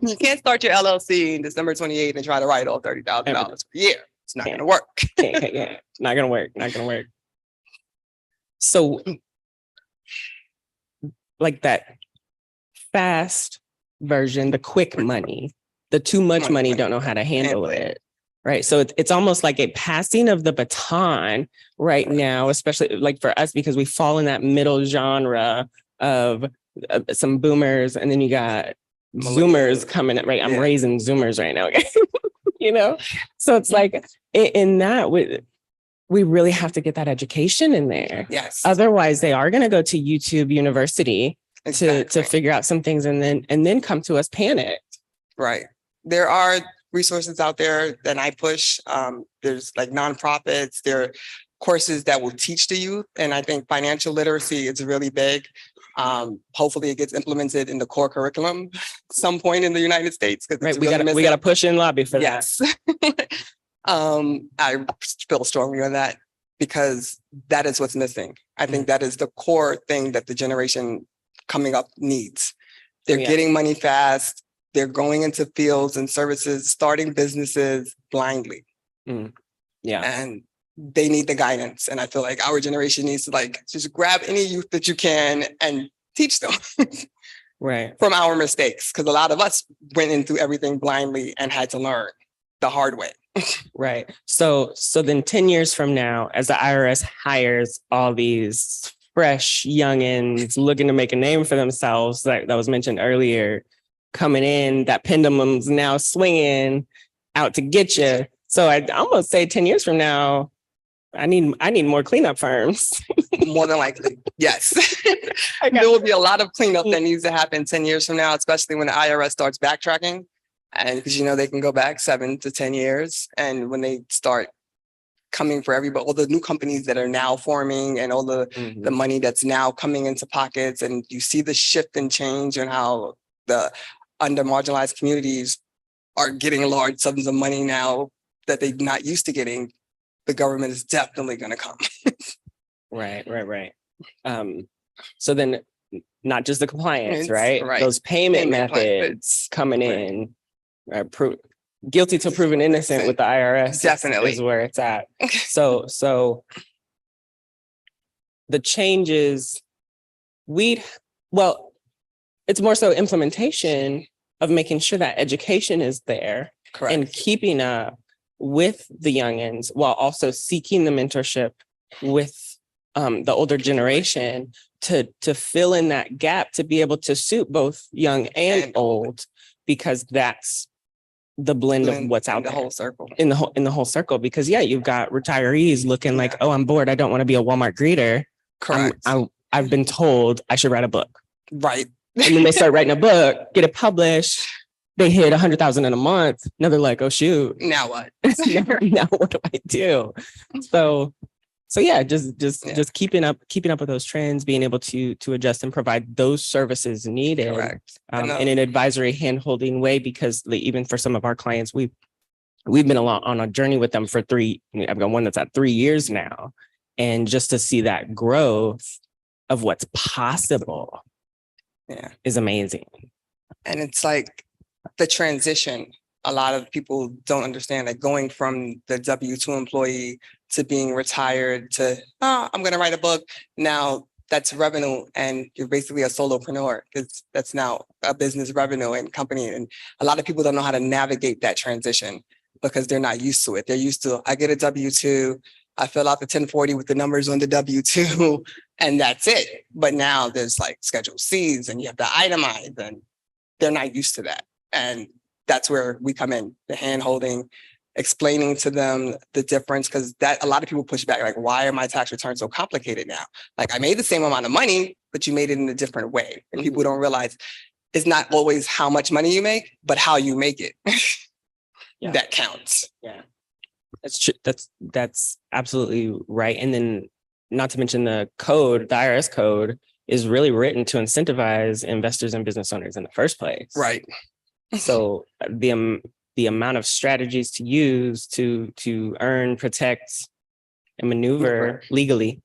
You can't start your LLC in December 28th and try to write off $30,000 per year. It's not going to work. Yeah, not going to work. So like that fast version, the quick money, the too much money don't know how to handle it. Right. So it's almost like a passing of the baton right now, especially like for us, because we fall in that middle genre of some boomers, and then you got Zoomers coming in, right? I'm raising Zoomers right now. So it's like in that we really have to get that education in there. Yes. Otherwise, they are going to go to YouTube University to figure out some things, and then come to us panicked. Right. There are resources out there that I push. There's like nonprofits. There are courses that will teach the youth, and I think financial literacy is really big. Hopefully, it gets implemented in the core curriculum some point in the United States. Right. We got to push and lobby for that. Yes. I feel strongly on that, because that is what's missing. I think that is the core thing that the generation coming up needs. They're getting money fast. They're going into fields and services, starting businesses blindly. Yeah. And they need the guidance. And I feel like our generation needs to like just grab any youth that you can and teach them Right. from our mistakes. Because a lot of us went into everything blindly and had to learn the hard way. Right. So then 10 years from now, as the IRS hires all these fresh youngins looking to make a name for themselves, that was mentioned earlier, coming in, that pendulum's now swinging out to get you. So I'd almost say 10 years from now, I need more cleanup firms. More than likely, yes. There will be a lot of cleanup that needs to happen 10 years from now, especially when the IRS starts backtracking. And because, they can go back 7 to 10 years. And when they start coming for everybody, all the new companies that are now forming and all the money that's now coming into pockets, and you see the shift and change and how the under marginalized communities are getting large sums of money now that they're not used to getting. The government is definitely going to come. Right. So then not just the compliance, It's- right? right. Those payment Payment methods coming in, guilty till proven innocent with the IRS. Definitely. is where it's at. So the changes it's more so implementation of making sure that education is there. Correct. And keeping up with the youngins while also seeking the mentorship with the older generation to fill in that gap, to be able to suit both young and old, because that's the blend of what's out the there whole circle. in the whole circle. Because you've got retirees looking like, oh, I'm bored, I don't want to be a Walmart greeter. Correct. I've been told I should write a book. Right. And then they start writing a book, get it published. They hit 100,000 in a month. Now they're like, oh shoot. Now what? now what do I do? So yeah, just keeping up with those trends, being able to adjust and provide those services needed. Correct. In an advisory hand-holding way, because even for some of our clients, we've been on a journey with them for I've got one that's at 3 years now. And just to see that growth of what's possible is amazing. And it's like the transition. A lot of people don't understand that going from the W-2 employee to being retired to, I'm going to write a book. Now that's revenue, and you're basically a solopreneur, because that's now a business revenue and company. And a lot of people don't know how to navigate that transition because they're not used to it. They're used to, I get a W-2, I fill out the 1040 with the numbers on the W-2, and that's it. But now there's like Schedule Cs and you have to itemize, and they're not used to that. And that's where we come in, the hand holding, explaining to them the difference, because that a lot of people push back, like, why are my tax returns so complicated now? Like, I made the same amount of money, but you made it in a different way. And people don't realize it's not always how much money you make, but how you make it. That counts. Yeah. That's true. That's absolutely right. And then not to mention the IRS code is really written to incentivize investors and business owners in the first place. Right. So the amount of strategies to use to earn, protect, and maneuver legally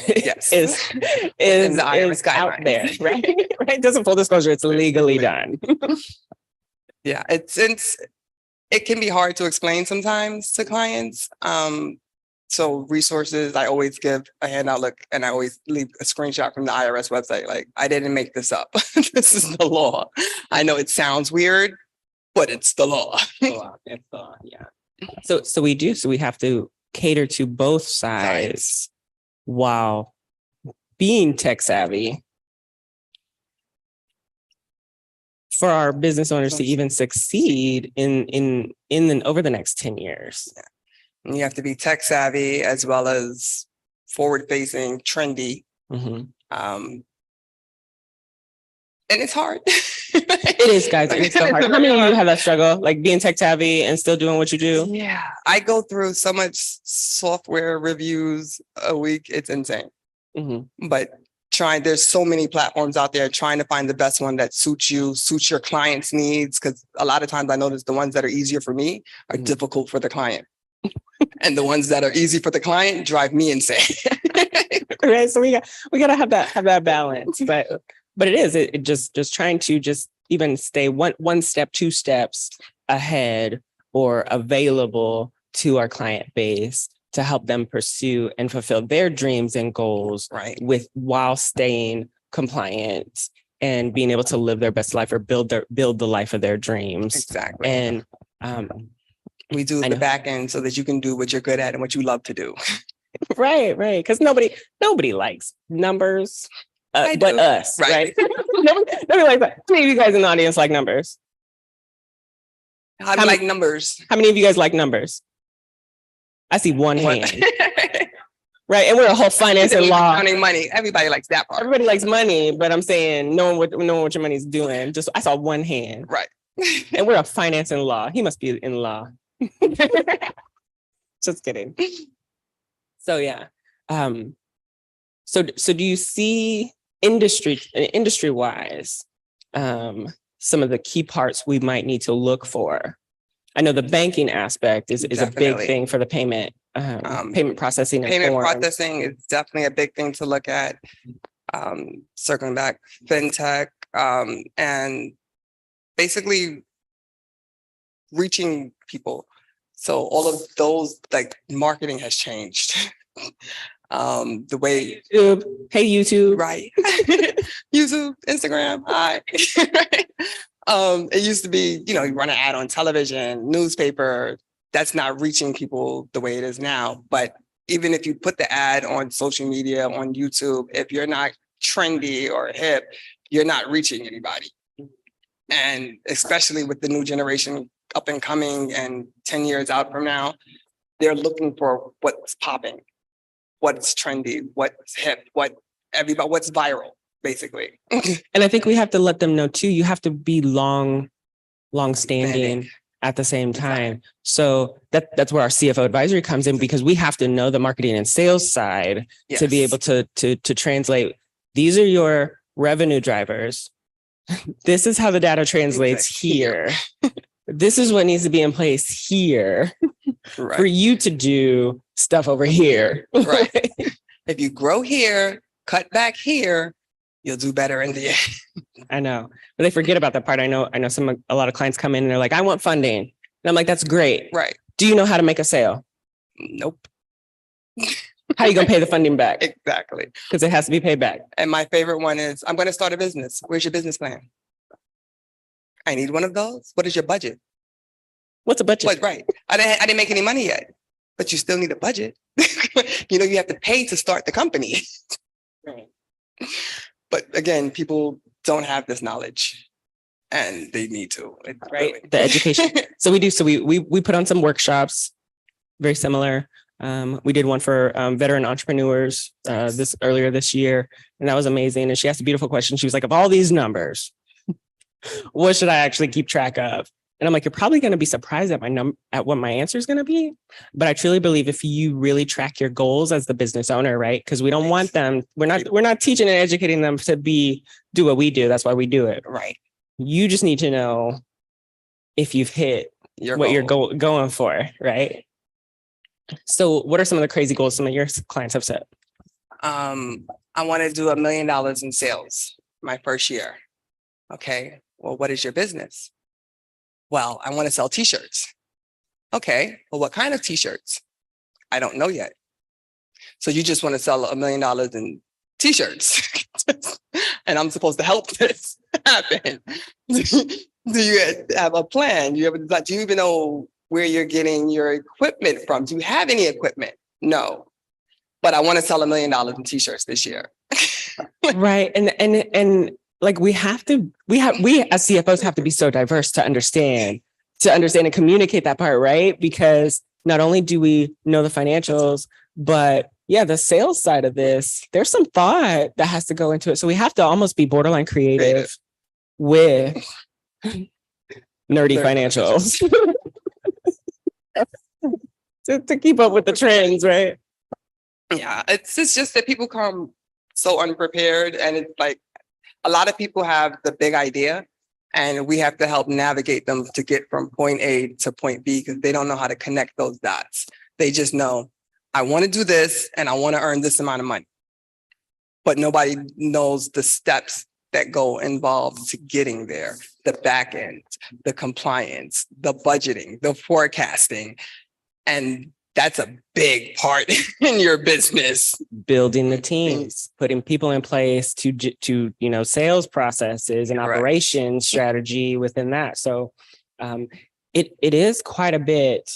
is the IRS out guidelines. there, right? Right. Doesn't full disclosure, it's legally done. Yeah, it can be hard to explain sometimes to clients. So resources, I always give a handout, look, and I always leave a screenshot from the IRS website. Like, I didn't make this up. This is the law. I know it sounds weird, but it's the law. It's the law, yeah. So we have to cater to both sides while being tech savvy for our business owners to even succeed in over the next 10 years. And you have to be tech savvy as well as forward facing, trendy. Mm-hmm. And it's hard. It is, guys. It's so hard. How many of you have that struggle, like being tech savvy and still doing what you do? Yeah, I go through so much software reviews a week. It's insane. Mm-hmm. But there's so many platforms out there, trying to find the best one that suits your client's needs. Because a lot of times I notice the ones that are easier for me are difficult for the client. And the ones that are easy for the client drive me insane. Right. So we gotta have that balance. But it just trying to just even stay one step, 2 steps ahead or available to our client base to help them pursue and fulfill their dreams and goals while staying compliant and being able to live their best life or build the life of their dreams. Exactly. And we do the back end so that you can do what you're good at and what you love to do. Right. Because nobody likes numbers, but us, right? nobody likes that. How many of you guys in the audience like numbers? I like numbers. How many of you guys like numbers? I see one hand. Right. And we're a whole finance and law. Counting money. Everybody likes that part. Everybody likes money, but I'm saying knowing what your money's doing. Just I saw one hand. Right. And we're a finance and law. He must be in law. Just kidding. So yeah. So do you see industry wise some of the key parts we might need to look for? I know the banking aspect is a big thing for the payment processing. Payment processing is definitely a big thing to look at. Circling back, fintech, and basically reaching people. So all of those, like marketing has changed. The way YouTube, hey YouTube, right? YouTube, Instagram, hi. It used to be, you run an ad on television, newspaper. That's not reaching people the way it is now. But even if you put the ad on social media, on YouTube, if you're not trendy or hip, you're not reaching anybody. And especially with the new generation up and coming and 10 years out from now, they're looking for what's popping, what's trendy, what's hip, what's viral, basically. And I think we have to let them know too, you have to be long standing at the same time. So that's where our CFO advisory comes in, because we have to know the marketing and sales side to be able to translate. These are your revenue drivers. This is how the data translates here. This is what needs to be in place here for you to do stuff over here. Right. If you grow here, cut back here, you'll do better in the end. I know, but they forget about that part. I know a lot of clients come in and they're like, I want funding. And I'm like, that's great. Right. Do you know how to make a sale? Nope. How are you going to pay the funding back? Exactly. Because it has to be paid back. And my favorite one is, I'm going to start a business. Where's your business plan? I need one of those. What is your budget? What's a budget? Right. I didn't make any money yet, but you still need a budget. You have to pay to start the company. Right. But again, people don't have this knowledge and they need to. Right. The education. So we put on some workshops, very similar. We did one for veteran entrepreneurs earlier this year, and that was amazing. And she asked a beautiful question. She was like, of all these numbers, what should I actually keep track of? And I'm like, you're probably going to be surprised at what my answer is going to be. But I truly believe if you really track your goals as the business owner, right? Because we don't want them. We're not teaching and educating them to do what we do. That's why we do it. Right. You just need to know if you've hit what you're going for, right? So what are some of the crazy goals some of your clients have set? I want to do $1 million in sales my first year. Okay. Well, what is your business? Well, I want to sell t-shirts. Okay. Well, what kind of t-shirts? I don't know yet. So you just want to sell $1 million in t-shirts and I'm supposed to help this happen. Do you have a plan? Do you even know where you're getting your equipment from? Do you have any equipment? No. But I want to sell $1 million in t-shirts this year. Right. And like we as CFOs have to be so diverse to understand and communicate that part, right? Because not only do we know the financials, but the sales side of this, there's some thought that has to go into it. So we have to almost be borderline creative with nerdy financials to keep up with the trends, right? Yeah, it's just that people come so unprepared, and it's like a lot of people have the big idea and we have to help navigate them to get from point A to point B because they don't know how to connect those dots. They just know, I want to do this and I want to earn this amount of money. But nobody knows the steps that go involved to getting there, the back end, the compliance, the budgeting, the forecasting. And that's a big part in your business. Building the teams, putting people in place to sales processes and operations strategy within that. So it is quite a bit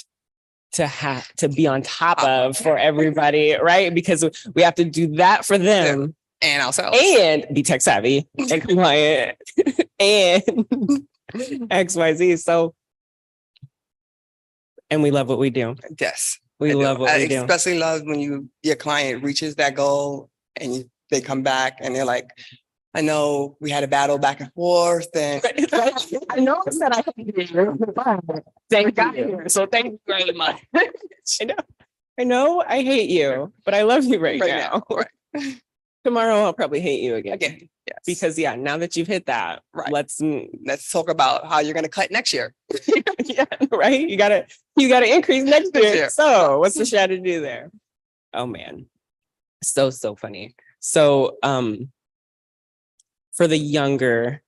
to have to be on top of for everybody, right? Because we have to do that for them and ourselves and be tech savvy and compliant and XYZ. So, and we love what we do. Yes. We love what we do. Especially love when your client reaches that goal and they come back and they're like, I know we had a battle back and forth and I know that I thank you. So thank you very much. I know I hate you, but I love you right now. Right. Tomorrow I'll probably hate you again. Yes. Because now that you've hit that, let's talk about how you're gonna cut next year. Yeah, right. You gotta increase next year. So what's the strategy there? Oh man. So funny. So for the younger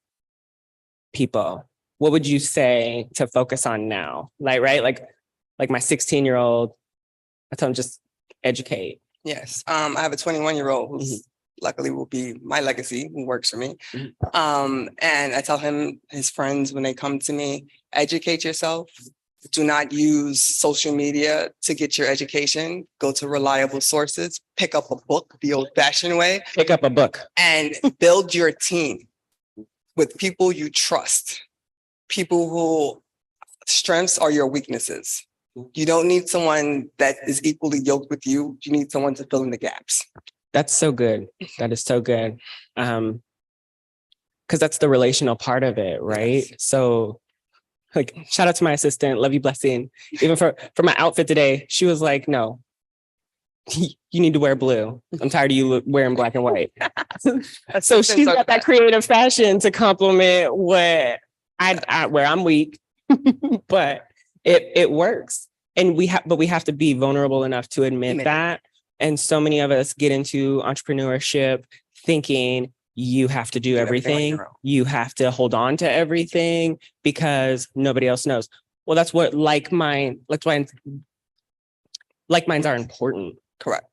people, what would you say to focus on now? Like my 16-year-old, I tell him just educate. Yes. I have a 21-year-old who's luckily will be my legacy, who works for me. And I tell him, his friends, when they come to me, educate yourself. Do not use social media to get your education. Go to reliable sources. Pick up a book the old-fashioned way. Pick up a book. And build your team with people you trust. People who strengths are your weaknesses. You don't need someone that is equally yoked with you. You need someone to fill in the gaps. That's so good. That is so good. Because that's the relational part of it, right? Yes. So like, shout out to my assistant, love you, blessing. Even for my outfit today, she was like, no, you need to wear blue. I'm tired of you wearing black and white. So she's got that creative fashion to complement what where I'm weak, but it works. And we have to be vulnerable enough to admit that. And so many of us get into entrepreneurship thinking you have to do everything. You have to hold on to everything because nobody else knows. Well, that's what like minds are important. Correct.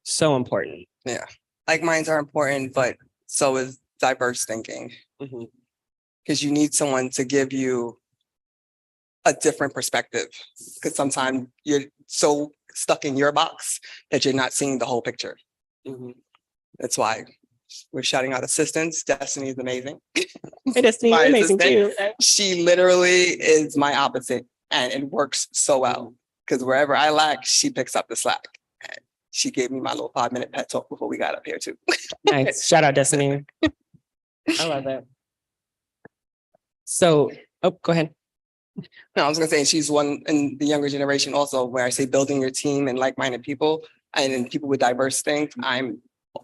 So important. Yeah. Like minds are important, but so is diverse thinking. Because you need someone to give you a different perspective. Because sometimes you're so stuck in your box that you're not seeing the whole picture. That's why we're shouting out assistants. Destiny is amazing. Destiny is amazing too. She literally is my opposite, and it works so well because wherever I lack, she picks up the slack. And she gave me my little 5-minute pet talk before we got up here too. Nice. Shout out Destiny. I love that. So, go ahead. No, I was gonna say she's one in the younger generation also, where I say building your team and like-minded people and then people with diverse things. I'm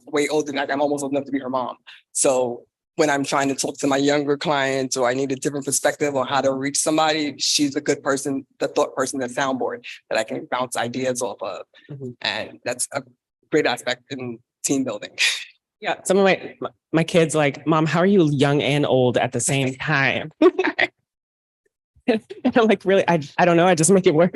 way older than that. I'm almost old enough to be her mom. So when I'm trying to talk to my younger clients or I need a different perspective on how to reach somebody, she's a good person, the thought person, the soundboard that I can bounce ideas off of. And that's a great aspect in team building. Yeah, some of my kids like, Mom, how are you young and old at the same time? And I'm like, really? I don't know. I just make it work.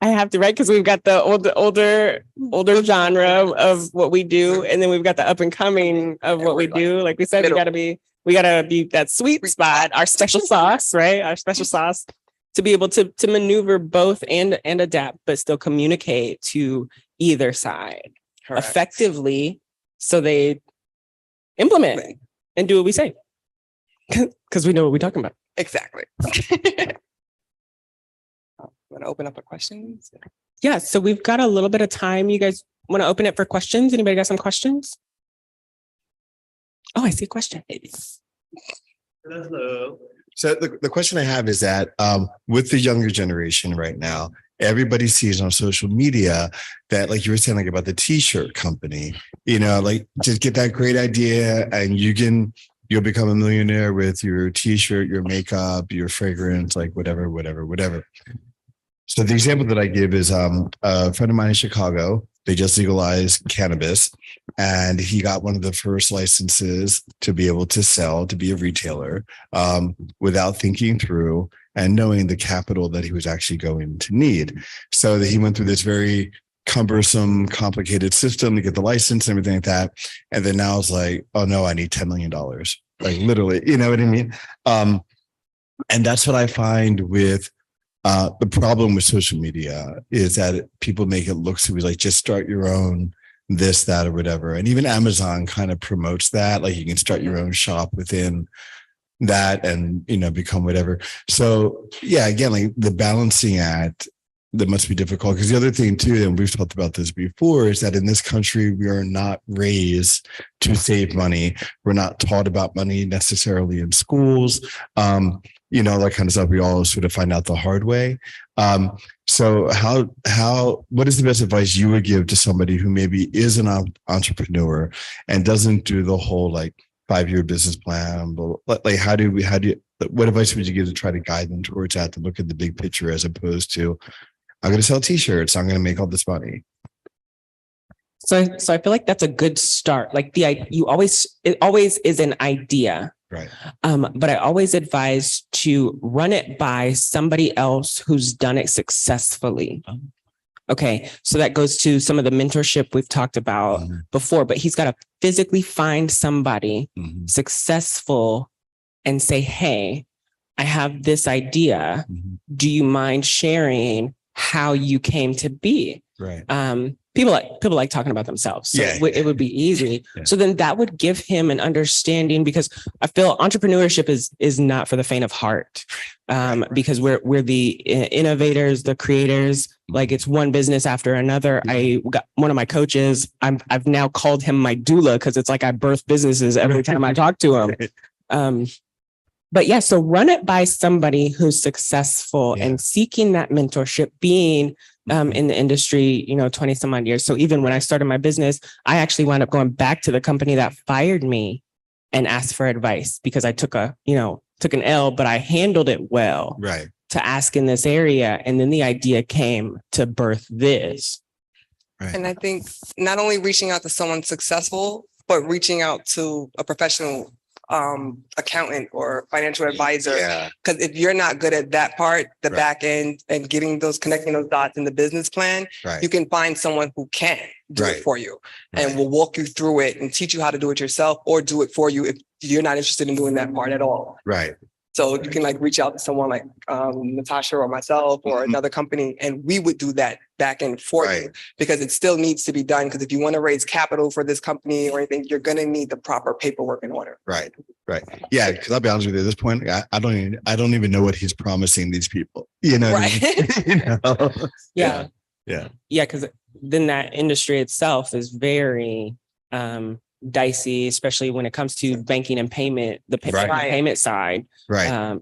I have to, right? Because we've got the older genre of what we do, and then we've got the up and coming of what we do. Like we said, we gotta be that sweet spot, our special sauce, right? Our special sauce to be able to maneuver both and adapt, but still communicate to either side effectively, so they implement and do what we say because we know what we're talking about. Exactly. Want to open up for questions? Yeah, so we've got a little bit of time. You guys want to open it for questions? Anybody got some questions? Oh, I see a question. Hello. So the question I have is that with the younger generation right now, everybody sees on social media that, like you were saying, like about the t-shirt company, like just get that great idea and you'll become a millionaire with your t-shirt, your makeup, your fragrance, like whatever. So the example that I give is a friend of mine in Chicago they just legalized cannabis, and he got one of the first licenses to be able to sell, to be a retailer, without thinking through and knowing the capital that he was actually going to need. So that he went through this very cumbersome, complicated system to get the license and everything like that. And then now it's like, oh no, I need $10 million. Like literally, you know what I mean? And that's what I find with the problem with social media is that people make it look to be like, just start your own this, that, or whatever. And even Amazon kind of promotes that. Like you can start your own shop within that and, you know, become whatever. So yeah, again, like the balancing act that must be difficult. Because the other thing too, and we've talked about this before, is that in this country, we are not raised to save money. We're not taught about money necessarily in schools. You know, that kind of stuff we all sort of find out the hard way. So what is the best advice you would give to somebody who maybe is an entrepreneur and doesn't do the whole like 5-year business plan? But like, what advice would you give to try to guide them towards that, to look at the big picture as opposed to, I'm going to sell t-shirts, I'm going to make all this money? So I feel like that's a good start. Like it always is an idea. Right. But I always advise to run it by somebody else who's done it successfully. Okay. So that goes to some of the mentorship we've talked about before, but he's got to physically find somebody successful and say, hey, I have this idea. Do you mind sharing how you came to be? Right. People like talking about themselves. So it would be easy. Yeah. So then that would give him an understanding, because I feel entrepreneurship is not for the faint of heart. Because we're the innovators, the creators. Like it's one business after another. I got one of my coaches. I've now called him my doula, because it's like I birth businesses every time I talk to him. But yeah, so run it by somebody who's successful and seeking that mentorship, being in the industry, 20 some odd years. So even when I started my business, I actually wound up going back to the company that fired me and asked for advice, because I took an L, but I handled it well. Right. To ask in this area. And then the idea came to birth this. Right. And I think not only reaching out to someone successful, but reaching out to a professional accountant or financial advisor. Because if you're not good at that part, the back end, and connecting those dots in the business plan, you can find someone who can do it for you and will walk you through it and teach you how to do it yourself, or do it for you if you're not interested in doing that part at all. Right. So you can reach out to someone like Natasha or myself or another company, and we would do that back end for you, because it still needs to be done. Because if you want to raise capital for this company or anything, you're going to need the proper paperwork in order. Right. Yeah. Because I'll be honest with you, at this point, I don't even know what he's promising these people. You know. What I mean? Yeah. Yeah. Because then that industry itself is very dicey, especially when it comes to banking and payment. The payment side,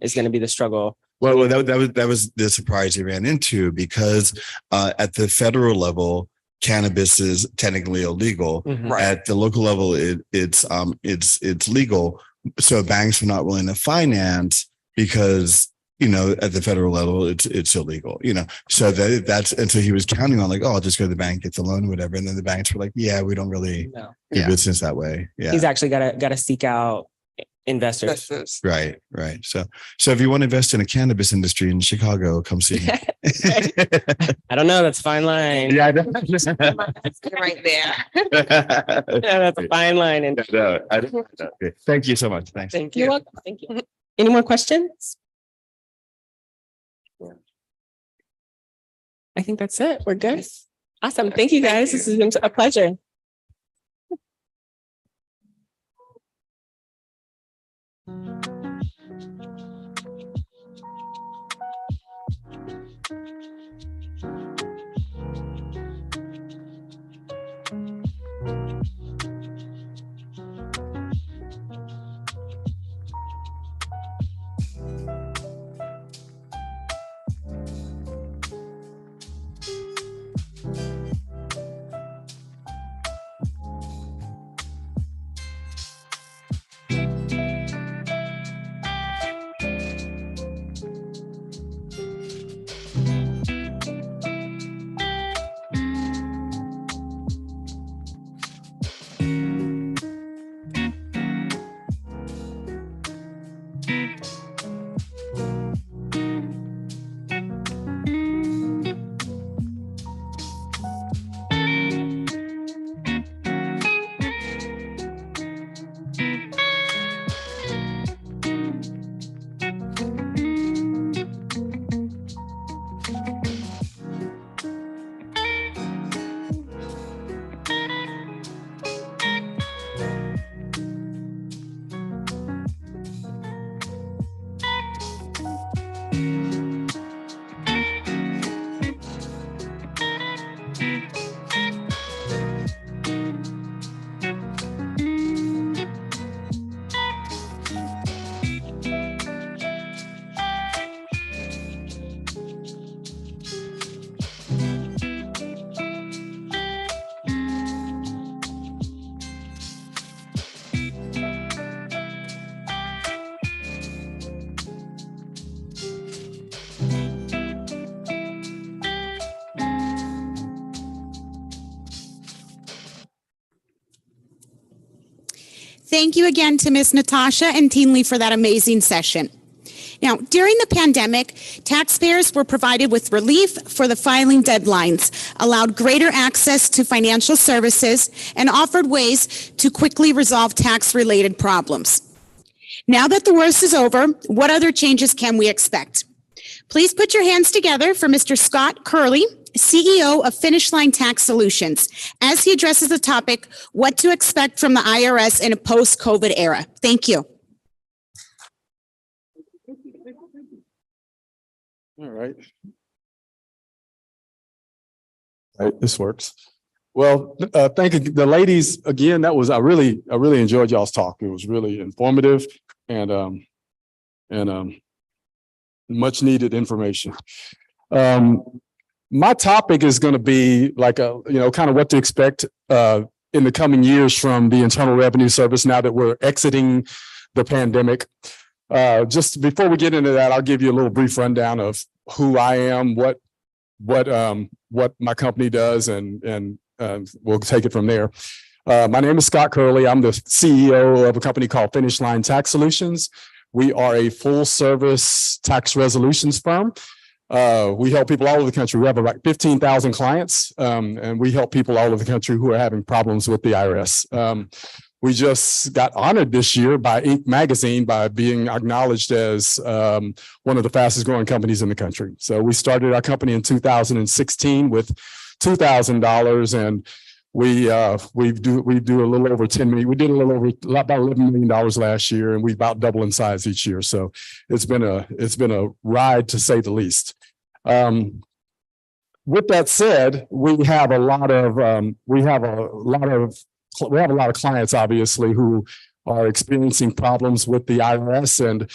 is going to be the struggle. Well, that was the surprise he ran into, because at the federal level, cannabis is technically illegal. At the local level, it's legal. So banks are not willing to finance because, at the federal level, it's illegal, so and so he was counting on like, oh, I'll just go to the bank, get the loan, whatever. And then the banks were like, yeah, we don't really do business that way. Yeah. He's actually got to seek out investors. Right. So if you want to invest in a cannabis industry in Chicago, come see me. I don't know. That's a fine line. Yeah, I know. Right there. That's a fine line. And Okay. Thank you so much. Thanks. Thank you. You're welcome. Thank you. Any more questions? I think that's it. We're good. Awesome. Thank you guys. This has been a pleasure. Thank you again to Ms. Natasha and Team Lee for that amazing session. Now, during the pandemic, taxpayers were provided with relief for the filing deadlines, allowed greater access to financial services, and offered ways to quickly resolve tax-related problems. Now that the worst is over, what other changes can we expect? Please put your hands together for Mr. Scott Curley, CEO of Finish Line Tax Solutions, as he addresses the topic, what to expect from the IRS in a post-COVID era. Thank you. All right. This works. Well, thank you, the ladies. Again, that was I really enjoyed y'all's talk. It was really informative and much needed information. My topic is going to be like kind of what to expect in the coming years from the Internal Revenue Service now that we're exiting the pandemic. Just before we get into that, I'll give you a little brief rundown of who I am, what my company does, and we'll take it from there. My name is Scott Curley. I'm the CEO of a company called Finish Line Tax Solutions. We are a full service tax resolutions firm. We help people all over the country. We have about 15,000 clients, and we help people all over the country who are having problems with the IRS. We just got honored this year by Inc. magazine by being acknowledged as one of the fastest growing companies in the country. So we started our company in 2016 with $2,000, and we do a little over 10 million. We did about $11 million last year, and we about double in size each year. So it's been a ride, to say the least. With that said, we have a lot of clients, obviously, who are experiencing problems with the IRS,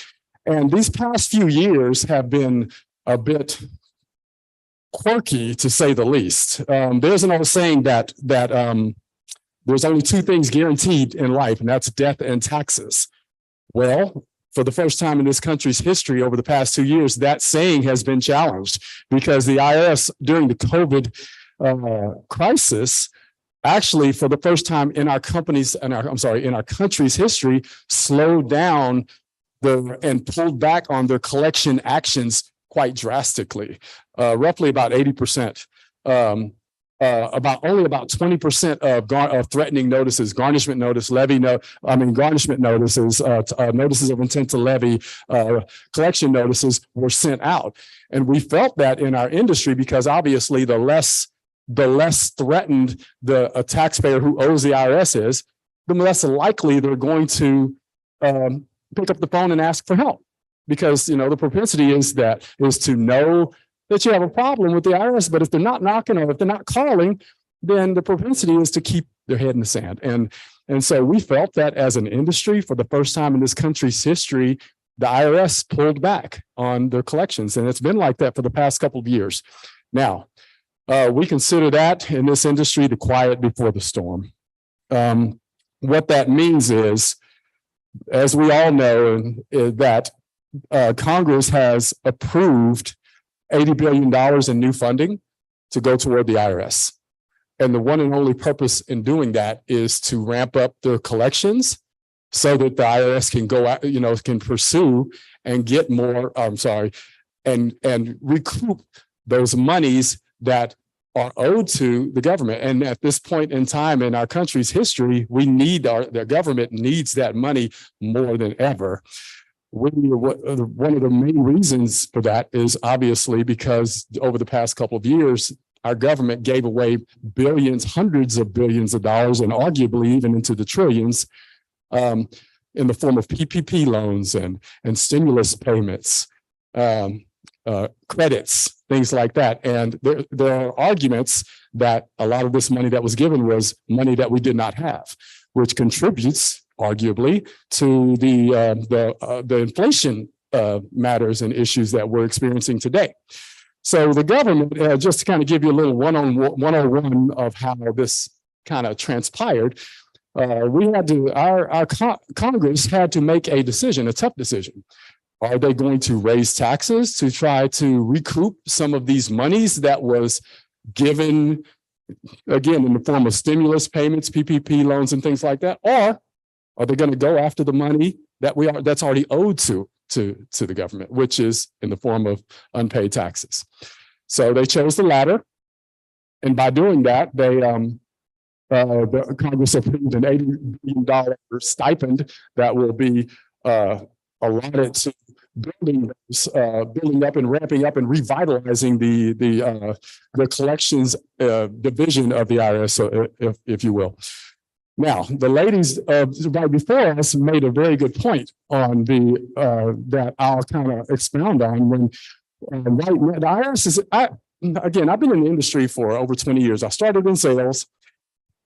and these past few years have been a bit quirky, to say the least. There's an old saying that there's only two things guaranteed in life, and that's death and taxes. Well, for the first time in this country's history over the past 2 years, that saying has been challenged because the IRS during the COVID crisis, actually, for the first time in our country's history, slowed down and pulled back on their collection actions quite drastically, roughly about 80%. Only about 20% of threatening notices, garnishment notices, notices of intent to levy, collection notices were sent out. And we felt that in our industry because obviously the less threatened a taxpayer who owes the IRS is, the less likely they're going to pick up the phone and ask for help. Because the propensity is to know that you have a problem with the IRS, but if they're not knocking or if they're not calling, then the propensity is to keep their head in the sand. And so we felt that as an industry, for the first time in this country's history, the IRS pulled back on their collections, and it's been like that for the past couple of years. Now, we consider that in this industry the quiet before the storm. What that means is, as we all know, that Congress has approved $80 billion in new funding to go toward the IRS. And the one and only purpose in doing that is to ramp up their collections so that the IRS can go out, can pursue and get more, and recoup those monies that are owed to the government. And at this point in time in our country's history, the government needs that money more than ever. One of the main reasons for that is obviously because over the past couple of years, our government gave away billions, hundreds of billions of dollars, and arguably even into the trillions in the form of PPP loans and stimulus payments, credits, things like that. And there are arguments that a lot of this money that was given was money that we did not have, which contributes arguably to the inflation matters and issues that we're experiencing today. So the government, just to kind of give you a little 101 of how this kind of transpired, our Congress had to make a decision, a tough decision. Are they going to raise taxes to try to recoup some of these monies that was given, again, in the form of stimulus payments, PPP loans, and things like that? Or Are they going to go after the money that's already owed to the government, which is in the form of unpaid taxes? So they chose the latter. And by doing that, the Congress approved an $80 billion stipend that will be allotted to building up and ramping up and revitalizing the collections division of the IRS, if you will. Now, the ladies right before us made a very good point on that I'll kind of expound on. When the IRS is, again, I've been in the industry for over 20 years. I started in sales,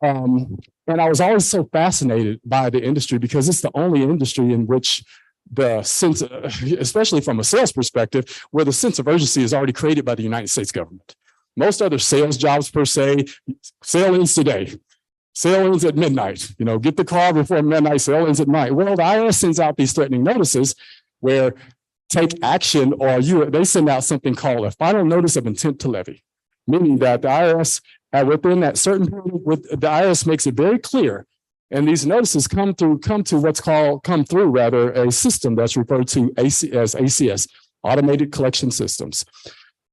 and I was always so fascinated by the industry because it's the only industry in which the sense, especially from a sales perspective, where the sense of urgency is already created by the United States government. Most other sales jobs per se, sale ends today. Sale ends at midnight. Get the car before midnight, sale ends at night. Well, the IRS sends out these threatening notices where take action, or they send out something called a final notice of intent to levy, meaning that the IRS, within that certain period, the IRS makes it very clear. And these notices come through a system that's referred to as ACS, Automated Collection Systems.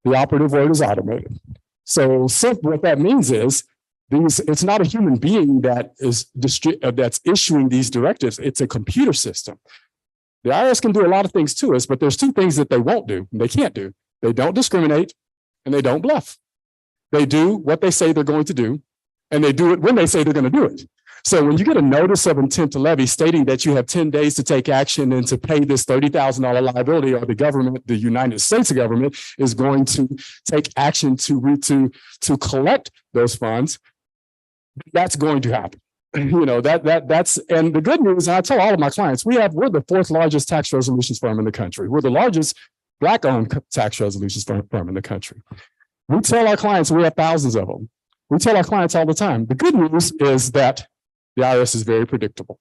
The operative word is automated. So what that means is, it's not a human being that's issuing these directives. It's a computer system. The IRS can do a lot of things to us, but there's two things that they won't do. They can't do. They don't discriminate, and they don't bluff. They do what they say they're going to do, and they do it when they say they're going to do it. So when you get a notice of intent to levy stating that you have 10 days to take action and to pay this $30,000 liability, or the government, the United States government, is going to take action to collect those funds, that's going to happen. That's, and the good news, and I tell all of my clients, we're the fourth largest tax resolutions firm in the country. We're the largest Black-owned tax resolutions firm in the country. We tell our clients, we have thousands of them. We tell our clients all the time. The good news is that the IRS is very predictable.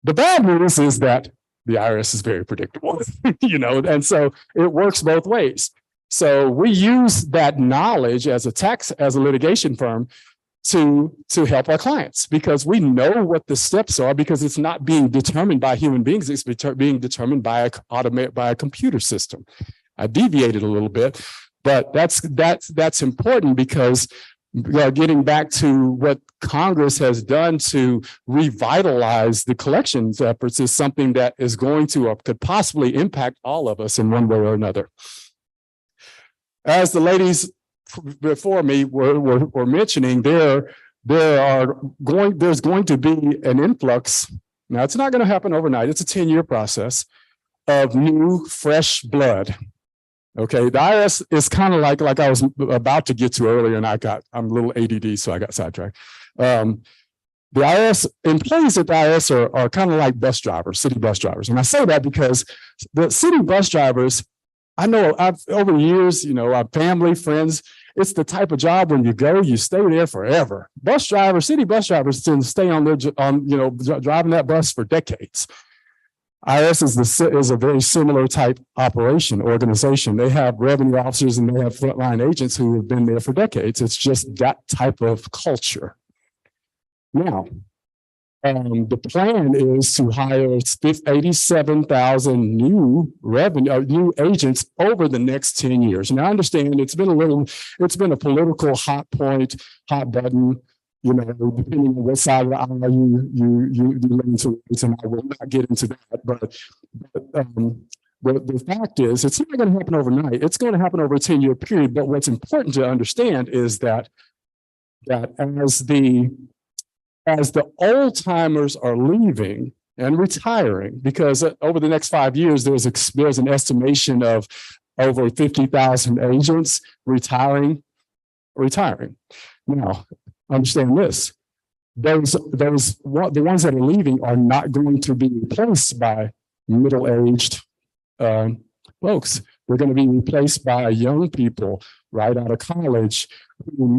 The bad news is that the IRS is very predictable, and so it works both ways. So we use that knowledge as a litigation firm to help our clients, because we know what the steps are, because it's not being determined by human beings, it's being determined by a computer system. I deviated a little bit, but that's important, because getting back to what Congress has done to revitalize the collections efforts is something that is going to could possibly impact all of us in one way or another. As the ladies before me were mentioning, there's going to be an influx. Now, it's not going to happen overnight. It's a 10-year process of new, fresh blood. Okay, the IRS is kind of like I was about to get to earlier, and I'm a little ADD, so I got sidetracked. The IRS employees at the IRS are kind of like bus drivers, city bus drivers. And I say that because the city bus drivers, I know over the years, our family, friends, it's the type of job when you go, you stay there forever. City bus drivers tend to stay driving that bus for decades. IRS is a very similar type organization. They have revenue officers and they have frontline agents who have been there for decades. It's just that type of culture. Now, the plan is to hire 87,000 new agents over the next 10 years. Now, I understand it's been a political hot button, depending on what side of the aisle you lean to, and I will not get into that. But the fact is, it's not going to happen overnight. It's going to happen over a 10-year period. But what's important to understand is that as the old timers are leaving and retiring, because over the next 5 years, there's an estimation of over 50,000 agents retiring. Now, understand this: the ones that are leaving are not going to be replaced by middle-aged folks. They're going to be replaced by young people right out of college who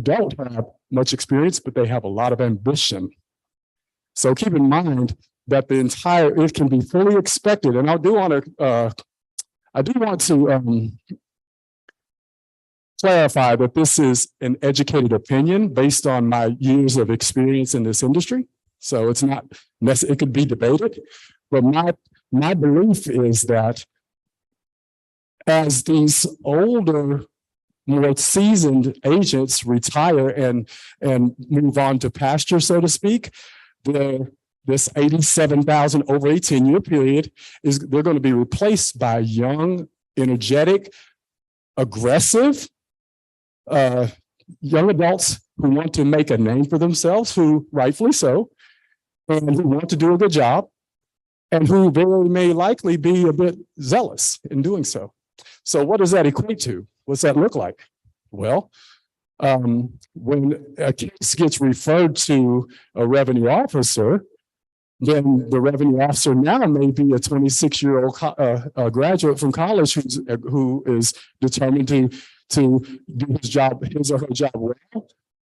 don't have much experience, but they have a lot of ambition. So keep in mind that it can be fully expected. And I do want to clarify that this is an educated opinion based on my years of experience in this industry. So it's not necessary, it could be debated, but my belief is that as these older, more seasoned agents retire and move on to pasture, so to speak, this 87,000 over a 10-year period they're going to be replaced by young, energetic, aggressive, young adults who want to make a name for themselves, who rightfully so, and who want to do a good job, and who very may likely be a bit zealous in doing so. So what does that equate to? What's that look like? Well, when a case gets referred to a revenue officer, then the revenue officer now may be a 26-year-old graduate from college who is determined to do his or her job well,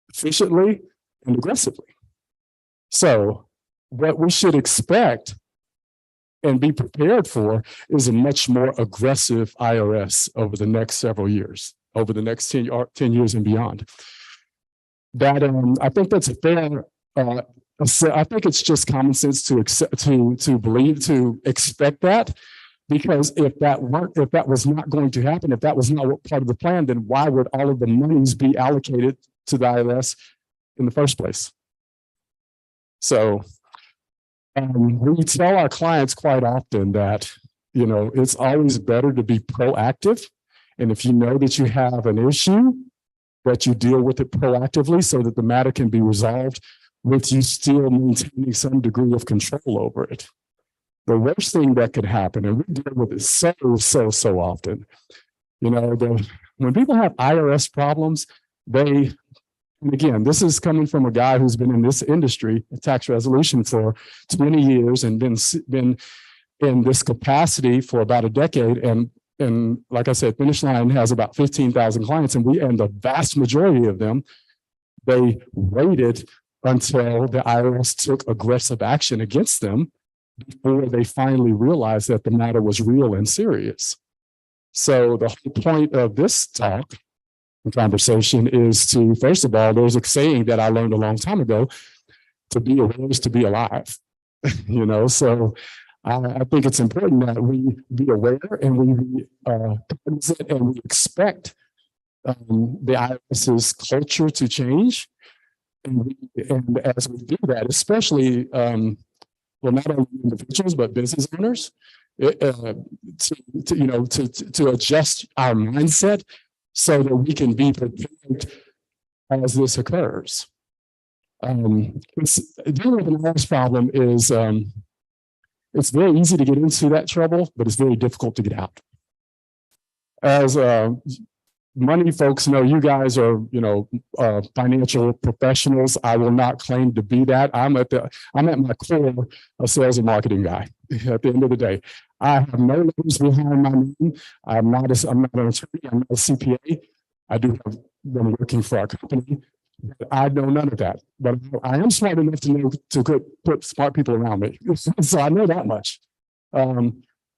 efficiently, and aggressively. So what we should expect and be prepared for is a much more aggressive IRS over the next several years, over the next 10 years and beyond. That I think that's a fair. I think it's just common sense to expect that, because if that was not going to happen, if that was not part of the plan, then why would all of the monies be allocated to the IRS in the first place? So we tell our clients quite often that, it's always better to be proactive. And if you know that you have an issue, that you deal with it proactively so that the matter can be resolved with you still maintaining some degree of control over it. The worst thing that could happen, and we deal with it so often, when people have IRS problems, and again, this is coming from a guy who's been in this industry, tax resolution, for 20 years and been in this capacity for about a decade. And like I said, Finish Line has about 15,000 clients, and the vast majority of them, they waited until the IRS took aggressive action against them before they finally realized that the matter was real and serious. So the whole point of this talk and conversation is to, first of all, there's a saying that I learned a long time ago: to be aware is to be alive. So I think it's important that we be aware and we be cognizant and we expect the IRS's culture to change. And as we do that, especially, not only individuals, but business owners, to adjust our mindset so that we can be prepared as this occurs. Dealing with an IRS problem is, it's very easy to get into that trouble, but it's very difficult to get out. As money folks know, you guys are, financial professionals. I will not claim to be that. I'm at my core a sales and marketing guy. At the end of the day, I have no names behind my name. I'm not an attorney. I'm not a CPA. I do have them working for our company. But I know none of that. But I am smart enough to know to put smart people around me. So I know that much.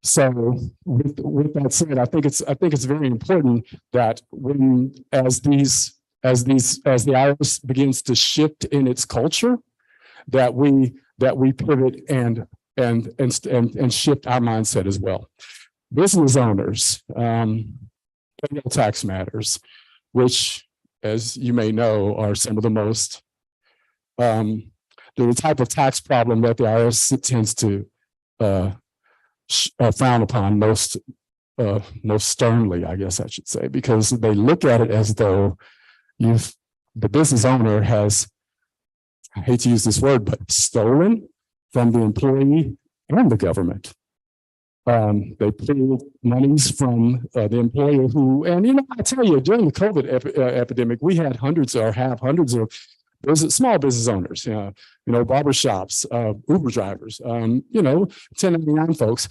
So with that said, I think it's very important that as the IRS begins to shift in its culture, that we pivot and shift our mindset as well. Business owners, payroll tax matters, which, as you may know, are some of the most the type of tax problem that the IRS tends to frown upon most sternly, I guess I should say, because they look at it as though the business owner has, I hate to use this word, but stolen from the employee and the government. They pull monies from the employer I tell you, during the COVID epidemic, we had hundreds of small business owners, barbershops, Uber drivers, 1099 folks,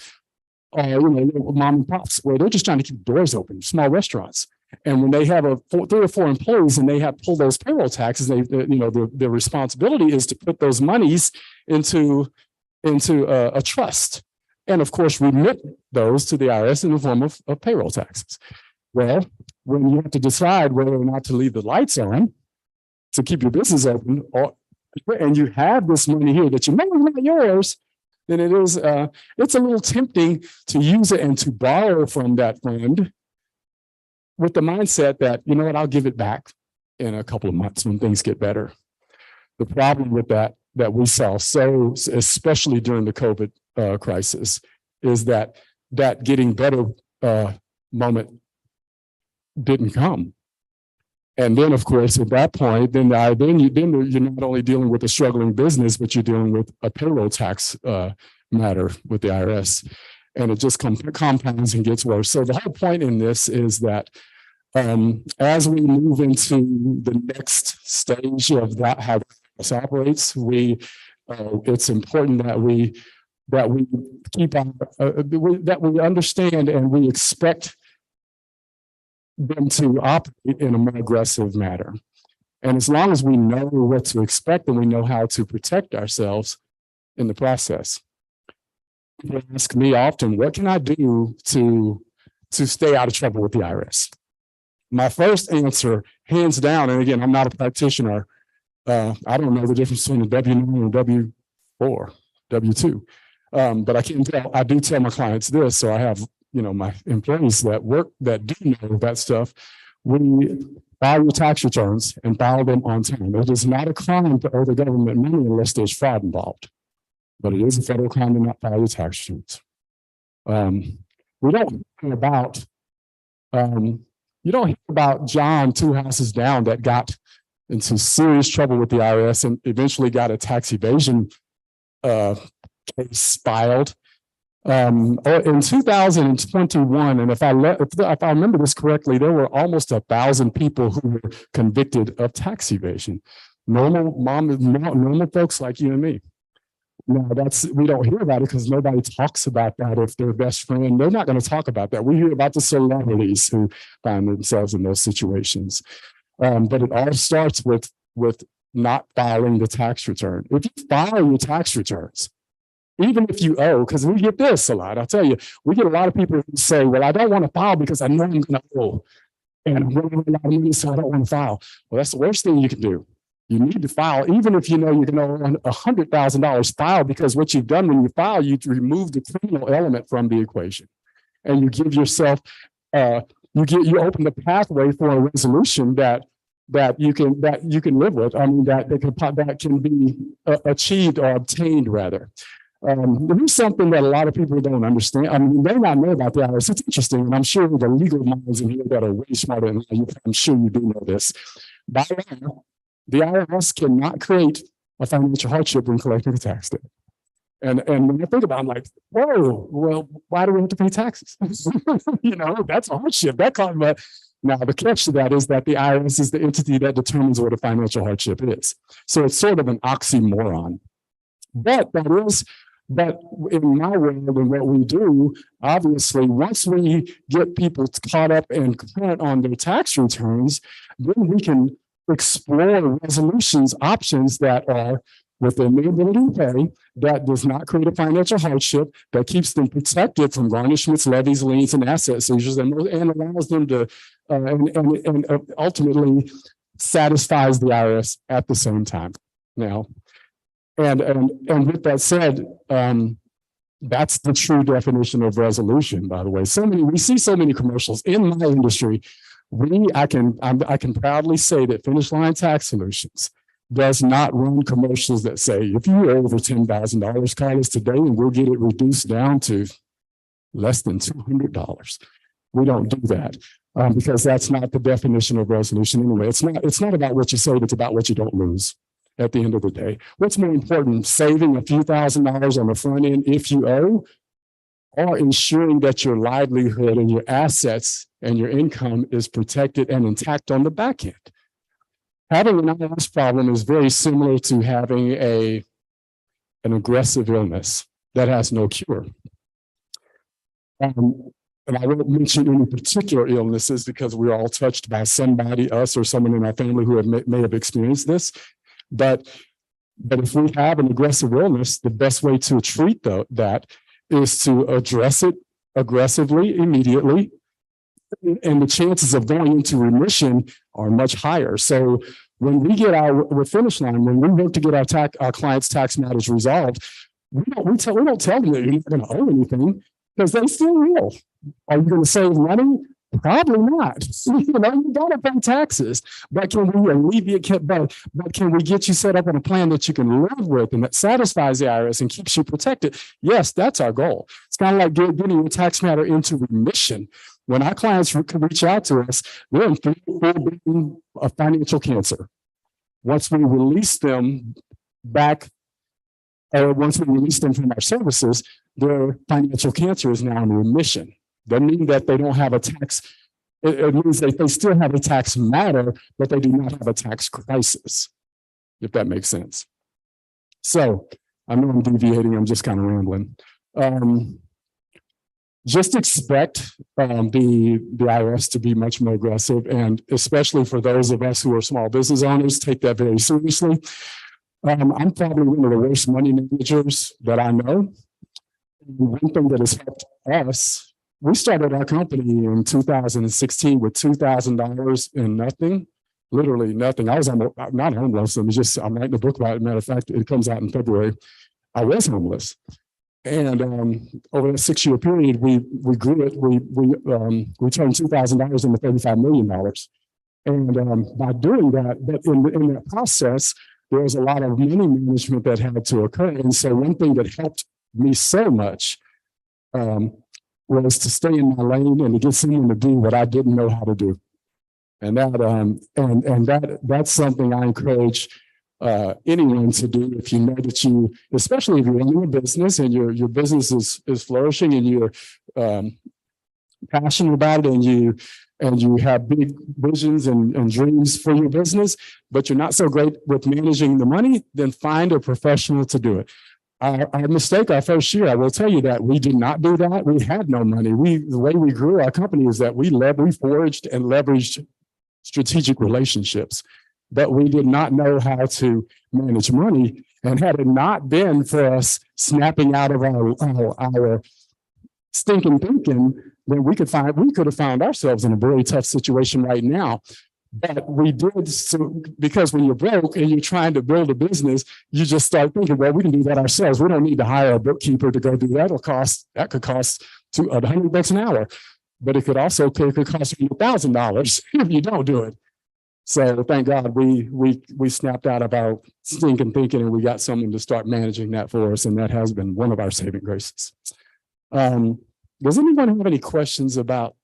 mom and pops, where they're just trying to keep doors open, small restaurants. And when they have 3 or 4 employees and they have pulled those payroll taxes, their responsibility is to put those monies into a trust. And of course, remit those to the IRS in the form of payroll taxes. Well, when you have to decide whether or not to leave the lights on to keep your business open, and you have this money here that you know is not yours, then it's a little tempting to use it and to borrow from that fund with the mindset that, you know what, I'll give it back in a couple of months when things get better. The problem with that we saw, so especially during the COVID crisis, is that getting better moment didn't come. And then, of course, at that point, then you're not only dealing with a struggling business, but you're dealing with a payroll tax matter with the IRS, and it just compounds and gets worse. So the whole point in this is that as we move into the next stage of that, how this operates, it's important that we keep on that we understand and we expect them to operate in a more aggressive manner. And as long as we know what to expect and we know how to protect ourselves in the process. People ask me often, what can I do to stay out of trouble with the IRS? My first answer, hands down, and again, I'm not a practitioner. I don't know the difference between a W-9 and a W-4, W-2. But I do tell my clients this, so I have my employees that do know that stuff. We file your tax returns and file them on time. It is not a crime to owe the government money unless there's fraud involved, but it is a federal crime to not file your tax returns. We don't hear about you don't hear about John 2 houses down that got into serious trouble with the IRS and eventually got a tax evasion case filed. In 2021, and if I remember this correctly, there were almost 1,000 people who were convicted of tax evasion. Normal folks like you and me. Now we don't hear about it because nobody talks about that. If their best friend, they're not going to talk about that. We hear about the celebrities who find themselves in those situations. But it all starts with not filing the tax return. If you file your tax returns, even if you owe, because we get this a lot, I'll tell you, we get a lot of people who say, well, I don't want to file because I know I'm going to owe. And I'm going to owe a lot of money, so I don't want to file. Well, that's the worst thing you can do. You need to file, even if you know you're going to owe $100,000, file, because what you've done when you file, you remove the criminal element from the equation. And you give yourself, you open the pathway for a resolution that you can live with. I mean, that can be achieved or obtained rather. There's something that a lot of people don't understand. I mean, they may not know about the IRS. It's interesting, and I'm sure the legal minds in here that are way smarter than you, I'm sure you do know this. By law, the IRS cannot create a financial hardship when collecting a tax debt. And when I think about it, I'm like, whoa, well, why do we have to pay taxes? That's a hardship. Now, the catch to that is that the IRS is the entity that determines what a financial hardship is. So it's sort of an oxymoron. But in my world and what we do, obviously, once we get people caught up and current on their tax returns, then we can explore resolutions options that are within the ability to pay, that does not create a financial hardship, that keeps them protected from garnishments, levies, liens, and asset seizures, and allows them to, and ultimately satisfies the IRS at the same time. Now, and with that said, that's the true definition of resolution, by the way. We see so many commercials in my industry. I can proudly say that Finish Line Tax Solutions does not run commercials that say, if you owe over $10,000, call us today and we'll get it reduced down to less than $200. We don't do that because that's not the definition of resolution anyway. It's not about what you save, it's about what you don't lose at the end of the day. What's more important, saving a few $1,000s on the front end if you owe, or ensuring that your livelihood and your assets and your income is protected and intact on the back end? Having an IRS problem is very similar to having an aggressive illness that has no cure. And I won't mention any particular illnesses because we're all touched by somebody, us or someone in our family who may have experienced this. But if we have an aggressive illness, the best way to treat that is to address it aggressively, immediately, and the chances of going into remission are much higher. So when we get our finish line, when we work to get our clients' tax matters resolved, we don't tell them that you're not going to owe anything because they still will. Are you going to save money? Probably not. You got to pay taxes, but can we alleviate? But can we get you set up on a plan that you can live with and that satisfies the IRS and keeps you protected? Yes, that's our goal. It's kind of like getting your tax matter into remission. When our clients reach out to us, they're in full of financial cancer. Once we release them back, or once we release them from our services, their financial cancer is now in remission. Doesn't mean that they don't have a tax. It means that they still have a tax matter, but they do not have a tax crisis, if that makes sense. So I know I'm deviating. I'm just kind of rambling. Just expect the IRS to be much more aggressive, and especially for those of us who are small business owners, take that very seriously. I'm probably one of the worst money managers that I know. One thing that has helped us, we started our company in 2016 with $2,000 and nothing, literally nothing. I was not homeless. I'm writing a book about it. Matter of fact, it comes out in February. I was homeless. And over a 6-year period, we grew it. We turned $2,000 into $35 million. And by doing that, but in that process, there was a lot of money management that had to occur. And so one thing that helped me so much was to stay in my lane and to get someone to do what I didn't know how to do. And that's something I encourage anyone to do if you know that you, especially if you're running a business and your business is flourishing and you're passionate about it and you have big visions and dreams for your business, but you're not so great with managing the money, then find a professional to do it. Our mistake our first year, I will tell you that we did not do that. We had no money. The way we grew our company is that we forged and leveraged strategic relationships, but we did not know how to manage money. And had it not been for us snapping out of our stinking thinking, then we could have found ourselves in a very tough situation right now. But we did, so because when you're broke and you're trying to build a business, you just start thinking, well, we can do that ourselves. We don't need to hire a bookkeeper to go do that. That could cost $100 an hour, but it could cost $1,000 if you don't do it. So thank God we snapped out of our stinking thinking and we got someone to start managing that for us, and that has been one of our saving graces. Does anyone have any questions about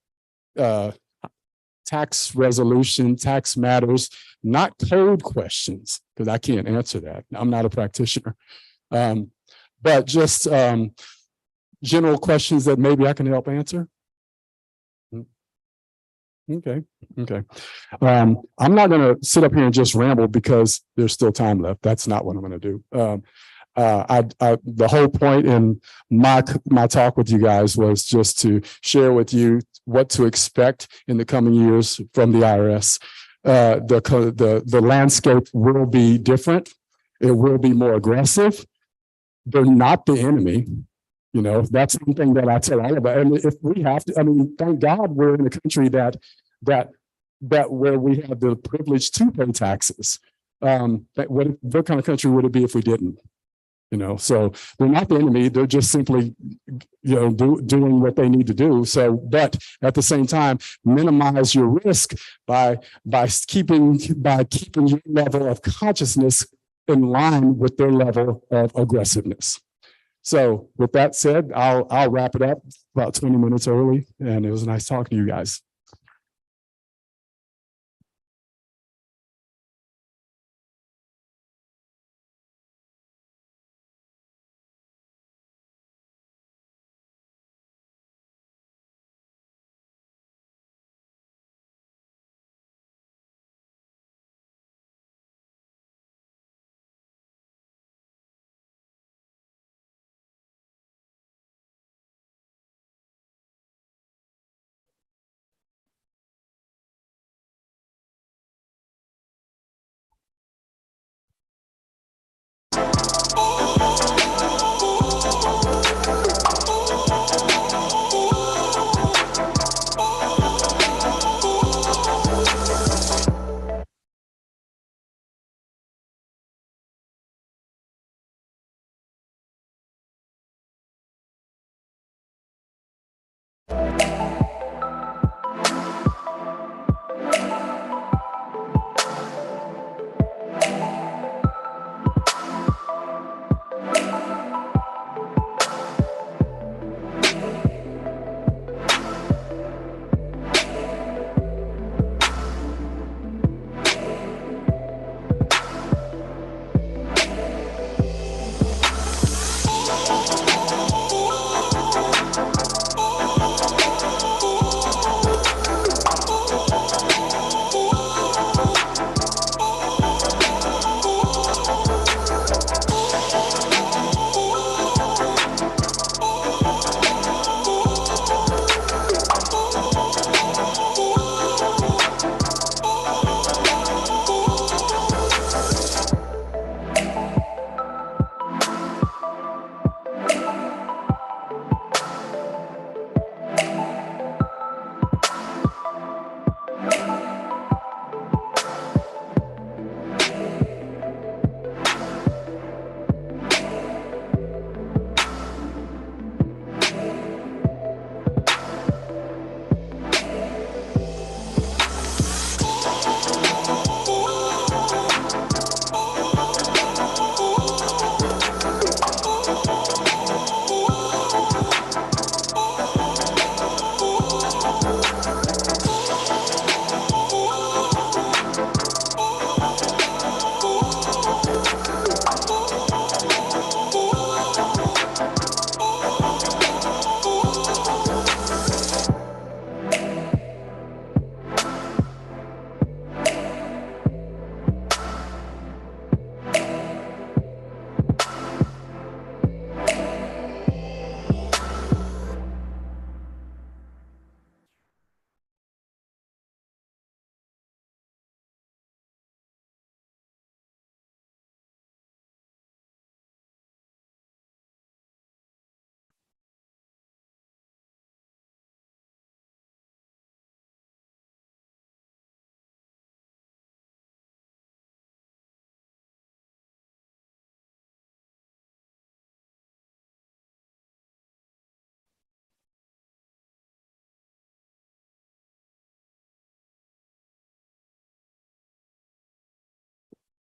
tax resolution, tax matters, not code questions, because I can't answer that. I'm not a practitioner. But just general questions that maybe I can help answer. Okay. I'm not going to sit up here and just ramble because there's still time left. That's not what I'm going to do. The whole point in my talk with you guys was just to share with you what to expect in the coming years from the IRS. The landscape will be different. It will be more aggressive. They're not the enemy. That's something that I tell all about. And if we have to, thank God we're in a country that where we have the privilege to pay taxes. What kind of country would it be if we didn't? So they're not the enemy. They're just simply, doing what they need to do. So, but at the same time, minimize your risk by keeping your level of consciousness in line with their level of aggressiveness. So with that said, I'll wrap it up about 20 minutes early, and it was nice talking to you guys.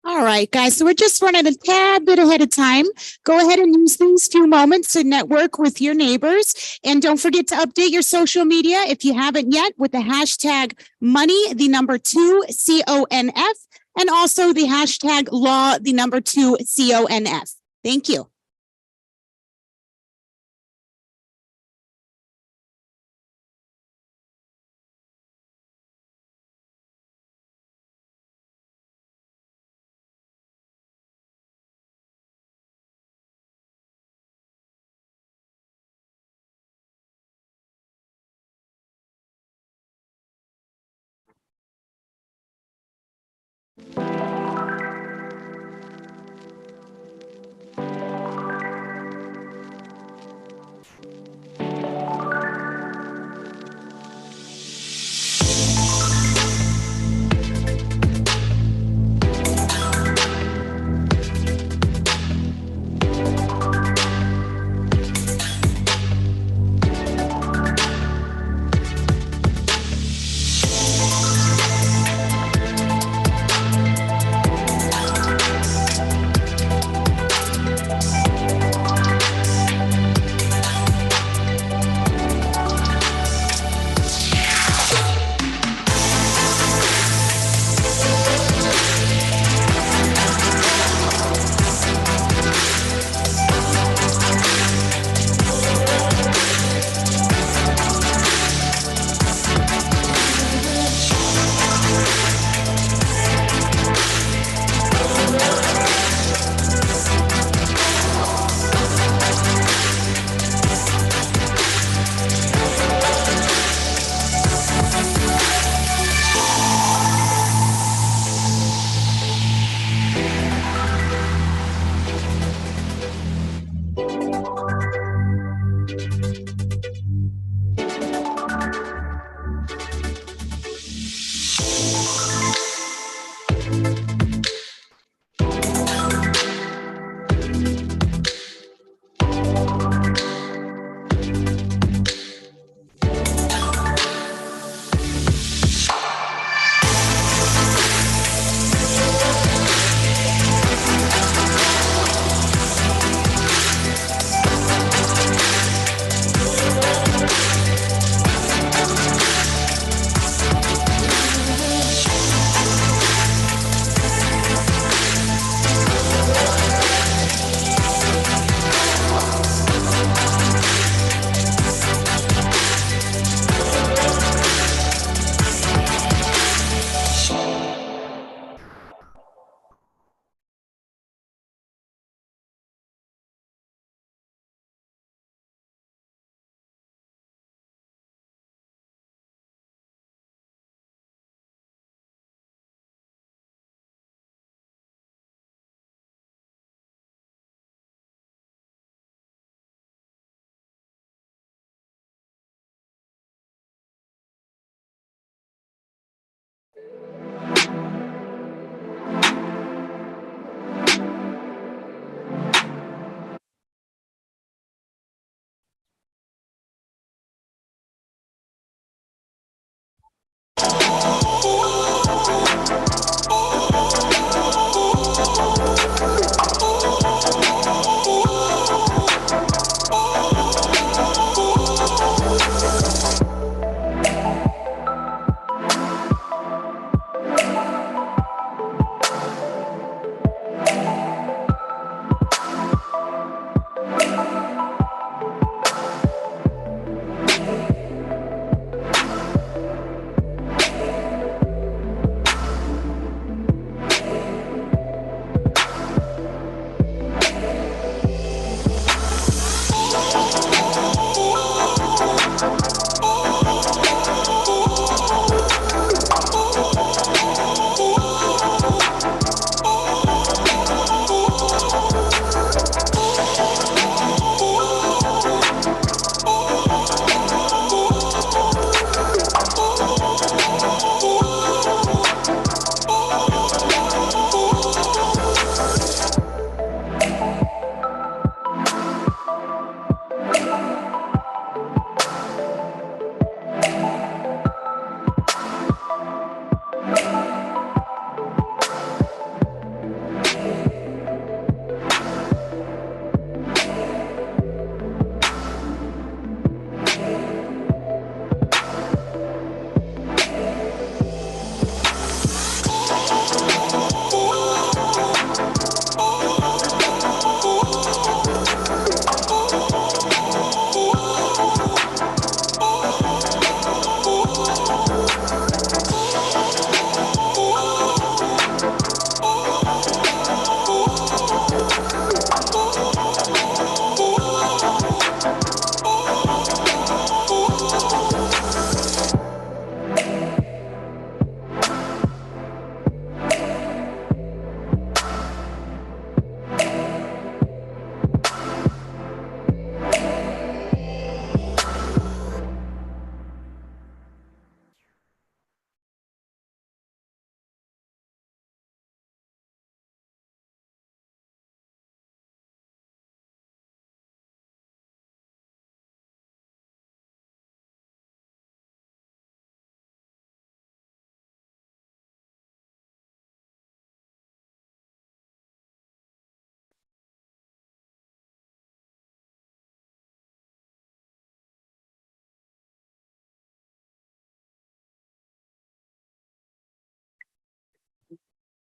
All right, guys. So we're just running a tad bit ahead of time. Go ahead and use these few moments to network with your neighbors. And don't forget to update your social media if you haven't yet with the hashtag money, the number 2 CONF, and also the hashtag law, the number 2 CONF. Thank you.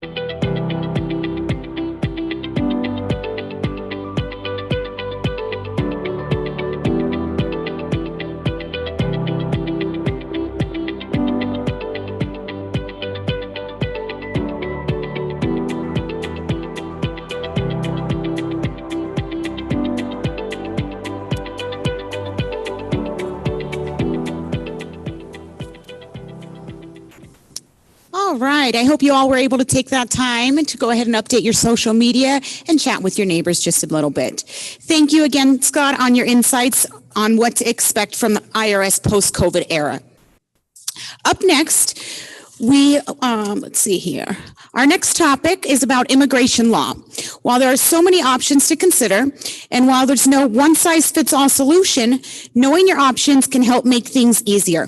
All right. I hope you all were able to take that time to go ahead and update your social media and chat with your neighbors just a little bit. Thank you again, Scott, on your insights on what to expect from the IRS post-COVID era. Up next, let's see here. Our next topic is about immigration law. While there are so many options to consider, and while there's no one-size-fits-all solution, knowing your options can help make things easier.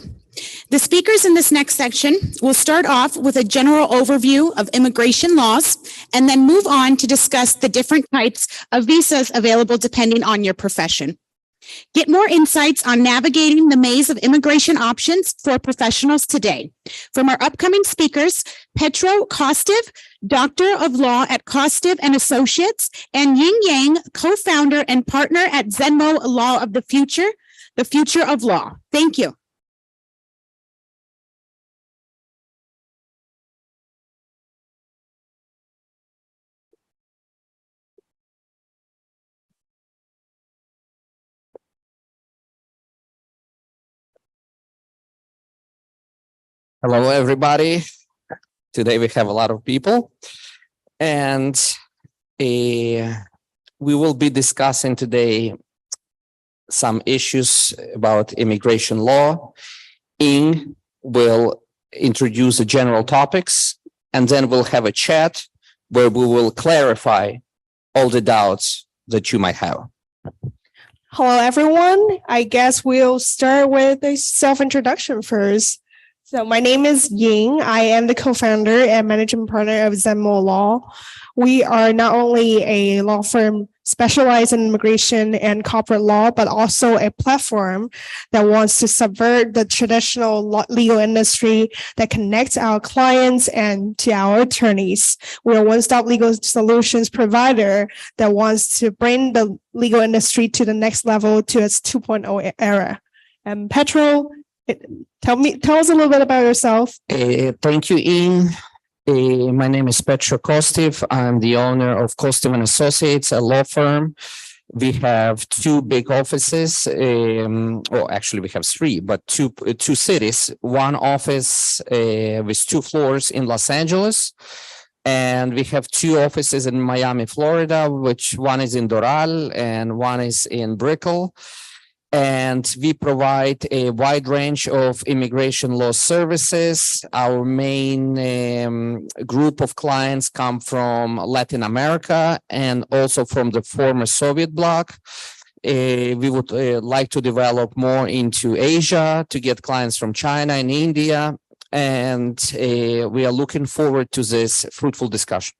The speakers in this next section will start off with a general overview of immigration laws and then move on to discuss the different types of visas available depending on your profession. Get more insights on navigating the maze of immigration options for professionals today from our upcoming speakers, Petro Kostev, Doctor of Law at Kostev and Associates, and Ying Yang, co-founder and partner at Zenmo Law of the Future of Law. Thank you. Hello, everybody. Today we have a lot of people, and we will be discussing today some issues about immigration law. Ing will introduce the general topics, and then we'll have a chat where we will clarify all the doubts that you might have. Hello, everyone. I guess we'll start with a self-introduction first. So my name is Ying. I am the co-founder and managing partner of Zenmo Law. We are not only a law firm specialized in immigration and corporate law, but also a platform that wants to subvert the traditional legal industry that connects our clients and to our attorneys. We're a one-stop legal solutions provider that wants to bring the legal industry to the next level, to its 2.0 era. And Petro, tell us a little bit about yourself. Thank you, Ing. My name is Petro Kostev. I'm the owner of Kostev and Associates, a law firm. We have two big offices. Well, actually, we have three, but two cities. One office with 2 floors in Los Angeles, and we have 2 offices in Miami, Florida, which one is in Doral and one is in Brickell. And we provide a wide range of immigration law services. Our main group of clients come from Latin America and also from the former Soviet bloc. We would like to develop more into Asia to get clients from China and India. And we are looking forward to this fruitful discussion.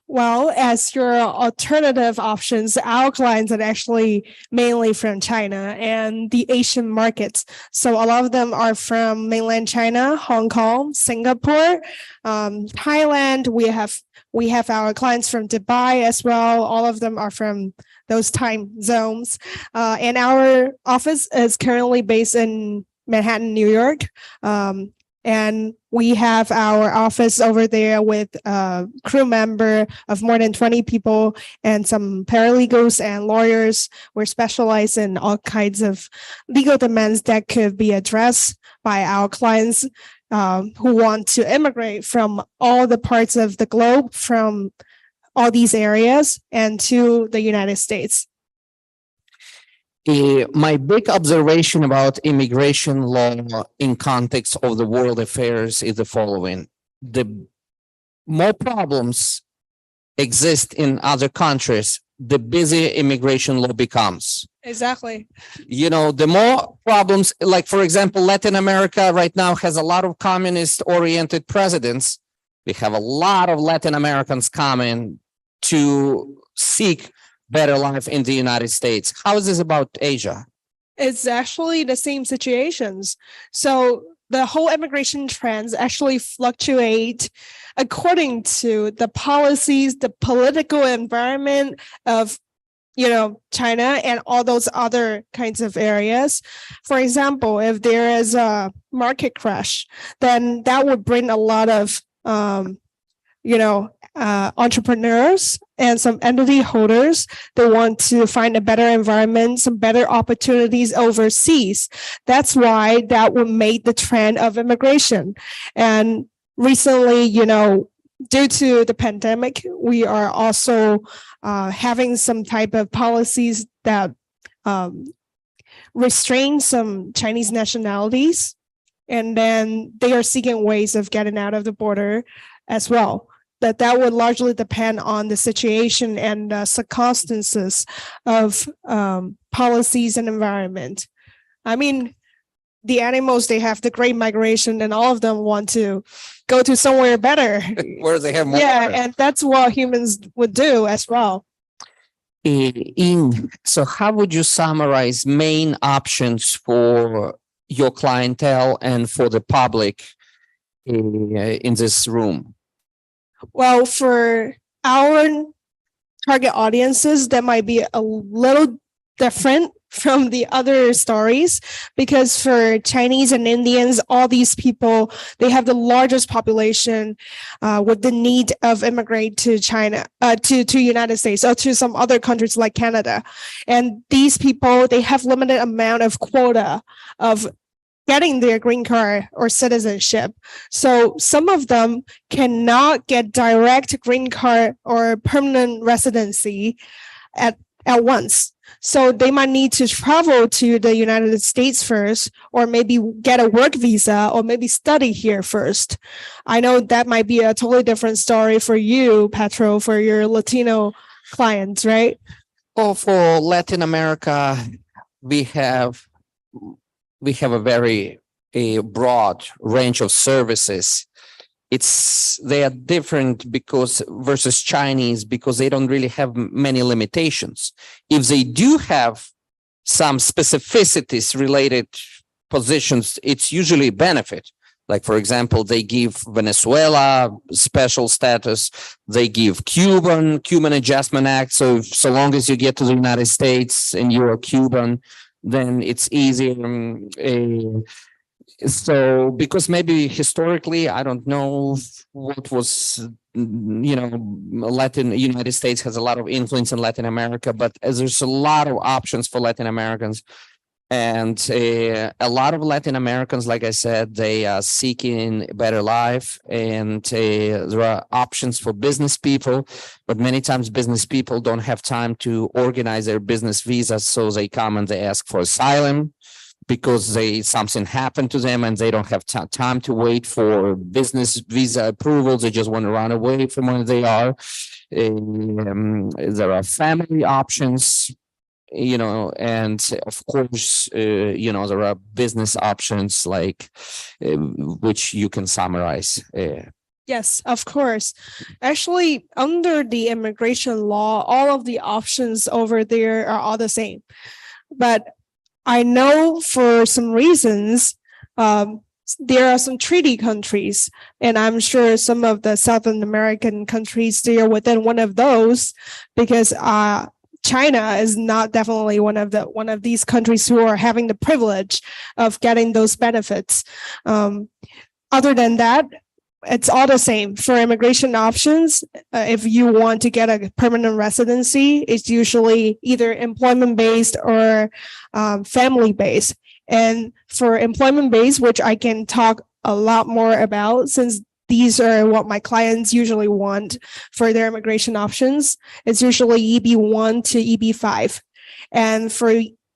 Well, as your alternative options, our clients are actually mainly from China and the Asian markets. So a lot of them are from mainland China, Hong Kong, Singapore, Thailand. We have our clients from Dubai as well. All of them are from those time zones. And our office is currently based in Manhattan, New York. And we have our office over there with a crew member of more than 20 people and some paralegals and lawyers. We're specialized in all kinds of legal demands that could be addressed by our clients who want to immigrate from all the parts of the globe, from all these areas, and to the United States. My big observation about immigration law in context of the world affairs is the following. The more problems exist in other countries, the busier immigration law becomes. Exactly. You know, the more problems, like for example, Latin America right now has a lot of communist-oriented presidents. We have a lot of Latin Americans coming to seek better life in the United States. How is this about Asia? It's actually the same situations. So the whole immigration trends actually fluctuate according to the policies, the political environment of China and all those other kinds of areas. For example, if there is a market crash, then that would bring a lot of entrepreneurs and some entity holders. They want to find a better environment, some better opportunities overseas. That's why that would make the trend of immigration. And recently, due to the pandemic, we are also having some type of policies that restrain some Chinese nationalities, and then they are seeking ways of getting out of the border as well. That would largely depend on the situation and circumstances of policies and environment. I mean, the animals, they have the great migration and all of them want to go to somewhere better. Where they have more. Yeah, and that's what humans would do as well. So how would you summarize main options for your clientele and for the public in this room? Well, for our target audiences, that might be a little different from the other stories, because for Chinese and Indians, all these people, they have the largest population with the need of immigrate to China, to United States or to some other countries like Canada. And these people, they have limited amount of quota of getting their green card or citizenship. So some of them cannot get direct green card or permanent residency at once. So they might need to travel to the United States first, or maybe get a work visa, or maybe study here first. I know that might be a totally different story for you, Petro, for your Latino clients, right? Well, for Latin America, we have a very broad range of services. They are different versus Chinese because they don't really have many limitations. If they do have some specificities related positions, it's usually a benefit. Like, for example, they give Venezuela special status. They give Cuban Adjustment Act. So long as you get to the United States and you're a Cuban, then it's easier. So because maybe historically, I don't know what was, United States has a lot of influence in Latin America, but there's a lot of options for Latin Americans. And a lot of Latin Americans, like I said, they are seeking a better life, and there are options for business people, but many times business people don't have time to organize their business visas, so they come and they ask for asylum because something happened to them and they don't have time to wait for business visa approvals. They just want to run away from where they are. There are family options, and of course, there are business options like which you can summarize. Yes, of course. Actually, under the immigration law, all of the options over there are all the same. But I know for some reasons, there are some treaty countries, and I'm sure some of the Southern American countries, they are within one of those, because China is not definitely one of these countries who are having the privilege of getting those benefits. Other than that, it's all the same for immigration options. If you want to get a permanent residency, it's usually either employment-based or family-based. And for employment-based, which I can talk a lot more about since these are what my clients usually want for their immigration options, it's usually EB1 to EB5. And for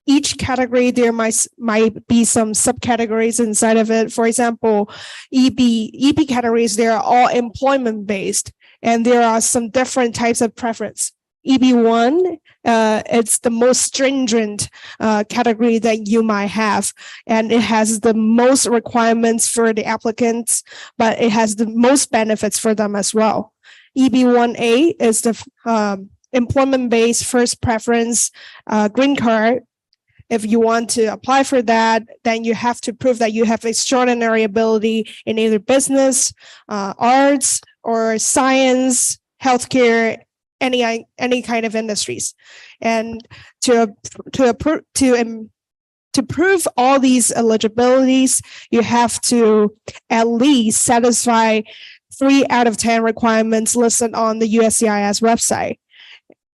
each category, there might be some subcategories inside of it. For example, EB categories, they are all employment-based, and there are some different types of preference. EB1, it's the most stringent category that you might have, and it has the most requirements for the applicants, but it has the most benefits for them as well. EB1A is the employment-based first preference green card If you want to apply for that, then you have to prove that you have extraordinary ability in either business, arts, or science, healthcare, any kind of industries. And to prove all these eligibilities, you have to at least satisfy 3 out of 10 requirements listed on the USCIS website.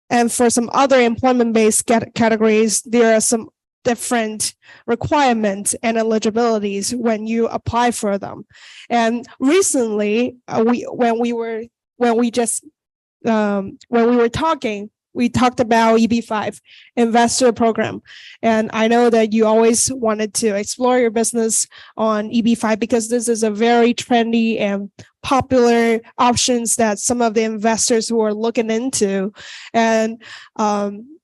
And for some other employment-based categories, there are some different requirements and eligibilities when you apply for them. And recently, when we were talking, we talked about EB5 investor program. And I know that you always wanted to explore your business on EB5 because this is a very trendy and popular options that some of the investors who are looking into. And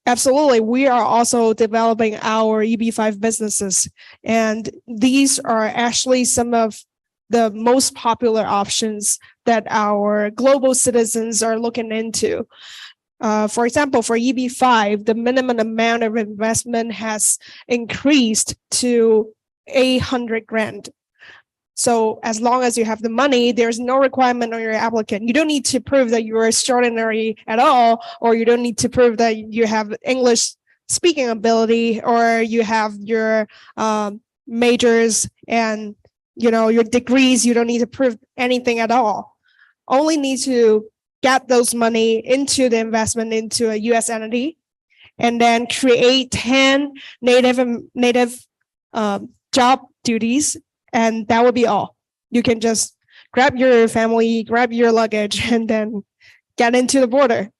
absolutely, we are also developing our EB5 businesses. And these are actually some of the most popular options that our global citizens are looking into. For example, for EB5, the minimum amount of investment has increased to 800 grand. So as long as you have the money, there's no requirement on your applicant. You don't need to prove that you're extraordinary at all, or you don't need to prove that you have English speaking ability, or you have your majors and your degrees. You don't need to prove anything at all. Only need to get those money into the investment into a U.S. entity, and then create 10 native job duties, and that would be all. You can just grab your family, grab your luggage, and then get into the border.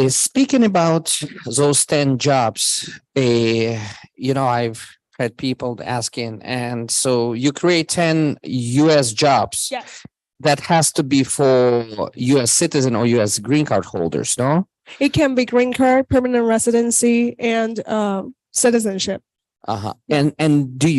Speaking about those 10 jobs, I've had people asking, and so you create 10 U.S. jobs. Yes. That has to be for U.S. citizen or U.S. green card holders, no? It can be green card, permanent residency, and citizenship. And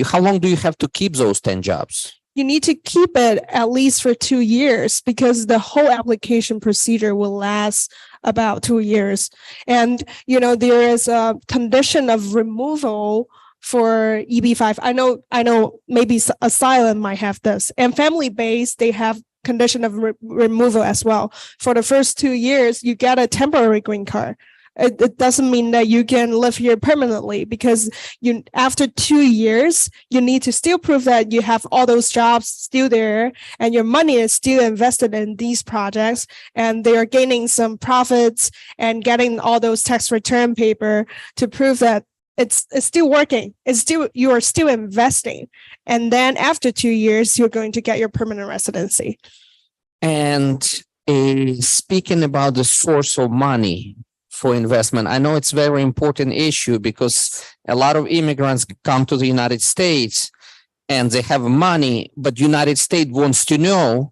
how long do you have to keep those 10 jobs? You need to keep it at least for 2 years because the whole application procedure will last about 2 years. And, there is a condition of removal for EB5. I know maybe asylum might have this, and family-based, they have condition of removal as well. For the first 2 years, you get a temporary green card. It doesn't mean that you can live here permanently, because after 2 years, you need to still prove that you have all those jobs still there and your money is still invested in these projects, and they are gaining some profits and getting all those tax return paper to prove that it's still working. You are still investing. And then after 2 years, you're going to get your permanent residency. And speaking about the source of money for investment, I know it's a very important issue because a lot of immigrants come to the United States and they have money, but United States wants to know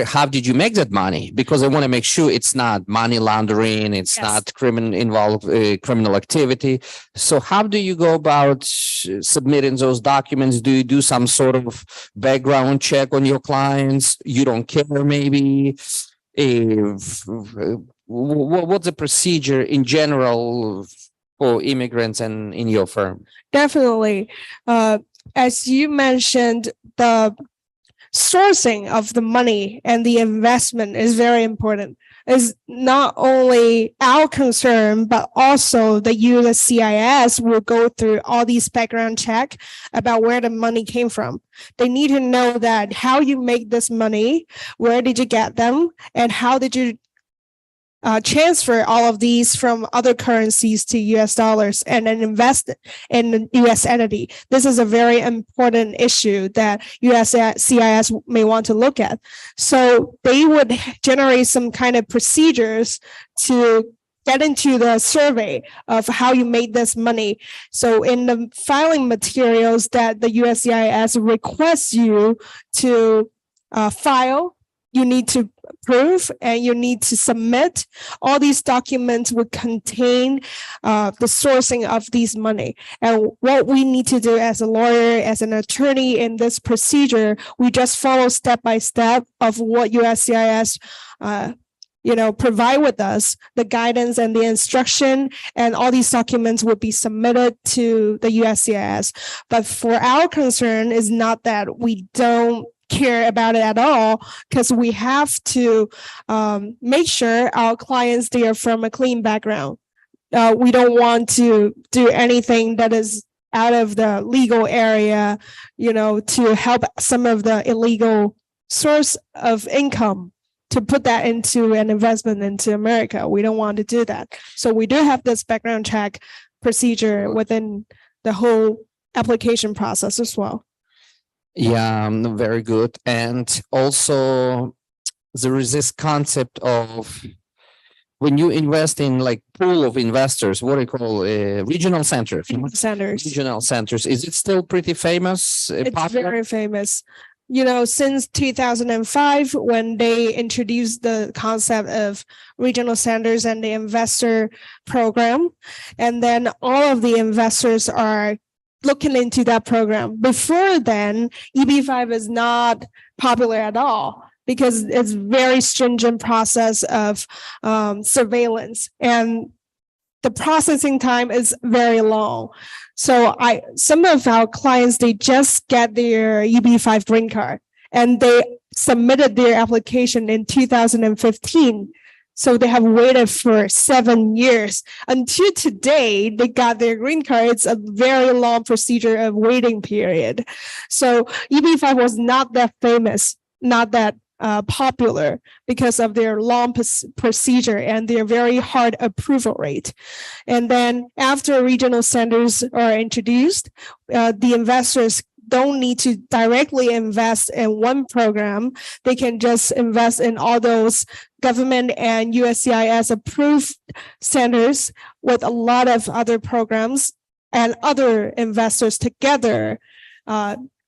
how did you make that money? Because they want to make sure it's not money laundering, it's not criminal activity. So how do you go about submitting those documents? Do you do some sort of background check on your clients? You don't care, maybe? What's the procedure in general for immigrants and in your firm? Definitely. As you mentioned, the sourcing of the money and the investment is very important. It's not only our concern, but also the USCIS will go through all these background check about where the money came from. They need to know that how you make this money, where did you get them, and how did you transfer all of these from other currencies to US dollars and then invest in the US entity. This is a very important issue that USCIS may want to look at. So they would generate some kind of procedures to get into the survey of how you made this money. So in the filing materials that the USCIS requests you to file, you need to prove and you need to submit. All these documents would contain the sourcing of these money. And what we need to do as a lawyer, as an attorney in this procedure, we just follow step by step of what USCIS provide with us the guidance and the instruction, and all these documents would be submitted to the USCIS. But for our concern is not that we don't care about it at all, because we have to make sure our clients, they are from a clean background. We don't want to do anything that is out of the legal area, to help some of the illegal source of income, to put that into an investment into America. We don't want to do that. So we do have this background check procedure within the whole application process as well. Yeah, very good. And also there is this concept of when you invest in like pool of investors, what do you call regional centers? Regional centers. Is it still pretty famous? It's popular? very famous. Since 2005, when they introduced the concept of regional centers and the investor program, and then all of the investors are looking into that program. Before then, EB5 is not popular at all, because it's very stringent process of surveillance, and the processing time is very long. So some of our clients, they just get their EB5 green card, and they submitted their application in 2015. So they have waited for 7 years until today they got their green card. It's a very long procedure of waiting period. So EB5 was not that famous, not that popular, because of their long procedure and their very hard approval rate. And then after regional centers are introduced, the investors don't need to directly invest in one program. They can just invest in all those government and USCIS approved centers with a lot of other programs and other investors together.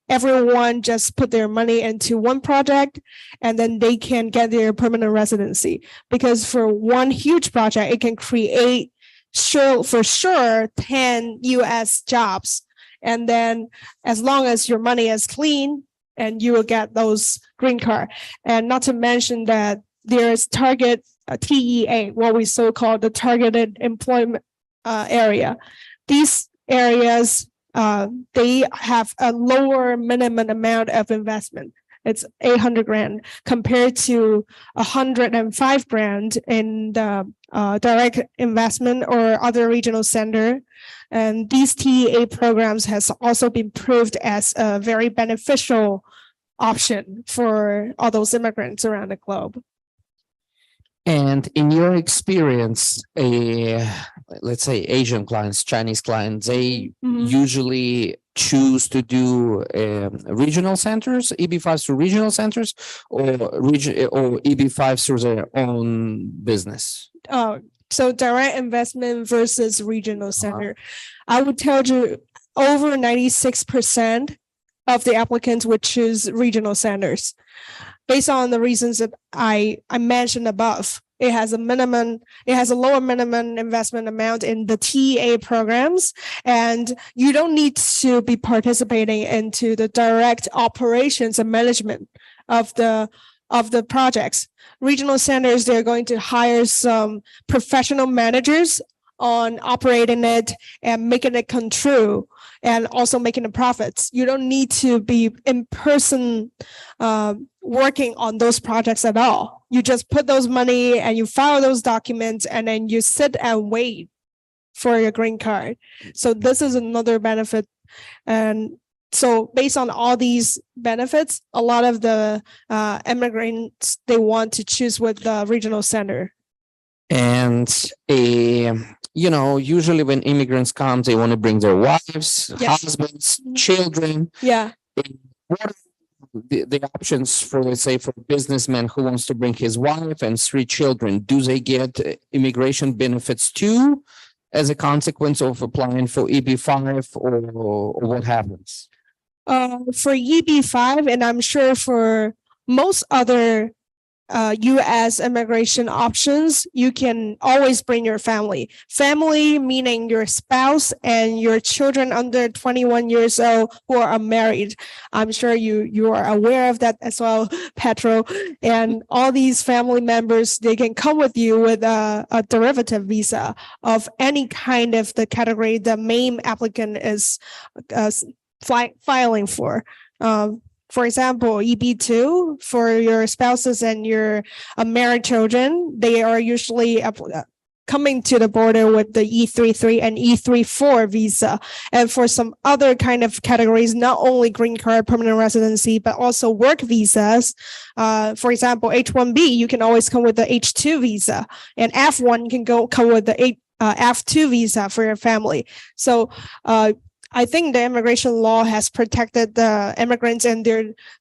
Everyone just put their money into one project, and then they can get their permanent residency. Because for one huge project, it can create for sure 10 US jobs. And then as long as your money is clean, and you will get those green card. And not to mention that there is target TEA, what we so-called the targeted employment area. These areas, they have a lower minimum amount of investment. It's 800 grand compared to 105 grand in the direct investment or other regional center. And these TEA programs has also been proved as a very beneficial option for all those immigrants around the globe. And in your experience, let's say Asian clients, Chinese clients, they usually choose to do regional centers, EB5s through regional centers, or EB5s through their own business? So direct investment versus regional center. I would tell you over 96% of the applicants would choose regional centers, based on the reasons that I mentioned above. It has a lower minimum investment amount in the TEA programs, and you don't need to be participating into the direct operations and management of the projects. Regional centers, they're going to hire some professional managers on operating it and making it come true, and also making the profits. You don't need to be in person working on those projects at all. You just put those money and you file those documents, and then you sit and wait for your green card. So this is another benefit. And so based on all these benefits, a lot of the immigrants, they want to choose with the regional center. And usually when immigrants come, they want to bring their wives, husbands, children. Yeah. What are the options for, let's say, for a businessman who wants to bring his wife and 3 children? Do they get immigration benefits too as a consequence of applying for EB5, or what happens? For EB5, and I'm sure for most other U.S. immigration options, you can always bring your family. Family meaning your spouse and your children under 21 years old who are married. I'm sure you are aware of that as well, Petro. And all these family members, they can come with you with a derivative visa of any kind of the category the main applicant is filing for. For example, EB2 for your spouses and your married children, they are usually coming to the border with the E33 and E34 visa. And for some other kind of categories, not only green card, permanent residency, but also work visas. For example, H1B, you can always come with the H2 visa, and F1 can come with the F2 visa for your family. So, I think the immigration law has protected the immigrants and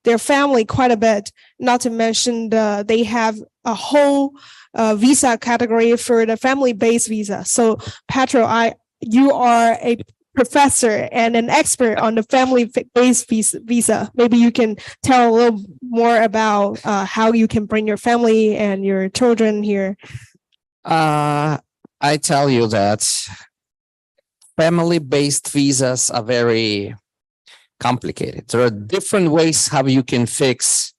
their family quite a bit. Not to mention they have a whole visa category for the family-based visa. So, Petro, you are a professor and an expert on the family-based visa. Maybe you can tell a little more about how you can bring your family and your children here. I tell you that family-based visas are very complicated. There are different ways how you can fix,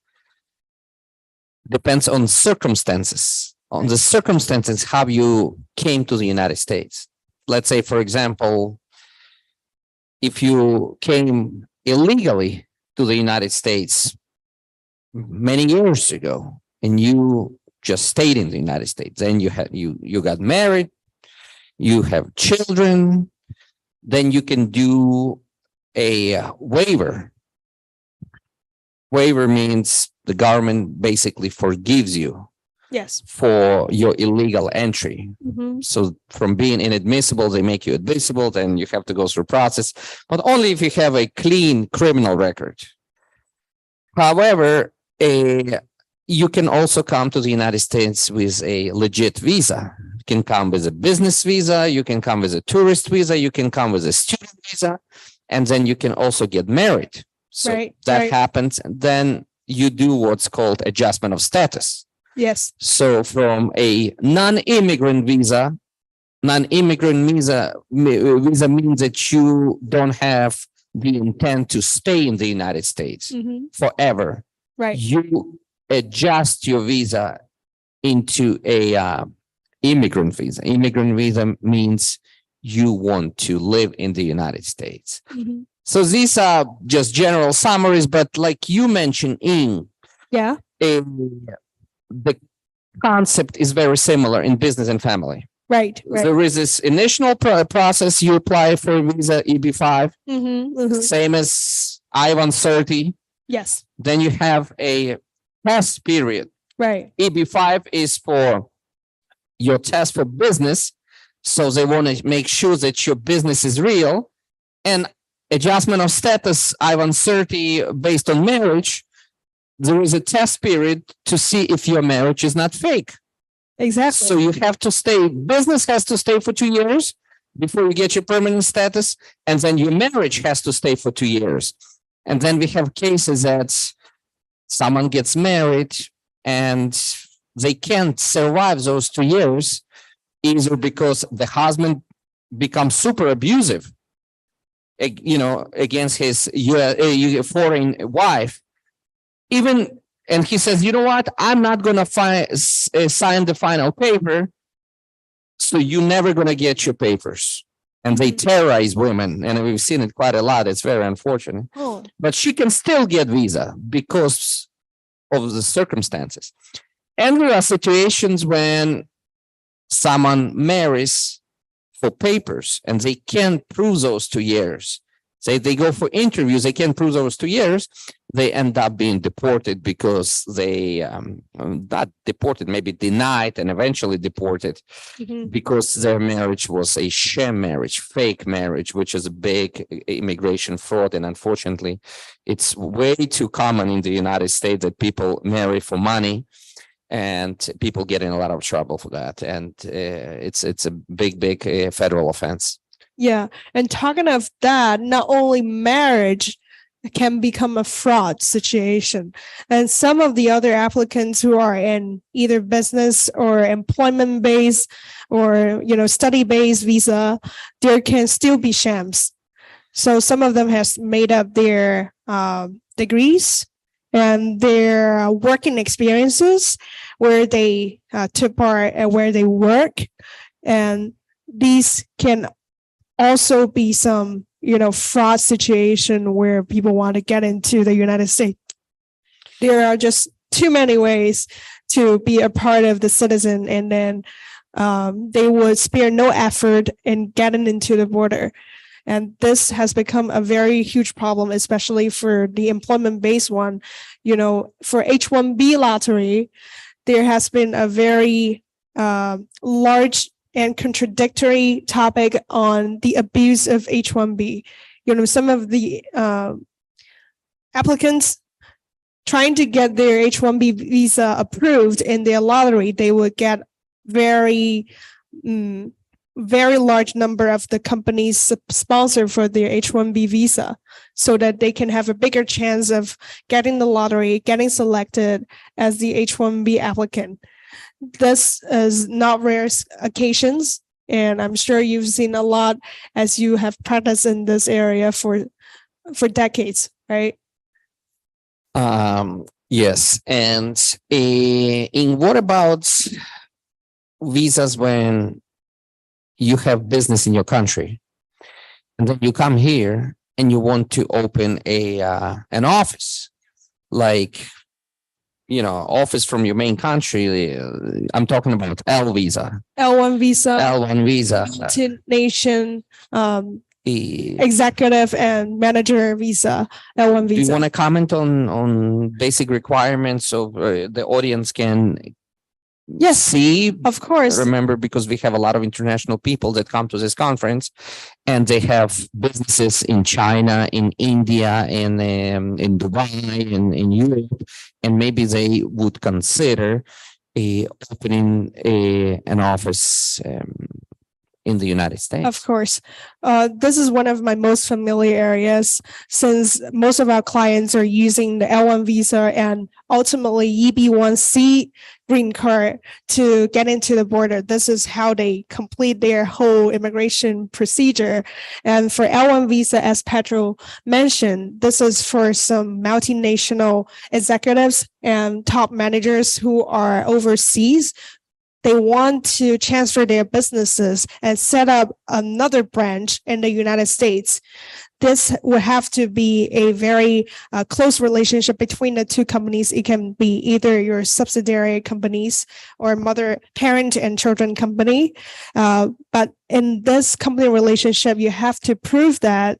depends on circumstances, on the circumstances how you came to the United States. Let's say, for example, if you came illegally to the United States many years ago and you just stayed in the United States, then you got married, you have children, then you can do a waiver. Waiver means the government basically forgives you Yes. for your illegal entry. Mm-hmm. So from being inadmissible, they make you admissible, then you have to go through process, but only if you have a clean criminal record. However, you can also come to the United States with a legit visa. You can come with a business visa, you can come with a tourist visa, you can come with a student visa, and then you can also get married. So that happens, and then you do what's called adjustment of status. Yes. So from a non-immigrant visa means that you don't have the intent to stay in the United States forever. Right. You adjust your visa into a immigrant visa. Immigrant visa means you want to live in the United States. So these are just general summaries, but like you mentioned, the concept is very similar in business and family. Right. There is this initial process. You apply for visa EB5, same as I-130. Yes. Then you have a test period. Right. EB5 is for your test for business. So they want to make sure that your business is real. And adjustment of status, I-130, based on marriage, there is a test period to see if your marriage is not fake. Exactly. So you have to stay, business has to stay for 2 years before you get your permanent status. And then your marriage has to stay for 2 years. And then we have cases that someone gets married and they can't survive those 2 years, either because the husband becomes super abusive, against his foreign wife. And he says, you know what? I'm not going to sign the final paper. So you're never going to get your papers. And they terrorize women. And we've seen it quite a lot. It's very unfortunate. Oh. But she can still get visa because of the circumstances. And there are situations when someone marries for papers and they can't prove those 2 years. Say they go for interviews, they can't prove those 2 years. They end up being deported because they not deported, maybe denied and eventually deported because their marriage was a sham marriage, fake marriage, which is a big immigration fraud. And unfortunately, it's way too common in the United States that people marry for money, and people get in a lot of trouble for that. And it's a big federal offense. Yeah. And talking of that, not only marriage, can become a fraud situation. And some of the other applicants who are in either business or employment based or, study based visa, there can still be shams. So some of them has made up their degrees and their working experiences where they took part and where they work. And these can also be some fraud situation where people want to get into the United States. There are just too many ways to be a part of the citizen, and then they would spare no effort in getting into the border. And this has become a very huge problem, especially for the employment-based one. For H-1B lottery, there has been a very large and contradictory topic on the abuse of H-1B. Some of the applicants trying to get their H-1B visa approved in their lottery, they would get very large number of the companies sponsor for their H-1B visa so that they can have a bigger chance of getting the lottery, getting selected as the H-1B applicant. This is not rare occasions, and I'm sure you've seen a lot as you have practiced in this area for decades, right? Yes. And in what about visas when you have business in your country and then you come here and you want to open an office, like office from your main country? I'm talking about L visa, L1 visa, L1 visa, nation, executive and manager visa, L1 visa. Do you want to comment on basic requirements so the audience can see? Of course. Remember, because we have a lot of international people that come to this conference and they have businesses in China, in India, in Dubai, in Europe, and maybe they would consider opening an office in the United States. Of course. This is one of my most familiar areas since most of our clients are using the L1 visa and ultimately EB1C green card to get into the border. This is how they complete their whole immigration procedure. And for L1 visa, as Pedro mentioned, this is for some multinational executives and top managers who are overseas. They want to transfer their businesses and set up another branch in the United States. This would have to be a very close relationship between the two companies. It can be either your subsidiary companies or mother, parent and children company. But in this company relationship, you have to prove that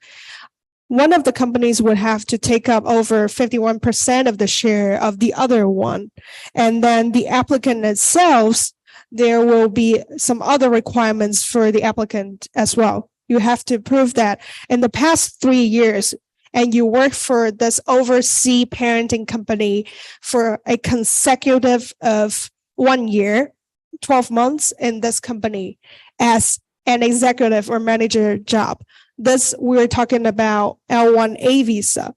one of the companies would have to take up over 51% of the share of the other one. And then the applicant itself, there will be some other requirements for the applicant as well. You have to prove that in the past 3 years, and you work for this overseas parenting company for a consecutive of 1 year, 12 months in this company as an executive or manager job. This, we're talking about L1A visa.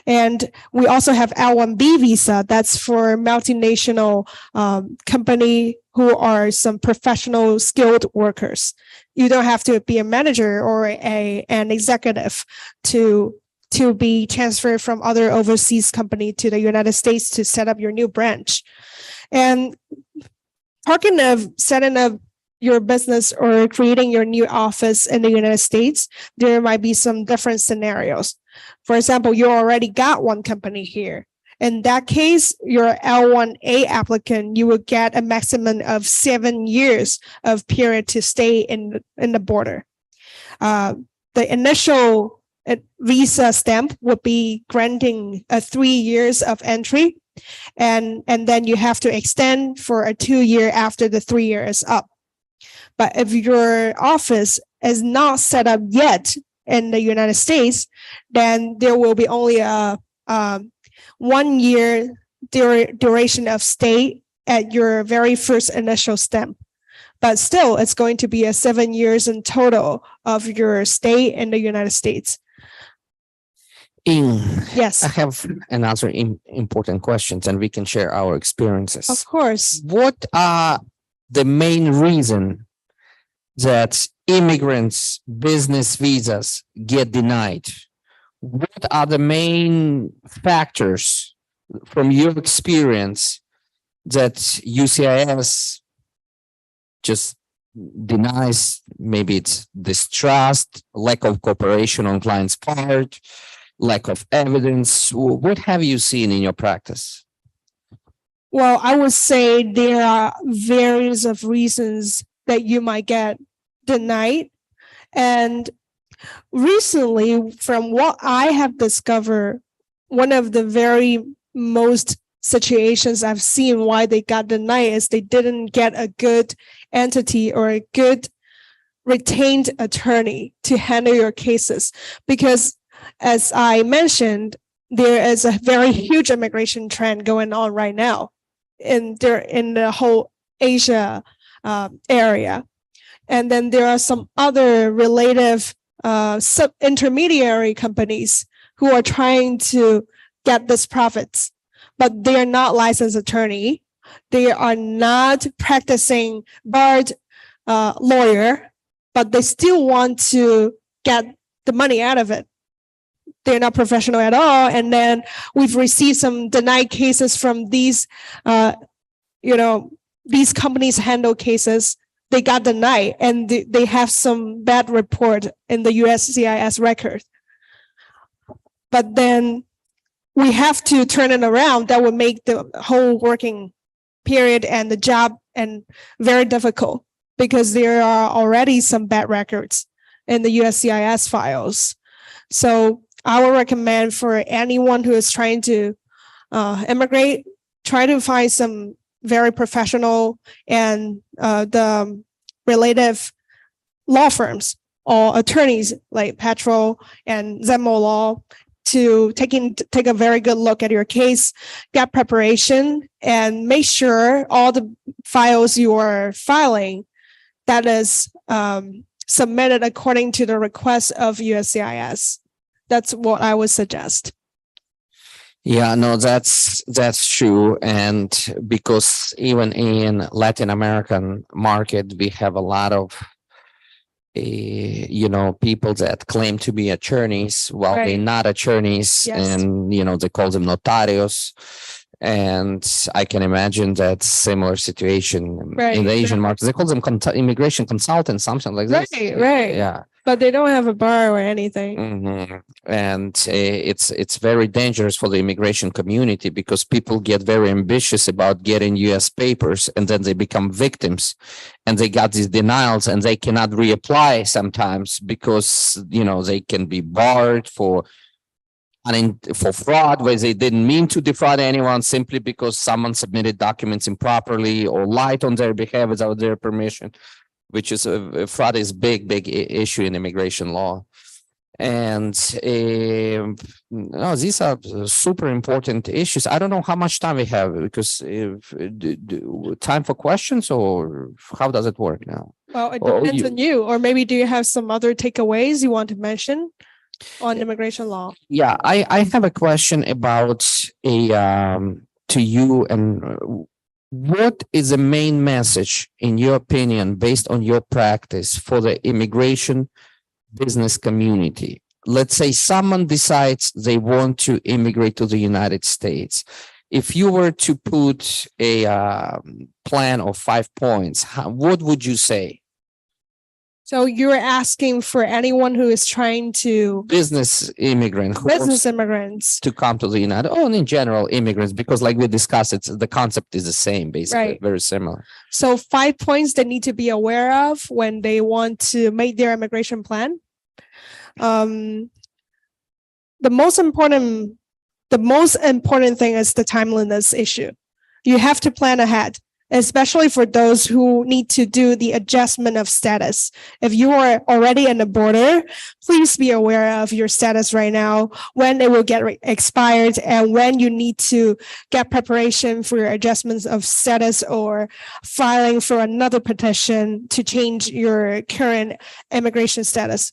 And we also have L1B visa. That's for multinational company who are some professional skilled workers. You don't have to be a manager or an executive to be transferred from other overseas company to the United States to set up your new branch. And talking of setting up your business or creating your new office in the United States, there might be some different scenarios. For example, you already got one company here. In that case, your L1A applicant, you will get a maximum of 7 years of period to stay in the border. The initial visa stamp would be granting 3 years of entry, and then you have to extend for a 2 year after the 3 year is up. But if your office is not set up yet in the United States, then there will be only a 1 year duration of stay at your very first initial stamp. But still, it's going to be a 7 years in total of your stay in the United States. Yes. I have another important questions and we can share our experiences. Of course. What are the main reason that immigrants' business visas get denied? What are the main factors from your experience that UCIS just denies? Maybe it's distrust, lack of cooperation on client's part, lack of evidence. What have you seen in your practice? Well, I would say there are various of reasons that you might get denied. And recently, from what I have discovered, one of the very most situations I've seen why they got denied is they didn't get a good entity or a good retained attorney to handle your cases. Because as I mentioned, there is a very huge immigration trend going on right now in the whole Asia area. And then there are some other relative sub-intermediary companies who are trying to get this profits, but they are not licensed attorney. They are not practicing barred lawyer, but they still want to get the money out of it. They're not professional at all. And then we've received some denied cases from these, these companies handle cases. They got denied and they have some bad report in the USCIS record. But then we have to turn it around. That would make the whole working period and the job and very difficult because there are already some bad records in the USCIS files. So I would recommend for anyone who is trying to immigrate, try to find some very professional and the relative law firms or attorneys like Petrol and Zemo Law to take a very good look at your case, get preparation, and make sure all the files you are filing that is submitted according to the request of USCIS. That's what I would suggest. Yeah, no, that's true. And because even in Latin American market, we have a lot of, people that claim to be attorneys while they're not attorneys. Yes. And, they call them notarios. And I can imagine that similar situation in the Asian market. They call them immigration consultants, something like this. Right. Yeah. But they don't have a bar or anything. Mm-hmm. And it's very dangerous for the immigration community because people get very ambitious about getting U.S. papers and then they become victims and they got these denials and they cannot reapply sometimes because, they can be barred for fraud where they didn't mean to defraud anyone simply because someone submitted documents improperly or lied on their behalf without their permission, which is fraud is big issue in immigration law. And these are super important issues. I don't know how much time we have because time for questions or how does it work now? Well, it depends on you. Or maybe do you have some other takeaways you want to mention on immigration law? Yeah, I have a question about to you and what is the main message in your opinion based on your practice for the immigration business community? Let's say someone decides they want to immigrate to the United States. If you were to put a plan of 5 points, what would you say? So you're asking for anyone who is trying to business immigrants to come to the United, in general immigrants, because like we discussed, the concept is the same, basically, very similar. So 5 points they need to be aware of when they want to make their immigration plan. The most important thing is the timeliness issue. You have to plan ahead, especially for those who need to do the adjustment of status. If you are already in the border, please be aware of your status right now, when it will get expired, and when you need to get preparation for your adjustments of status or filing for another petition to change your current immigration status.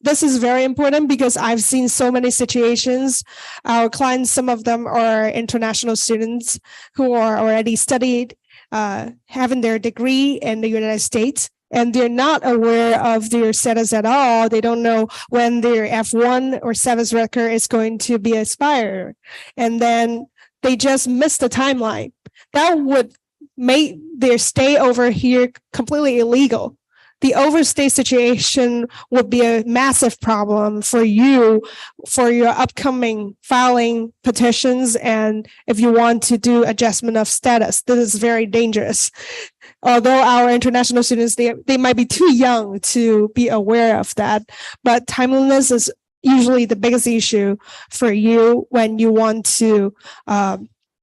this is very important because I've seen so many situations. Our clients, some of them are international students who are already studied, having their degree in the United States, and they're not aware of their status at all. They don't know when their F1 or 7th record is going to be expired. And then they just miss the timeline. That would make their stay over here completely illegal. The overstay situation would be a massive problem for you for your upcoming filing petitions. And if you want to do adjustment of status, this is very dangerous. Although our international students, they might be too young to be aware of that, but timeliness is usually the biggest issue for you when you want to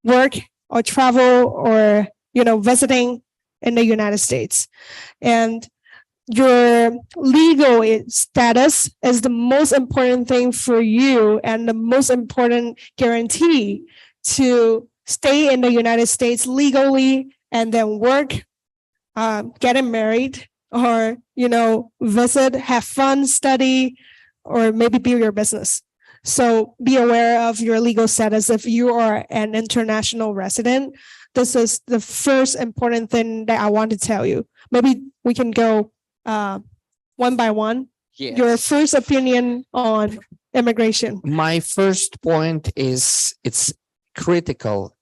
work or travel or, visiting in the United States. And your legal status is the most important thing for you and the most important guarantee to stay in the United States legally and then work, getting married, or, visit, have fun, study, or maybe build your business. So be aware of your legal status. If you are an international resident, this is the first important thing that I want to tell you. Maybe we can go one by one. Yes. Your first opinion on immigration. My first point is it's critical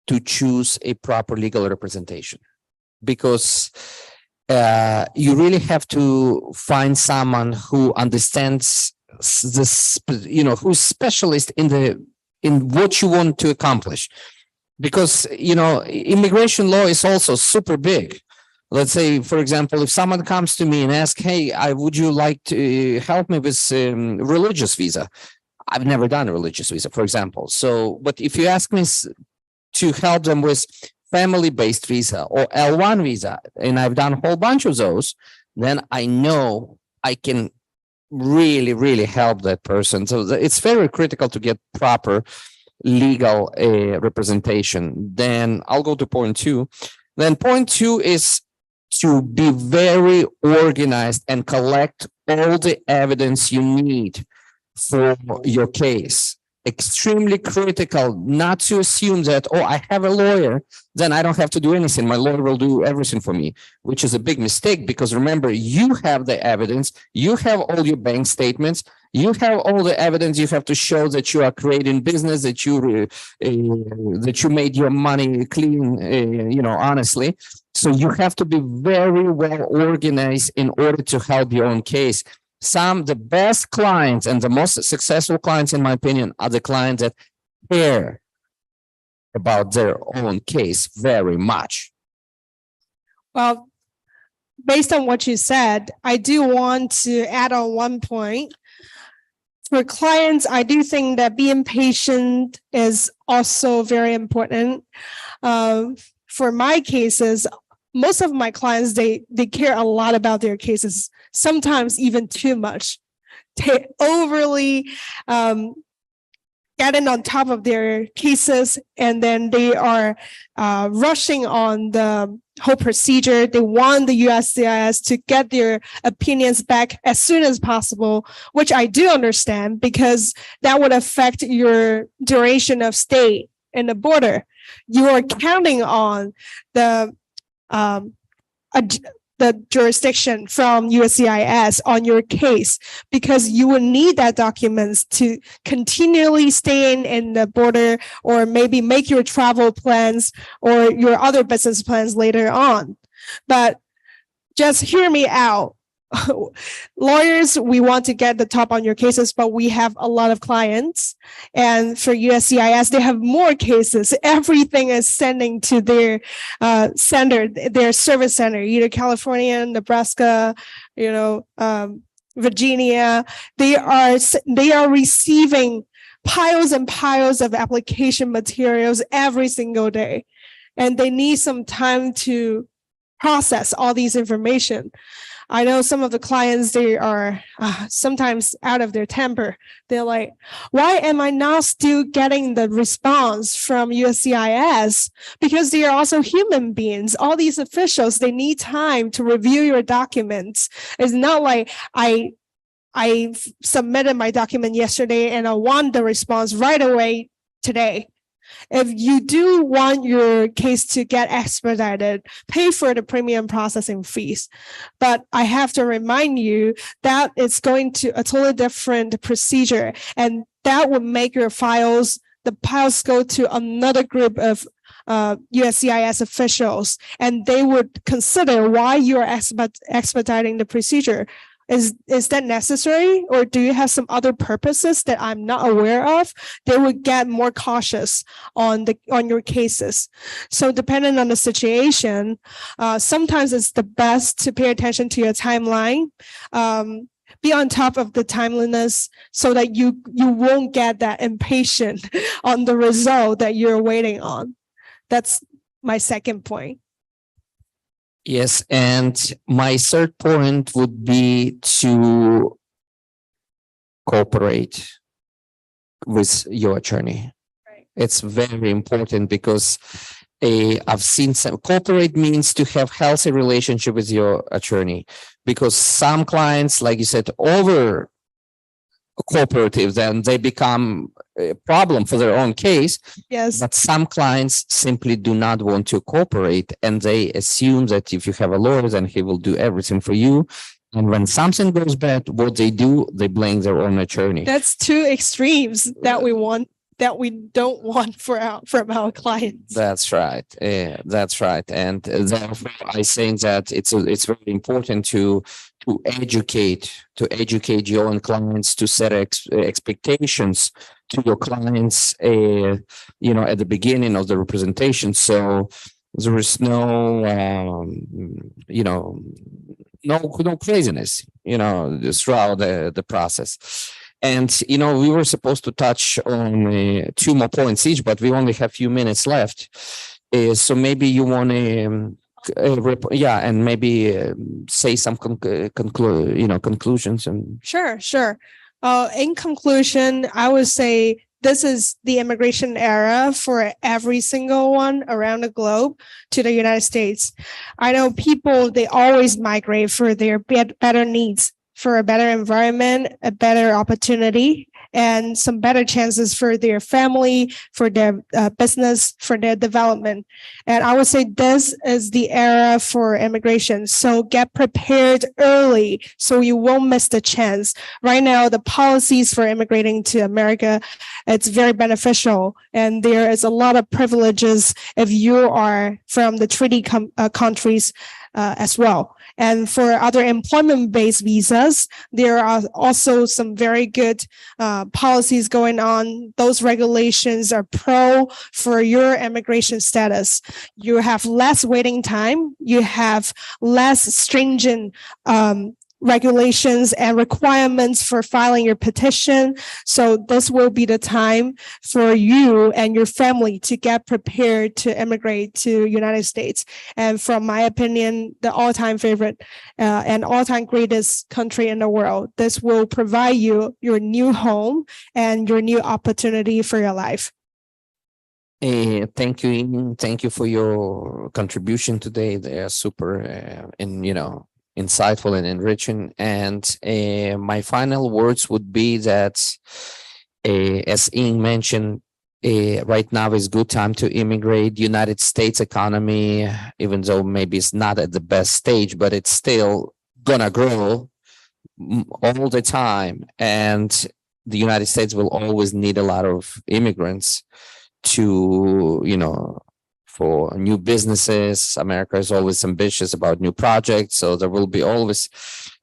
to choose a proper legal representation because you really have to find someone who understands this, who's specialist in what you want to accomplish. Because, immigration law is also super big. Let's say, for example, if someone comes to me and asks, hey, would you like to help me with religious visa? I've never done a religious visa, for example. So, but if you ask me to help them with family-based visa or L1 visa, and I've done a whole bunch of those, then I know I can really, really help that person. So it's very critical to get proper legal representation. Then I'll go to point 2. Then point 2 is to be very organized and collect all the evidence you need for your case. Extremely critical not to assume that, I have a lawyer, then I don't have to do anything. My lawyer will do everything for me, which is a big mistake because remember, you have the evidence, you have all your bank statements, you have all the evidence. You have to show that you are creating business, that you made your money clean, honestly. So you have to be very well organized in order to help your own case. The best clients and the most successful clients, in my opinion, are the clients that care about their own case very much. Well, based on what you said, I do want to add on one point. For clients, I do think that being patient is also very important. For my cases, most of my clients, they care a lot about their cases, sometimes even too much. They overly getting on top of their cases, and then they are rushing on the whole procedure. They want the USCIS to get their opinions back as soon as possible, which I do understand because that would affect your duration of stay in the border. You are counting on the jurisdiction from USCIS on your case because you will need that documents to continually stay in the border or maybe make your travel plans or your other business plans later on. But just hear me out. Lawyers, we want to get the top on your cases, but we have a lot of clients. And for USCIS, they have more cases. Everything is sending to their center, their service center, either California, Nebraska, Virginia. They are receiving piles and piles of application materials every single day. And they need some time to process all these information. I know some of the clients, they are sometimes out of their temper. They're like, why am I not still getting the response from USCIS? Because they are also human beings. All these officials, they need time to review your documents. It's not like I I submitted my document yesterday and I want the response right away today. If you do want your case to get expedited, pay for the premium processing fees. But I have to remind you that it's going to a totally different procedure, and that would make your files go to another group of USCIS officials, and they would consider why you're expediting the procedure. Is that necessary, or do you have some other purposes that I'm not aware of? They would get more cautious on your cases. So depending on the situation, sometimes it's the best to pay attention to your timeline. Be on top of the timeliness so that you won't get that impatient on the result that you're waiting on. That's my second point. Yes, and my third point would be to cooperate with your attorney. Right. It's very important because I've seen cooperate means to have healthy relationship with your attorney, because some clients, like you said, over cooperative, then they become a problem for their own case. Yes. But some clients simply do not want to cooperate, and they assume that if you have a lawyer, then he will do everything for you. And when something goes bad, what they do, they blame their own attorney. That's two extremes that we don't want from our clients. That's right. That's right. And therefore, I think that it's very important to educate your own clients, to set expectations to your clients, at the beginning of the representation. So there is no craziness, throughout the process. And, we were supposed to touch on 2 more points each, but we only have a few minutes left. So maybe you want to, and maybe say some conclusions. And Sure. In conclusion, I would say this is the immigration era for every single one around the globe to the United States. I know people, they always migrate for their better needs, for a better environment, a better opportunity, and some better chances for their family, for their business, for their development. And I would say this is the era for immigration. So get prepared early so you won't miss the chance. Right now, the policies for immigrating to America, it's very beneficial. And there is a lot of privileges if you are from the treaty countries as well. And for other employment-based visas, there are also some very good policies going on. Those regulations are pro for your immigration status. You have less waiting time. You have less stringent regulations and requirements for filing your petition. So this will be the time for you and your family to get prepared to immigrate to United States. And from my opinion, the all-time favorite and all-time greatest country in the world, this will provide you your new home and your new opportunity for your life. Thank you. Thank you for your contribution today. They are super insightful and enriching. And my final words would be that, as Ian mentioned, right now is good time to immigrate. United States economy, even though maybe it's not at the best stage, but it's still gonna grow all the time. And the United States will always need a lot of immigrants to, for new businesses. America is always ambitious about new projects, so there will be always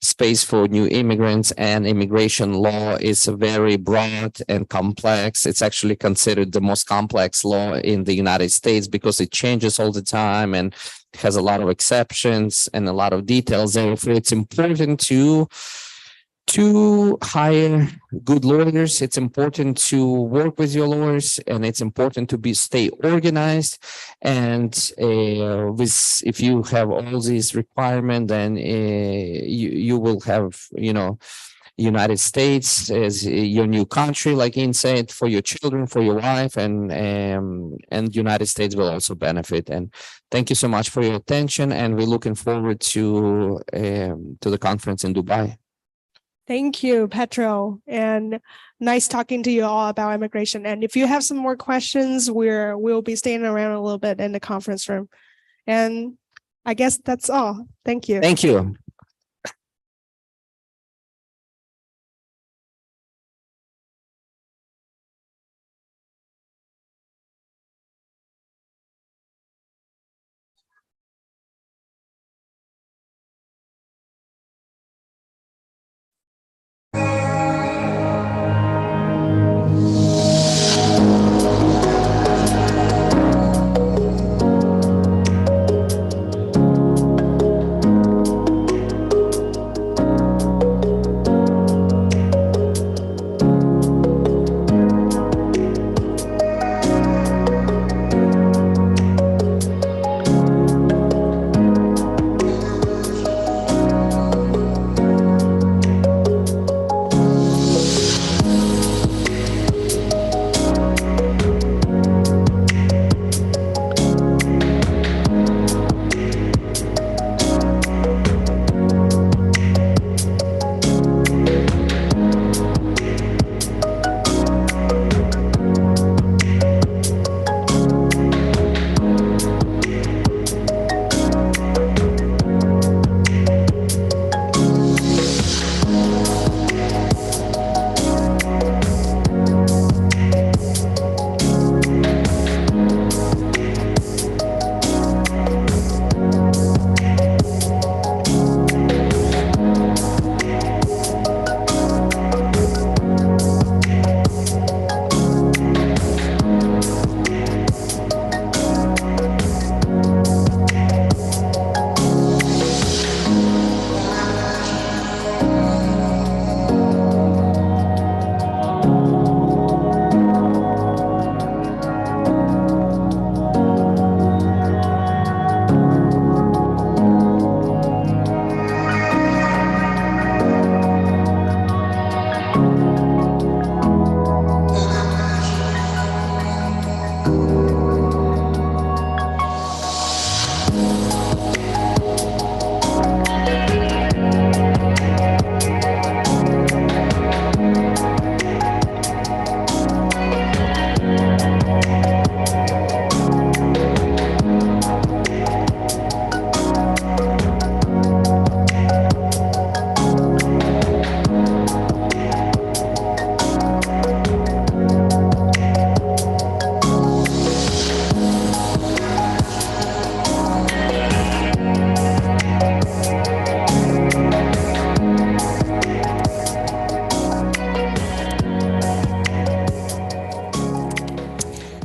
space for new immigrants, and immigration law is very broad and complex. It's actually considered the most complex law in the United States because it changes all the time and has a lot of exceptions and a lot of details. Therefore, it's important to hire good lawyers. It's important to work with your lawyers, and it's important to stay organized. And if you have all these requirements, then you will have, United States as your new country, like Ian said, for your children, for your wife, and United States will also benefit. And thank you so much for your attention. And we're looking forward to the conference in Dubai. Thank you, Petro, and nice talking to you all about immigration. And if you have some more questions, we'll be staying around a little bit in the conference room. And I guess that's all. Thank you. Thank you.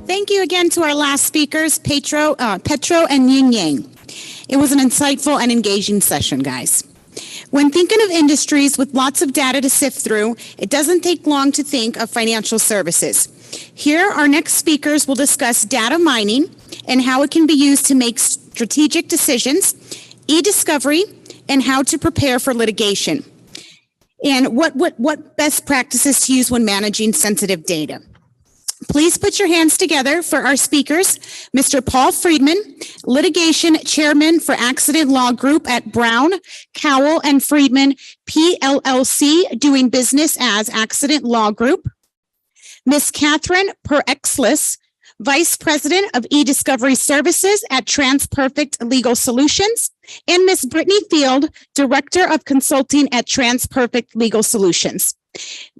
Thank you again to our last speakers, Petro and Yin Yang. It was an insightful and engaging session, guys. When thinking of industries with lots of data to sift through, it doesn't take long to think of financial services. Here, our next speakers will discuss data mining and how it can be used to make strategic decisions, e-discovery, and how to prepare for litigation, and what best practices to use when managing sensitive data. Please put your hands together for our speakers, Mr. Paul Friedman, Litigation Chairman for Accident Law Group at Brown, Cowell, and Friedman, PLLC, doing business as Accident Law Group. Ms. Catherine Perexlis, Vice President of E-Discovery Services at TransPerfect Legal Solutions, and Ms. Brittany Field, Director of Consulting at TransPerfect Legal Solutions.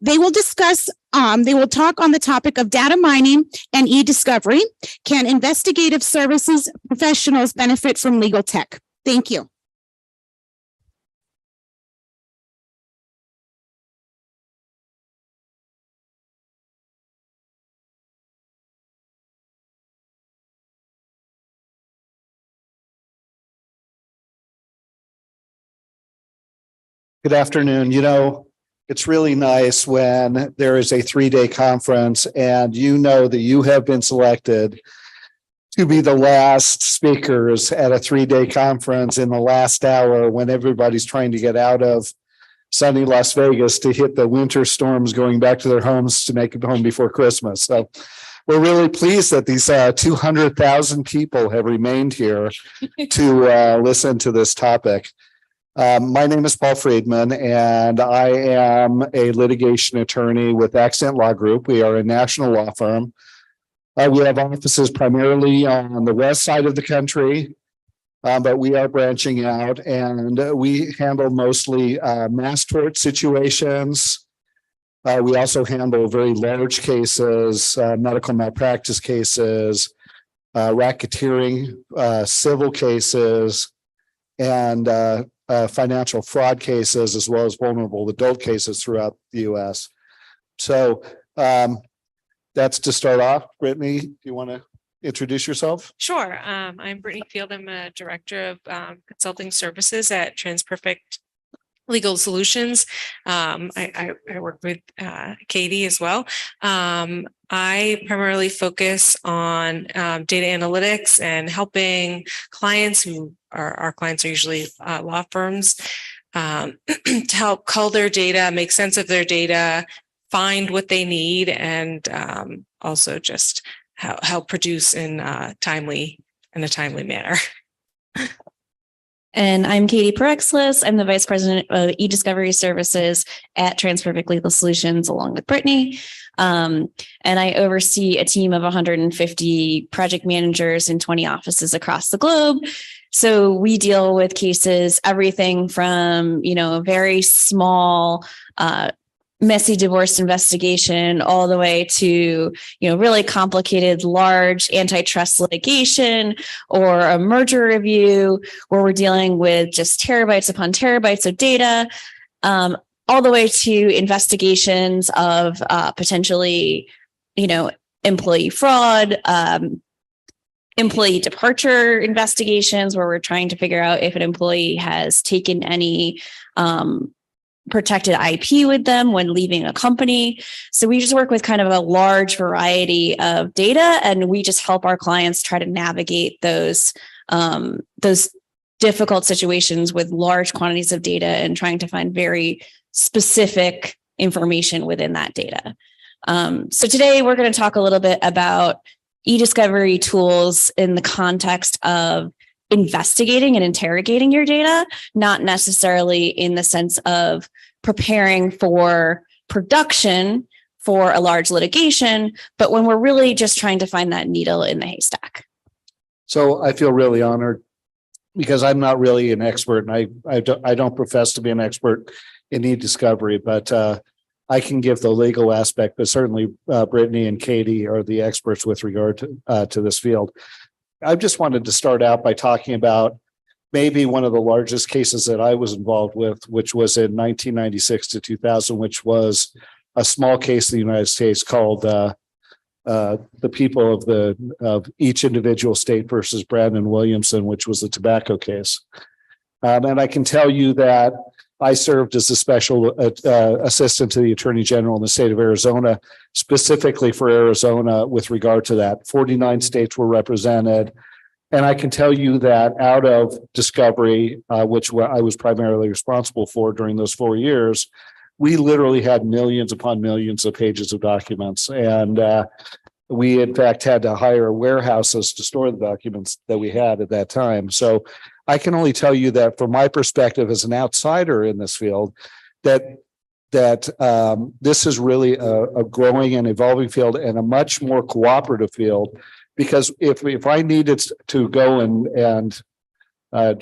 They will talk on the topic of data mining and e-discovery. Can investigative services professionals benefit from legal tech? Thank you. Good afternoon. It's really nice when there is a 3-day conference and you know that you have been selected to be the last speakers at a 3-day conference in the last hour when everybody's trying to get out of sunny Las Vegas to hit the winter storms going back to their homes to make it home before Christmas. So we're really pleased that these 200,000 people have remained here to listen to this topic. My name is Paul Friedman, and I am a litigation attorney with Accent Law Group. We are a national law firm. We have offices primarily on the west side of the country, but we are branching out, and we handle mostly mass tort situations. We also handle very large cases, medical malpractice cases, racketeering, civil cases, and financial fraud cases, as well as vulnerable adult cases throughout the U.S. So that's to start off. Brittany, do you want to introduce yourself? Sure. I'm Brittany Field. I'm a director of consulting services at TransPerfect Legal Solutions. I work with Katie as well. I primarily focus on data analytics and helping clients who are our clients are usually law firms to help cull their data, make sense of their data, find what they need, and also just help produce in a timely manner. And I'm Katie Perexlis. I'm the Vice President of eDiscovery Services at TransPerfect Legal Solutions, along with Brittany. And I oversee a team of 150 project managers in 20 offices across the globe. So we deal with cases, everything from, a very small, messy divorce investigation all the way to, really complicated, large antitrust litigation or a merger review where we're dealing with just terabytes upon terabytes of data, all the way to investigations of potentially, employee fraud, employee departure investigations where we're trying to figure out if an employee has taken any protected IP with them when leaving a company. So we just work with kind of a large variety of data, and we just help our clients try to navigate those difficult situations with large quantities of data and trying to find very specific information within that data. So today we're going to talk a little bit about e-discovery tools in the context of investigating and interrogating your data, not necessarily in the sense of preparing for production for a large litigation, but when we're really just trying to find that needle in the haystack. So I feel really honored because I'm not really an expert, and I don't profess to be an expert in e-discovery, but I can give the legal aspect, but certainly Brittany and Katie are the experts with regard to this field. I just wanted to start out by talking about maybe one of the largest cases that I was involved with, which was in 1996 to 2000, which was a small case in the United States called the people of each individual state versus Brandon Williamson, which was a tobacco case. And I can tell you that I served as a special assistant to the Attorney General in the state of Arizona, specifically for Arizona with regard to that. 49 states were represented. And I can tell you that out of discovery, which I was primarily responsible for during those 4 years, we literally had millions upon millions of pages of documents. And we, in fact, had to hire warehouses to store the documents that we had at that time. So I can only tell you that from my perspective as an outsider in this field, that this is really a growing and evolving field and a much more cooperative field. Because if I needed to go and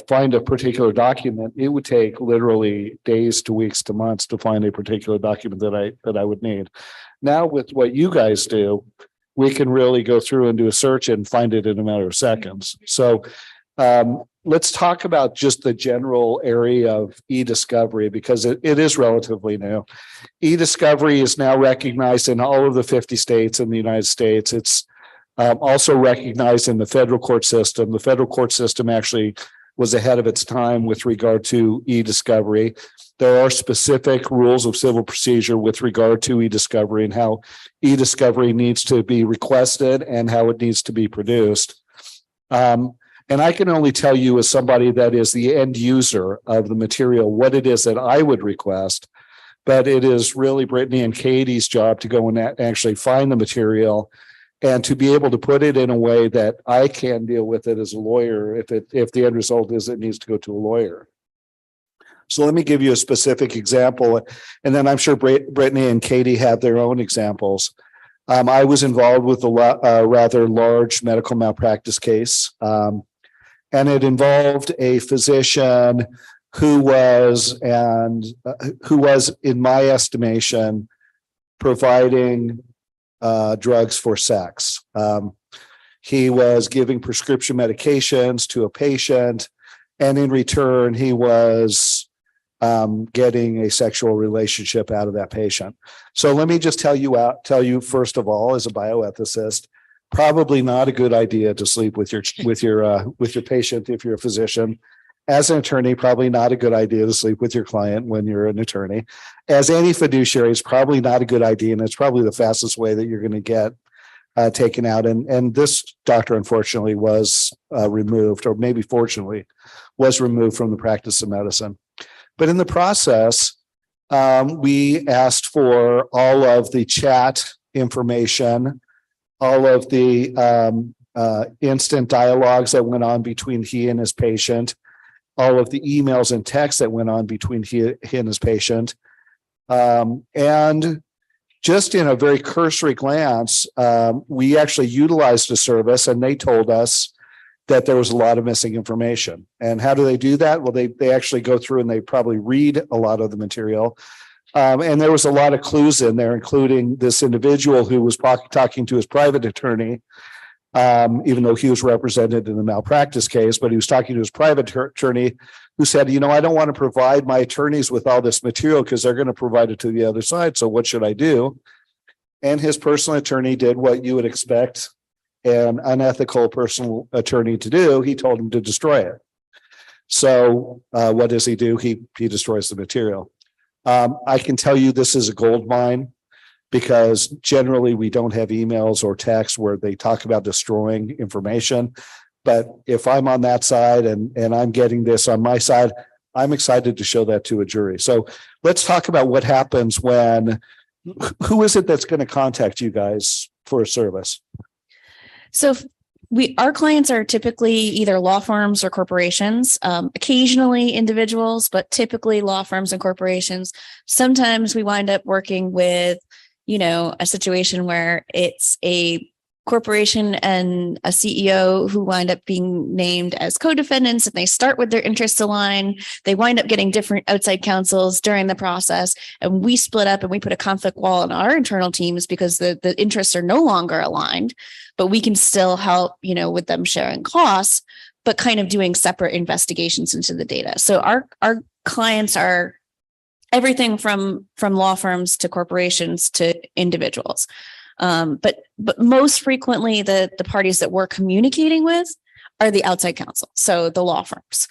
find a particular document, it would take literally days to weeks to months to find a particular document that I would need. Now with what you guys do, we can really go through and do a search and find it in a matter of seconds. So let's talk about just the general area of e-discovery, because it is relatively new. E-discovery is now recognized in all of the 50 states in the United States. It's also recognized in the federal court system. The federal court system actually was ahead of its time with regard to e-discovery. There are specific rules of civil procedure with regard to e-discovery and how e-discovery needs to be requested and how it needs to be produced. And I can only tell you as somebody that is the end user of the material, what it is that I would request, but it is really Brittany and Katie's job to go and actually find the material and to be able to put it in a way that I can deal with it as a lawyer if the end result is it needs to go to a lawyer. So let me give you a specific example, and then I'm sure Brittany and Katie have their own examples. I was involved with a rather large medical malpractice case, and it involved a physician who was, in my estimation, providing drugs for sex. He was giving prescription medications to a patient, and in return, he was getting a sexual relationship out of that patient. So let me just tell you first of all, as a bioethicist, probably not a good idea to sleep with your patient if you're a physician. As an attorney, probably not a good idea to sleep with your client when you're an attorney. As any fiduciary, it's probably not a good idea, and it's probably the fastest way that you're going to get taken out. And this doctor, unfortunately, was removed, or maybe fortunately, was removed from the practice of medicine. But in the process, we asked for all of the chat information, all of the instant dialogues that went on between he and his patient, all of the emails and texts that went on between he and his patient. And just in a very cursory glance, we actually utilized a service, and they told us that there was a lot of missing information. And how do they do that? Well, they actually go through and they probably read a lot of the material. And there was a lot of clues in there, including this individual who was talking to his private attorney, even though he was represented in the malpractice case, but he was talking to his private attorney who said, I don't want to provide my attorneys with all this material because they're going to provide it to the other side. So what should I do? And his personal attorney did what you would expect an unethical personal attorney to do. He told him to destroy it. So what does he do? He destroys the material. I can tell you this is a gold mine, because generally we don't have emails or texts where they talk about destroying information. But if I'm on that side and I'm getting this on my side, I'm excited to show that to a jury. So let's talk about what happens when, who is it that's going to contact you guys for a service? So our clients are typically either law firms or corporations, occasionally individuals, but typically law firms and corporations. Sometimes we wind up working with, a situation where it's a corporation and a CEO who wind up being named as co-defendants, and they start with their interests aligned. They wind up getting different outside counsels during the process, and we split up and we put a conflict wall on our internal teams because the interests are no longer aligned, but we can still help, with them sharing costs, but kind of doing separate investigations into the data. So our clients are everything from law firms to corporations to individuals. But most frequently, the parties that we're communicating with are the outside counsel. So the law firms,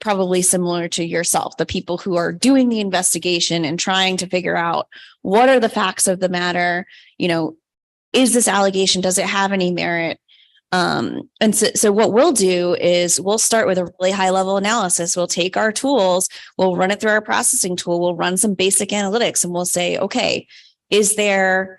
probably similar to yourself, the people who are doing the investigation and trying to figure out what are the facts of the matter. Is this allegation, does it have any merit? And so what we'll do is we'll start with a really high level analysis. We'll take our tools, we'll run it through our processing tool, we'll run some basic analytics, and we'll say, okay, is there,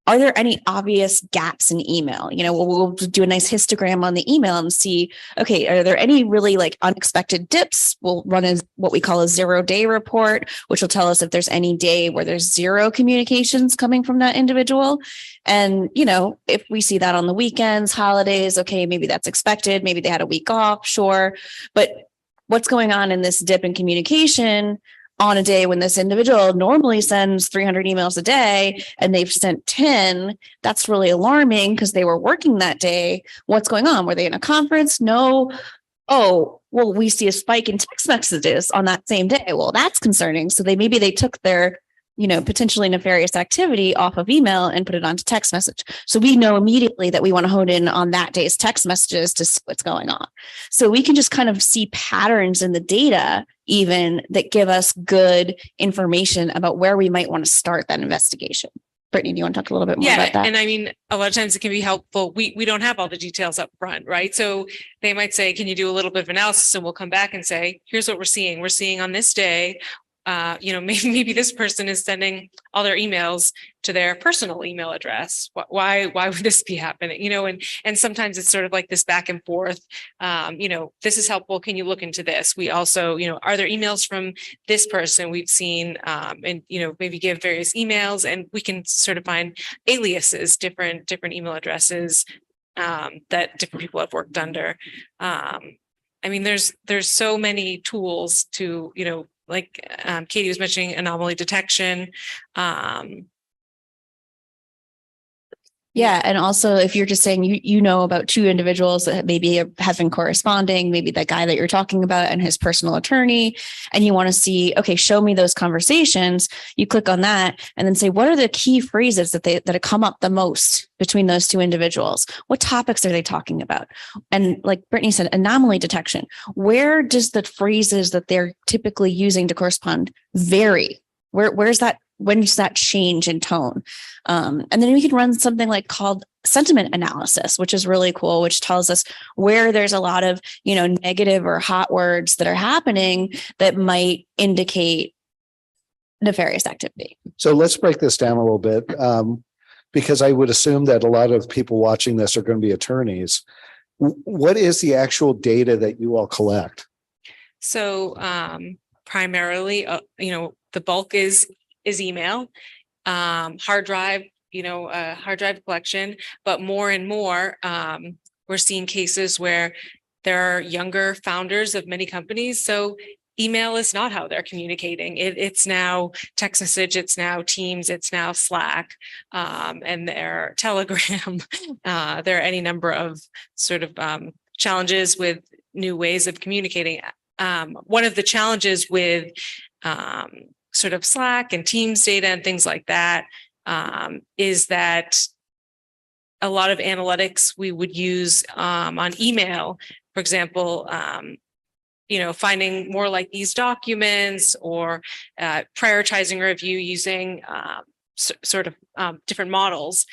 are there any obvious gaps in email? We'll do a nice histogram on the email and see, okay, are there any really unexpected dips? We'll run what we call a 0-day report, which will tell us if there's any day where there's zero communications coming from that individual. And, if we see that on the weekends, holidays, okay, maybe that's expected. Maybe they had a week off, sure. But what's going on in this dip in communication on a day when this individual normally sends 300 emails a day and they've sent 10, that's really alarming because they were working that day. What's going on? Were they in a conference? No. Oh, well, we see a spike in text messages on that same day. Well, that's concerning. So maybe they took their, potentially nefarious activity off of email and put it onto text message. So we know immediately that we want to hone in on that day's text messages to see what's going on. So we can just kind of see patterns in the data even that give us good information about where we might want to start that investigation. Brittany, do you want to talk a little bit more about that? And I mean, a lot of times it can be helpful. We don't have all the details up front, right? So they might say, can you do a little bit of analysis? And we'll come back and say, here's what we're seeing. We're seeing on this day, maybe this person is sending all their emails to their personal email address. Why would this be happening? And sometimes it's sort of like this back and forth. This is helpful. Can you look into this? We also, are there emails from this person we've seen, and maybe give various emails, and we can sort of find aliases, different email addresses that different people have worked under. There's so many tools to, like Katie was mentioning, anomaly detection. Yeah. And also, if you're just saying you know about two individuals that maybe have been corresponding, maybe the guy that you're talking about and his personal attorney, and you want to see, okay, show me those conversations, you click on that and then say, what are the key phrases that have come up the most between those two individuals? What topics are they talking about? And like Brittany said, anomaly detection. Where does the phrases that they're typically using to correspond vary? Where's that? When does that change in tone? And then we can run something called sentiment analysis, which is really cool, which tells us where there's a lot of, negative or hot words that are happening that might indicate nefarious activity. So let's break this down a little bit, because I would assume that a lot of people watching this are going to be attorneys. What is the actual data that you all collect? So primarily, the bulk is email, hard drive, hard drive collection, but more and more, we're seeing cases where there are younger founders of many companies. So email is not how they're communicating. It's now text message, it's now Teams, it's now Slack, and their Telegram. There are any number of sort of challenges with new ways of communicating. One of the challenges with sort of Slack and Teams data and things like that is that a lot of analytics we would use on email, for example, finding more like these documents or prioritizing review using sort of different models,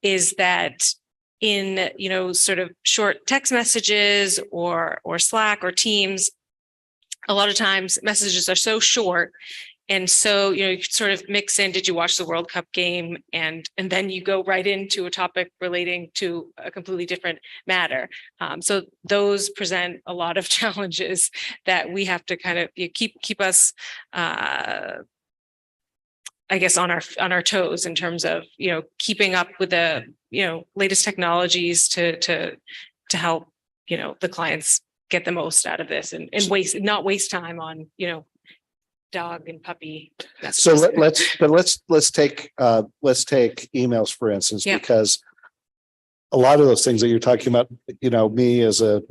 is that in, sort of short text messages or Slack or Teams, a lot of times messages are so short. And so, you sort of mix in, did you watch the World Cup game? And then you go right into a topic relating to a completely different matter. So those present a lot of challenges that we have to kind of keep us, I guess, on our toes in terms of, keeping up with the, latest technologies to help, the clients get the most out of this and not waste time on, dog and puppy. So let's take emails, for instance, because a lot of those things that you're talking about, me as a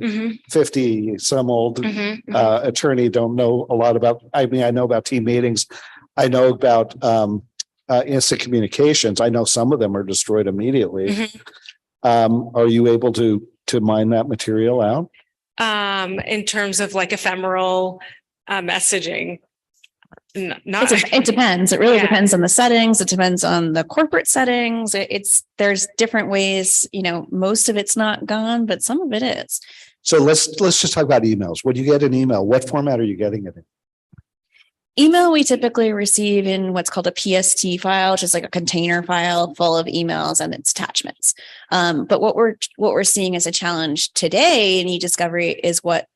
50 some old attorney don't know a lot about. I mean, I know about team meetings. I know about instant communications. I know some of them are destroyed immediately. Are you able to mine that material out? In terms of like ephemeral messaging? It depends. It really depends on the settings. It depends on the corporate settings. There's different ways, most of it's not gone, but some of it is. So let's just talk about emails. When you get an email, what format are you getting it in? Email we typically receive in what's called a PST file, which is like a container file full of emails and its attachments. But what we're seeing as a challenge today in e-discovery is what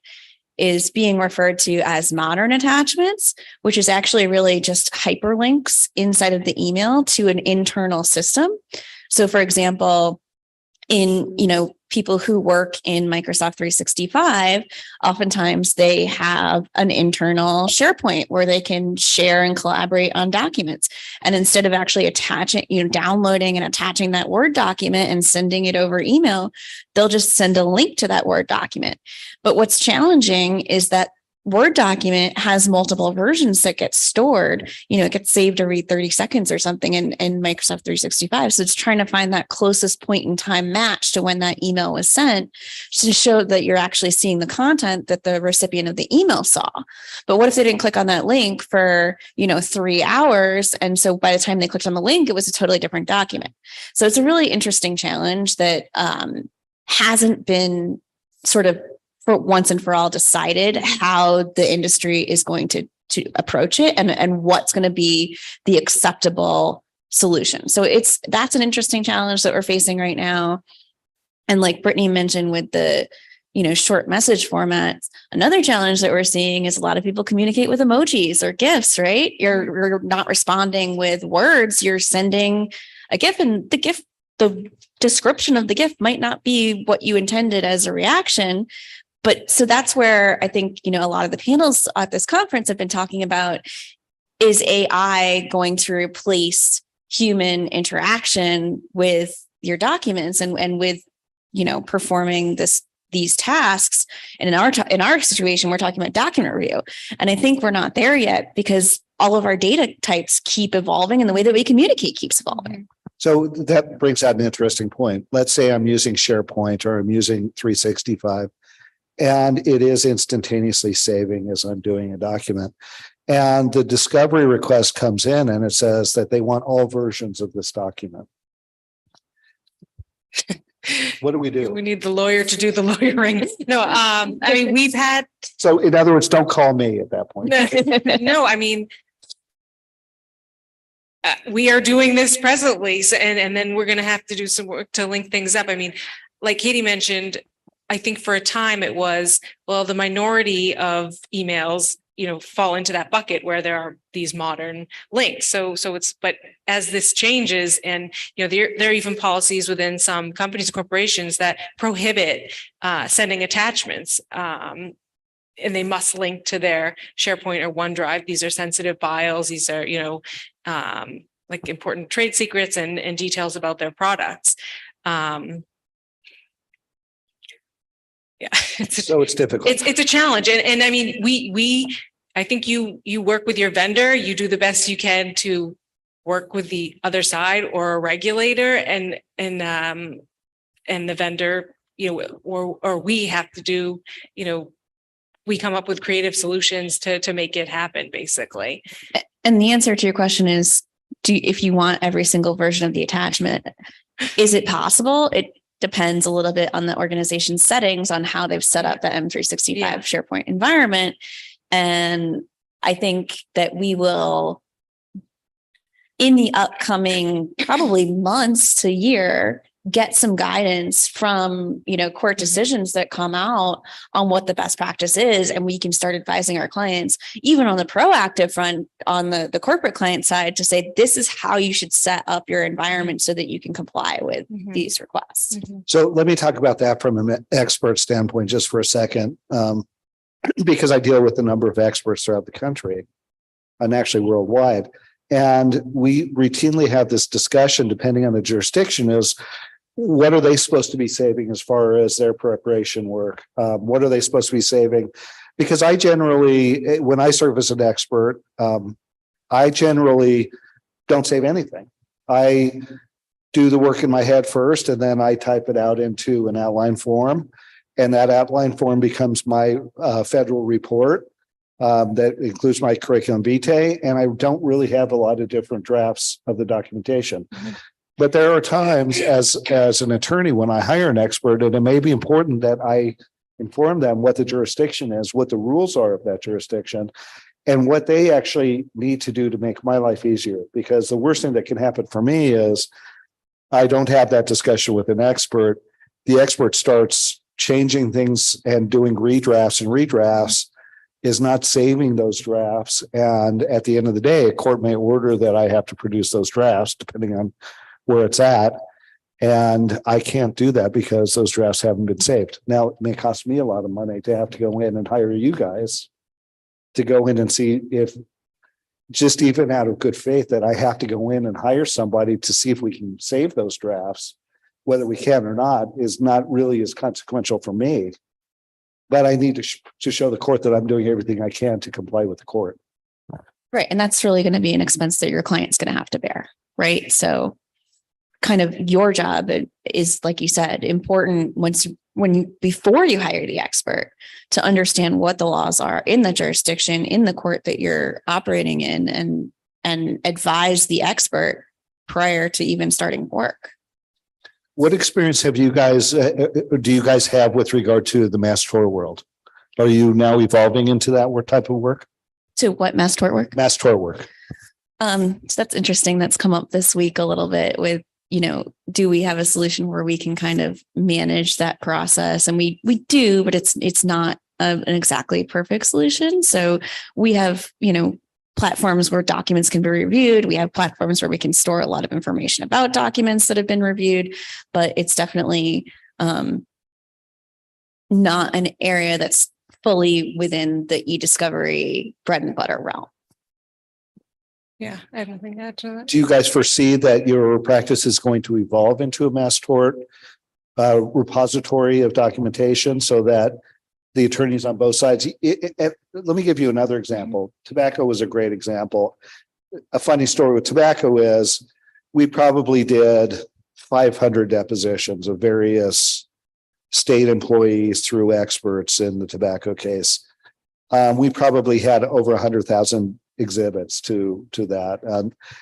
is being referred to as modern attachments, which is actually really just hyperlinks inside of the email to an internal system. So for example, in, people who work in Microsoft 365, oftentimes they have an internal SharePoint where they can share and collaborate on documents. And instead of actually attaching, downloading and attaching that Word document and sending it over email, they'll just send a link to that Word document. But what's challenging is that Word document has multiple versions that get stored. It gets saved every 30 seconds or something in Microsoft 365. So it's trying to find that closest point in time match to when that email was sent to show that you're actually seeing the content that the recipient of the email saw. But what if they didn't click on that link for, 3 hours? And so by the time they clicked on the link, it was a totally different document. So it's a really interesting challenge that hasn't been sort of for once and for all decided how the industry is going to to approach it and what's going to be the acceptable solution. So that's an interesting challenge that we're facing right now. And like Brittany mentioned with the, short message formats, another challenge that we're seeing is a lot of people communicate with emojis or GIFs, right? You're not responding with words, you're sending a GIF, and the description of the GIF might not be what you intended as a reaction. But so that's where I think, a lot of the panels at this conference have been talking about, is AI going to replace human interaction with your documents and with, performing these tasks? And in our situation, we're talking about document review. And I think we're not there yet because all of our data types keep evolving and the way that we communicate keeps evolving. So that brings out an interesting point. Let's say I'm using SharePoint or I'm using 365, and it is instantaneously saving as I'm doing a document. And the discovery request comes in and it says that they want all versions of this document. What do we do? We need the lawyer to do the lawyering. No, I mean, we've had. So in other words, don't call me at that point. No, I mean, we are doing this presently. So, and then we're going to have to do some work to link things up. I mean, like Katie mentioned, I think for a time it was, well, the minority of emails, fall into that bucket where there are these modern links. So but as this changes and, there are even policies within some companies and corporations that prohibit sending attachments. And they must link to their SharePoint or OneDrive. These are sensitive files. These are, like important trade secrets and details about their products. Yeah. So it's difficult. It's a challenge. And I mean, I think you work with your vendor, you do the best you can to work with the other side or a regulator and the vendor, or we have to do, we come up with creative solutions to make it happen, basically. And the answer to your question is, if you want every single version of the attachment, is it possible? It depends a little bit on the organization's settings, on how they've set up the M365 SharePoint environment. And I think that we will, in the upcoming probably months to year, get some guidance from, court decisions that come out on what the best practice is. And we can start advising our clients, even on the proactive front, on the corporate client side, to say, this is how you should set up your environment so that you can comply with these requests. So let me talk about that from an expert standpoint just for a second. Because I deal with a number of experts throughout the country and actually worldwide. And we routinely have this discussion, depending on the jurisdiction, is what are they supposed to be saving as far as their preparation work? What are they supposed to be saving? Because I generally, when I serve as an expert, I generally don't save anything. I do the work in my head first, and then I type it out into an outline form. And that outline form becomes my federal report that includes my curriculum vitae. And I don't really have a lot of different drafts of the documentation. But there are times as an attorney, when I hire an expert, and it may be important that I inform them what the jurisdiction is, what the rules are of that jurisdiction, and what they actually need to do to make my life easier. Because the worst thing that can happen for me is I don't have that discussion with an expert. The expert starts changing things and doing redrafts is not saving those drafts. And at the end of the day, a court may order that I have to produce those drafts depending on where it's at. And I can't do that because those drafts haven't been saved. Now, it may cost me a lot of money to have to go in and hire you guys to go in and see if, just even out of good faith, that I have to go in and hire somebody to see if we can save those drafts. Whether we can or not is not really as consequential for me, but I need to show the court that I'm doing everything I can to comply with the court. Right. And that's really going to be an expense that your client's going to have to bear. Right. So kind of your job is, like you said, important before you hire the expert to understand what the laws are in the jurisdiction, in the court that you're operating in, and advise the expert prior to even starting work. What experience have you guys, do you guys have with regard to the mass tort world? Are you now evolving into that type of work? To what, mass tort work? Mass tort work. So that's interesting. That's come up this week a little bit with, do we have a solution where we can kind of manage that process? And we do, but it's not an exactly perfect solution. So we have, platforms where documents can be reviewed. We have platforms where we can store a lot of information about documents that have been reviewed, but it's definitely not an area that's fully within the e-discovery bread and butter realm. Yeah, I have nothing to add to that. Do you guys foresee that your practice is going to evolve into a mass tort repository of documentation so that the attorneys on both sides? Let me give you another example. Tobacco was a great example. A funny story with tobacco is we probably did 500 depositions of various state employees through experts in the tobacco case. We probably had over 100,000 exhibits to that.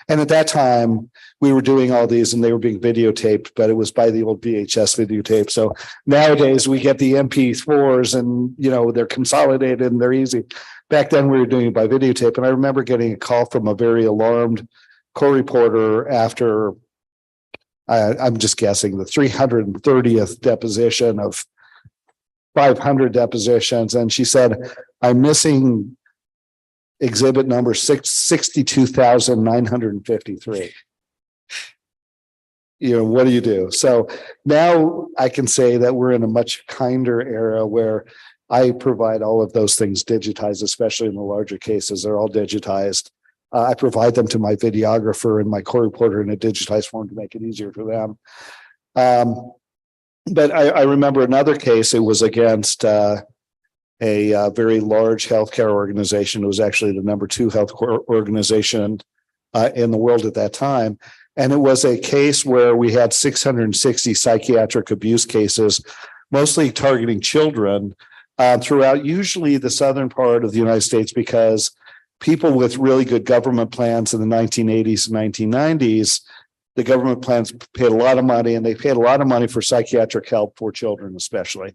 And at that time, we were doing all these and they were being videotaped, but it was by the old VHS videotape. So nowadays we get the MP4s and, they're consolidated and they're easy. Back then we were doing it by videotape. And I remember getting a call from a very alarmed co-reporter after, I'm just guessing, the 330th deposition of 500 depositions. And she said, I'm missing exhibit number 62,953. What do you do? So now I can say that we're in a much kinder era where I provide all of those things digitized, especially in the larger cases. They're all digitized. I provide them to my videographer and my co-reporter in a digitized form to make it easier for them. But I remember another case. It was against a very large healthcare organization. It was actually the number 2 healthcare organization in the world at that time. And it was a case where we had 660 psychiatric abuse cases, mostly targeting children throughout usually the southern part of the United States, because people with really good government plans in the 1980s and 1990s, the government plans paid a lot of money, and they paid a lot of money for psychiatric help for children, especially.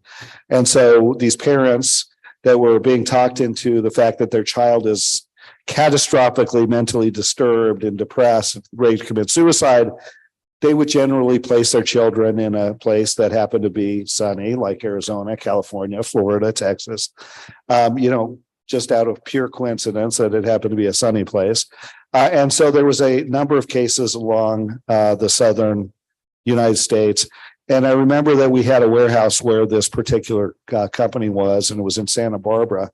And so these parents that were being talked into the fact that their child is catastrophically mentally disturbed and depressed, ready to commit suicide, they would generally place their children in a place that happened to be sunny, like Arizona, California, Florida, Texas, just out of pure coincidence that it happened to be a sunny place. And so there was a number of cases along the southern United States. And I remember that we had a warehouse where this particular company was, and it was in Santa Barbara.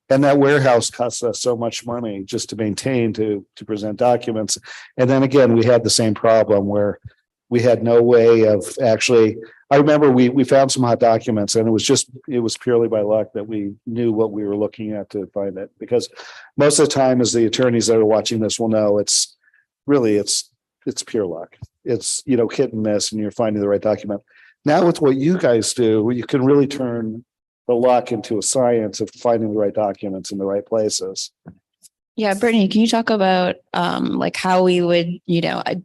And that warehouse cost us so much money just to maintain, to present documents. And then again, we had the same problem where we had no way of actually, I remember we found some hot documents, and it was purely by luck that we knew what we were looking at to find it. Because most of the time, as the attorneys that are watching this will know, it's pure luck. It's, hit and miss, and you're finding the right document. Now with what you guys do, you can really turn the luck into a science of finding the right documents in the right places. Yeah, Brittany, can you talk about how we would,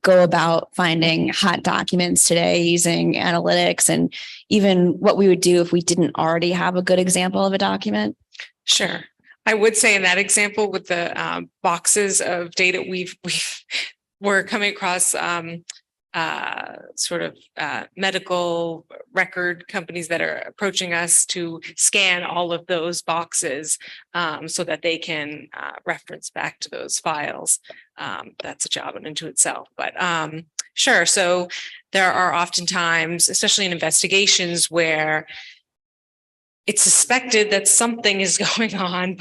go about finding hot documents today using analytics, and even what we would do if we didn't already have a good example of a document? Sure. I would say in that example with the boxes of data we're coming across medical record companies that are approaching us to scan all of those boxes so that they can reference back to those files. That's a job unto itself, but sure. So there are oftentimes, especially in investigations, where it's suspected that something is going on,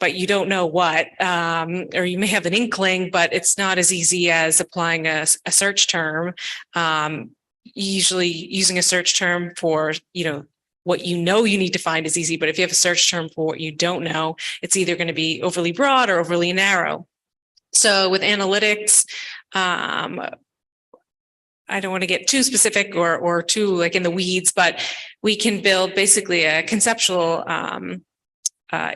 but you don't know what, or you may have an inkling, but it's not as easy as applying a search term. Usually using a search term for, what you need to find is easy, but if you have a search term for what you don't know, it's either going to be overly broad or overly narrow. So with analytics, I don't want to get too specific or too in the weeds, but we can build basically a conceptual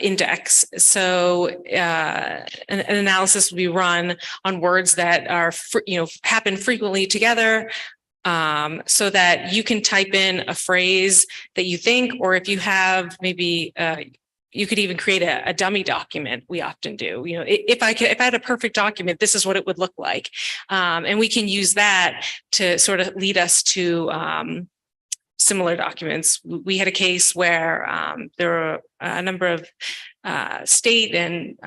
index. So an analysis will be run on words that are, happen frequently together, so that you can type in a phrase that you think, or if you have maybe you could even create a dummy document. We often do, you know, if I had a perfect document, this is what it would look like. And we can use that to sort of lead us to similar documents. We had a case where there were a number of state and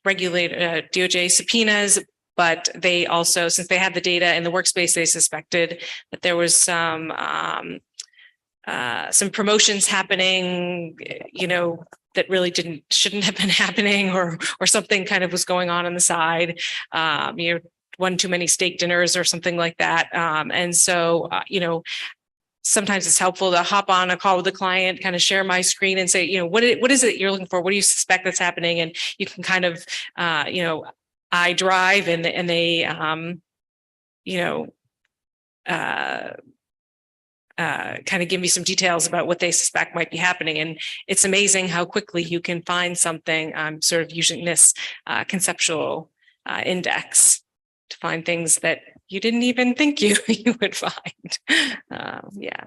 regulated DOJ subpoenas, but they also, since they had the data in the workspace, they suspected that there was some promotions happening, you know, that really shouldn't have been happening, or something kind of was going on the side. You know, one too many steak dinners or something like that. And so, you know, sometimes it's helpful to hop on a call with the client, kind of share my screen and say, you know, what is it you're looking for? What do you suspect that's happening? And you can kind of, you know, I drive and they, you know, kind of give me some details about what they suspect might be happening. And it's amazing how quickly you can find something. I'm sort of using this conceptual index to find things that you didn't even think you would find. Yeah,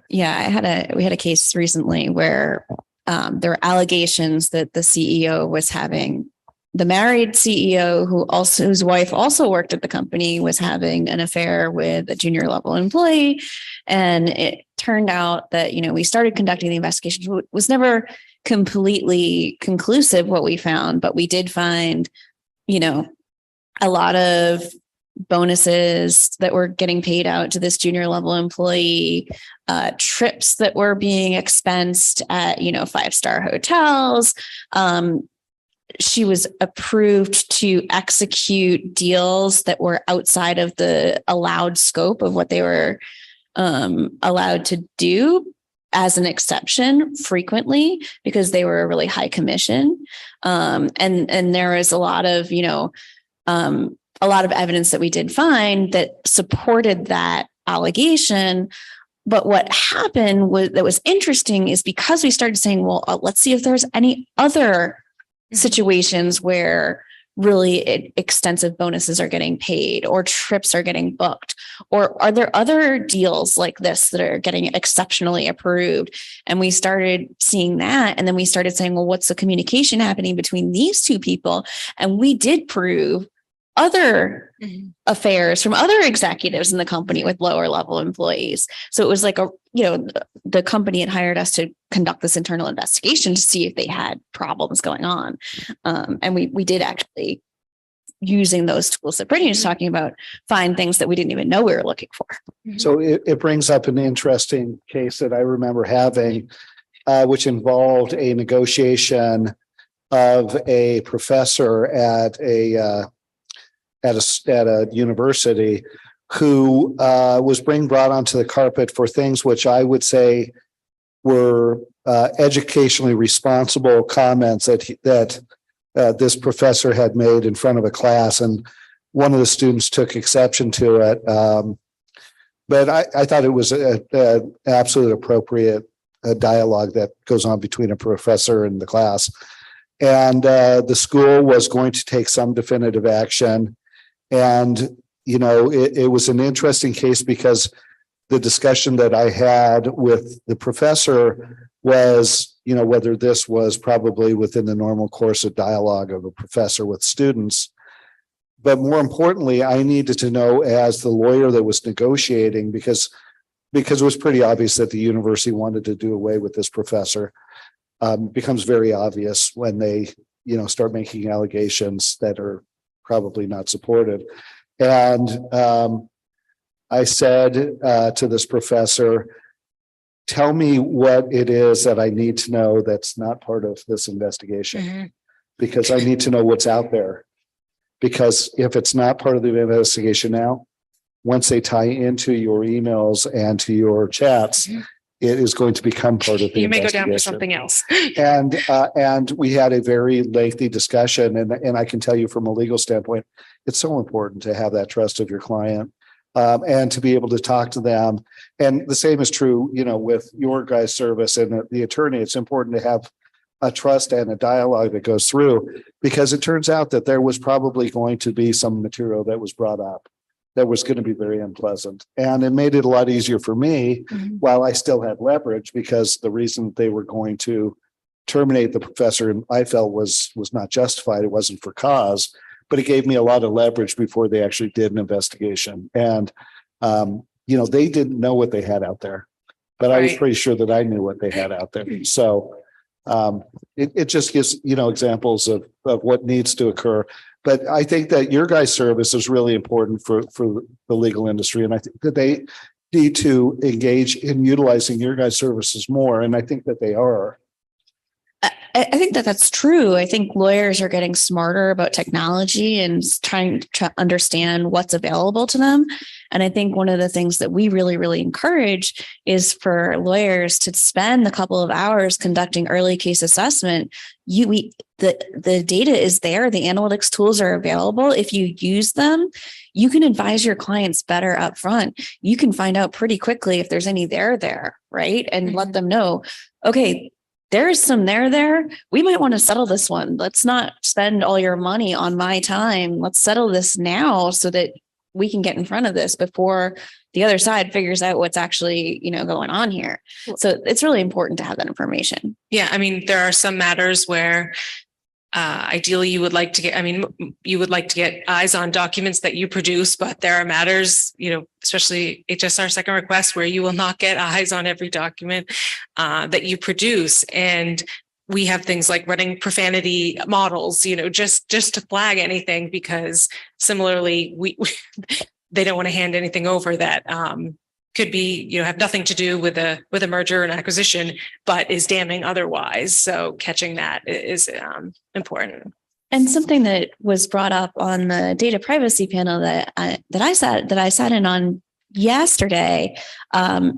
we had a case recently where there were allegations that the CEO was having, the married CEO whose wife also worked at the company, was having an affair with a junior level employee. And it turned out that, you know, we started conducting the investigation. It was never completely conclusive what we found, but we did find, you know, a lot of bonuses that were getting paid out to this junior level employee, trips that were being expensed at, you know, 5-star hotels. She was approved to execute deals that were outside of the allowed scope of what they were allowed to do as an exception frequently, because they were a really high commission. And there was a lot of, you know, a lot of evidence that we did find that supported that allegation. But what happened that was interesting is, because we started saying, well, let's see if there's any other situations where really extensive bonuses are getting paid or trips are getting booked, or are there other deals like this that are getting exceptionally approved? And we started seeing that. And then we started saying, well, what's the communication happening between these two people? And we did prove other affairs from other executives in the company with lower level employees. So it was like the company had hired us to conduct this internal investigation to see if they had problems going on. And we did actually, using those tools that Brittany was talking about, find things that we didn't even know we were looking for. So it brings up an interesting case that I remember having, which involved a negotiation of a professor at a university who was being brought onto the carpet for things which I would say were educationally responsible comments that this professor had made in front of a class, and one of the students took exception to it. But I thought it was an absolute appropriate dialogue that goes on between a professor and the class. And the school was going to take some definitive action. And, you know, it was an interesting case because the discussion that I had with the professor was, you know, whether this was probably within the normal course of dialogue of a professor with students. But more importantly, I needed to know, as the lawyer that was negotiating, because it was pretty obvious that the university wanted to do away with this professor. Becomes very obvious when they, you know, start making allegations that are probably not supported. And I said to this professor, tell me what it is that I need to know that's not part of this investigation, because I need to know what's out there. Because if it's not part of the investigation now, once they tie into your emails and to your chats, it is going to become part of the you may go investigation. down to something else. And we had a very lengthy discussion, and I can tell you from a legal standpoint, it's so important to have that trust of your client, and to be able to talk to them. And the same is true, you know, with your guys' service and the attorney. It's important to have a trust and a dialogue that goes through, because it turns out that there was probably going to be some material that was brought up that was going to be very unpleasant. And it made it a lot easier for me while I still had leverage, because the reason they were going to terminate the professor, and I felt was not justified. It wasn't for cause, but it gave me a lot of leverage before they actually did an investigation. And they didn't know what they had out there, but I was pretty sure that I knew what they had out there. So it just gives examples of what needs to occur. But I think that your guys' service is really important for the legal industry, and I think that they need to engage in utilizing your guys' services more, and I think that they are. I think that that's true. I think lawyers are getting smarter about technology and trying to understand what's available to them. And I think one of the things that we really, really encourage is for lawyers to spend a couple of hours conducting early case assessment. The data is there. The analytics tools are available. If you use them, you can advise your clients better up front. You can find out pretty quickly if there's any there, right? And let them know, okay, there is some there. We might want to settle this one. Let's not spend all your money on my time. Let's settle this now so that we can get in front of this before the other side figures out what's actually, going on here. So it's really important to have that information. Yeah. I mean, there are some matters where ideally you would like to get eyes on documents that you produce, but there are matters, especially HSR second request, where you will not get eyes on every document that you produce. And we have things like running profanity models, just to flag anything, because similarly, they don't want to hand anything over that could be, have nothing to do with a merger and acquisition, but is damning otherwise. So catching that is important. And something that was brought up on the data privacy panel that I sat in on yesterday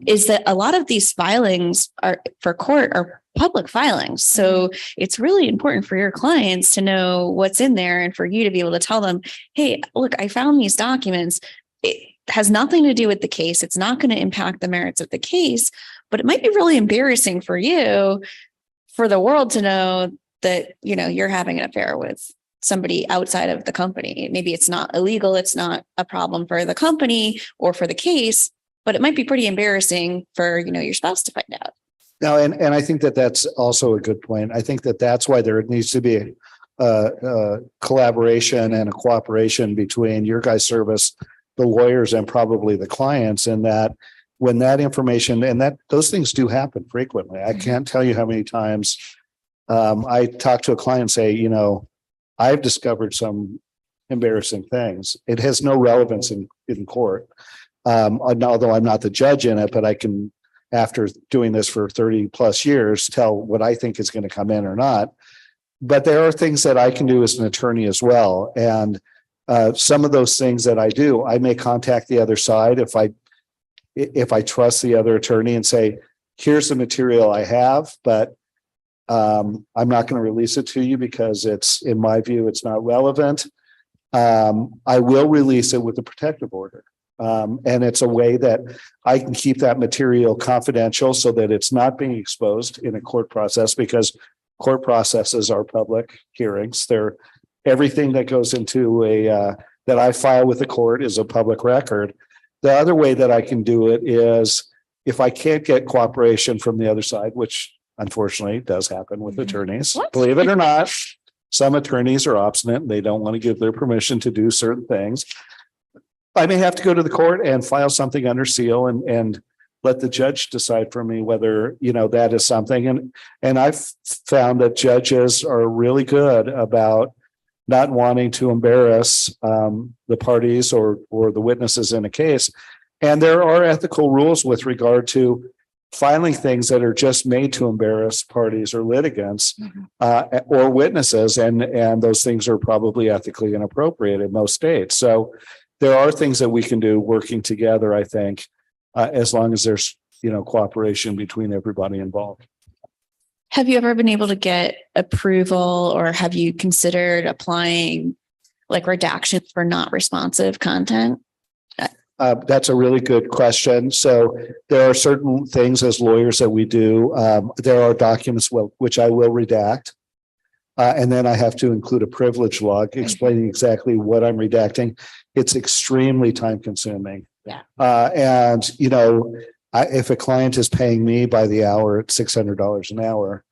is that a lot of these filings are for court are public filings. So it's really important for your clients to know what's in there and for you to be able to tell them, hey, look, I found these documents. It has nothing to do with the case. It's not going to impact the merits of the case, but it might be really embarrassing for you, for the world to know that, you're having an affair with somebody outside of the company. Maybe it's not illegal. It's not a problem for the company or for the case, but it might be pretty embarrassing for, your spouse to find out. No, and I think that that's also a good point. I think that that's why there needs to be a collaboration and a cooperation between your guys' service, the lawyers, and probably the clients, and that when that information and that those things do happen frequently. I can't tell you how many times I talk to a client and say, I've discovered some embarrassing things. It has no relevance in court. Although I'm not the judge in it, but I can, after doing this for 30 plus years, tell what I think is going to come in or not. But there are things that I can do as an attorney as well. And some of those things that I do, I may contact the other side if I trust the other attorney and say, here's the material I have, but I'm not going to release it to you because it's, in my view, it's not relevant. I will release it with a protective order. And it's a way that I can keep that material confidential so that it's not being exposed in a court process, because court processes are public hearings. Everything that goes into that I file with the court is a public record. The other way that I can do it is if I can't get cooperation from the other side, which unfortunately does happen with attorneys, believe it or not, some attorneys are obstinate and they don't want to give their permission to do certain things. I may have to go to the court and file something under seal and let the judge decide for me whether, that is something. And I've found that judges are really good about not wanting to embarrass the parties or the witnesses in a case. And there are ethical rules with regard to filing things that are just made to embarrass parties or litigants or witnesses. And those things are probably ethically inappropriate in most states. So there are things that we can do working together, I think, as long as there's, cooperation between everybody involved. Have you ever been able to get approval, or have you considered applying like redactions for not responsive content? That's a really good question. So there are certain things as lawyers that we do. There are documents which I will redact. And then I have to include a privilege log explaining exactly what I'm redacting. It's extremely time consuming. Yeah. And, if a client is paying me by the hour at $600 an hour,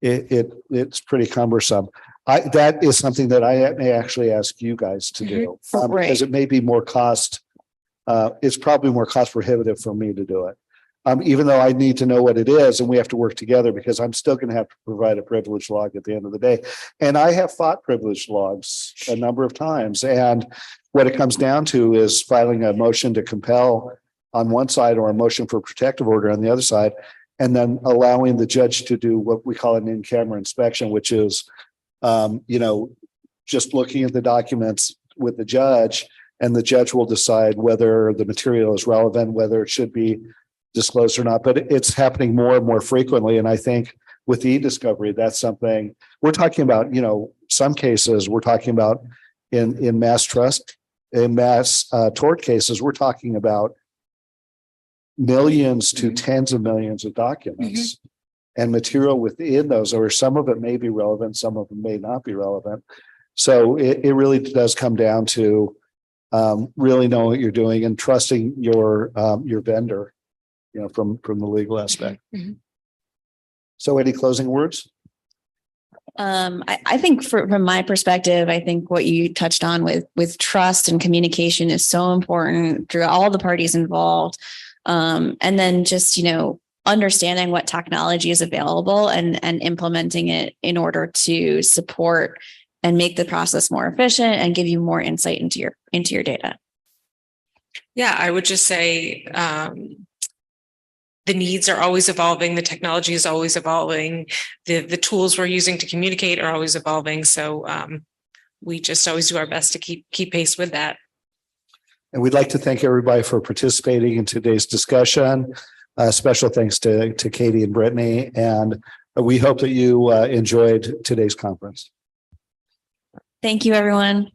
it's pretty cumbersome. That is something that I may actually ask you guys to do, because it may be more cost. It's probably more cost prohibitive for me to do it. Even though I need to know what it is and we have to work together, because I'm still going to have to provide a privilege log at the end of the day. And I have fought privilege logs a number of times. And what it comes down to is filing a motion to compel on one side or a motion for protective order on the other side, and then allowing the judge to do what we call an in-camera inspection, which is, just looking at the documents with the judge, and the judge will decide whether the material is relevant, whether it should be disclosed or not. But it's happening more and more frequently. And I think with e-discovery, that's something we're talking about. Some cases we're talking about in mass tort cases, we're talking about millions to tens of millions of documents and material within those, or some of it may be relevant, some of them may not be relevant. So it really does come down to really knowing what you're doing and trusting your vendor, from the legal aspect. So any closing words? I think from my perspective, I think what you touched on with trust and communication is so important through all the parties involved. And then just, understanding what technology is available and implementing it in order to support and make the process more efficient and give you more insight into your data. Yeah, I would just say the needs are always evolving. The technology is always evolving. The tools we're using to communicate are always evolving. So we just always do our best to keep pace with that. And we'd like to thank everybody for participating in today's discussion. Special thanks to Katie and Brittany. And we hope that you enjoyed today's conference. Thank you, everyone.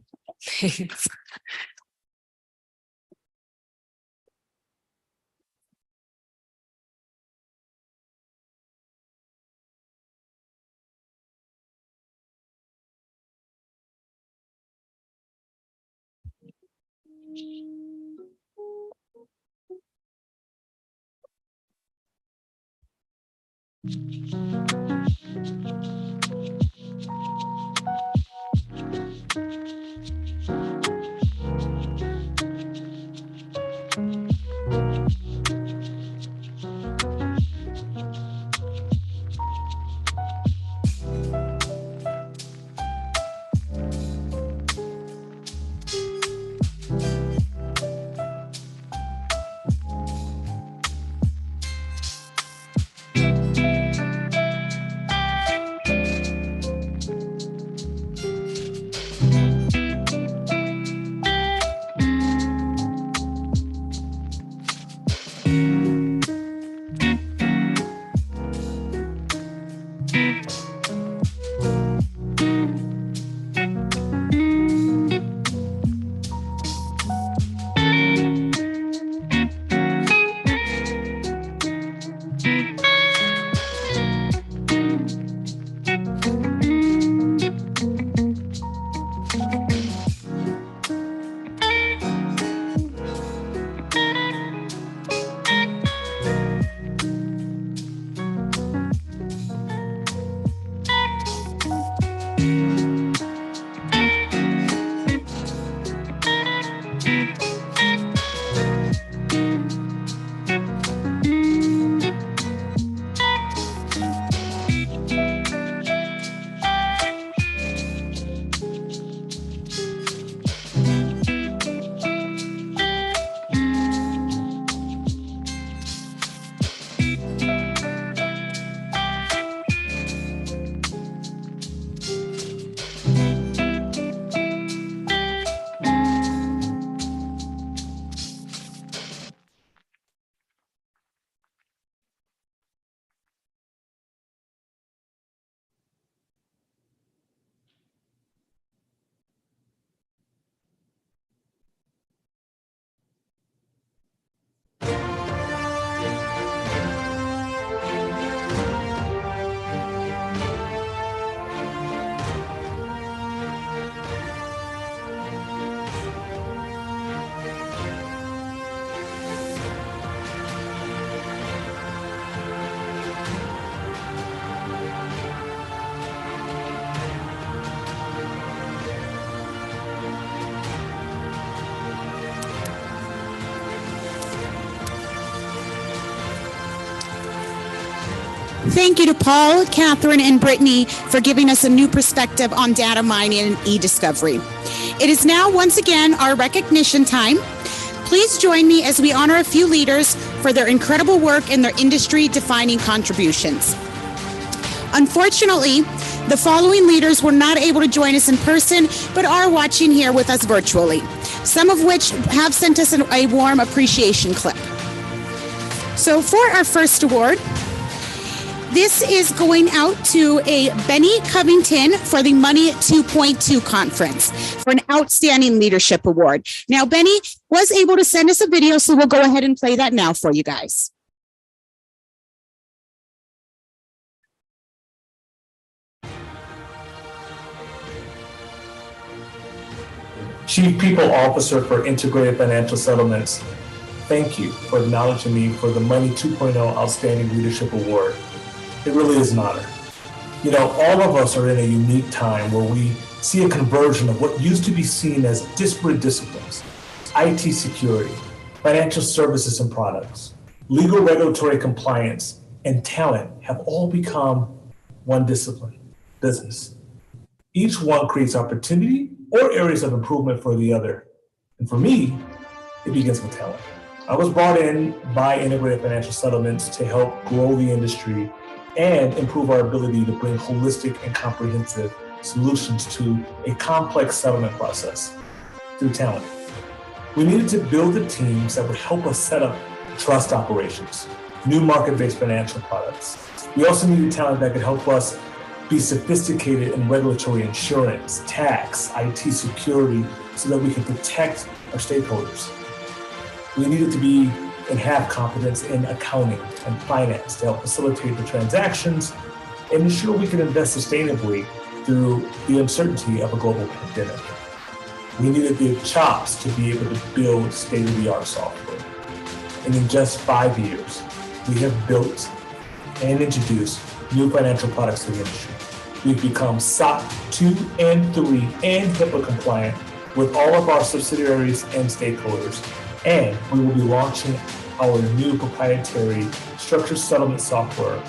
Thank you to Paul, Catherine, and Brittany for giving us a new perspective on data mining and e-discovery. It is now once again our recognition time. Please join me as we honor a few leaders for their incredible work and their industry-defining contributions. Unfortunately, the following leaders were not able to join us in person, but are watching here with us virtually, some of which have sent us a warm appreciation clip. So for our first award, this is going out to a Benny Covington for the Money 2.2 conference for an outstanding leadership award. Now, Benny was able to send us a video, so we'll go ahead and play that now for you guys. Chief People Officer for Integrated Financial Settlements, thank you for acknowledging me for the Money 2.0 Outstanding Leadership Award. It really is an honor. You know, all of us are in a unique time where we see a conversion of what used to be seen as disparate disciplines, IT security, financial services and products, legal regulatory compliance, and talent have all become one discipline, business. Each one creates opportunity or areas of improvement for the other. And for me, it begins with talent. I was brought in by Integrated Financial Settlements to help grow the industry and improve our ability to bring holistic and comprehensive solutions to a complex settlement process through talent. We needed to build the teams that would help us set up trust operations, new market-based financial products. We also needed talent that could help us be sophisticated in regulatory insurance, tax, IT security, so that we could protect our stakeholders. We needed to be and have competence in accounting and finance to help facilitate the transactions and ensure we can invest sustainably through the uncertainty of a global pandemic. We needed the chops to be able to build state-of-the-art software. And in just 5 years, we have built and introduced new financial products to the industry. We've become SOC 2 and 3 and HIPAA compliant with all of our subsidiaries and stakeholders. And we will be launching our new proprietary structured settlement software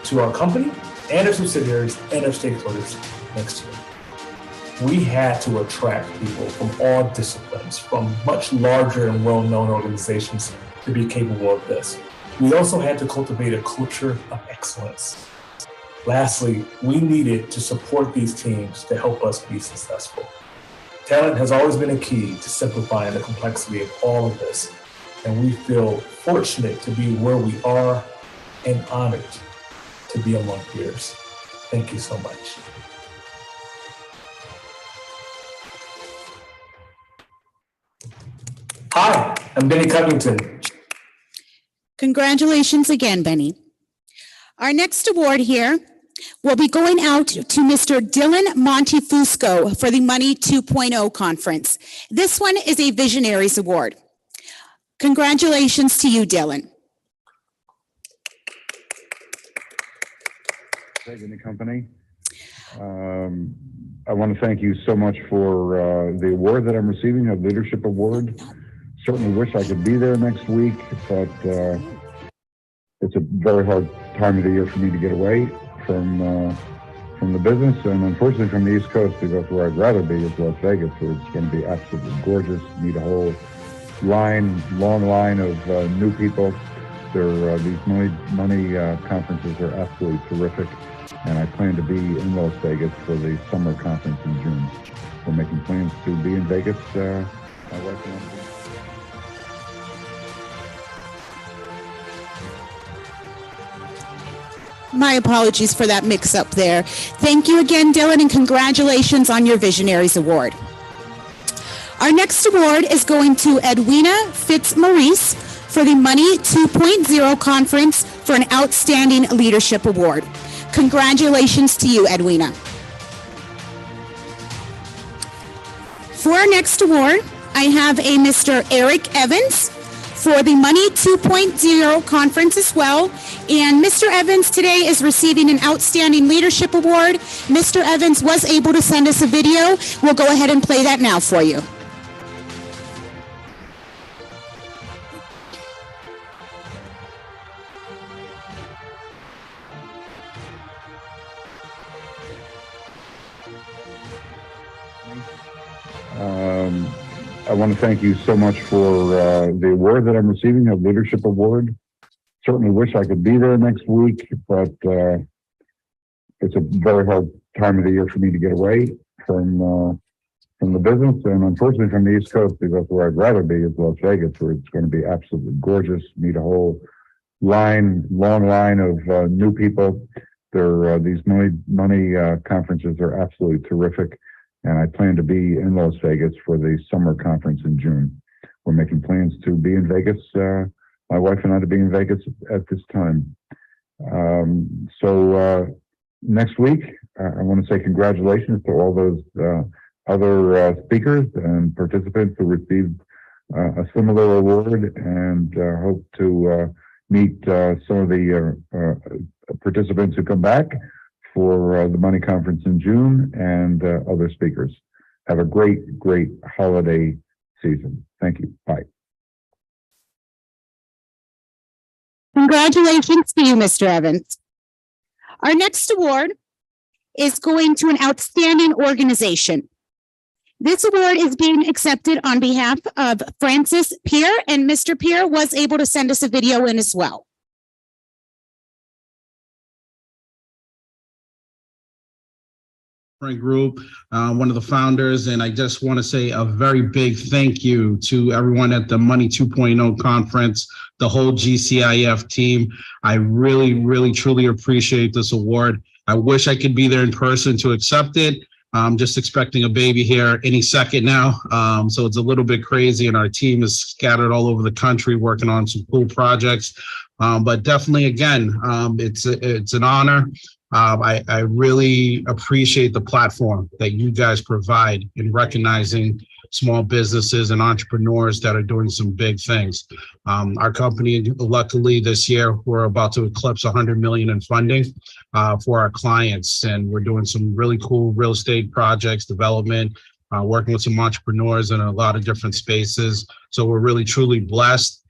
to our company and our subsidiaries and our stakeholders next year. We had to attract people from all disciplines, from much larger and well-known organizations to be capable of this. We also had to cultivate a culture of excellence. Lastly, we needed to support these teams to help us be successful. Talent has always been a key to simplifying the complexity of all of this, and we feel fortunate to be where we are and honored to be among peers. Thank you so much. Hi, I'm Benny Covington. Congratulations again, Benny. Our next award here will be going out to Mr. Dylan Montefusco for the Money 2.0 conference. This one is a Visionaries Award. Congratulations to you, Dylan. The company. I want to thank you so much for the award that I'm receiving, a leadership award. Certainly wish I could be there next week, but it's a very hard time of the year for me to get away from the business, and unfortunately from the East Coast, because where I'd rather be is Las Vegas, where it's going to be absolutely gorgeous. Meet a whole long line of new people. These money conferences are absolutely terrific, and I plan to be in Las Vegas for the summer conference in June. We're making plans to be in Vegas. My wife and I. My apologies for that mix-up there. Thank you again, Dylan, and congratulations on your Visionaries Award. Our next award is going to Edwina Fitzmaurice for the Money 2.0 conference for an Outstanding Leadership Award. Congratulations to you, Edwina. For our next award, I have a Mr. Eric Evans for the Money 2.0 conference as well. And Mr. Evans today is receiving an Outstanding Leadership Award. Mr. Evans was able to send us a video. We'll go ahead and play that now for you. I want to thank you so much for the award that I'm receiving, a leadership award. Certainly wish I could be there next week, but it's a very hard time of the year for me to get away from the business, and unfortunately from the East Coast, because where I'd rather be is Las Vegas, where it's going to be absolutely gorgeous. Meet a whole long line of new people. These money conferences are absolutely terrific, and I plan to be in Las Vegas for the summer conference in June. We're making plans to be in Vegas. My wife and I to be in Vegas at this time. So next week, I want to say congratulations to all those other speakers and participants who received a similar award, and hope to meet some of the participants who come back for the Money Conference in June, and other speakers. Have a great holiday season. Thank you. Bye. Congratulations to you, Mr. Evans. Our next award is going to an outstanding organization. This award is being accepted on behalf of Francis Pierre, and Mr. Pierre was able to send us a video in as well. Group, one of the founders, and I just want to say a very big thank you to everyone at the Money 2.0 conference, the whole GCIF team. I really, truly appreciate this award. I wish I could be there in person to accept it. I'm just expecting a baby here any second now, so it's a little bit crazy, and our team is scattered all over the country working on some cool projects. But definitely, again, it's an honor. I really appreciate the platform that you guys provide in recognizing small businesses and entrepreneurs that are doing some big things. Our company, luckily this year, we're about to eclipse 100 million in funding for our clients, and we're doing some really cool real estate projects, development, working with some entrepreneurs in a lot of different spaces. So we're really, truly blessed.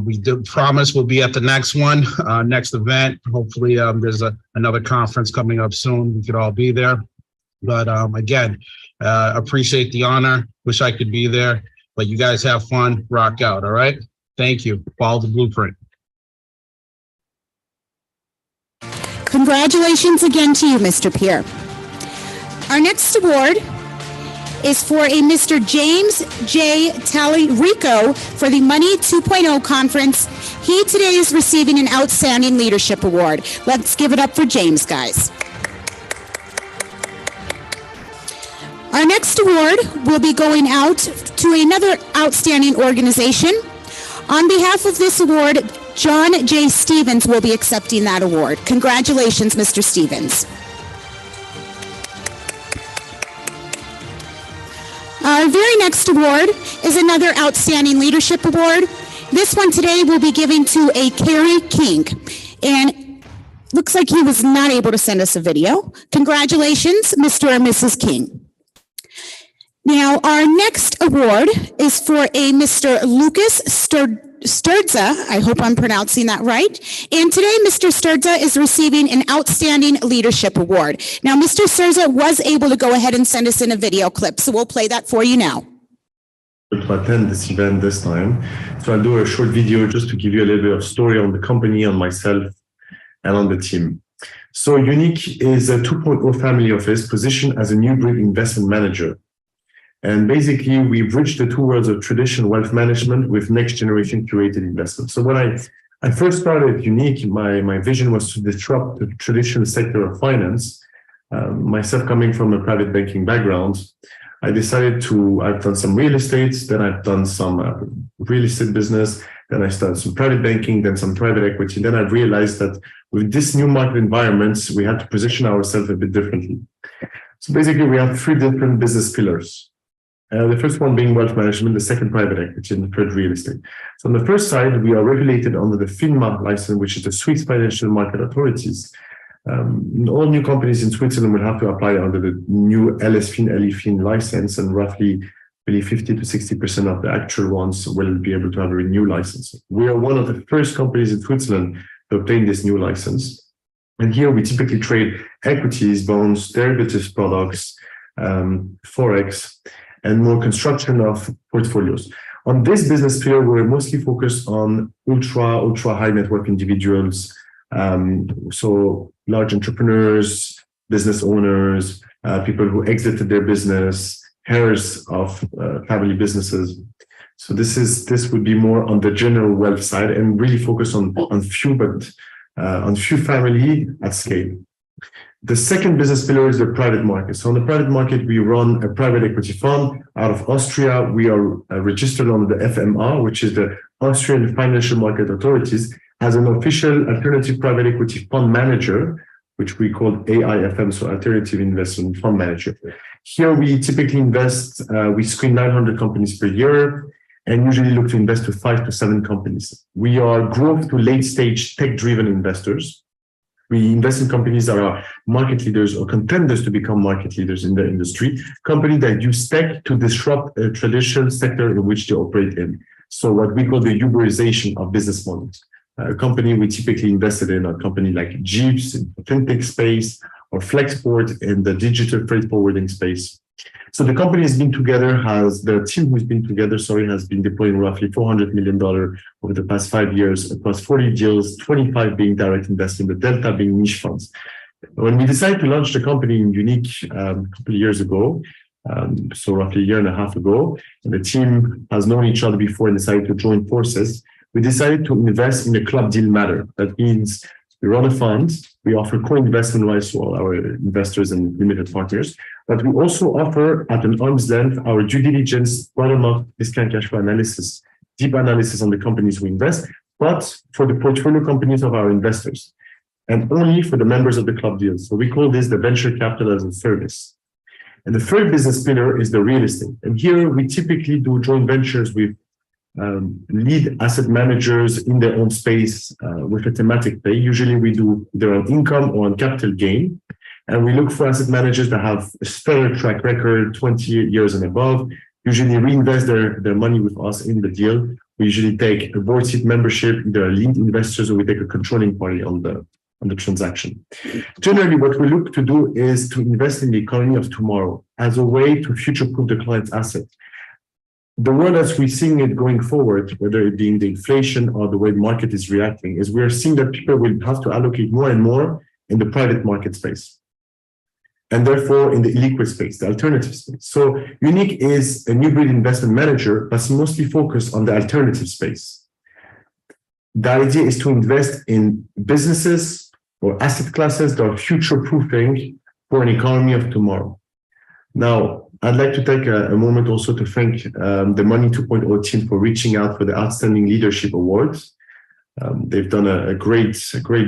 We did promise we'll be at the next one, next event. Hopefully there's another conference coming up soon. We could all be there. But again, appreciate the honor. Wish I could be there, but you guys have fun, rock out. All right. Thank you. Follow the blueprint. Congratulations again to you, Mr. Pierre. Our next award is for a Mr. James J. Tallarico for the Money 2.0 conference. He today is receiving an Outstanding Leadership Award. Let's give it up for James, guys. Our next award will be going out to another outstanding organization. On behalf of this award, John J. Stevens will be accepting that award. Congratulations, Mr. Stevens. Our very next award is another Outstanding Leadership Award. This one today will be given to a Carrie King, and looks like he was not able to send us a video. Congratulations, Mr. and Mrs. King. Now, our next award is for a Mr. Lucas Sturza. I hope I'm pronouncing that right. And today, Mr. Sturza is receiving an Outstanding Leadership Award. Now, Mr. Sturza was able to go ahead and send us in a video clip, so we'll play that for you now. To attend this event this time. So I'll do a short video just to give you a little bit of story on the company, on myself, and on the team. So Unique is a 2.0 family office positioned as a new breed investment manager. And basically, we bridge the two worlds of traditional wealth management with next generation curated investment. So when I first started Unique, my vision was to disrupt the traditional sector of finance. Myself coming from a private banking background, I decided I've done some real estate, then I've done some real estate business, then I started some private banking, then some private equity. Then I realized that with this new market environments, we had to position ourselves a bit differently. So basically, we have three different business pillars. The first one being wealth management, the second private equity, and the third real estate. So on the first side, we are regulated under the FINMA license, which is the Swiss Financial Market Authorities. All new companies in Switzerland will have to apply under the new LSFIN, LEFIN license, and roughly 50 to 60% of the actual ones will be able to have a new license. We are one of the first companies in Switzerland to obtain this new license. And here we typically trade equities, bonds, derivatives products, Forex. and more construction of portfolios. On this business pillar, we're mostly focused on ultra high net worth individuals, so large entrepreneurs, business owners, people who exited their business, heirs of family businesses. So this would be more on the general wealth side and really focus on few family at scale. The second business pillar is the private market. So in the private market, we run a private equity fund out of Austria. We are registered on the FMA, which is the Austrian Financial Market Authorities, as an official alternative private equity fund manager, which we call AIFM, so Alternative Investment Fund Manager. Here we typically invest, we screen 900 companies per year and usually look to invest to 5 to 7 companies. We are growth to late stage tech-driven investors. We invest in companies that are market leaders or contenders to become market leaders in the industry, companies that use tech to disrupt a traditional sector in which they operate in. So what we call the Uberization of business models. A company we typically invested in, a company like Jeeps in the fintech space, or Flexport in the digital freight forwarding space. So the company has been together, the team who's been together, has been deploying roughly $400 million over the past 5 years across 40 deals, 25 being direct investing, the delta being niche funds. When we decided to launch the company in Unique a couple of years ago, so roughly a year and a half ago, and the team has known each other before and decided to join forces, we decided to invest in a club deal manner. That means we run a fund, we offer co-investment rights to all our investors and limited partners, but we also offer at an arm's length our due diligence, bottom-up discount cash flow analysis, deep analysis on the companies we invest, but for the portfolio companies of our investors, and only for the members of the club deals. So we call this the venture capital as a service. And the third business pillar is the real estate. And here we typically do joint ventures with lead asset managers in their own space with a thematic play. Usually we do either on income or on capital gain. And we look for asset managers that have a stellar track record, 20 years and above, usually reinvest their money with us in the deal. We usually take a board seat membership, either lead investors, or we take a controlling party on the transaction. Generally, what we look to do is to invest in the economy of tomorrow as a way to future-proof the client's asset. The world as we're seeing it going forward, whether it being the inflation or the way the market is reacting, is we're seeing that people will have to allocate more and more in the private market space. And therefore in the illiquid space, the alternative space. So Unique is a new breed investment manager, but it's mostly focused on the alternative space. The idea is to invest in businesses or asset classes that are future-proofing for an economy of tomorrow. Now, I'd like to take a moment also to thank the Money 2.0 team for reaching out for the Outstanding Leadership Awards. They've done a great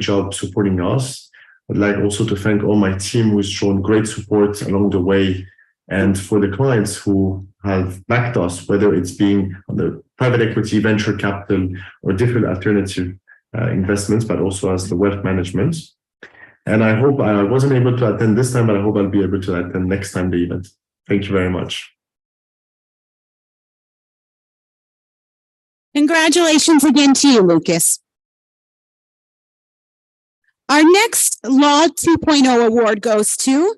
job supporting us. I'd like also to thank all my team who's shown great support along the way, and for the clients who have backed us, whether it's being on the private equity, venture capital, or different alternative investments, but also as the wealth management. And I hope I wasn't able to attend this time, but I hope I'll be able to attend next time the event. Thank you very much. Congratulations again to you, Lucas. Our next Law 2.0 award goes to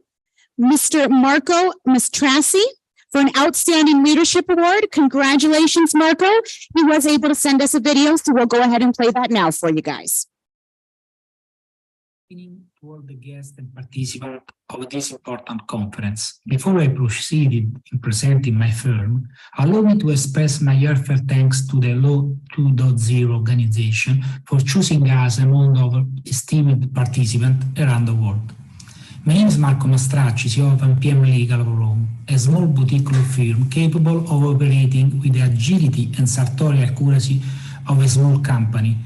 Mr. Marco Mastrassi for an Outstanding Leadership Award. Congratulations, Marco. He was able to send us a video, so we'll go ahead and play that now for you guys. To all the guests and participants of this important conference. Before I proceed in presenting my firm, allow me to express my heartfelt thanks to the Law 2.0 organization for choosing us among our esteemed participants around the world. My name is Marco Mastracci, CEO of PM Legal of Rome, a small boutique law firm capable of operating with the agility and sartorial accuracy of a small company,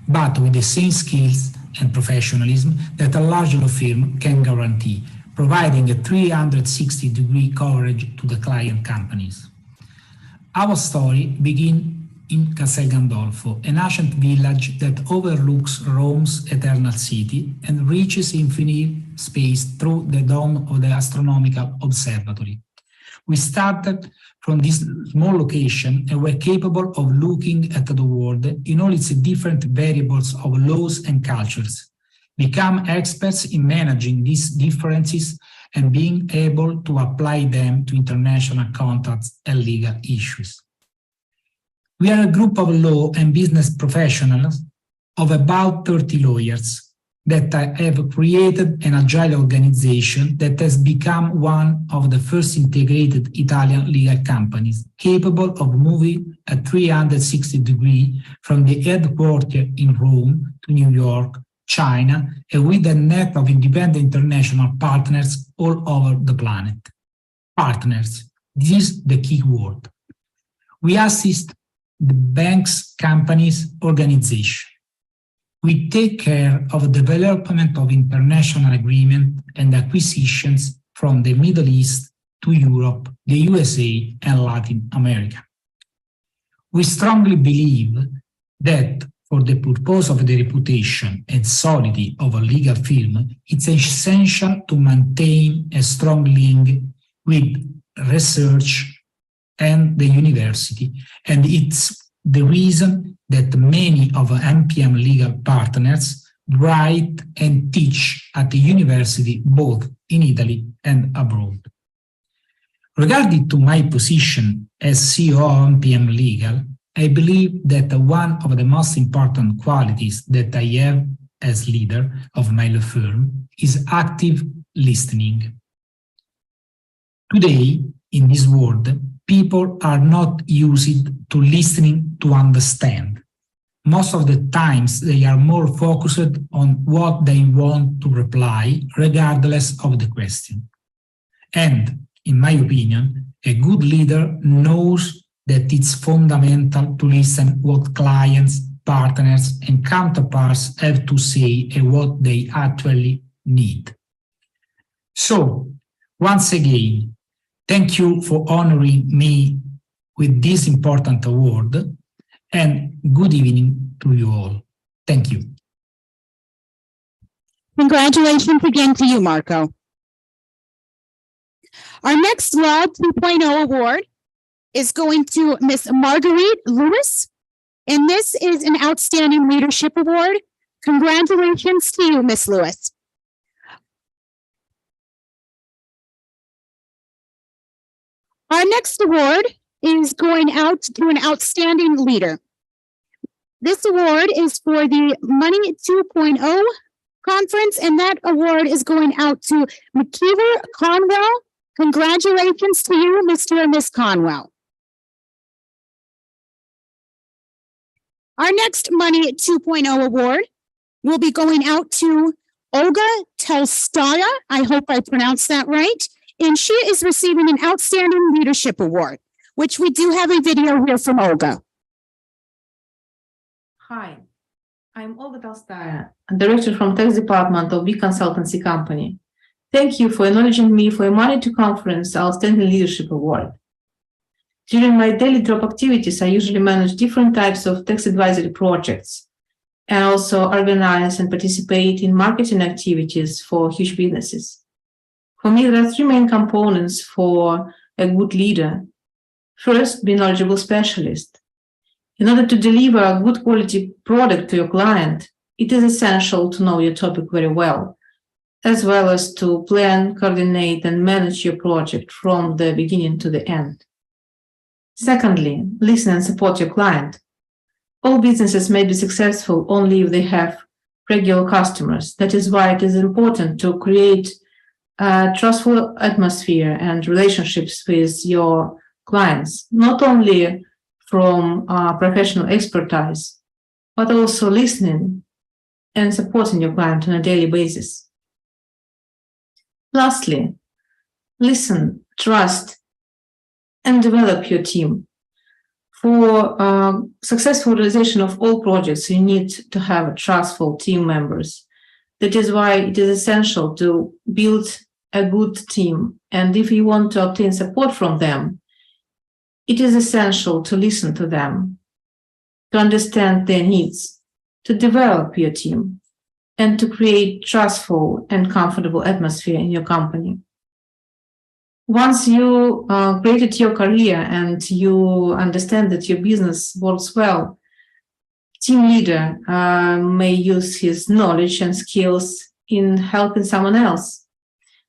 but with the same skills and professionalism that a large law firm can guarantee, providing a 360-degree coverage to the client companies. Our story begins in Castel Gandolfo, an ancient village that overlooks Rome's eternal city and reaches infinite space through the dome of the astronomical observatory. We started from this small location and were capable of looking at the world in all its different variables of laws and cultures, become experts in managing these differences and being able to apply them to international contacts and legal issues. We are a group of law and business professionals of about 30 lawyers that have created an agile organization that has become one of the first integrated Italian legal companies capable of moving a 360-degree from the headquarters in Rome to New York, China, and with a net of independent international partners all over the planet. Partners, this is the key word. We assist the banks, companies, organizations. We take care of the development of international agreements and acquisitions from the Middle East to Europe, the USA, and Latin America. We strongly believe that for the purpose of the reputation and solidity of a legal firm, it's essential to maintain a strong link with research and the university, and it's the reason that many of MPM legal partners write and teach at the university both in Italy and abroad. Regarding to my position as CEO of MPM Legal, I believe that one of the most important qualities that I have as leader of my law firm is active listening. Today, in this world, people are not used to listening to understand. Most of the times, they are more focused on what they want to reply, regardless of the question. And, in my opinion, a good leader knows that it's fundamental to listen what clients, partners, and counterparts have to say and what they actually need. So, once again, thank you for honoring me with this important award, and good evening to you all. Thank you. Congratulations again to you, Marco. Our next Law 2.0 award is going to Miss Marguerite Lewis, and this is an Outstanding Leadership Award. Congratulations to you, Miss Lewis. Our next award is going out to an Outstanding Leader. This award is for the Money 2.0 conference, and that award is going out to McKeever Conwell. Congratulations to you, Mr. and Miss Conwell. Our next Money 2.0 award will be going out to Olga Telstaya. I hope I pronounced that right. And she is receiving an Outstanding Leadership Award, which we do have a video here from Olga. Hi, I'm Olga Telstaya, a director from tax department of big consultancy company. Thank you for acknowledging me for a Money to Conference Outstanding Leadership Award. During my daily job activities, I usually manage different types of tax advisory projects and also organize and participate in marketing activities for huge businesses. For me, there are three main components for a good leader. First, be a knowledgeable specialist. In order to deliver a good quality product to your client, it is essential to know your topic very well as to plan, coordinate, and manage your project from the beginning to the end. Secondly, listen and support your client. All businesses may be successful only if they have regular customers. That is why it is important to create a trustful atmosphere and relationships with your clients, not only from professional expertise, but also listening and supporting your client on a daily basis. Lastly, listen, trust, and develop your team. For successful realization of all projects, you need to have trustful team members. That is why it is essential to build a good team. And if you want to obtain support from them, it is essential to listen to them, to understand their needs, to develop your team, and to create trustful and comfortable atmosphere in your company. Once you created your career and you understand that your business works well, team leader may use his knowledge and skills in helping someone else.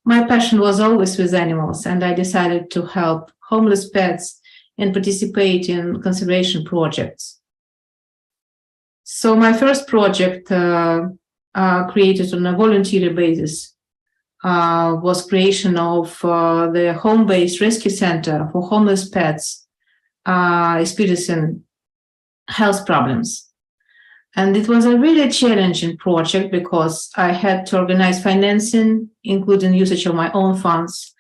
My passion was always with animals, and I decided to help homeless pets and participate in conservation projects. So my first project created on a voluntary basis was creation of the home-based rescue center for homeless pets experiencing health problems. And it was a really challenging project because I had to organize financing, including usage of my own funds,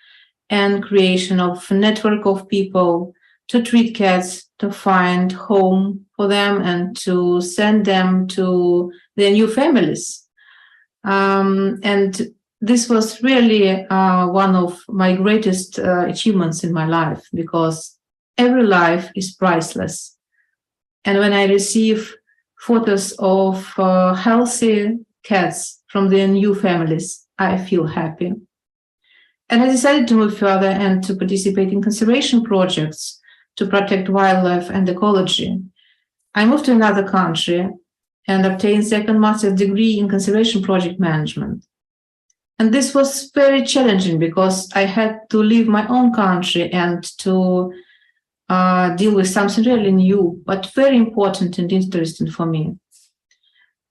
and creation of a network of people to treat cats, to find home for them, and to send them to their new families. And this was really one of my greatest achievements in my life, because every life is priceless. And when I receive photos of healthy cats from their new families, I feel happy. And I decided to move further and to participate in conservation projects to protect wildlife and ecology. I moved to another country and obtained second master's degree in conservation project management. And this was very challenging because I had to leave my own country and to deal with something really new, but very important and interesting for me.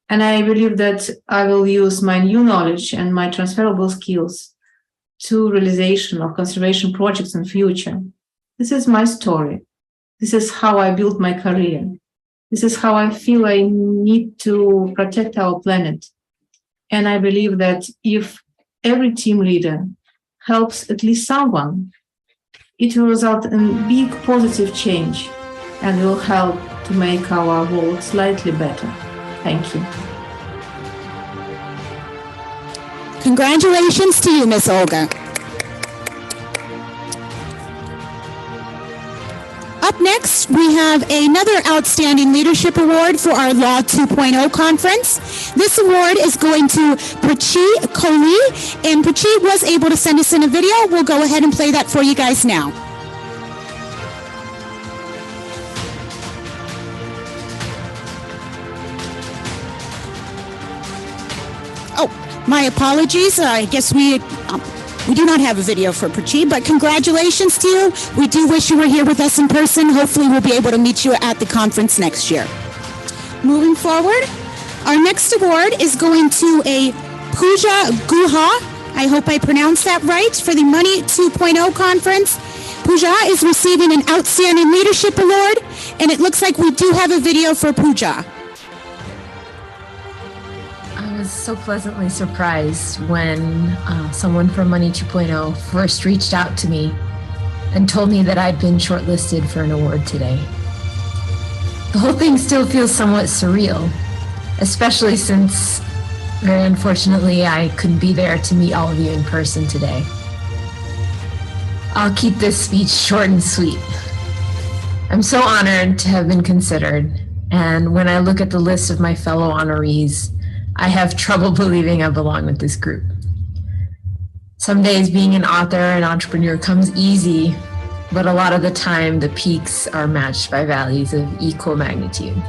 And I believe that I will use my new knowledge and my transferable skills to realization of conservation projects in future. This is my story. This is how I built my career. This is how I feel I need to protect our planet. And I believe that if every team leader helps at least someone, it will result in big positive change and will help to make our world slightly better. Thank you. Congratulations to you, Miss Olga. Up next, we have another Outstanding Leadership Award for our Law 2.0 conference. This award is going to Prachi Kohli, and Prachi was able to send us in a video. We'll go ahead and play that for you guys now. Oh, my apologies. I guess we do not have a video for Prachi, but congratulations to you. We do wish you were here with us in person. Hopefully we'll be able to meet you at the conference next year. Moving forward, our next award is going to a Pooja Guha. I hope I pronounced that right, for the Money 2.0 conference. Pooja is receiving an Outstanding Leadership Award, and it looks like we do have a video for Pooja. I was so pleasantly surprised when someone from Money 2.0 first reached out to me and told me that I'd been shortlisted for an award today. The whole thing still feels somewhat surreal, especially since, very unfortunately, I couldn't be there to meet all of you in person today. I'll keep this speech short and sweet. I'm so honored to have been considered, and when I look at the list of my fellow honorees, I have trouble believing I belong with this group. Some days being an author and entrepreneur comes easy, but a lot of the time the peaks are matched by valleys of equal magnitude.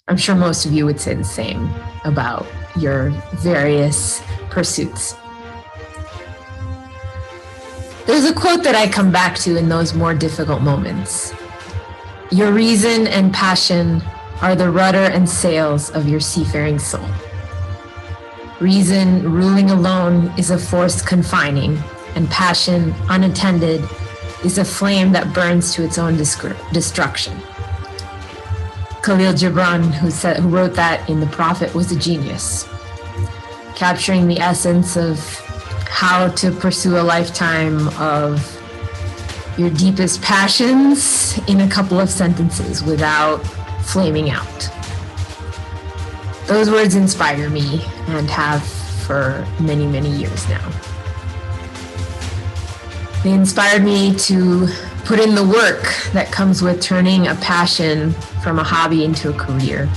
I'm sure most of you would say the same about your various pursuits. There's a quote that I come back to in those more difficult moments. Your reason and passion are the rudder and sails of your seafaring soul. Reason, ruling alone, is a force confining, and passion, unattended, is a flame that burns to its own destruction. Khalil Gibran, who wrote that in The Prophet, was a genius, capturing the essence of how to pursue a lifetime of your deepest passions in a couple of sentences without flaming out. Those words inspire me and have for many, many years now. They inspired me to put in the work that comes with turning a passion from a hobby into a career.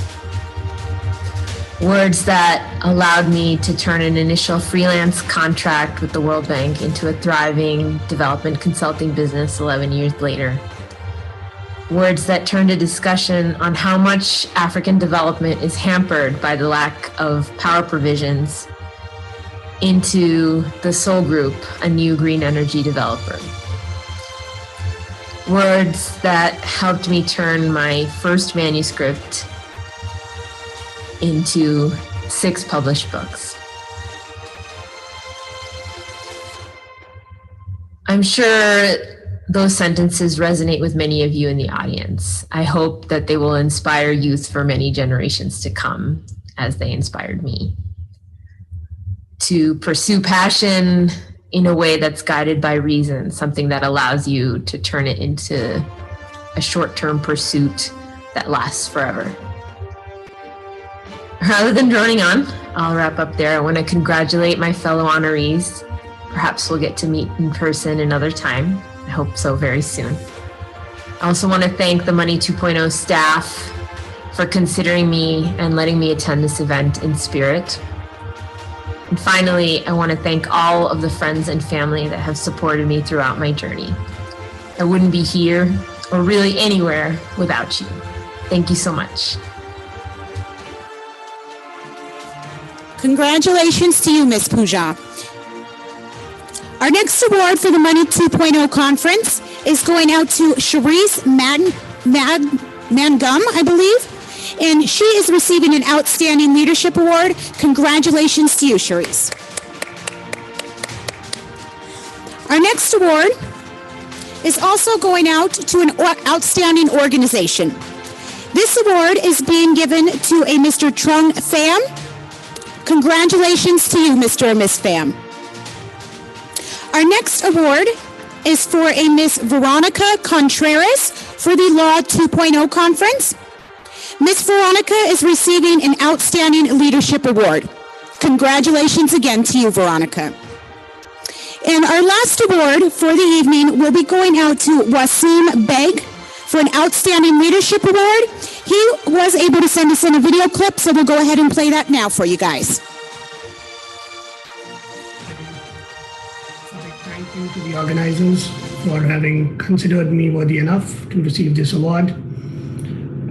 Words that allowed me to turn an initial freelance contract with the World Bank into a thriving development consulting business 11 years later. Words that turned a discussion on how much African development is hampered by the lack of power provisions into the Soul Group, a new green energy developer. Words that helped me turn my first manuscript into 6 published books. I'm sure those sentences resonate with many of you in the audience. I hope that they will inspire youth for many generations to come, as they inspired me. To pursue passion in a way that's guided by reason, something that allows you to turn it into a short-term pursuit that lasts forever. Rather than droning on, I'll wrap up there. I want to congratulate my fellow honorees. Perhaps we'll get to meet in person another time. I hope so very soon. I also want to thank the Money 2.0 staff for considering me and letting me attend this event in spirit. And finally, I want to thank all of the friends and family that have supported me throughout my journey. I wouldn't be here or really anywhere without you. Thank you so much. Congratulations to you, Ms. Pooja. Our next award for the Money 2.0 conference is going out to Charisse Mangum, I believe. And she is receiving an Outstanding Leadership Award. Congratulations to you, Charisse. Our next award is also going out to an outstanding organization. This award is being given to a Mr. Trung Pham. Congratulations to you, Mr. and Ms. Pham. Our next award is for a Miss Veronica Contreras for the Law 2.0 conference. Miss Veronica is receiving an Outstanding Leadership Award. Congratulations again to you, Veronica. And our last award for the evening will be going out to Wasim Beg for an Outstanding Leadership Award. He was able to send us in a video clip, so we'll go ahead and play that now for you guys. Thank you to the organizers for having considered me worthy enough to receive this award.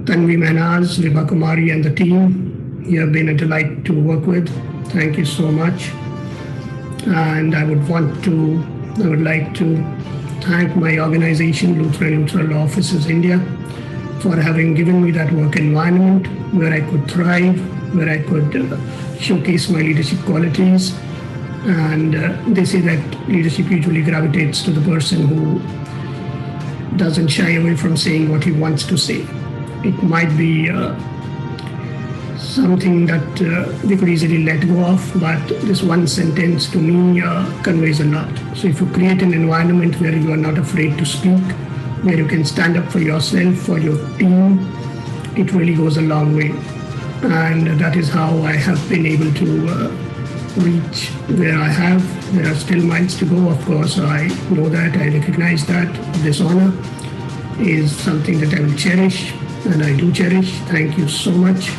Tanvi Mehnaz, Vibha Kumari, and the team, you have been a delight to work with. Thank you so much. And I would like to thank my organization, Lutheran Law Offices India, for having given me that work environment where I could thrive, where I could showcase my leadership qualities. And they say that leadership usually gravitates to the person who doesn't shy away from saying what he wants to say. It might be something that we could easily let go of, but this one sentence to me conveys a lot. So if you create an environment where you are not afraid to speak, where you can stand up for yourself, for your team, it really goes a long way. And that is how I have been able to reach where I have. There are still miles to go, of course. I know that, I recognize that. This honor is something that I will cherish, and I do cherish. Thank you so much.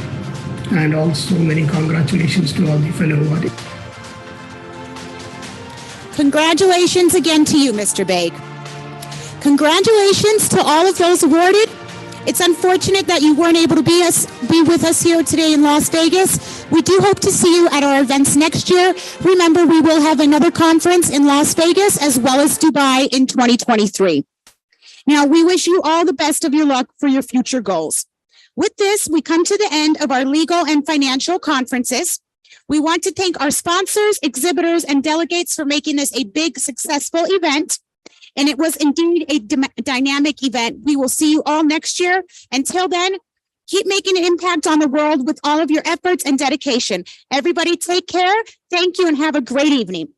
And also many congratulations to all the fellow awardees. Congratulations again to you, Mr. Baig. Congratulations to all of those awarded. It's unfortunate that you weren't able to be with us here today in Las Vegas. We do hope to see you at our events next year. Remember, we will have another conference in Las Vegas as well as Dubai in 2023. Now, we wish you all the best of your luck for your future goals. With this, we come to the end of our legal and financial conferences. We want to thank our sponsors, exhibitors, and delegates for making this a big, successful event. And it was indeed a dynamic event. We will see you all next year. Until then, keep making an impact on the world with all of your efforts and dedication. Everybody take care. Thank you and have a great evening.